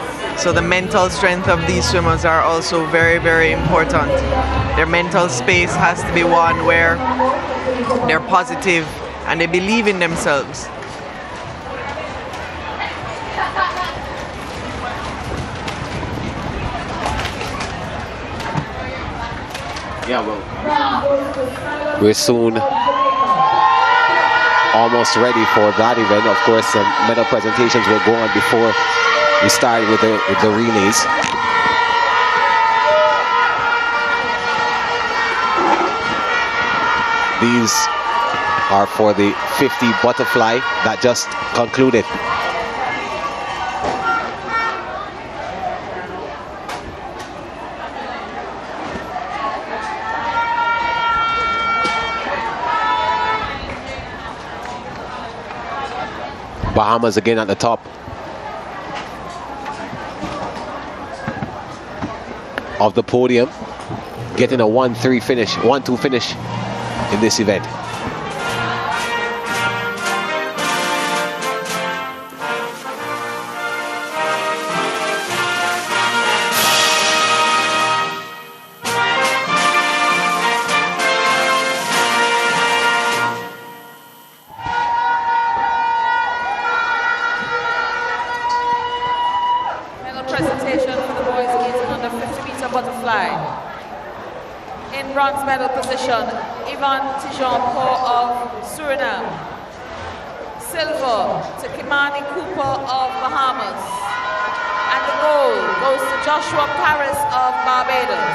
So the mental strength of these swimmers are also very, very important. Their mental space has to be one where they're positive and they believe in themselves. Yeah, well, we're soon almost ready for that event. Of course, some medal presentations will go on before we start with the relays. These are for the 50 butterfly that just concluded. Bahamas again at the top. Of the podium, getting a 1-3 finish, 1-2 finish in this event. Medal presentation for the boys is under 50-meter butterfly. In bronze medal position, Ivan Tijon-Paul of Suriname. Silver to Kimani Cooper of Bahamas. And the gold goes to Joshua Paris of Barbados.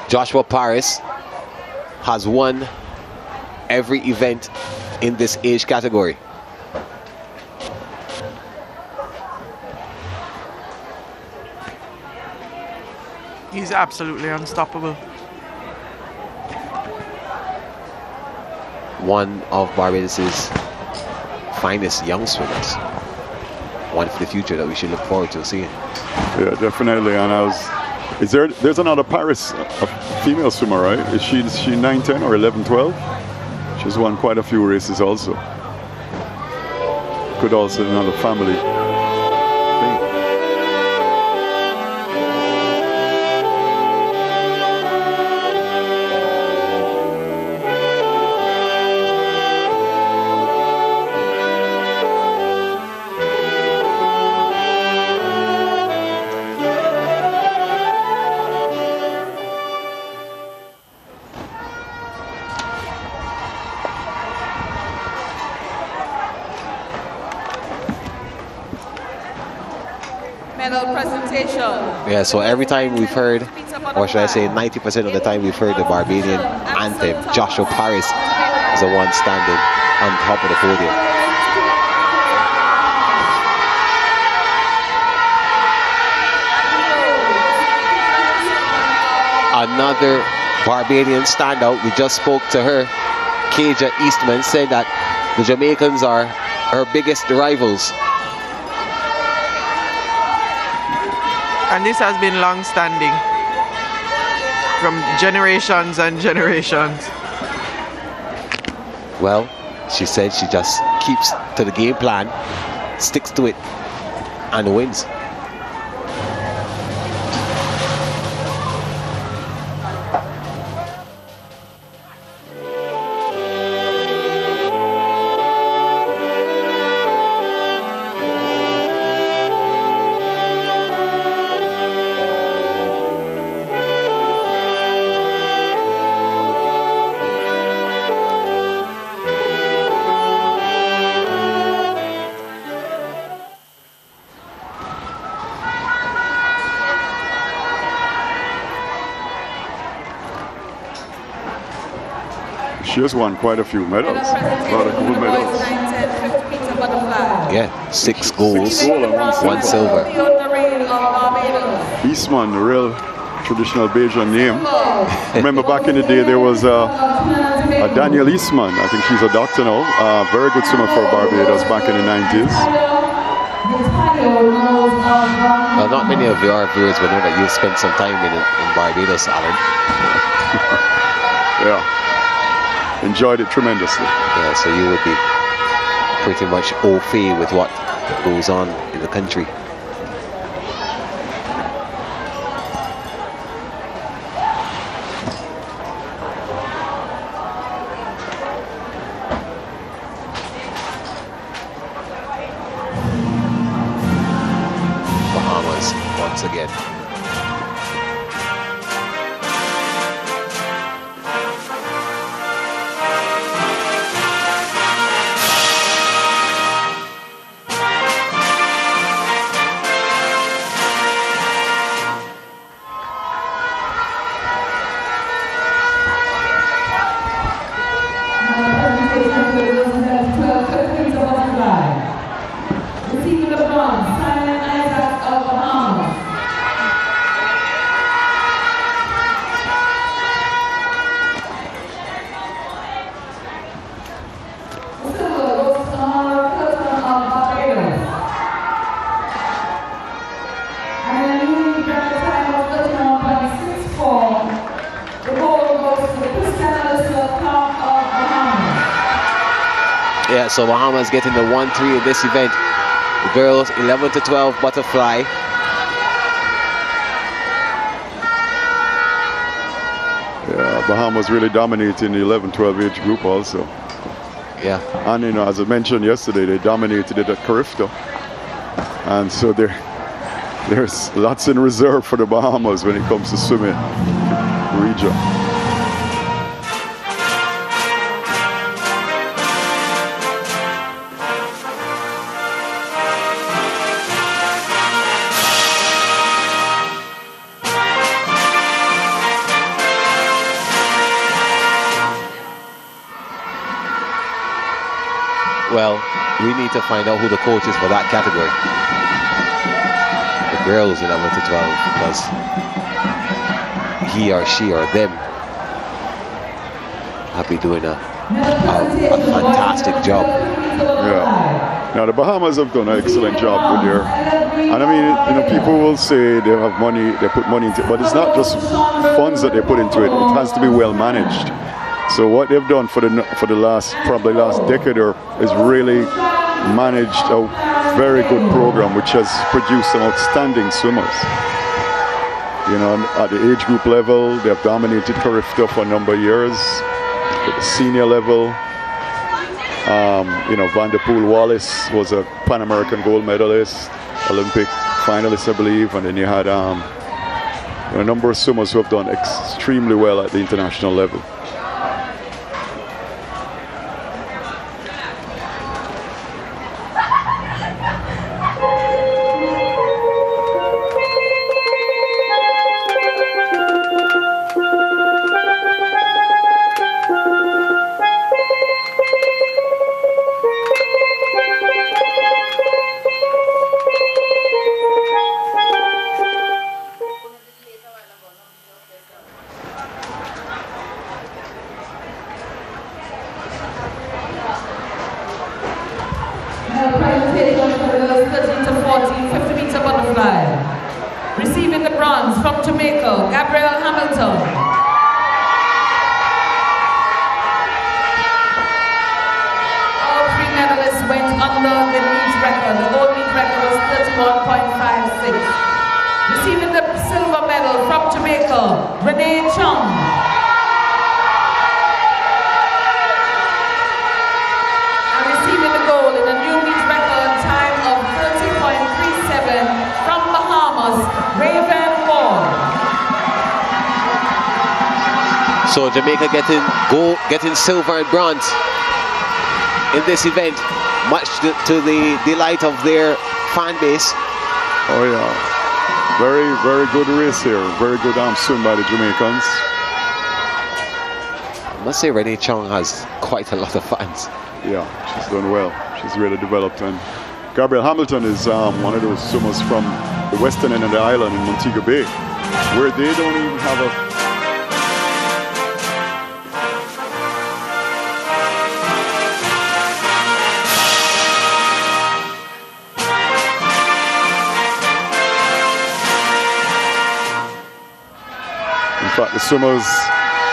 Joshua Paris has won every event in this age category. He's absolutely unstoppable. One of Barbados's finest young swimmers. One for the future that we should look forward to seeing. Yeah, definitely. And there's another Paris, a female swimmer, right? Is she 9-10 or 11-12? She's won quite a few races also. Could also another family thing. Medal presentation. Yeah, so every time we've heard, or should I say 90% of the time we've heard the Barbadian anthem, Joshua Paris is the one standing on top of the podium. Another Barbadian standout, we just spoke to her, Kaja Eastman, said that the Jamaicans are her biggest rivals. And this has been long-standing from generations and generations. Well, she said she just keeps to the game plan, sticks to it, and wins. She has won quite a few medals. A lot of gold medals. Yeah, 6 golds, 1 silver. Eastman, the real traditional Bajan name. Remember back in the day there was a Daniel Eastman. I think she's a doctor now. Very good swimmer for Barbados back in the 90s. Well, not many of our viewers will know that you've spent some time in Barbados, Alan. Yeah. Enjoyed it tremendously. Yeah, so you would be pretty much au fait with what goes on in the country. Yeah, so Bahamas getting the 1-3 in this event. The girls 11-12 butterfly. Yeah, Bahamas really dominating the 11-12 age group also. Yeah. And you know, as I mentioned yesterday, they dominated it at Carifta. And so there's lots in reserve for the Bahamas when it comes to swimming region. Well, we need to find out who the coach is for that category. The girls 11-12, because he or she or them have been doing a fantastic job. Yeah. Now the Bahamas have done an excellent job with their, and I mean, you know, people will say they have money, they put money into it, but it's not just funds that they put into it. It has to be well managed. So what they've done for the last decade is really managed a very good program, which has produced some outstanding swimmers. You know, at the age group level, they have dominated Carifta for a number of years. At the senior level, you know, Vanderpool Wallace was a Pan American gold medalist, Olympic finalist, I believe, and then you had a number of swimmers who have done extremely well at the international level. So Jamaica getting silver and bronze in this event, much to the delight of their fan base. Oh yeah, very, very good race here. Very good swim by the Jamaicans. I must say Renee Chong has quite a lot of fans. Yeah, she's done well. She's really developed. And Gabrielle Hamilton is one of those swimmers from the western end of the island in Montego Bay, where they don't even have a In fact, the swimmers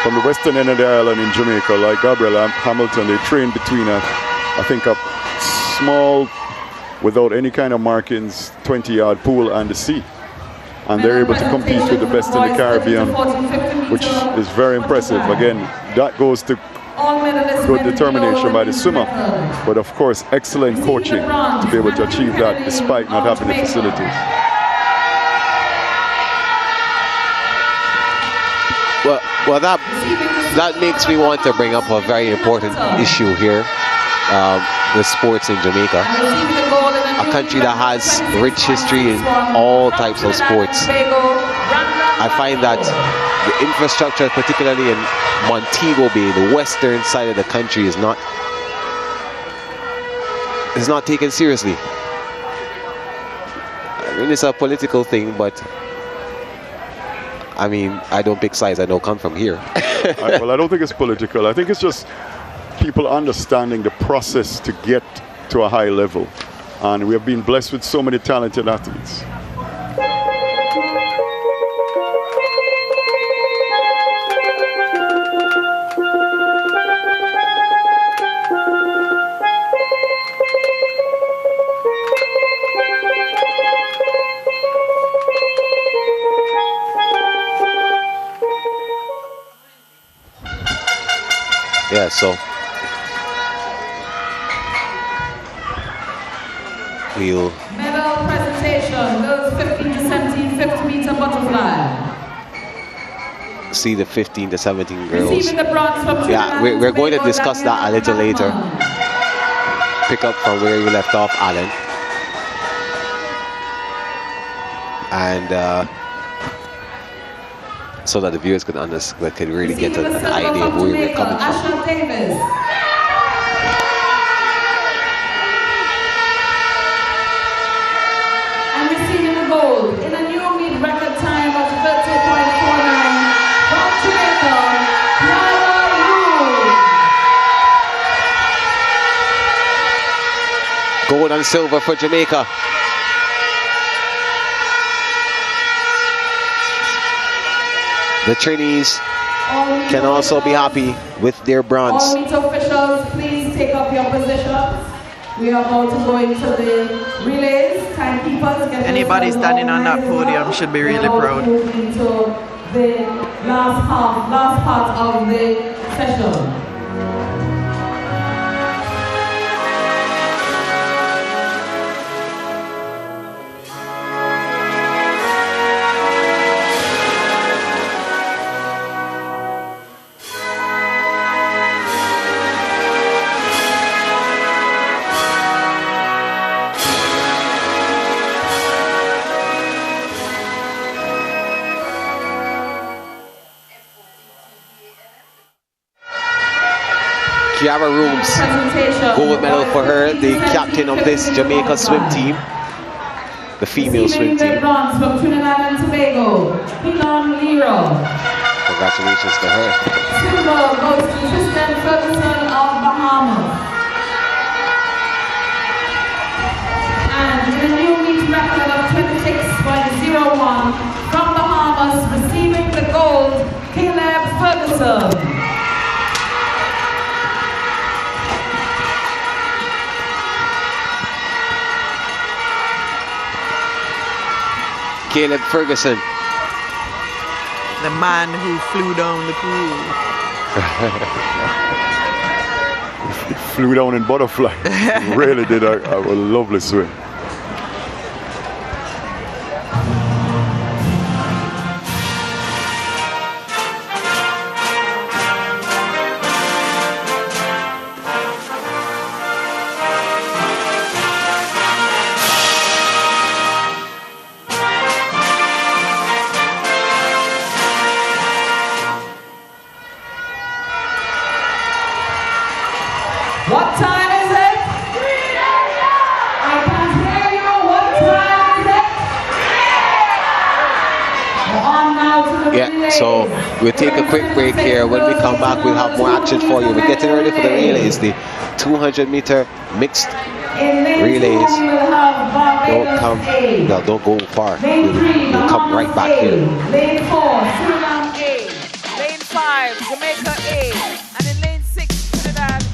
from the western end of the island in Jamaica, like Gabrielle Hamilton, they train between I think a small, without any kind of markings, 20-yard pool and the sea. And they're able to compete with the best in the Caribbean, which is very impressive. Again, that goes to good determination by the swimmer, but of course, excellent coaching to be able to achieve that despite not having the facilities. Well, that makes me want to bring up a very important issue here with sports in Jamaica. A country that has rich history in all types of sports. I find that the infrastructure, particularly in Montego Bay, the western side of the country, is not taken seriously. I mean, it's a political thing, but I mean, I don't pick sides. I don't come from here. Well, I don't think it's political. I think it's just people understanding the process to get to a high level. And we have been blessed with so many talented athletes. so we'll Medal presentation, those 15 to 17, 50-meter butterfly. see the 15 to 17 girls. Receiving the bronze from Yeah, we're going to discuss that a little later. Pick up from where you left off, Alan. And so that the viewers could understand, could really get an idea of where we're coming from. And receiving the gold in a new meet record time of 30.49 from Jamaica, Gold and silver for Jamaica. The Trinis can also be happy with their bronze. All meet officials, please take up your positions. We are about to go into the relays. Timekeepers, get Anybody standing on that podium should be really proud. Move into the last part of the session. Kiara Rooms, gold medal for her, the captain of this Jamaica swim team, the female swim team. Bronze from Trinidad and Tobago, Elon Lero. Congratulations to her. Silver goes to Tristate Ferguson of Bahamas. And in a new meet record of 26.01 from Bahamas, receiving the gold, Caleb Ferguson. Caleb Ferguson. The man who flew down the pool. He flew down in butterfly. Really did a lovely swim. What time is it? I can't hear you. What time is it? We're on now to the relays. So we'll take a quick break here. When we come back, we'll have more action for you. We're getting ready for the relays, the 200-meter mixed relays. Don't go far. We'll come right back here. Lane 4, Suriname A. Lane 5, Jamaica A. And in lane 6, Trinidad A.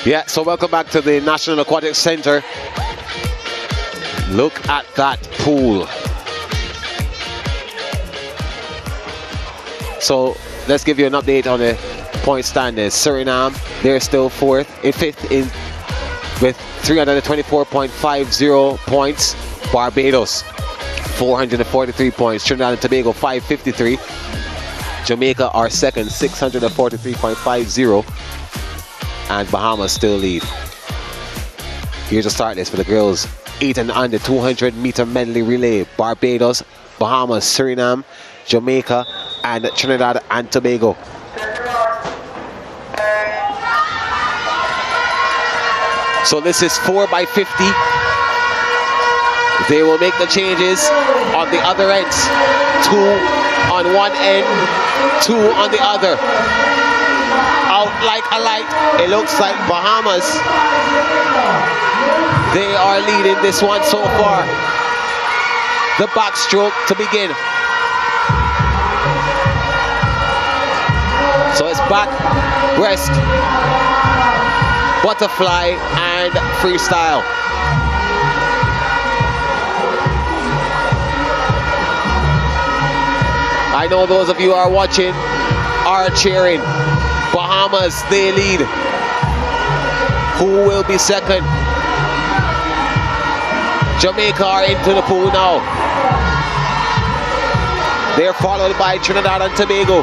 Yeah, so welcome back to the National Aquatic Center. Look at that pool. So let's give you an update on the point standings. Suriname, they're still fifth with 324.50 points. Barbados, 443 points. Trinidad and Tobago, 553. Jamaica are second, 643.50. And Bahamas still lead. Here's the start list for the girls. 8 and under 200 meter medley relay. Barbados, Bahamas, Suriname, Jamaica, and Trinidad and Tobago. So this is 4 by 50. They will make the changes on the other ends. 2 on one end, 2 on the other. Out like a light. It looks like Bahamas. They are leading this one so far. The backstroke to begin. So it's back, breast, butterfly, and freestyle. I know those of you who are watching are cheering. Bahamas, they lead. Who will be second? Jamaica are into the pool now. They're followed by Trinidad and Tobago.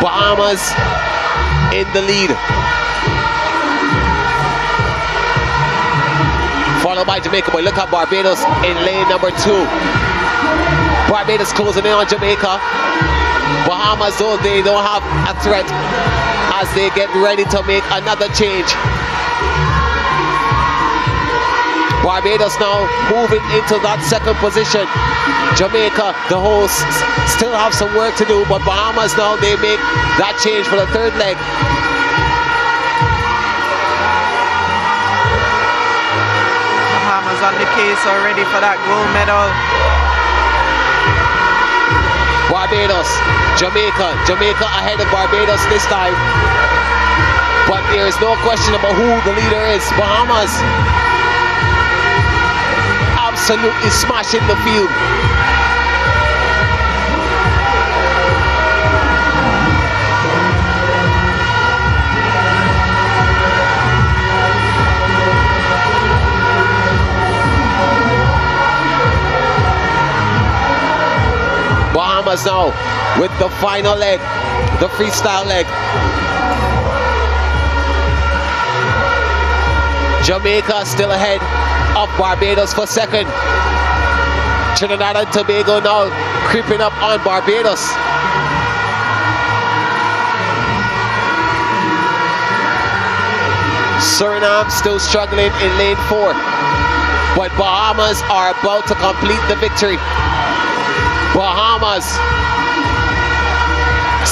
Bahamas in the lead. Followed by Jamaica, but look at Barbados in lane number 2. Barbados closing in on Jamaica. Bahamas, though, they don't have a threat as they get ready to make another change. Barbados now moving into that second position. Jamaica, the hosts, still have some work to do, but Bahamas now, they make that change for the third leg. Bahamas on the case already for that gold medal. Barbados, Jamaica ahead of Barbados this time. But there is no question about who the leader is. Bahamas absolutely smashing the field. Bahamas now with the final leg, the freestyle leg. Jamaica still ahead of Barbados for second. Trinidad and Tobago now creeping up on Barbados. Suriname still struggling in lane 4. But Bahamas are about to complete the victory. Bahamas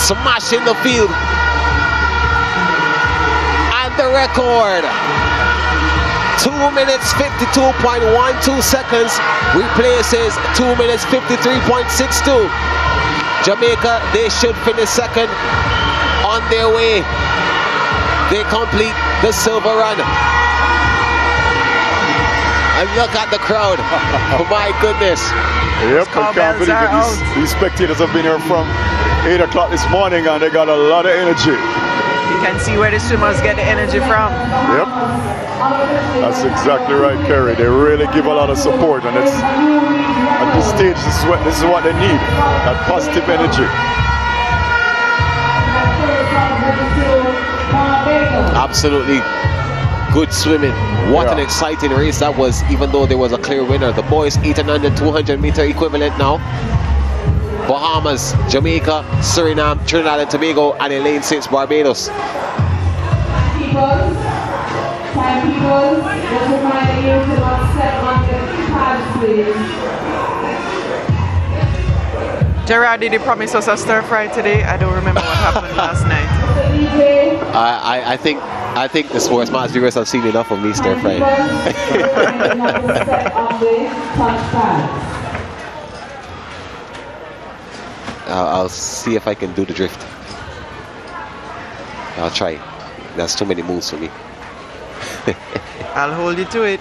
smashing the field. And the record, 2 minutes 52.12 seconds, replaces 2 minutes 53.62. Jamaica, they should finish second. On their way, they complete the silver run. And look at the crowd. Oh my goodness. Yep, I can't believe it. These spectators have been here from 8 o'clock this morning and they got a lot of energy. You can see where the swimmers get the energy from. Yep, that's exactly right, Kerry. They really give a lot of support, and it's at this stage, this is what they need, that positive energy. Absolutely good swimming. What an exciting race that was, even though there was a clear winner. The boys 8 and under 200 meter equivalent now. Bahamas, Jamaica, Suriname, Trinidad and Tobago, and in lane 6, Barbados. Gerard, did you promise us a stir fry today? I don't remember what happened last night. I think the SportsMax viewers have seen enough of me stir fry. I'll see if I can do the drift. I'll try. That's too many moves for me. I'll hold you to it.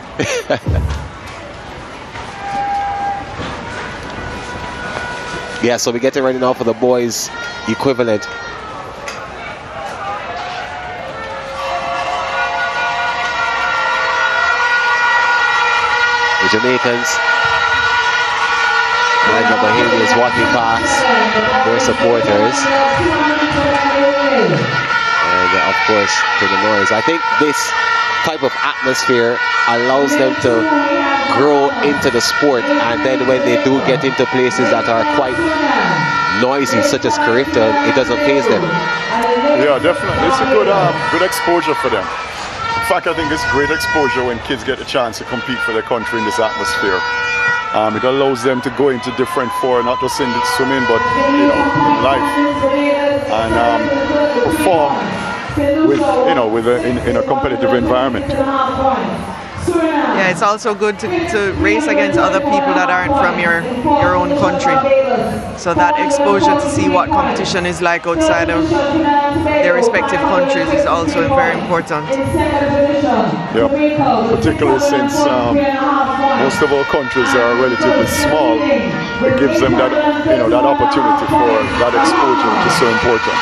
Yeah, so we're getting ready now for the boys' equivalent. The Jamaicans and the Bahamians walking past their supporters. And of course, to the noise. I think this type of atmosphere allows them to grow into the sport, and then when they do get into places that are quite noisy, such as Carifta, it doesn't faze them. Yeah, definitely. It's a good exposure for them. In fact, I think it's great exposure when kids get a chance to compete for their country in this atmosphere. It allows them to go into different fora, not just in swimming, but in life, and perform in a competitive environment. Yeah, it's also good to race against other people that aren't from your own country. So that exposure to see what competition is like outside of their respective countries is also very important. Yeah, particularly since most of our countries are relatively small, it gives them that that opportunity for that exposure, which is so important.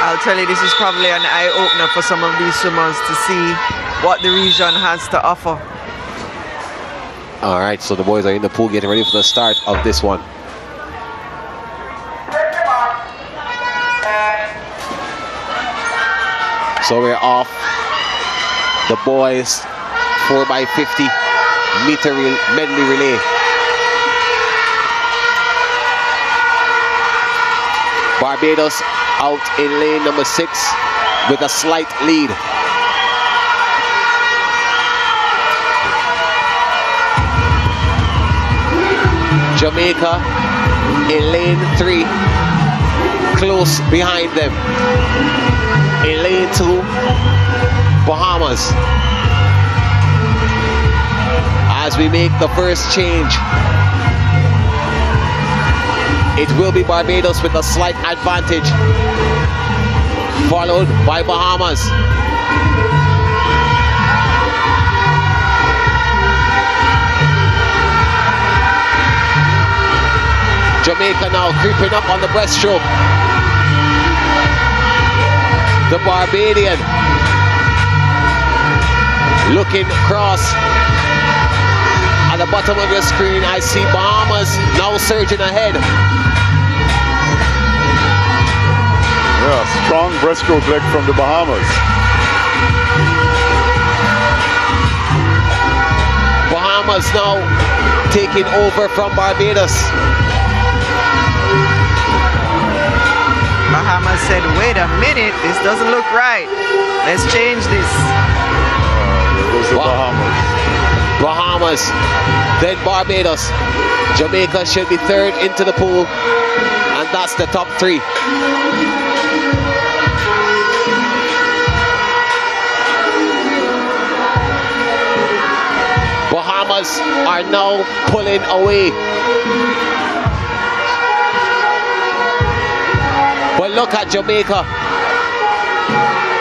I'll tell you, this is probably an eye-opener for some of these swimmers to see what the region has to offer. All right, so the boys are in the pool getting ready for the start of this one. So we're off the boys 4x50 meter medley relay. Barbados out in lane number 6 with a slight lead. Jamaica in lane 3, close behind them. In lane 2, Bahamas. As we make the first change, it will be Barbados with a slight advantage, followed by Bahamas. Jamaica now creeping up on the breaststroke. The Barbadian looking across. At the bottom of your screen, I see Bahamas now surging ahead. Yeah, strong breaststroke leg from the Bahamas. Bahamas now taking over from Barbados. Bahamas said, wait a minute, this doesn't look right. Let's change this. There goes the Bahamas. Bahamas, then Barbados. Jamaica should be third into the pool, and that's the top 3. Bahamas are now pulling away. But look at Jamaica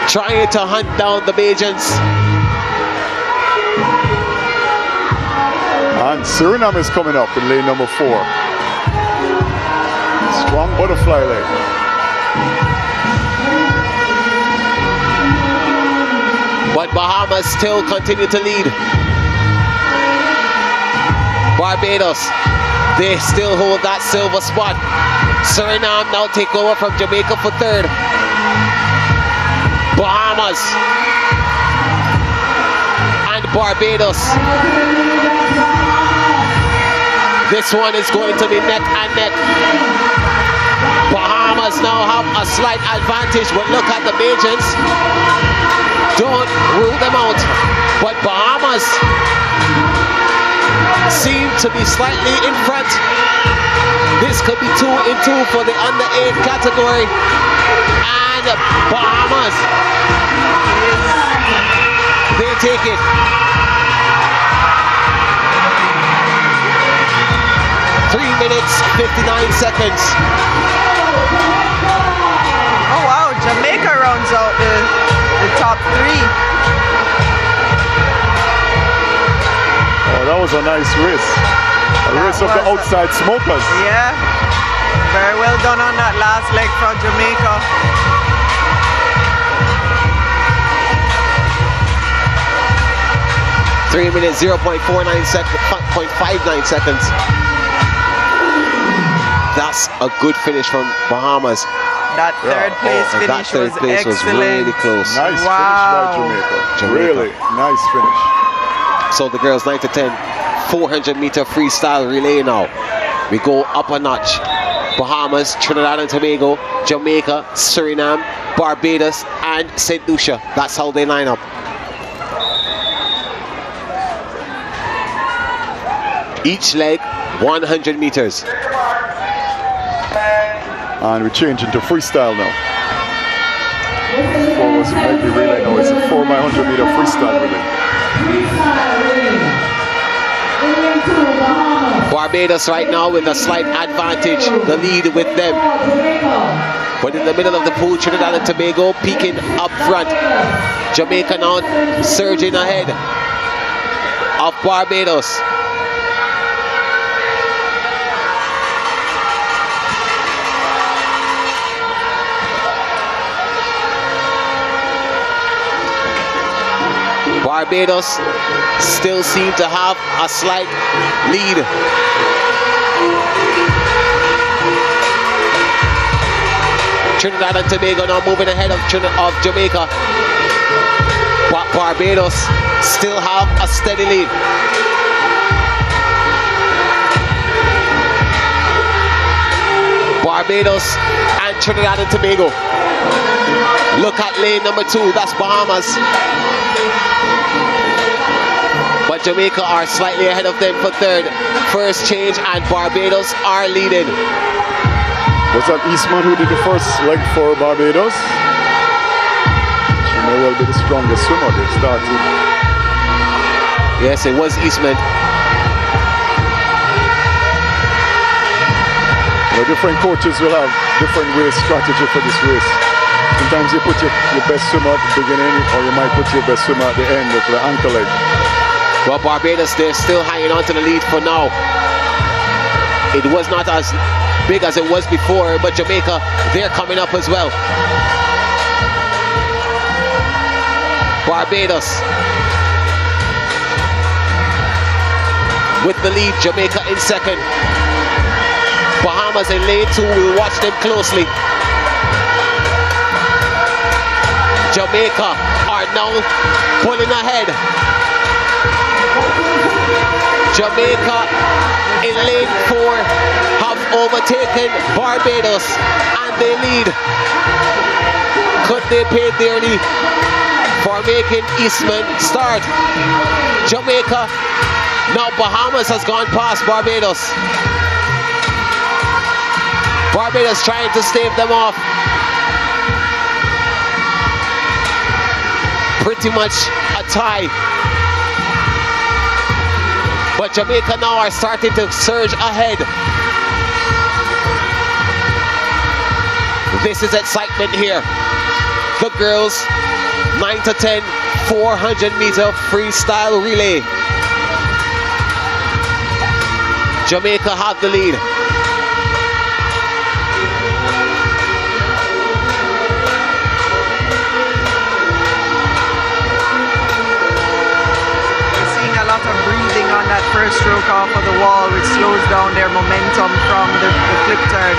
trying to hunt down the Bajans. And Suriname is coming up in lane number 4. Strong butterfly leg. But Bahamas still continue to lead. Barbados, they still hold that silver spot. Suriname now take over from Jamaica for 3rd. Bahamas and Barbados. This one is going to be neck and neck. Bahamas now have a slight advantage, but look at the Bajans. Don't rule them out. But Bahamas seem to be slightly in front. This could be 2 in 2 for the under 8 category. And Bahamas, they take it. minutes, 59 seconds. Oh wow, Jamaica rounds out the top 3. Oh, that was a nice race. A race of the outside smokers. Yeah, very well done on that last leg from Jamaica. Three minutes, 0.59 seconds. That's a good finish from Bahamas. That third place finish was excellent. Really close. Nice finish by Jamaica. Really nice finish. So the girls 9 to 10, 400-meter freestyle relay now. We go up a notch. Bahamas, Trinidad and Tobago, Jamaica, Suriname, Barbados, and St. Lucia. That's how they line up. Each leg, 100 meters. And we change into freestyle now. Before was medley relay, now it's a 4x100 meter freestyle relay. Barbados right now with a slight advantage, the lead with them. But in the middle of the pool, Trinidad and Tobago peaking up front. Jamaica now surging ahead of Barbados. Barbados still seem to have a slight lead. Trinidad and Tobago now moving ahead of Jamaica. But Barbados still have a steady lead. Barbados and Trinidad and Tobago. Look at lane number 2, that's Bahamas. But Jamaica are slightly ahead of them for third. First change and Barbados are leading. Was that Eastman who did the first leg for Barbados? She may well be the strongest swimmer they started. Yes, it was Eastman. The different coaches will have different ways strategy for this race. Sometimes you put your best swimmer at the beginning, or you might put your best swimmer at the end for the anchor leg. Well, Barbados, they're still hanging on to the lead for now. It was not as big as it was before, but Jamaica, they're coming up as well. Barbados with the lead, Jamaica in second. Bahamas in lane 2, we'll watch them closely. Jamaica are now pulling ahead. Jamaica in lane 4 have overtaken Barbados and they lead. Could they pay dearly for making Eastman start? Jamaica, now Bahamas has gone past Barbados. Barbados trying to stave them off. Pretty much a tie. But Jamaica now are starting to surge ahead. This is excitement here. The girls, 9 to 10, 400-meter freestyle relay. Jamaica have the lead. On that first stroke off of the wall, which slows down their momentum from the flip turn.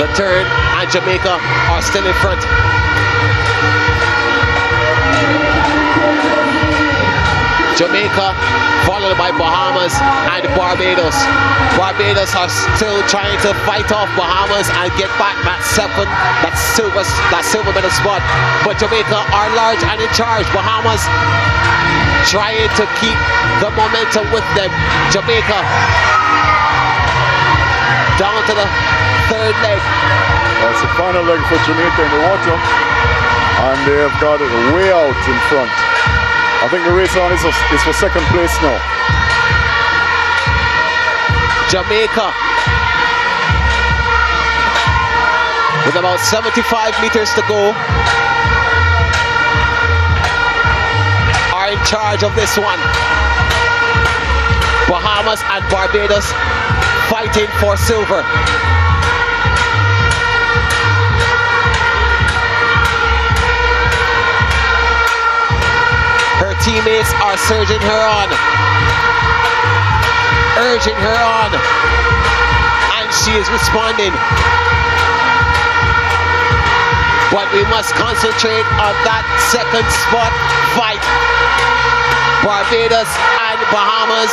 The turn and Jamaica are still in front. Jamaica followed by Bahamas and Barbados. Barbados are still trying to fight off Bahamas and get back that silver medal spot. But Jamaica are large and in charge. Bahamas trying to keep the momentum with them. Jamaica down to the third leg. That's the final leg for Jamaica in the water, and they have got it way out in front. I think the race on is for second place now. Jamaica with about 75 meters to go are in charge of this one. Bahamas and Barbados fighting for silver. Her teammates are surging her on, urging her on, and she is responding. But we must concentrate on that second spot fight. Barbados and Bahamas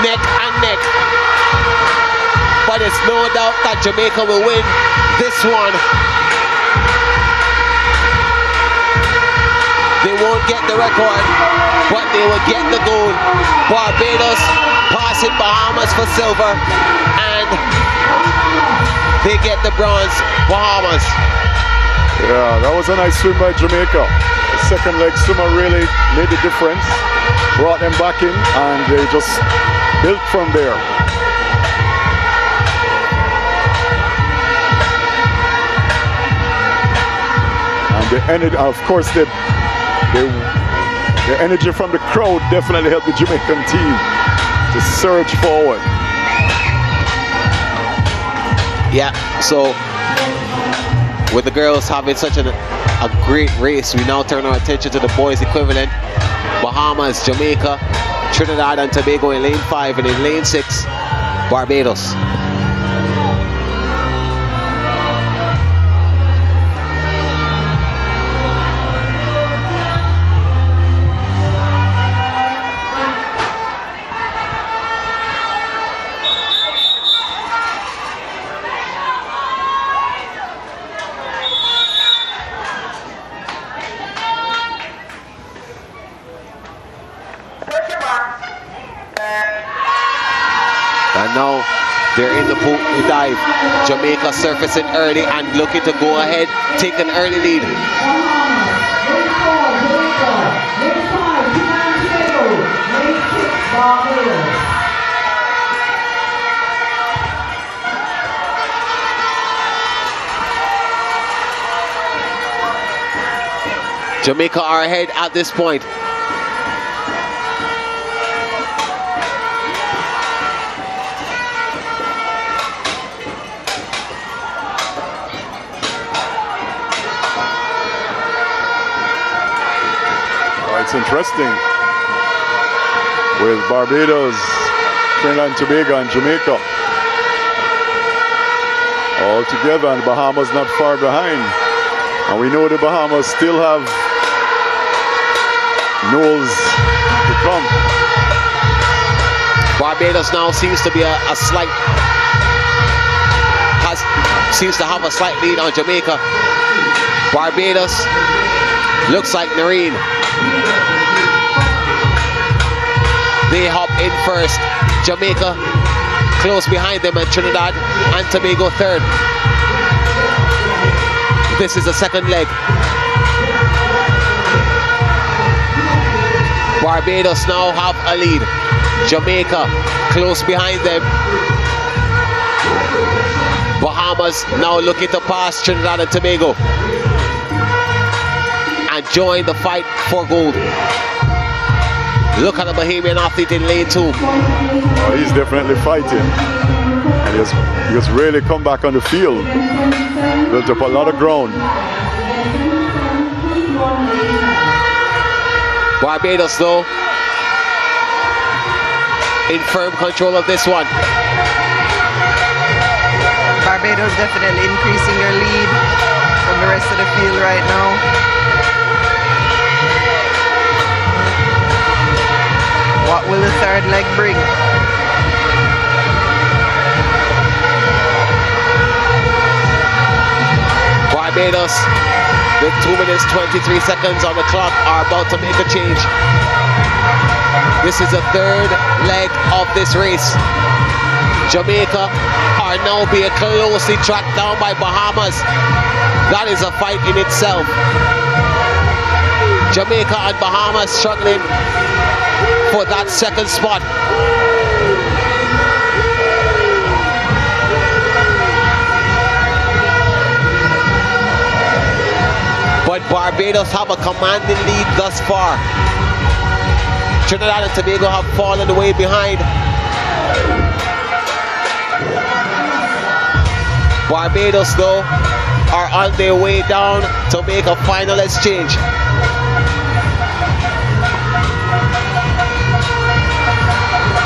neck and neck. But it's no doubt that Jamaica will win this one. They won't get the record, but they will get the gold. Barbados passing Bahamas for silver, and they get the bronze. Bahamas. Yeah, that was a nice swim by Jamaica. The second leg swimmer really made the difference, brought them back in, and they just built from there. And the energy, of course, the energy from the crowd definitely helped the Jamaican team to surge forward. Yeah, so with the girls having such a great race, we now turn our attention to the boys equivalent. Bahamas, Jamaica, Trinidad and Tobago in lane 5, and in lane 6, Barbados. And now they're in the pool dive. Jamaica surfacing early and looking to go ahead, take an early lead. Jamaica are ahead at this point. It's interesting with Barbados, Trinidad and Tobago and Jamaica all together, and Bahamas not far behind. And we know the Bahamas still have Knowles to come. Barbados now seems to be seems to have a slight lead on Jamaica. Barbados looks like Nareen. They hop in first. Jamaica close behind them, and Trinidad and Tobago third. This is the second leg. Barbados now have a lead. Jamaica close behind them. Bahamas now looking to pass Trinidad and Tobago and join the fight for gold. Look at the Bahamian athlete in lane 2. Oh, he's definitely fighting. And he has really come back on the field. Built up a lot of ground. Barbados though in firm control of this one. Barbados definitely increasing their lead from the rest of the field right now. What will the third leg bring? Barbados, with 2 minutes 23 seconds on the clock, are about to make a change. This is the third leg of this race. Jamaica are now being closely tracked down by Bahamas. That is a fight in itself. Jamaica and Bahamas struggling for that second spot. Barbados have a commanding lead thus far. Trinidad and Tobago have fallen away behind. Barbados, though, are on their way down to make a final exchange.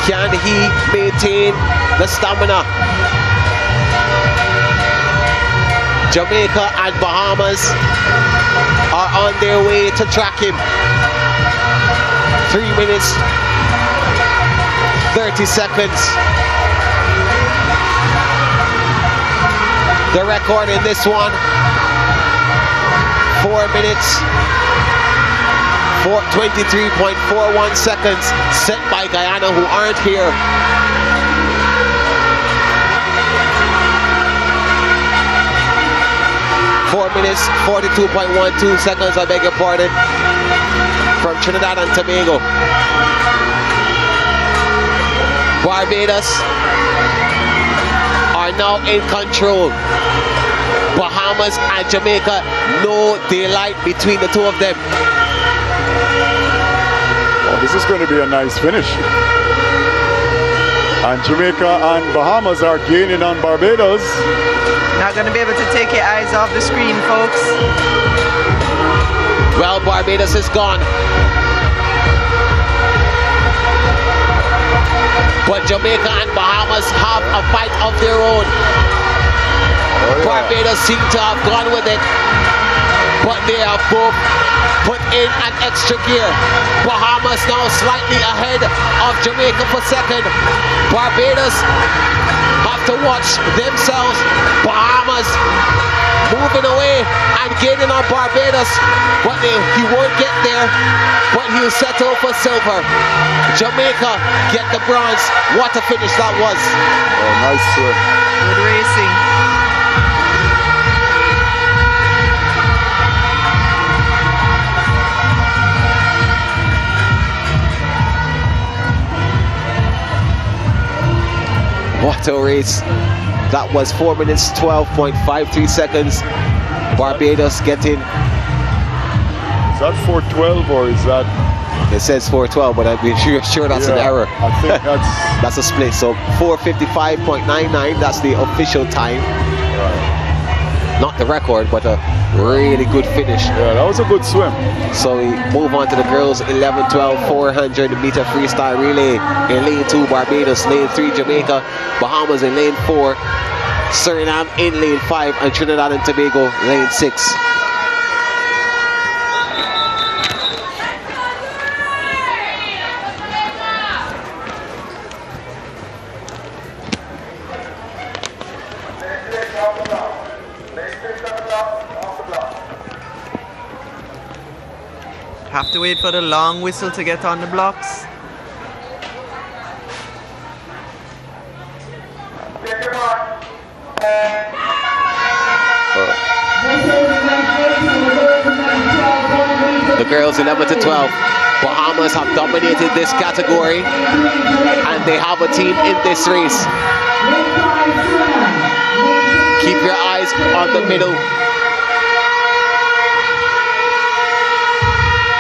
Can he maintain the stamina? Jamaica and Bahamas are on their way to track him. 3 minutes, 30 seconds. The record in this one, 4 minutes, 23.41 seconds, set by Guyana, who aren't here. Four minutes, 42.12 seconds, I beg your pardon, from Trinidad and Tobago. Barbados are now in control. Bahamas and Jamaica, no daylight between the two of them. Oh, this is going to be a nice finish. And Jamaica and Bahamas are gaining on Barbados. Not going to be able to take your eyes off the screen, folks. Well, Barbados is gone. But Jamaica and Bahamas have a fight of their own. Barbados seem to have gone with it, but they have both put in an extra gear. Bahamas now slightly ahead of Jamaica for second. Barbados have to watch themselves. Bahamas moving away and gaining on Barbados, but he won't get there, but he'll settle for silver. Jamaica get the bronze. What a finish that was. Oh, nice swim. Good racing. What a race. That was 4 minutes, 12.53 seconds. Barbados getting... Is that 4:12 or is that... It says 4:12, but I'm sure that's an error. I think that's... That's a split. So 4:55.99, that's the official time. Not the record, but a really good finish. Yeah, that was a good swim. So we move on to the girls 11-12 400 meter freestyle relay. In lane 2, Barbados. Lane 3, Jamaica. Bahamas in lane 4. Suriname in lane 5. And Trinidad and Tobago lane 6. Have to wait for the long whistle to get on the blocks. The girls 11-12. Bahamas have dominated this category and they have a team in this race. Keep your eyes on the middle.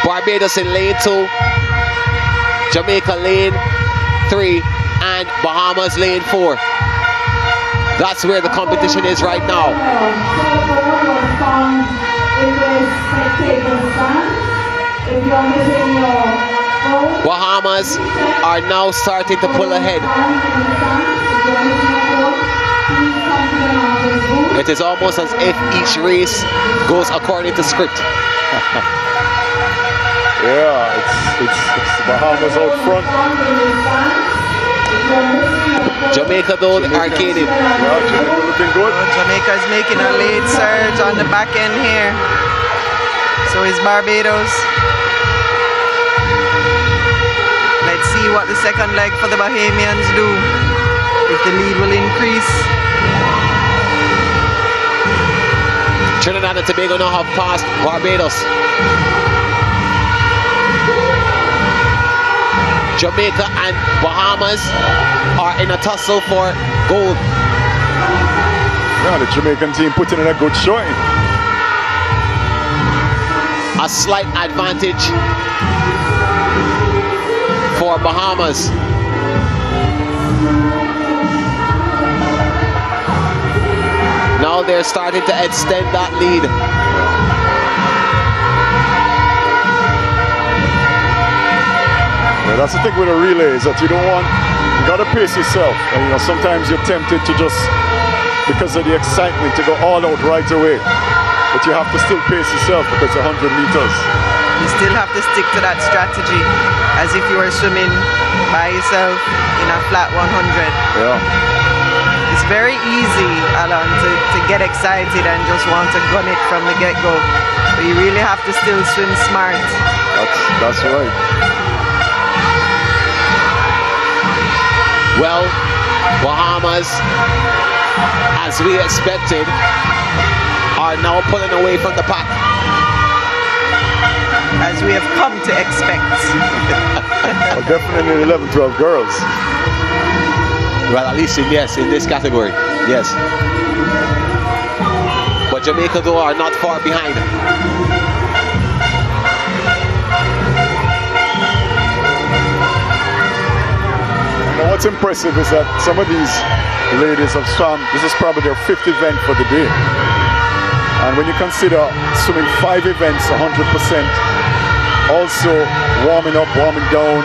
Barbados in lane 2, Jamaica lane 3, and Bahamas lane 4. That's where the competition is right now. Bahamas are now starting to pull ahead. It is almost as if each race goes according to script. Yeah, it's Bahamas out front. Jamaica though are gaining. Yeah, Jamaica looking good. Jamaica is making a late surge on the back end here. So is Barbados. Let's see what the second leg for the Bahamians do. If the lead will increase. Trinidad and Tobago now have passed Barbados. Jamaica and Bahamas are in a tussle for gold. Yeah, the Jamaican team putting in a good showing. a slight advantage for Bahamas. Now they're starting to extend that lead. Yeah, that's the thing with a relay, is that you gotta pace yourself. And, sometimes you're tempted to just, because of the excitement, to go all out right away. But you have to still pace yourself because it's 100 meters. You still have to stick to that strategy as if you were swimming by yourself in a flat 100. Yeah. It's very easy, Alan, to get excited and just want to gun it from the get-go. But you really have to still swim smart. That's right. Well, Bahamas, as we expected, are now pulling away from the pack. As we have come to expect. Well, definitely 11, 12 girls. Well, at least in this category, yes. But Jamaica, though, are not far behind. Now, what's impressive is that some of these ladies have swum, this is probably their 5th event for the day. And when you consider swimming 5 events 100%, also warming up, warming down,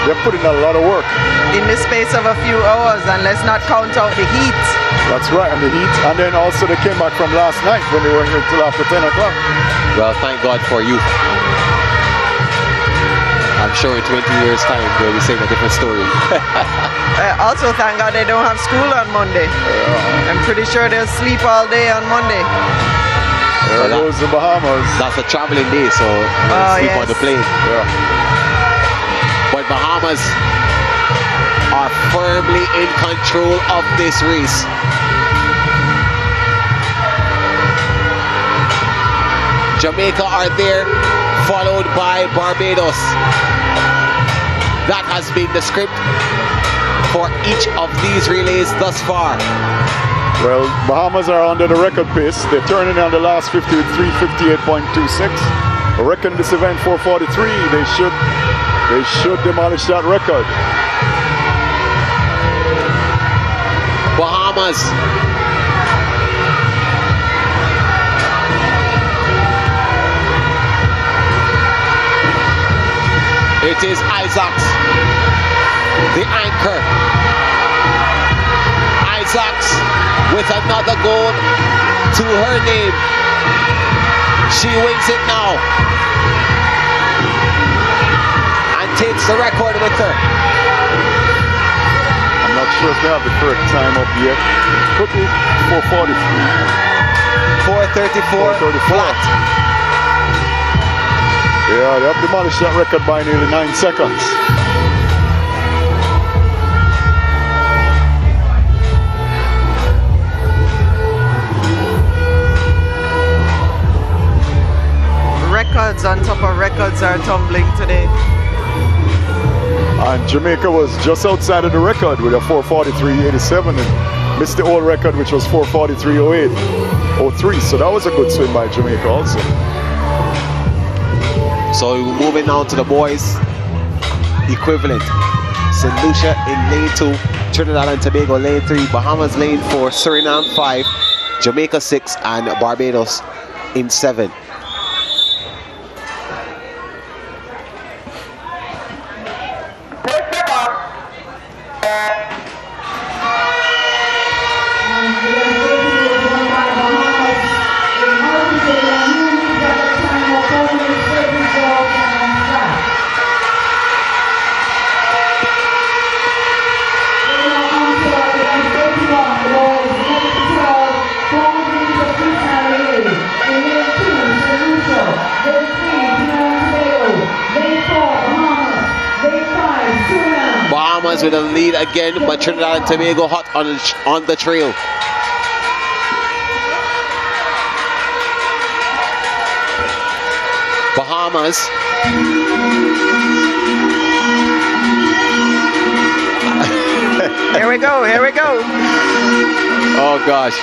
they're putting a lot of work. In the space of a few hours, and let's not count out the heat. That's right, and the heat. And then also they came back from last night when they were here till after 10 o'clock. Well, thank God for you. I'm sure in 20 years' time they'll be saying a different story. Also, thank God they don't have school on Monday. I'm pretty sure they'll sleep all day on Monday. There goes the Bahamas. That's a traveling day, so they'll sleep on the plane. Yeah. But Bahamas are firmly in control of this race. Jamaica are there, followed by Barbados. That has been the script for each of these relays thus far. Well, Bahamas are under the record pace. They're turning on the last 50 with 358.26. I reckon this event 443. They should demolish that record. Bahamas. It is Isaacs, the anchor. Isaacs with another goal to her name. She wins it now and takes the record with her. I'm not sure if they have the correct time up yet. Could be 4:43. 4:34 flat. Yeah, they have demolished that record by nearly 9 seconds. Records on top of records are tumbling today. And Jamaica was just outside of the record with a 4:43.87 and missed the old record, which was 4:43.03. So that was a good swim by Jamaica also. So we're moving now to the boys equivalent. St. Lucia in lane 2, Trinidad and Tobago lane 3, Bahamas lane 4, Suriname 5, Jamaica 6, and Barbados in 7. With a lead again, but Trinidad and Tobago hot on the trail. Bahamas. Here we go, here we go. Oh gosh.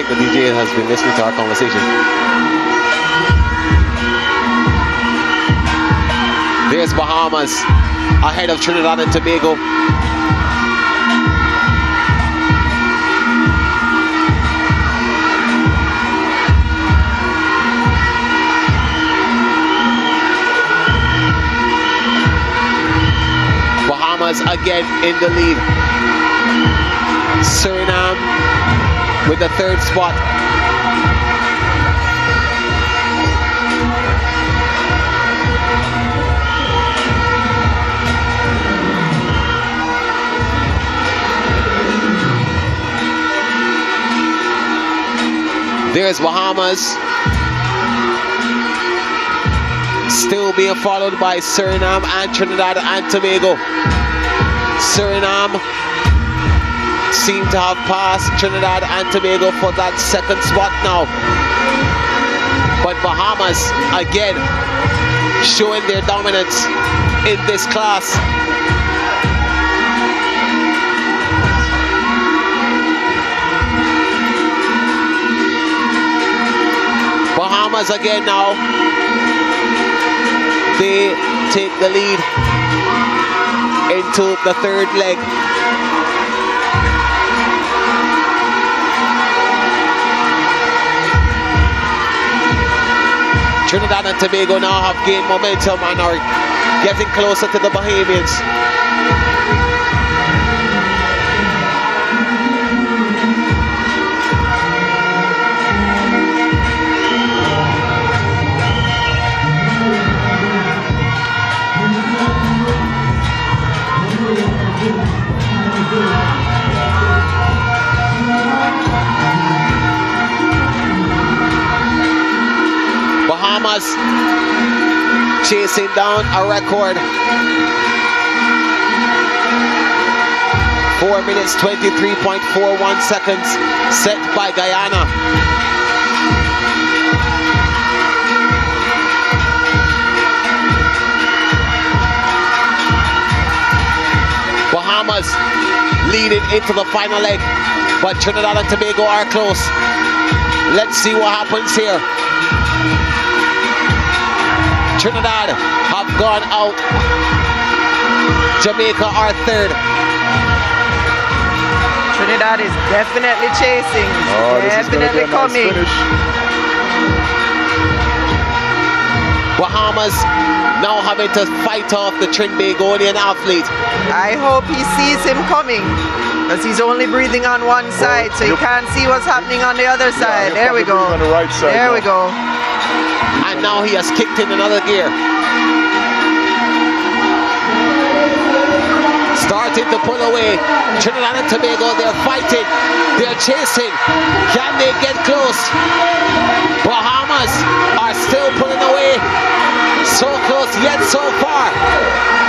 think the DJ has been listening to our conversation. There's Bahamas ahead of Trinidad and Tobago. Bahamas again in the lead. Suriname with the third spot. There's Bahamas. Still being followed by Suriname and Trinidad and Tobago. Suriname seem to have passed Trinidad and Tobago for that second spot now. But Bahamas again showing their dominance in this class. Bahamas again now. They take the lead into the third leg. Trinidad and Tobago now have gained momentum and are getting closer to the Bahamians. Bahamas chasing down a record. 4 minutes 23.41 seconds set by Guyana. Bahamas leading into the final leg, but Trinidad and Tobago are close. Let's see what happens here. Trinidad have gone out. Jamaica are third. Trinidad is definitely chasing. Definitely coming. Bahamas now having to fight off the Trinbagonian athlete. I hope he sees him coming, because he's only breathing on one side, so you can't see what's happening on the other side. There we go. On the right side there we go. And now he has kicked in another gear. Starting to pull away. Trinidad and Tobago, they're fighting. They're chasing. Can they get close? Bahamas are still pulling away. So close yet so far.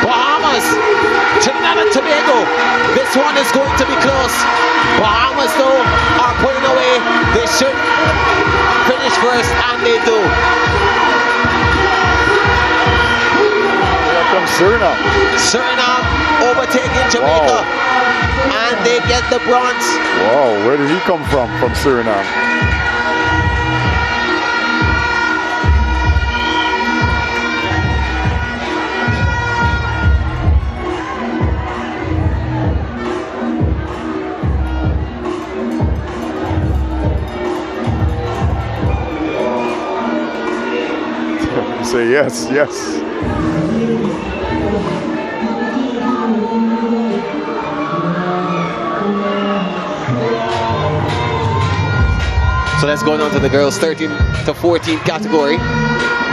Bahamas, Trinidad and Tobago. This one is going to be close. Bahamas though are pulling away. They should finish first, and they do. Here comes Suriname. Suriname overtaking Jamaica, and they get the bronze. Wow, where did he come from Suriname? Say yes, yes. So let's go on to the girls 13 to 14 category.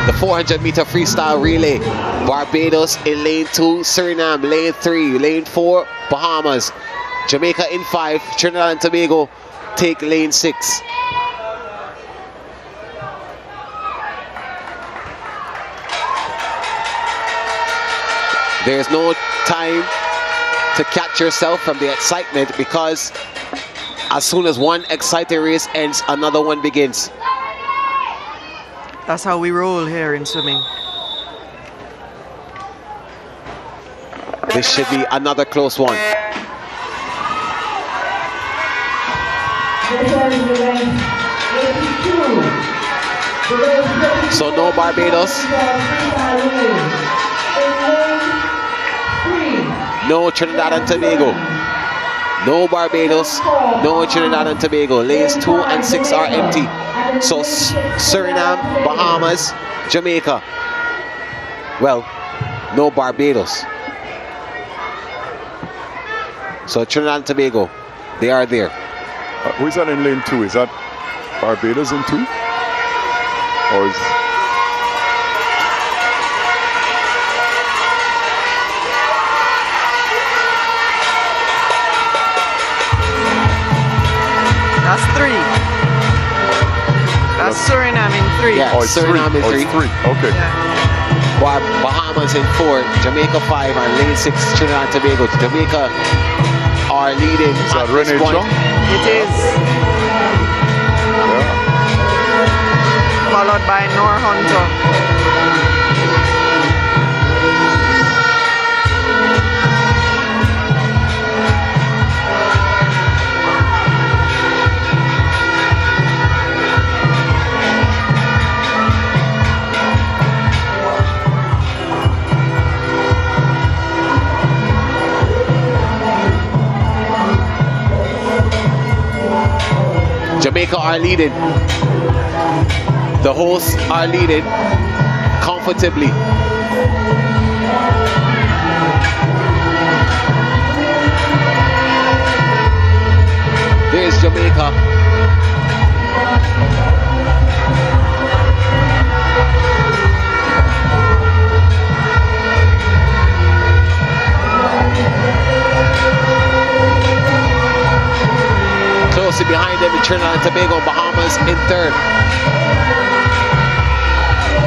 The 400 meter freestyle relay. Barbados in lane 2, Suriname lane 3, lane 4, Bahamas. Jamaica in 5, Trinidad and Tobago take lane 6. There's no time to catch yourself from the excitement, because as soon as one exciting race ends, another one begins. That's how we roll here in swimming. This should be another close one. This one is the So no Barbados. No Trinidad and Tobago. No Barbados. No Trinidad and Tobago. Lanes 2 and 6 are empty. So Suriname, Bahamas, Jamaica. Well, no Barbados. So Trinidad and Tobago, they are there. Who is that in lane 2? Is that Barbados in 2? Or is... That's 3. That's Suriname in 3. Yeah, Oh, it's Suriname 3. in Oh, 3. it's 3. Okay. Bahamas in 4, Jamaica 5, and lane 6 Trinidad and Tobago. Jamaica are leading Is that at this Rene point. Chung? It is. Yeah. Followed by Nor Hunter. Jamaica are leading. The hosts are leading comfortably. There's Jamaica. Closely behind them in Trinidad and Tobago and Bahamas in 3rd.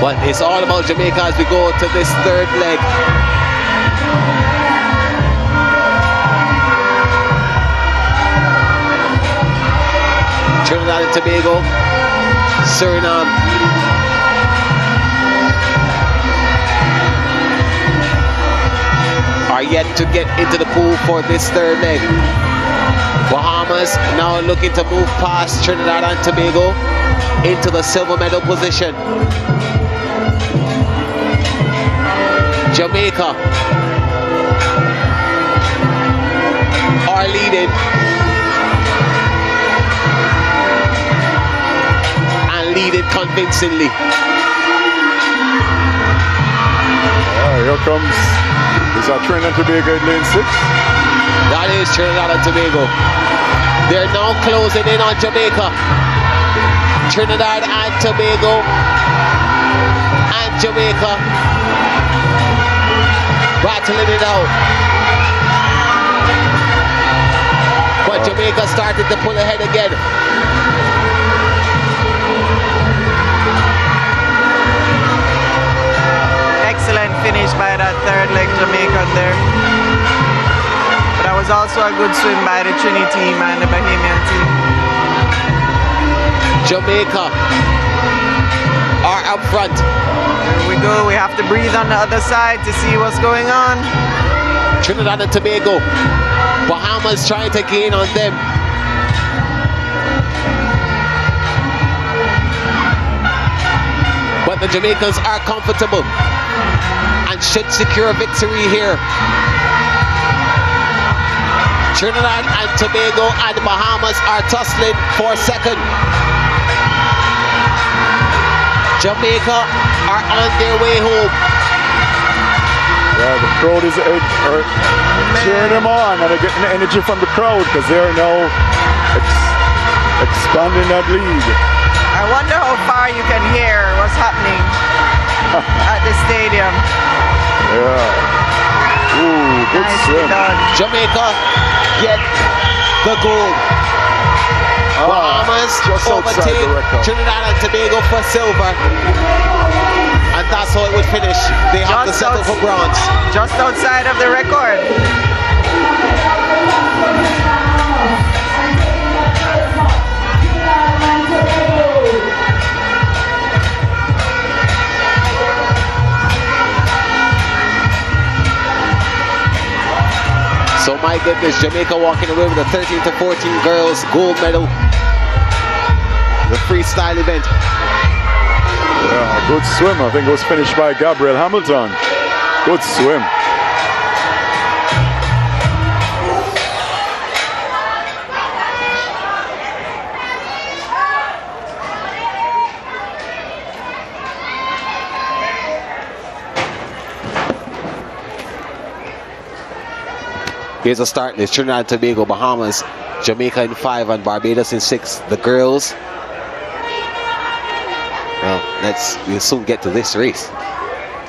But it's all about Jamaica as we go to this 3rd leg. Trinidad and Tobago, Suriname. Are yet to get into the pool for this 3rd leg. Bahamas now looking to move past Trinidad and Tobago into the silver medal position. Jamaica are leading and leading convincingly. Here comes, is that Trinidad and Tobago in lane 6? That is Trinidad and Tobago. They're now closing in on Jamaica. Trinidad and Tobago and Jamaica battling it out. But Jamaica started to pull ahead again. Excellent finish by that 3rd leg Jamaican there. But that was also a good swim by the Trini team and the Bahamian team. Jamaica are up front. Here we go. We have to breathe on the other side to see what's going on. Trinidad and Tobago. Bahamas trying to gain on them. But the Jamaicans are comfortable and should secure a victory here. Trinidad and Tobago and the Bahamas are tussling for 2nd. Jamaica are on their way home. Yeah, the crowd is cheering them on, and they're getting the energy from the crowd because they are now expanding that lead. I wonder how far you can hear what's happening at the stadium. Yeah. Ooh, good Nicely swim. done. Jamaica get the gold. Bahamas just outside overtake the record. Trinidad and Tobago for silver. And that's how it would finish. They have to settle for bronze. Just outside of the record. So my goodness, Jamaica walking away with a 13 to 14 girls gold medal. The freestyle event. Yeah, good swim. I think it was finished by Gabriel Hamilton. Good swim. Here's a start list. Trinidad and Tobago, Bahamas, Jamaica in 5 and Barbados in 6. The girls. Well, we'll soon get to this race.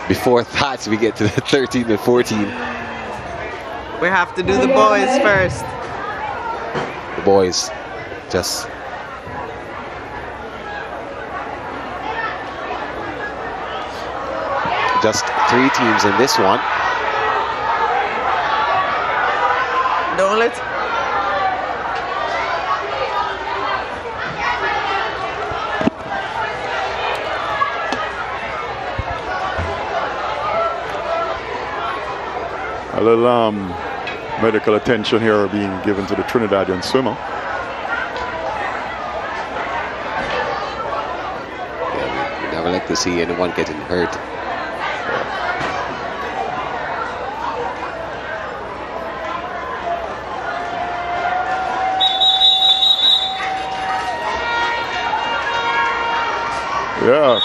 Before that, we get to the 13 and 14. We have to do the boys first. The boys just three teams in this one. Don't let. A little medical attention here being given to the Trinidadian swimmer. Yeah, we never like to see anyone getting hurt. Yeah,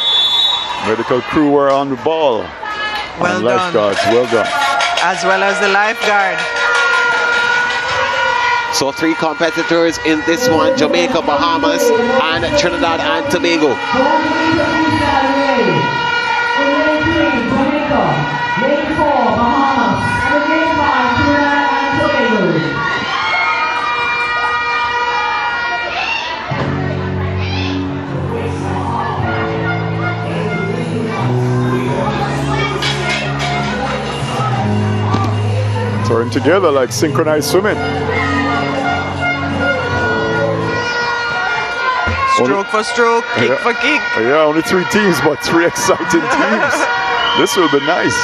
medical crew were on the ball. Well and done. Lifeguards, well done. As well as the lifeguard. So 3 competitors in this one, Jamaica, Bahamas, and Trinidad and Tobago. Turn together like synchronized swimming. Stroke for stroke, kick for kick. Yeah, only 3 teams, but 3 exciting teams. This will be nice.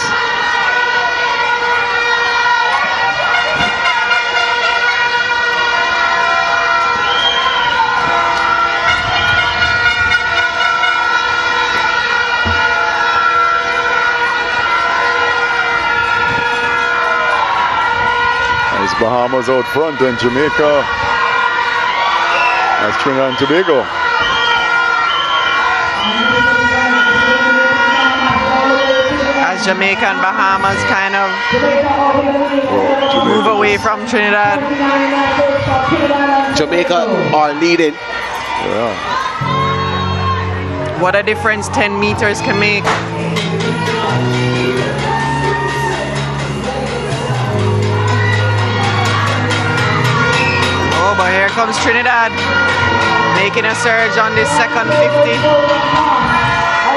It's Bahamas out front and Jamaica as Trinidad and Tobago. As Jamaica and Bahamas kind of move away from Trinidad. Jamaica are leading. Yeah. What a difference 10 meters can make. Oh, but here comes Trinidad, making a surge on this second 50.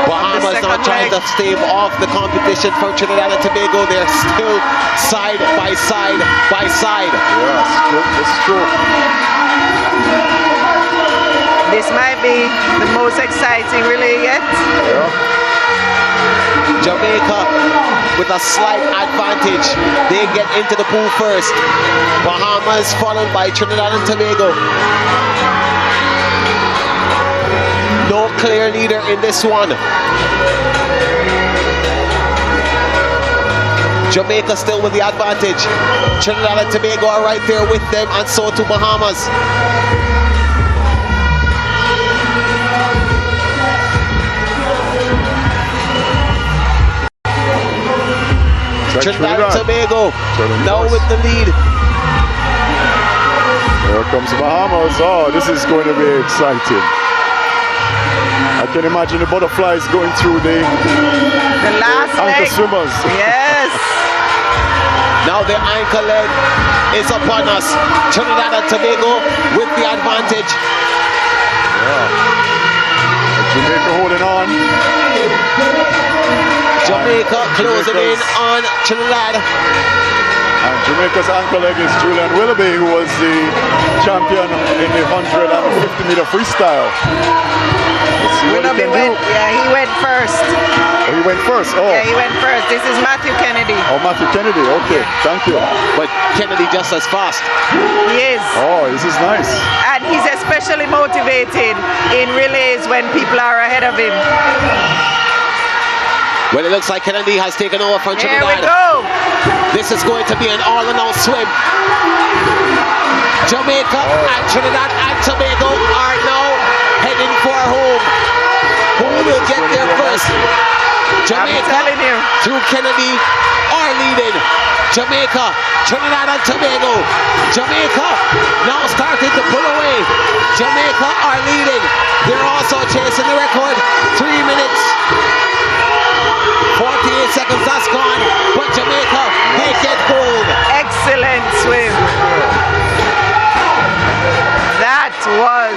Bahamas now trying to stave off the competition from Trinidad and Tobago. They're still side by side by side. Yeah, stroke for stroke. This might be the most exciting relay yet. Yeah. Jamaica with a slight advantage. They get into the pool first. Bahamas followed by Trinidad and Tobago. No clear leader in this one. Jamaica still with the advantage. Trinidad and Tobago are right there with them, and so too Bahamas. Trinidad and Tobago now with the lead. Here comes Bahamas. Oh, this is going to be exciting. I can imagine the butterflies going through the last anchor leg. swimmers. Yes. Now the anchor leg is upon us. Trinidad and Tobago with the advantage. Yeah. Jamaica holding on. Jamaica closing in on Trinidad. And Jamaica's anchor leg is Julian Willoughby, who was the champion in the 150-meter freestyle. See what he can do. He went first. Oh, he went first. Oh. Yeah, he went first. This is Matthew Kennedy. Oh, Matthew Kennedy. Okay, thank you. But Kennedy just as fast. He is. Oh, this is nice. And he's especially motivated in relays when people are ahead of him. Well, it looks like Kennedy has taken over from Here Trinidad. we go. This is going to be an all-in-all swim. Jamaica and Trinidad and Tobago are now heading for home. Who will get there first? Jamaica through Kennedy are leading. Jamaica, Trinidad and Tobago. Jamaica now starting to pull away. Jamaica are leading. They're also chasing the record. 3 minutes. 48 seconds, that's gone. But Jamaica, they get gold. Excellent swim. That was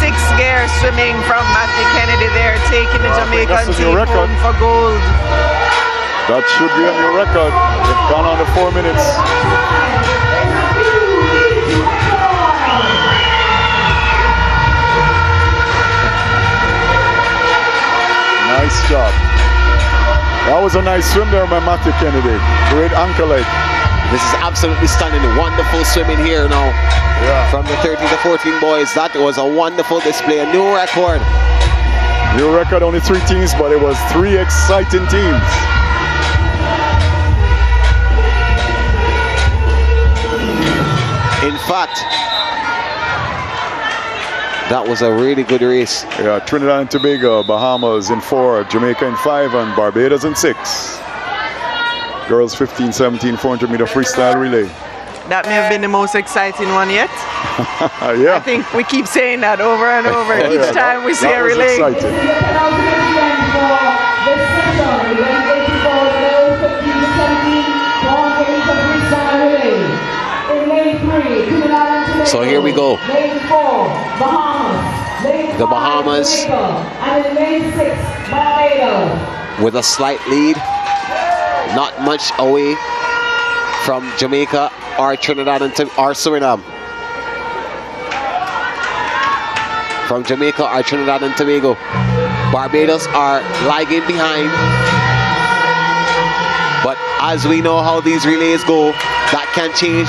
6-gear swimming from Matthew Kennedy there, taking the Jamaican team home for gold. That should be a new record. They've gone on to 4 minutes. Nice job. That was a nice swim there by Matthew Kennedy. Great ankle leg. This is absolutely stunning. Wonderful swimming here now. Yeah. From the 13 to 14 boys. That was a wonderful display. A new record. New record, only 3 teams, but it was 3 exciting teams. In fact, that was a really good race. Yeah, Trinidad and Tobago, Bahamas in 4, Jamaica in 5, and Barbados in 6. Girls 15-17 400-meter freestyle relay. That may have been the most exciting one yet. Yeah. I think we keep saying that over and over each time we see a relay. So here we go. The Bahamas with a slight lead, not much away from Jamaica or Trinidad and or Suriname. From Jamaica or Trinidad and Tobago. Barbados are lagging behind. But as we know how these relays go, that can change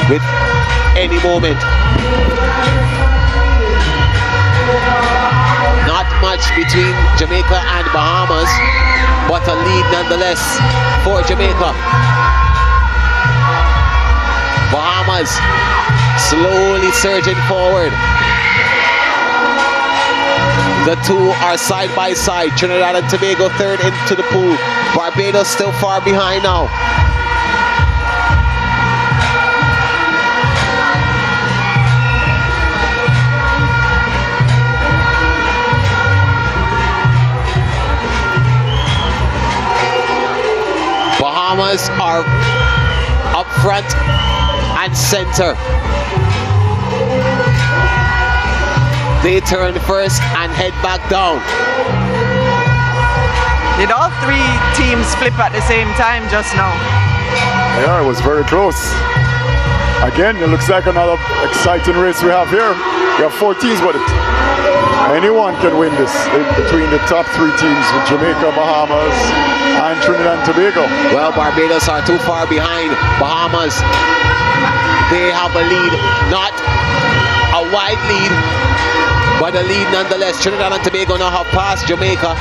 with any moment. Not much between Jamaica and Bahamas, but a lead nonetheless for Jamaica. Bahamas slowly surging forward. The two are side by side. Trinidad and Tobago third into the pool. Barbados still far behind now. Bahamas are up front and center. They turn first and head back down. Did all 3 teams flip at the same time just now? Yeah, it was very close. Again, it looks like another exciting race we have here. We have 4 teams, but anyone can win this between the top 3 teams with Jamaica, Bahamas, and Trinidad and Tobago. Well, Barbados are too far behind Bahamas. They have a lead, not a wide lead, but a lead nonetheless. Trinidad and Tobago now have passed Jamaica.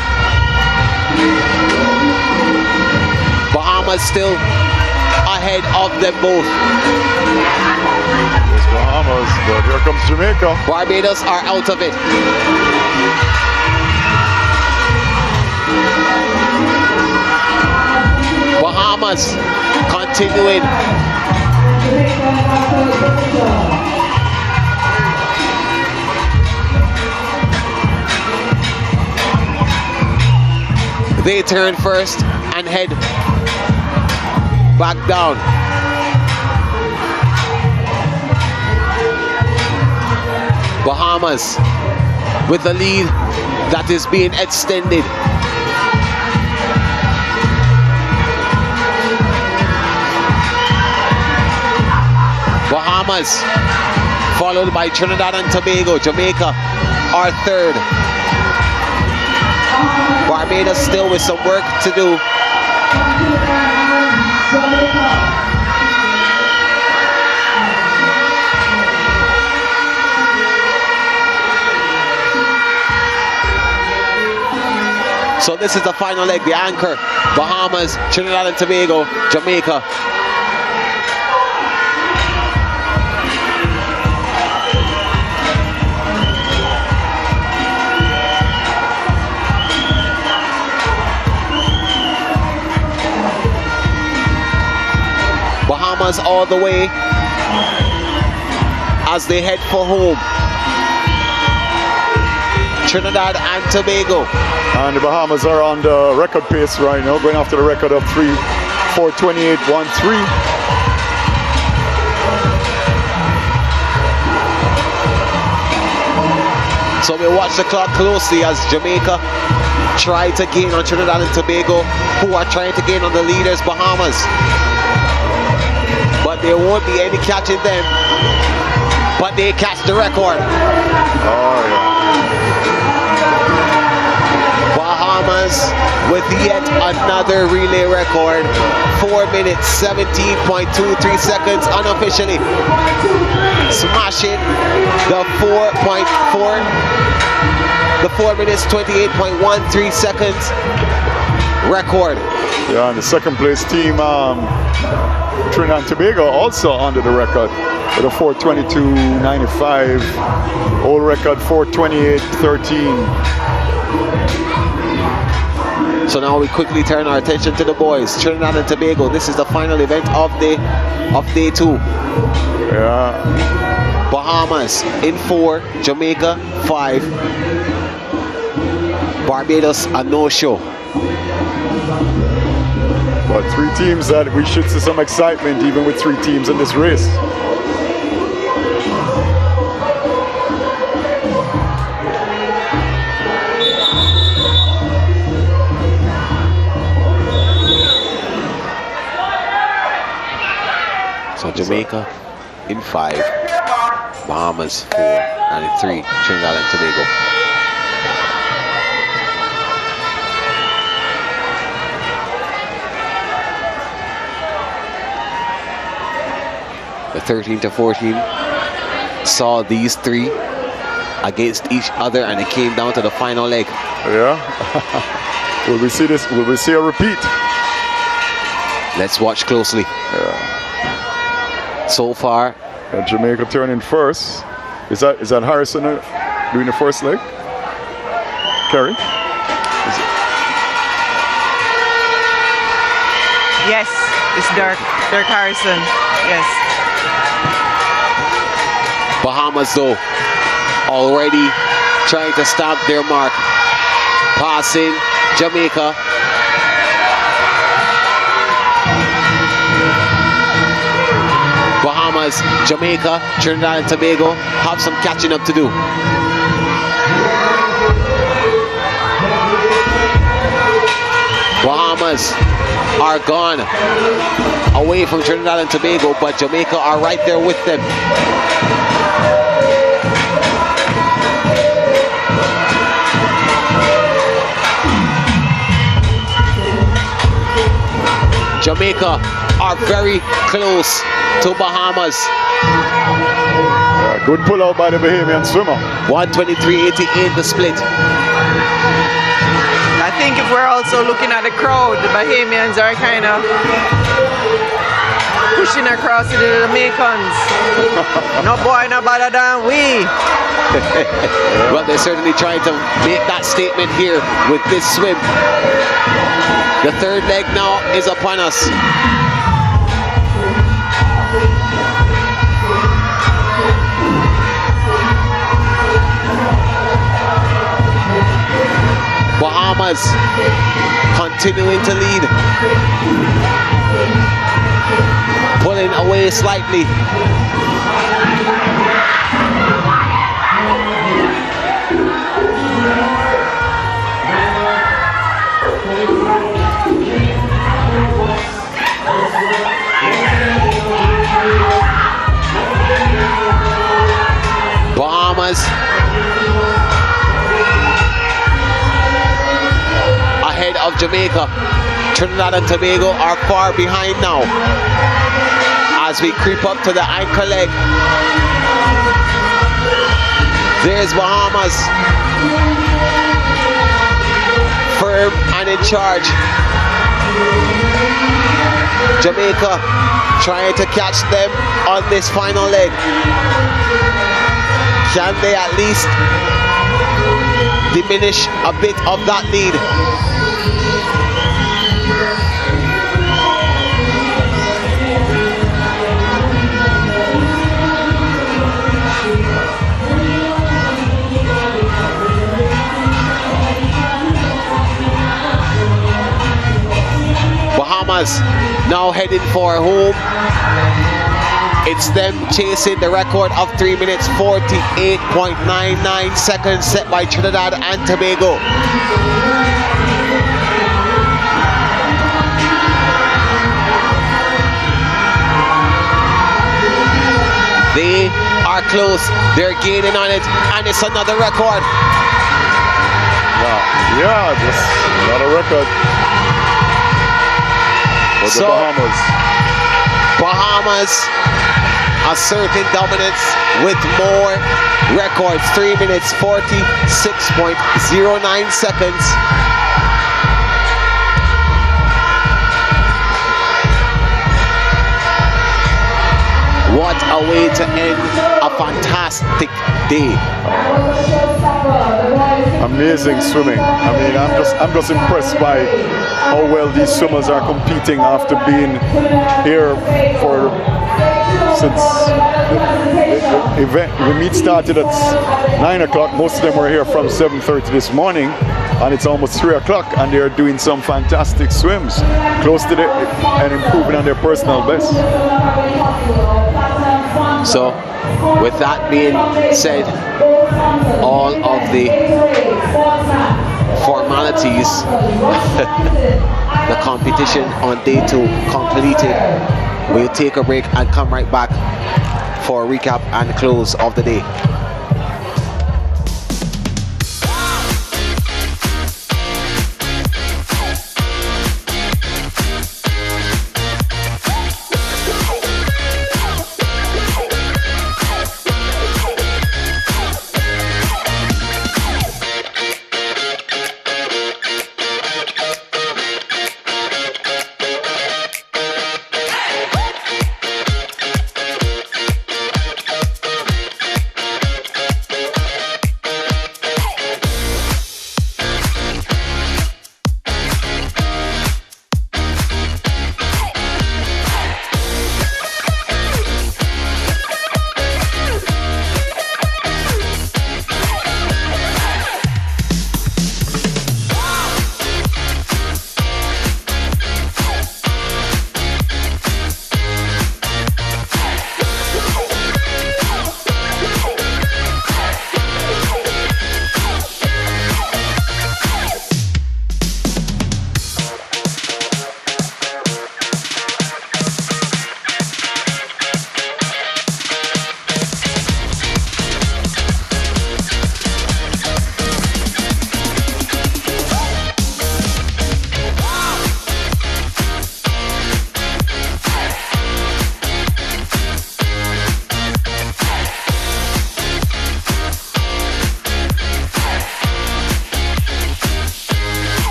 Bahamas still ahead of them both. There's Bahamas, but here comes Jamaica. Barbados are out of it. Bahamas continuing. They turn first and head back down. Bahamas with a lead that is being extended. Bahamas followed by Trinidad and Tobago. Jamaica are third. Barbados still with some work to do. So this is the final leg, the anchor. Bahamas, Trinidad and Tobago, Jamaica. Bahamas all the way as they head for home. Trinidad and Tobago. And the Bahamas are on the record pace right now, going after the record of 4:28.13. So we watch the clock closely as Jamaica try to gain on Trinidad and Tobago, who are trying to gain on the leaders, Bahamas. But there won't be any catching them. But they catch the record. Oh, yeah. Bahamas with yet another relay record. 4 minutes, 17.23 seconds unofficially. Smashing the 4 minutes, 28.13 seconds record. Yeah, and the second place team, Trinidad and Tobago, also under the record with a 4:22.95. Old record 4:28.13. So now we quickly turn our attention to the boys. Trinidad and Tobago. This is the final event of day 2. Yeah. Bahamas in 4, Jamaica 5, Barbados a no-show. But 3 teams that we should see some excitement even with 3 teams in this race. So Jamaica in 5, Bahamas 4, and in 3, Trinidad and Tobago. The 13 to 14 saw these 3 against each other, and it came down to the final leg. Yeah. Will we see this? Will we see a repeat? Let's watch closely. Yeah. So far, Jamaica turning first. Is that Harrison doing the first leg? Kerry? Yes, it's Dirk Harrison. Yes. Bahamas though already trying to stamp their mark. Passing Jamaica. Bahamas, Jamaica, Trinidad and Tobago have some catching up to do. Bahamas are gone away from Trinidad and Tobago, but Jamaica are right there with them. Jamaica are very close to Bahamas. Good pull out by the Bahamian swimmer. 123.88 the split. I think if we're also looking at the crowd, the Bahamians are kind of pushing across to the Jamaicans. No boy, no better than we. But they're certainly trying to make that statement here with this swim. The third leg now is upon us. Bahamas continuing to lead. Pulling away slightly. of Jamaica. Trinidad and Tobago are far behind now. As we creep up to the anchor leg. There's Bahamas. Firm and in charge. Jamaica trying to catch them on this final leg. Can they at least diminish a bit of that lead? Bahamas now heading for home. It's them chasing the record of 3 minutes 48.99 seconds set by Trinidad and Tobago. They are close, they're gaining on it, and it's another record. Wow. Yeah, just another record for the Bahamas asserting dominance with more records. 3 minutes 46.09 seconds. What a way to end a fantastic day. Amazing swimming. I mean, I'm just impressed by how well these swimmers are competing after being here since the event. The meet started at 9 o'clock. Most of them were here from 7:30 this morning, and it's almost 3 o'clock, and they're doing some fantastic swims, close to and improving on their personal best. So, with that being said, all of the formalities, the competition on day 2 completed. We'll take a break and come right back for a recap and close of the day.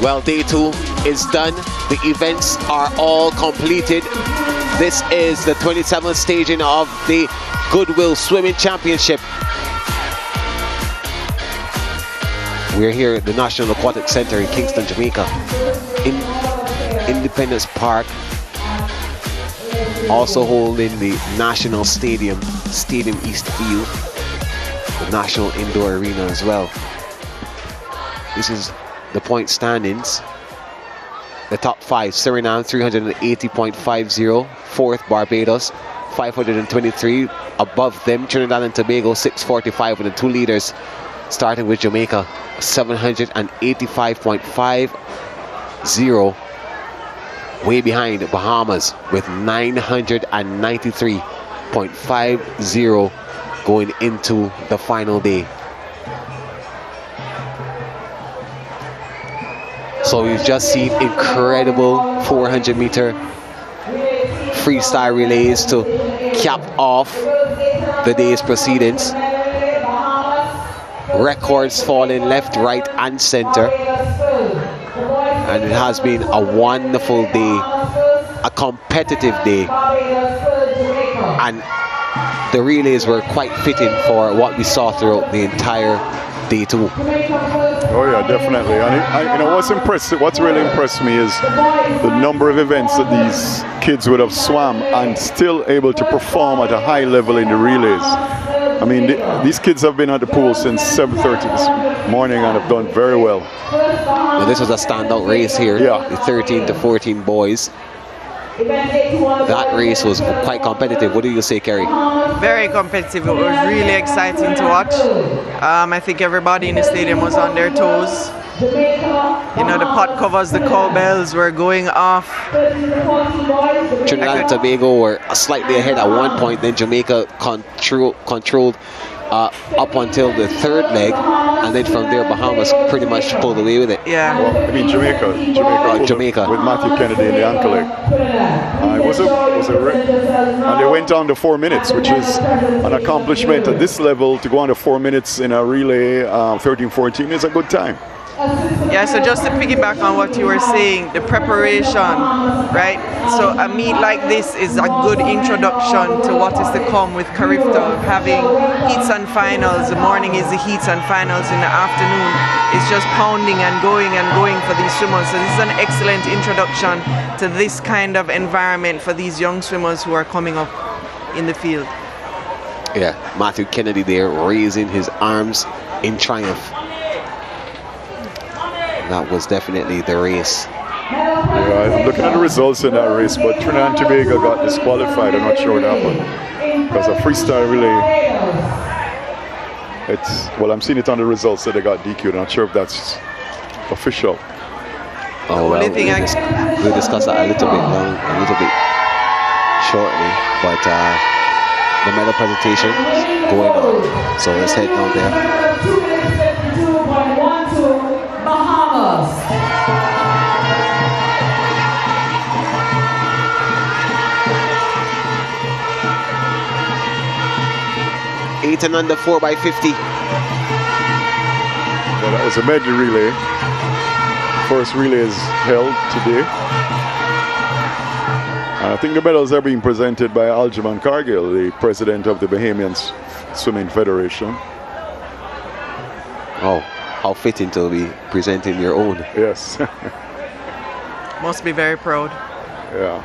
Well, day 2 is done. The events are all completed. This is the 27th staging of the Goodwill Swimming Championship. We're here at the National Aquatic Center in Kingston, Jamaica. In Independence Park, also holding the National Stadium East Field, the National Indoor Arena as well. This is the point standings. The top 5, Suriname 380.50, 4th Barbados 523. Above them, Trinidad and Tobago 645 with the 2 leaders, starting with Jamaica 785.50. Way behind Bahamas with 993.50 going into the final day. So we've just seen incredible 400-meter freestyle relays to cap off the day's proceedings. Records falling left, right, and center. And it has been a wonderful day, a competitive day. And the relays were quite fitting for what we saw throughout the entire day 2. Oh yeah, definitely. And you know what's really impressed me is the number of events that these kids would have swam and still able to perform at a high level in the relays. I mean, these kids have been at the pool since 7:30 this morning and have done very well. Well, this was a standout race here. Yeah. The 13 to 14 boys. That race was quite competitive. What do you say, Kerry? Very competitive. It was really exciting to watch. I think everybody in the stadium was on their toes. You know, the pot covers, the cowbells were going off. Trinidad and Tobago were slightly ahead at one point, then Jamaica controlled up until the 3rd leg, and then from there Bahamas pretty much pulled away with it. Yeah. Well, I mean Jamaica with Matthew Kennedy in the ankle leg. And they went down to 4 minutes, which is an accomplishment at this level. To go on to 4 minutes in a relay 13-14 is a good time. Yeah, so just to piggyback on what you were saying, the preparation, right? So a meet like this is a good introduction to what is to come with Carifta, having heats and finals. The morning is the heats and finals in the afternoon. It's just pounding and going for these swimmers. So this is an excellent introduction to this kind of environment for these young swimmers who are coming up in the field. Yeah, Matthew Kennedy there raising his arms in triumph. That was definitely the race. Yeah, I'm looking at the results in that race, but Trinidad and Tobago got disqualified. I'm not sure what happened. Because a freestyle relay, I'm seeing it on the results that they got DQ'd. I'm not sure if that's official. Oh, well, we'll discuss that a little bit shortly. But the medal presentation going on. So let's head down there. Bahamas. 8 and under 4x50. Yeah, that was a medley relay. First relay is held today. And I think the medals are being presented by Algerman Cargill, the president of the Bahamian Swimming Federation. Oh, how fitting to be presenting your own. Yes. Must be very proud. Yeah.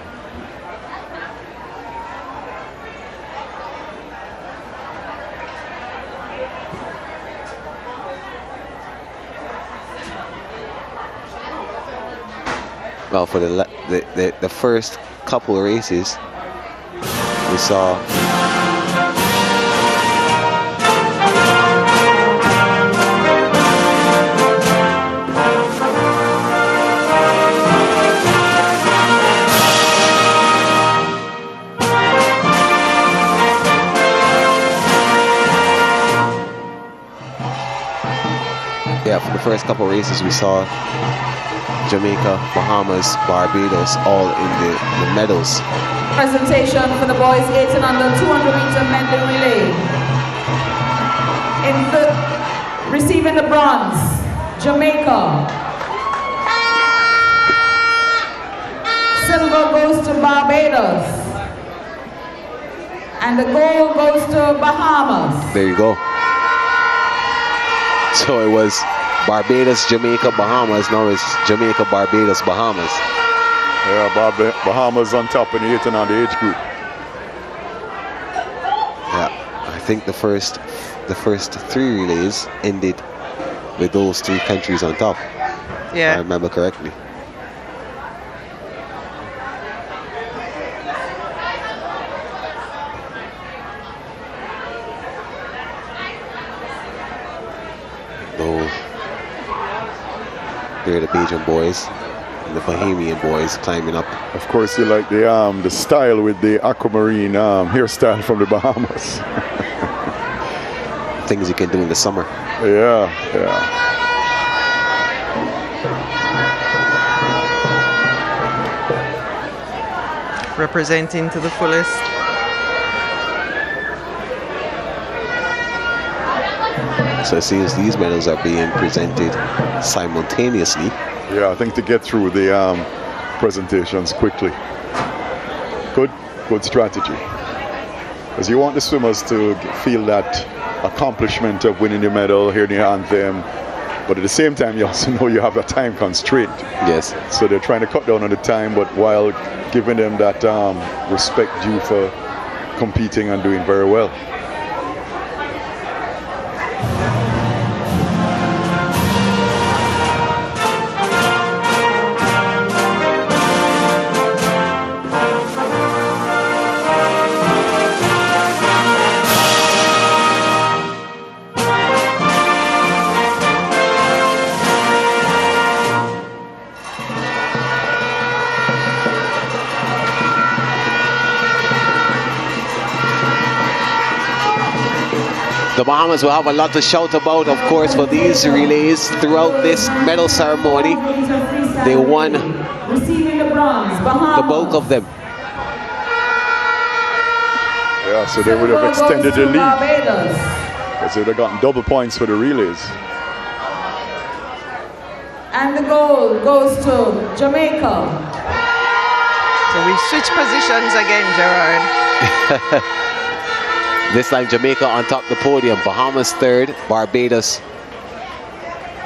Well, for the first couple of races, we saw for the first couple of races we saw Jamaica, Bahamas, Barbados all in the medals. Presentation for the boys 8 and under 200-meter medley relay. Receiving the bronze, Jamaica. silver goes to Barbados. And the gold goes to Bahamas. There you go. So it was Barbados, Jamaica, Bahamas. Now it's Jamaica, Barbados, Bahamas. Yeah, Bahamas on top in the 8 and on the age group. Yeah, I think the first 3 relays ended with those 3 countries on top. Yeah. If I remember correctly. So here are the Belgian boys and the Bahamian boys climbing up. Of course, you like the style with the aquamarine hairstyle from the Bahamas. Things you can do in the summer. Yeah, yeah. Representing to the fullest. So it seems these medals are being presented simultaneously. Yeah, I think to get through the presentations quickly. Good strategy. Because you want the swimmers to feel that accomplishment of winning the medal, hearing the anthem, but at the same time you also know you have a time constraint. Yes. So they're trying to cut down on the time, but while giving them that respect due for competing and doing very well. The Bahamas will have a lot to shout about, of course, for these relays throughout this medal ceremony. They won the bulk of them. Yeah, so they would have extended the lead. Because they would have gotten double points for the relays. And the gold goes to Jamaica. So we switch positions again, Gerard. This time Jamaica on top of the podium. Bahamas 3rd, Barbados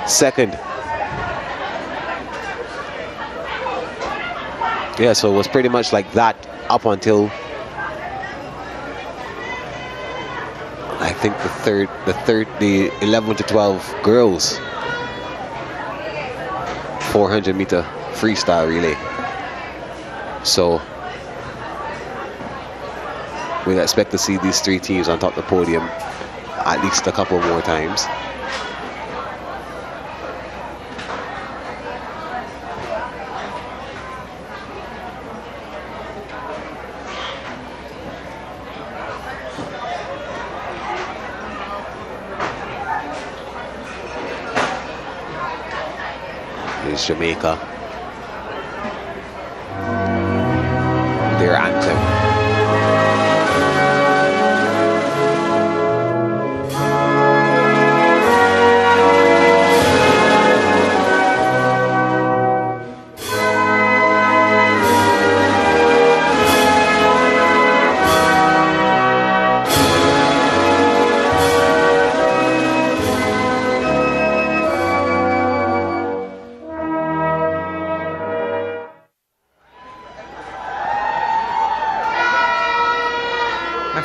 2nd. Yeah, so it was pretty much like that up until I think the 11 to 12 girls 400 meter freestyle relay. So we'll expect to see these 3 teams on top of the podium at least a couple more times. Here's Jamaica. Their anthem.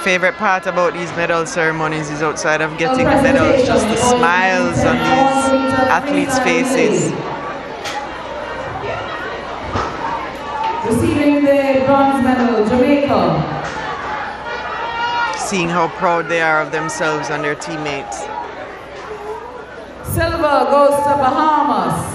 Favorite part about these medal ceremonies is outside of getting the medals, just the smiles on these athletes' faces. Receiving the bronze medal, Jamaica. Seeing how proud they are of themselves and their teammates. Silver goes to Bahamas.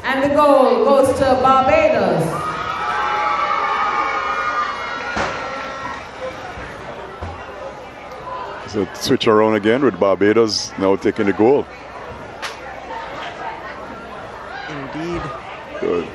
And the gold goes to Barbados. So switch around again with Barbados now taking the goal. Indeed. Good.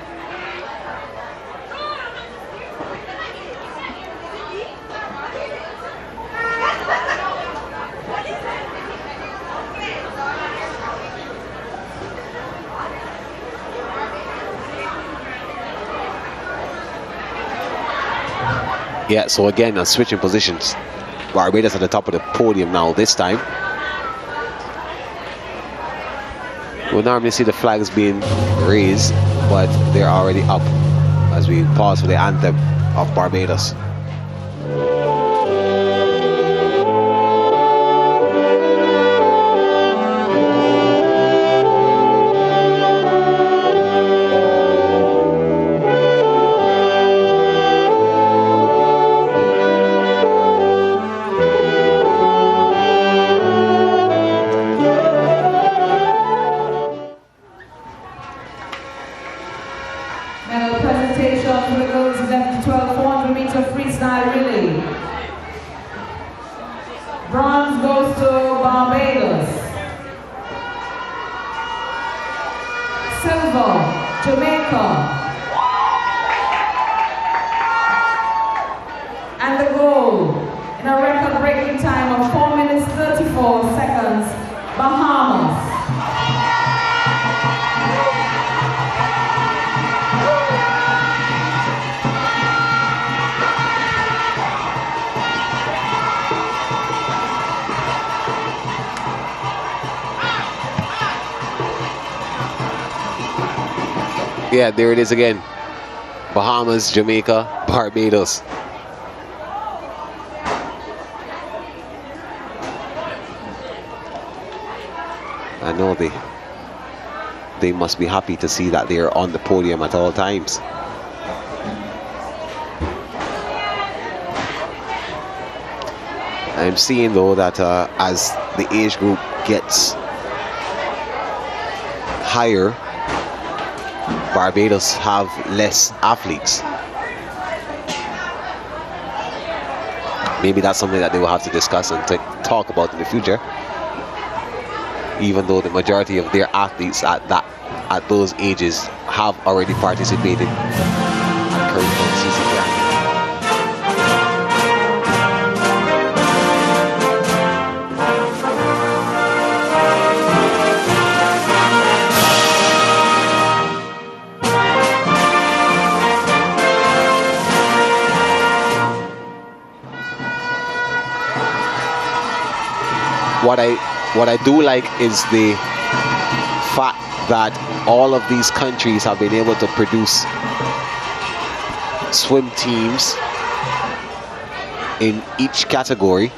Yeah, so again, switching positions. Barbados at the top of the podium now this time. We'll normally see the flags being raised, but they're already up as we pause for the anthem of Barbados. Medal presentation for the girls 11 to 12 400 meter freestyle relay. Bronze goes to Barbados. Silver, Jamaica. And the gold, in a record-breaking time of 4 minutes 34 seconds, Bahamas. Yeah, there it is again. Bahamas, Jamaica, Barbados. I know they must be happy to see that they're on the podium at all times. I'm seeing though that as the age group gets higher, Barbados have less athletes. Maybe that's something that they will have to discuss and talk about in the future. Even though the majority of their athletes at those ages have already participated at current CEEN. What I do like is the fact that all of these countries have been able to produce swim teams in each category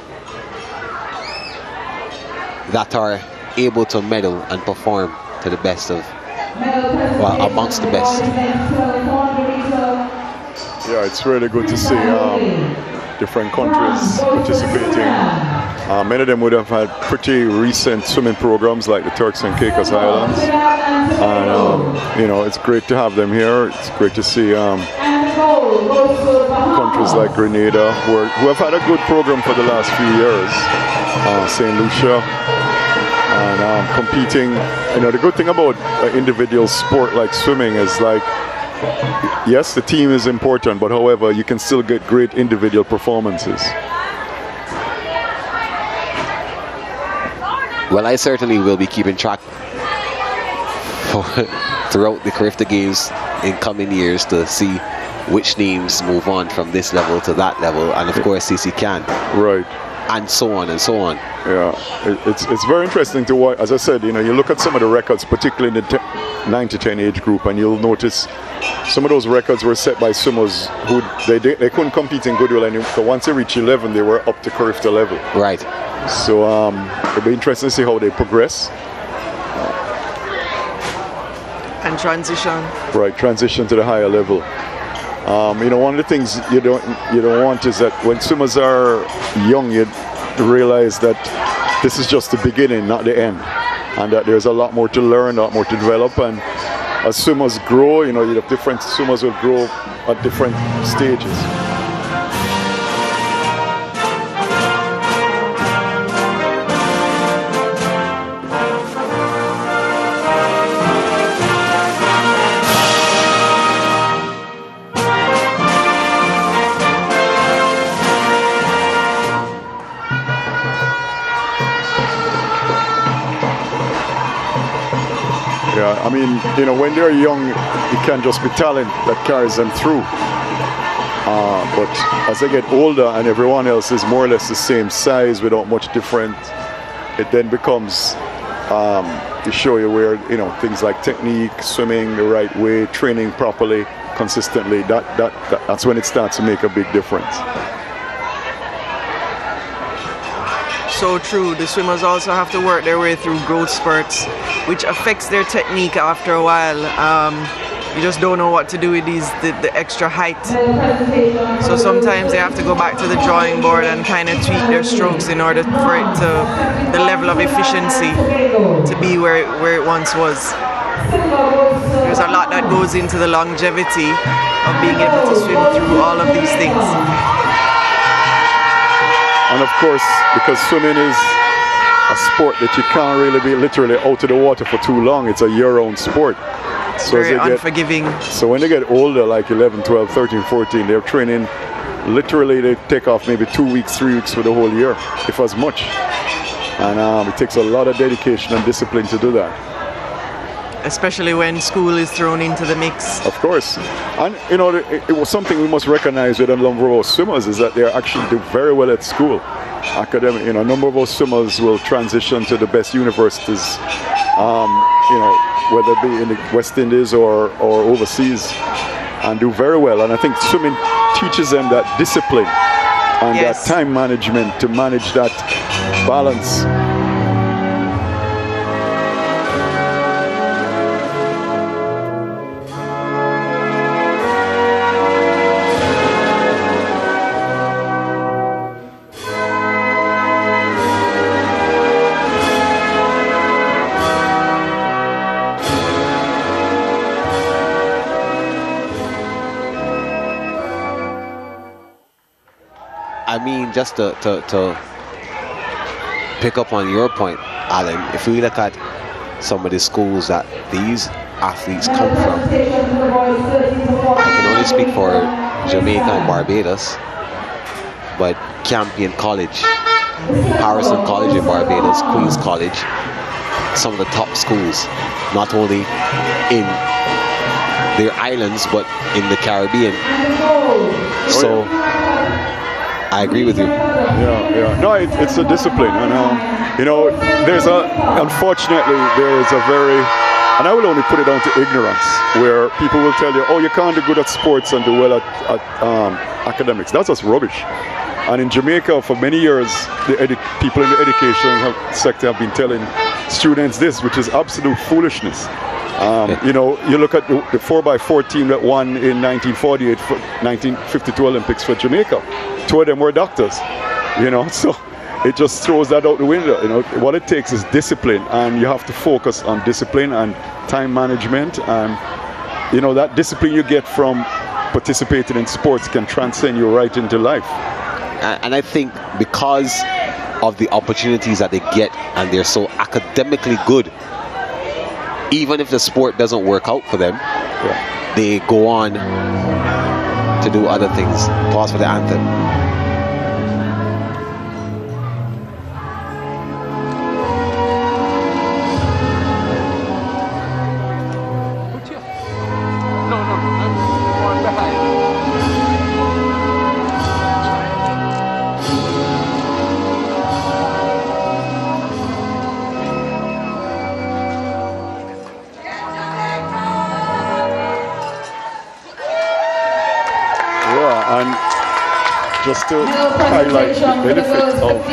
that are able to medal and perform to the best of, well, amongst the best. Yeah, it's really good to see different countries participating. Many of them would have had pretty recent swimming programs like the Turks and Caicos Islands. And, you know, it's great to have them here. It's great to see countries like Grenada who have had a good program for the last few years. St. Lucia. And competing. You know, the good thing about an individual sport like swimming is like, yes, the team is important, but however, you can still get great individual performances. Well, I certainly will be keeping track throughout the Carifta Games in coming years to see which teams move on from this level to that level, and of course CEEN. Right. And so on and so on. Yeah, it's very interesting to watch. As I said, you know, you look at some of the records, particularly in the 9 to 10 age group, and you'll notice some of those records were set by swimmers who they couldn't compete in Goodwill anymore. So once they reached 11, they were up to Carifta level. Right. So it'll be interesting to see how they progress. And transition. Right, transition to the higher level. You know, one of the things you don't want is that when swimmers are young, you realize that this is just the beginning, not the end, and that there's a lot more to learn, a lot more to develop. And as swimmers grow, you know, you have different swimmers will grow at different stages. I mean, you know, when they're young, it can't just be talent that carries them through. But as I get older and everyone else is more or less the same size without much different, it then becomes to show you where, things like technique, swimming the right way, training properly, consistently, that's when it starts to make a big difference. So true. The swimmers also have to work their way through growth spurts, which affects their technique after a while. You just don't know what to do with the extra height. So sometimes they have to go back to the drawing board and kind of tweak their strokes in order for it the level of efficiency to be where it once was. There's a lot that goes into the longevity of being able to swim through all of these things. And of course, because swimming is a sport that you can't really be literally out of the water for too long, it's a year-round sport. So very unforgiving. So when they get older, like 11, 12, 13, 14, they're training, literally they take off maybe 2 weeks, 3 weeks for the whole year, if as much. And it takes a lot of dedication and discipline to do that. Especially when school is thrown into the mix. Of course. And it was something we must recognize with a number of our swimmers is that they actually do very well at school. Academic, a number of our swimmers will transition to the best universities, whether it be in the West Indies or overseas, and do very well. And I think swimming teaches them that discipline and yes. that time management to manage that balance. I mean, just to pick up on your point, Alan, if we look at some of the schools that these athletes come from, I can only speak for Jamaica and Barbados, but Campion College, Harrison College in Barbados, Queen's College, some of the top schools, not only in their islands, but in the Caribbean. So I agree with you. Yeah. No, it's a discipline, and unfortunately, there is a very, and I will only put it down to ignorance, where people will tell you, oh, you can't do good at sports and do well at academics. That's just rubbish. And in Jamaica, for many years, people in the education sector have been telling students this, which is absolute foolishness. You look at the 4x4 team that won in 1948, 1952 Olympics for Jamaica. 2 of them were doctors, so it just throws that out the window. What it takes is discipline, and you have to focus on discipline and time management, and that discipline you get from participating in sports can transcend you right into life. And I think because of the opportunities that they get, and they're so academically good, even if the sport doesn't work out for them, they go on to do other things. Pause for the anthem. Just to highlight the benefit of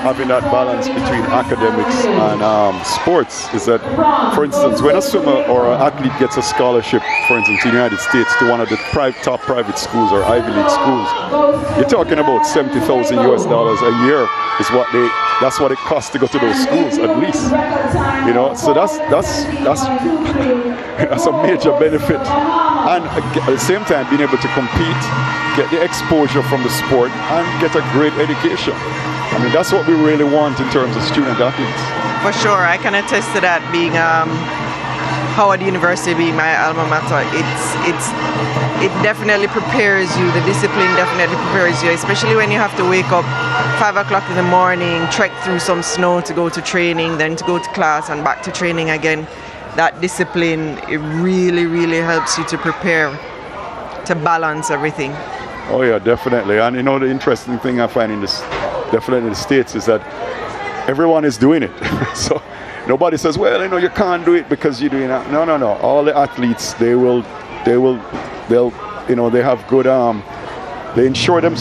having that balance between academics and sports is that, for instance, when a swimmer or an athlete gets a scholarship, for instance, in the United States to one of the top private schools or Ivy League schools, you're talking about $70,000 a year is that's what it costs to go to those schools, at least. So that's a major benefit. And at the same time, being able to compete, get the exposure from the sport, and get a great education. I mean, that's what we really want in terms of student athletes. For sure, I can attest to that. Being Howard University being my alma mater, it definitely prepares you. The discipline definitely prepares you, especially when you have to wake up 5 o'clock in the morning, trek through some snow to go to training, then to go to class and back to training again. That discipline, it really, really helps you to prepare, to balance everything. Oh yeah, definitely. And you know, the interesting thing I find in this, definitely in the States, is that everyone is doing it. So nobody says, well, you know, you can't do it because you're doing that. No. All the athletes, they'll, you know, they have good, they ensure them.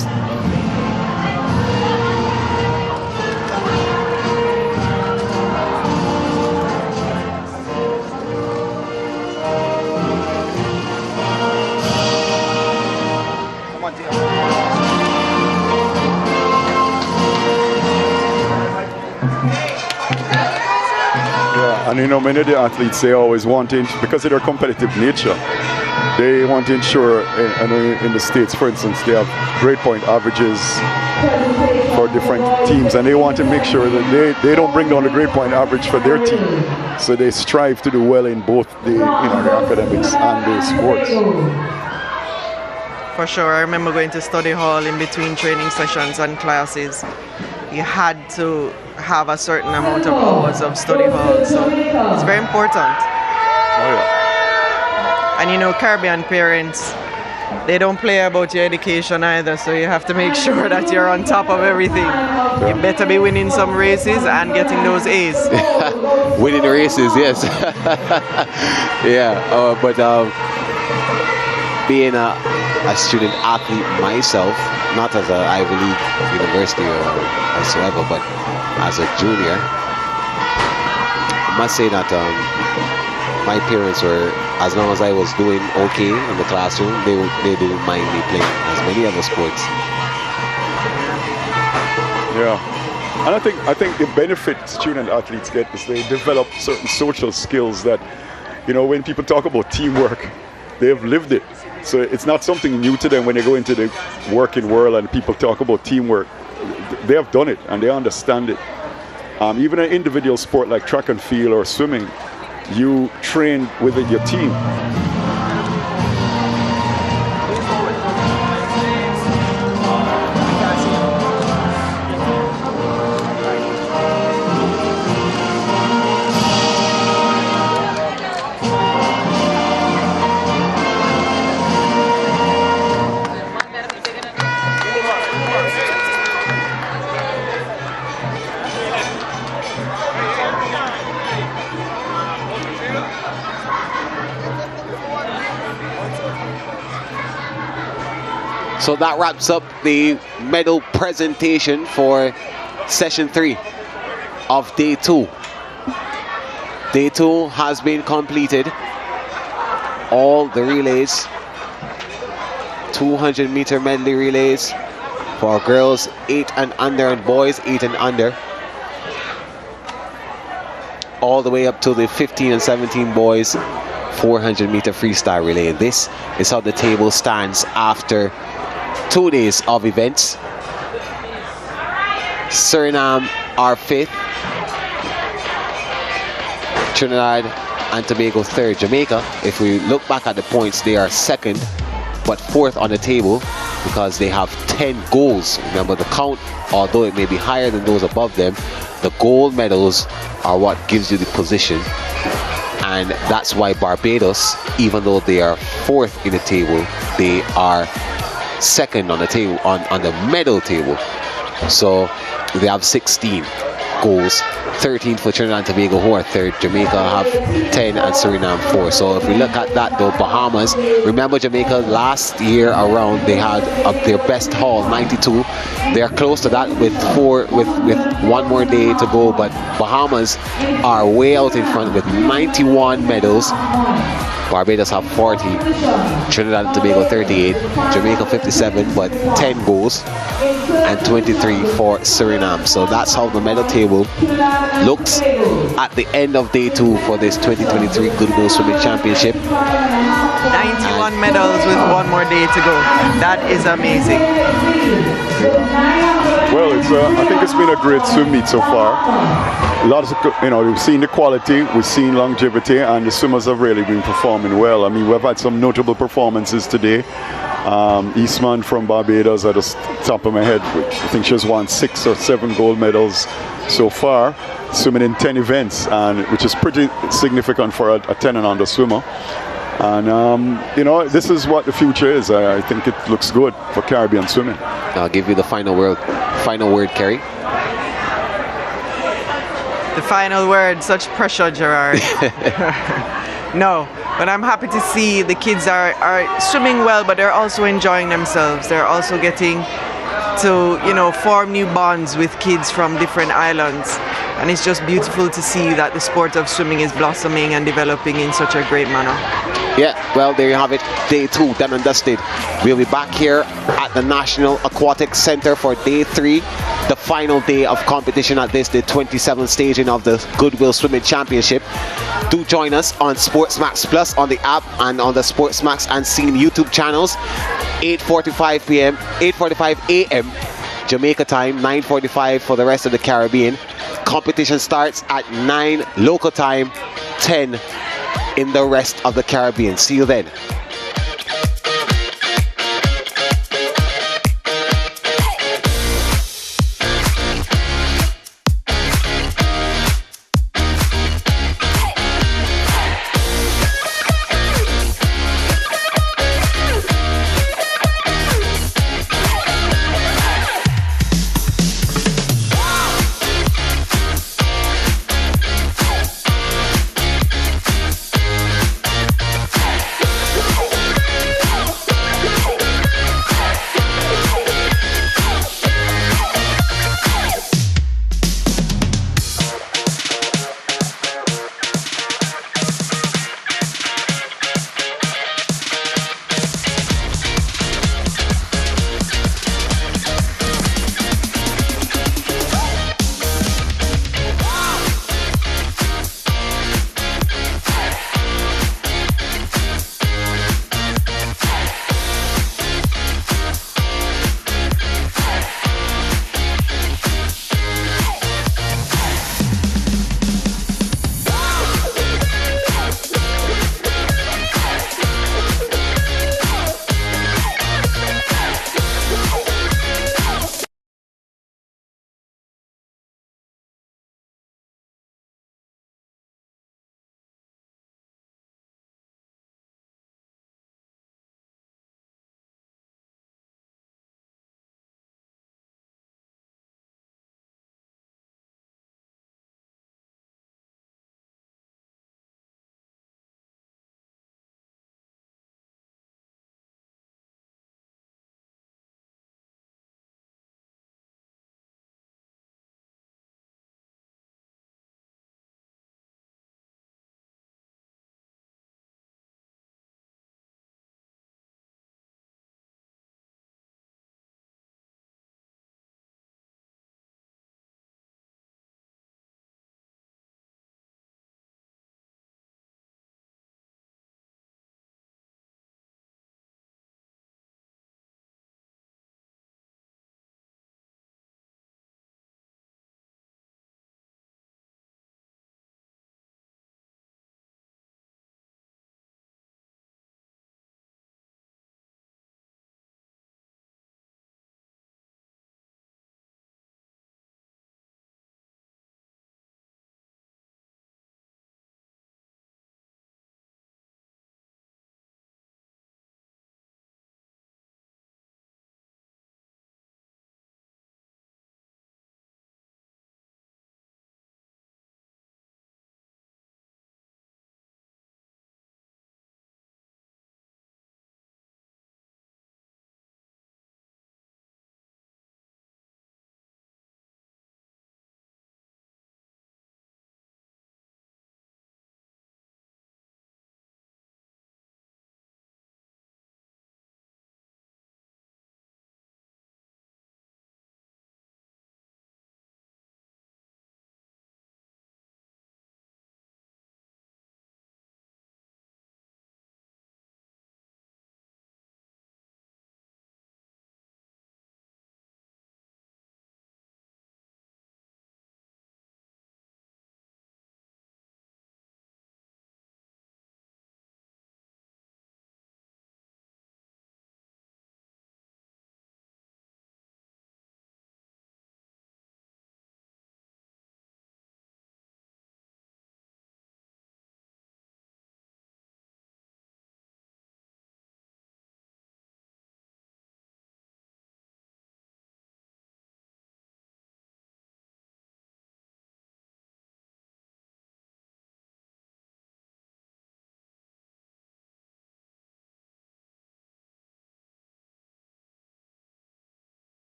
And you know, many of the athletes, they always want to, because of their competitive nature, they want to ensure, in the States, for instance, they have grade point averages for different teams, and they want to make sure that they don't bring down the grade point average for their team. So they strive to do well in both the, you know, the academics and the sports. For sure, I remember going to study hall in between training sessions and classes. You had to have a certain amount of hours of study hall, so it's very important. Oh yeah. And you know, Caribbean parents, they don't play about your education either, so you have to make sure that you're on top of everything. You better be winning some races and getting those A's. Winning races, yes. Yeah, but being a student athlete myself, not as an Ivy League university or whatsoever, but as a junior, I must say that my parents were, as long as I was doing okay in the classroom, they didn't mind me playing as many other sports. Yeah, and I think the benefit student athletes get is they develop certain social skills that, you know, when people talk about teamwork, they've lived it. So it's not something new to them when they go into the working world and people talk about teamwork. They have done it and they understand it. Even an individual sport like track and field or swimming, you train with your team. So that wraps up the medal presentation for session 3 of day 2. Day 2 has been completed. All the relays, 200-meter medley relays for girls 8 and under and boys 8 and under. All the way up to the 15 and 17 boys 400-meter freestyle relay. This is how the table stands after 2 days of events. Suriname are 5th, Trinidad and Tobago 3rd. Jamaica, if we look back at the points, they are 2nd but 4th on the table because they have 10 goals. Remember, the count, although it may be higher than those above them, the gold medals are what gives you the position. And that's why Barbados, even though they are 4th in the table, they are 2nd on the table, on the medal table. So they have 16 goals, 13 for Trinidad and Tobago, who are 3rd. Jamaica have 10 and Suriname 4. So if we look at that though, Bahamas, remember Jamaica last year around, they had their best haul, 92. They are close to that with 1 more day to go, but Bahamas are way out in front with 91 medals. Barbados have 40, Trinidad and Tobago 38, Jamaica 57, but 10 goals, and 23 for Suriname. So that's how the medal table looks at the end of day 2 for this 2023 Goodwill Swimming Championship. 91 medals with 1 more day to go. That is amazing. Well, I think it's been a great swim meet so far. A lot of, we've seen the quality, we've seen longevity, and the swimmers have really been performing well. I mean, we've had some notable performances today. Eastman from Barbados, at the top of my head, I think she has won 6 or 7 gold medals so far, swimming in 10 events, and which is pretty significant for a 10 and under swimmer. And, you know, this is what the future is. I think it looks good for Caribbean swimming. I'll give you the final word, Kerry. The final word, such pressure, Gerard. No, but I'm happy to see the kids are swimming well, but they're also enjoying themselves. They're also getting to, you know, form new bonds with kids from different islands. And it's just beautiful to see that the sport of swimming is blossoming and developing in such a great manner. Yeah, well, there you have it. Day 2 done and dusted. We'll be back here at the National Aquatic Center for day 3, the final day of competition at this, the 27th staging of the Goodwill Swimming Championship. Do join us on SportsMax Plus on the app and on the SportsMax and CEEN YouTube channels. 8:45 a.m. Jamaica time, 9:45 for the rest of the Caribbean. Competition starts at 9 local time, 10 in the rest of the Caribbean. See you then.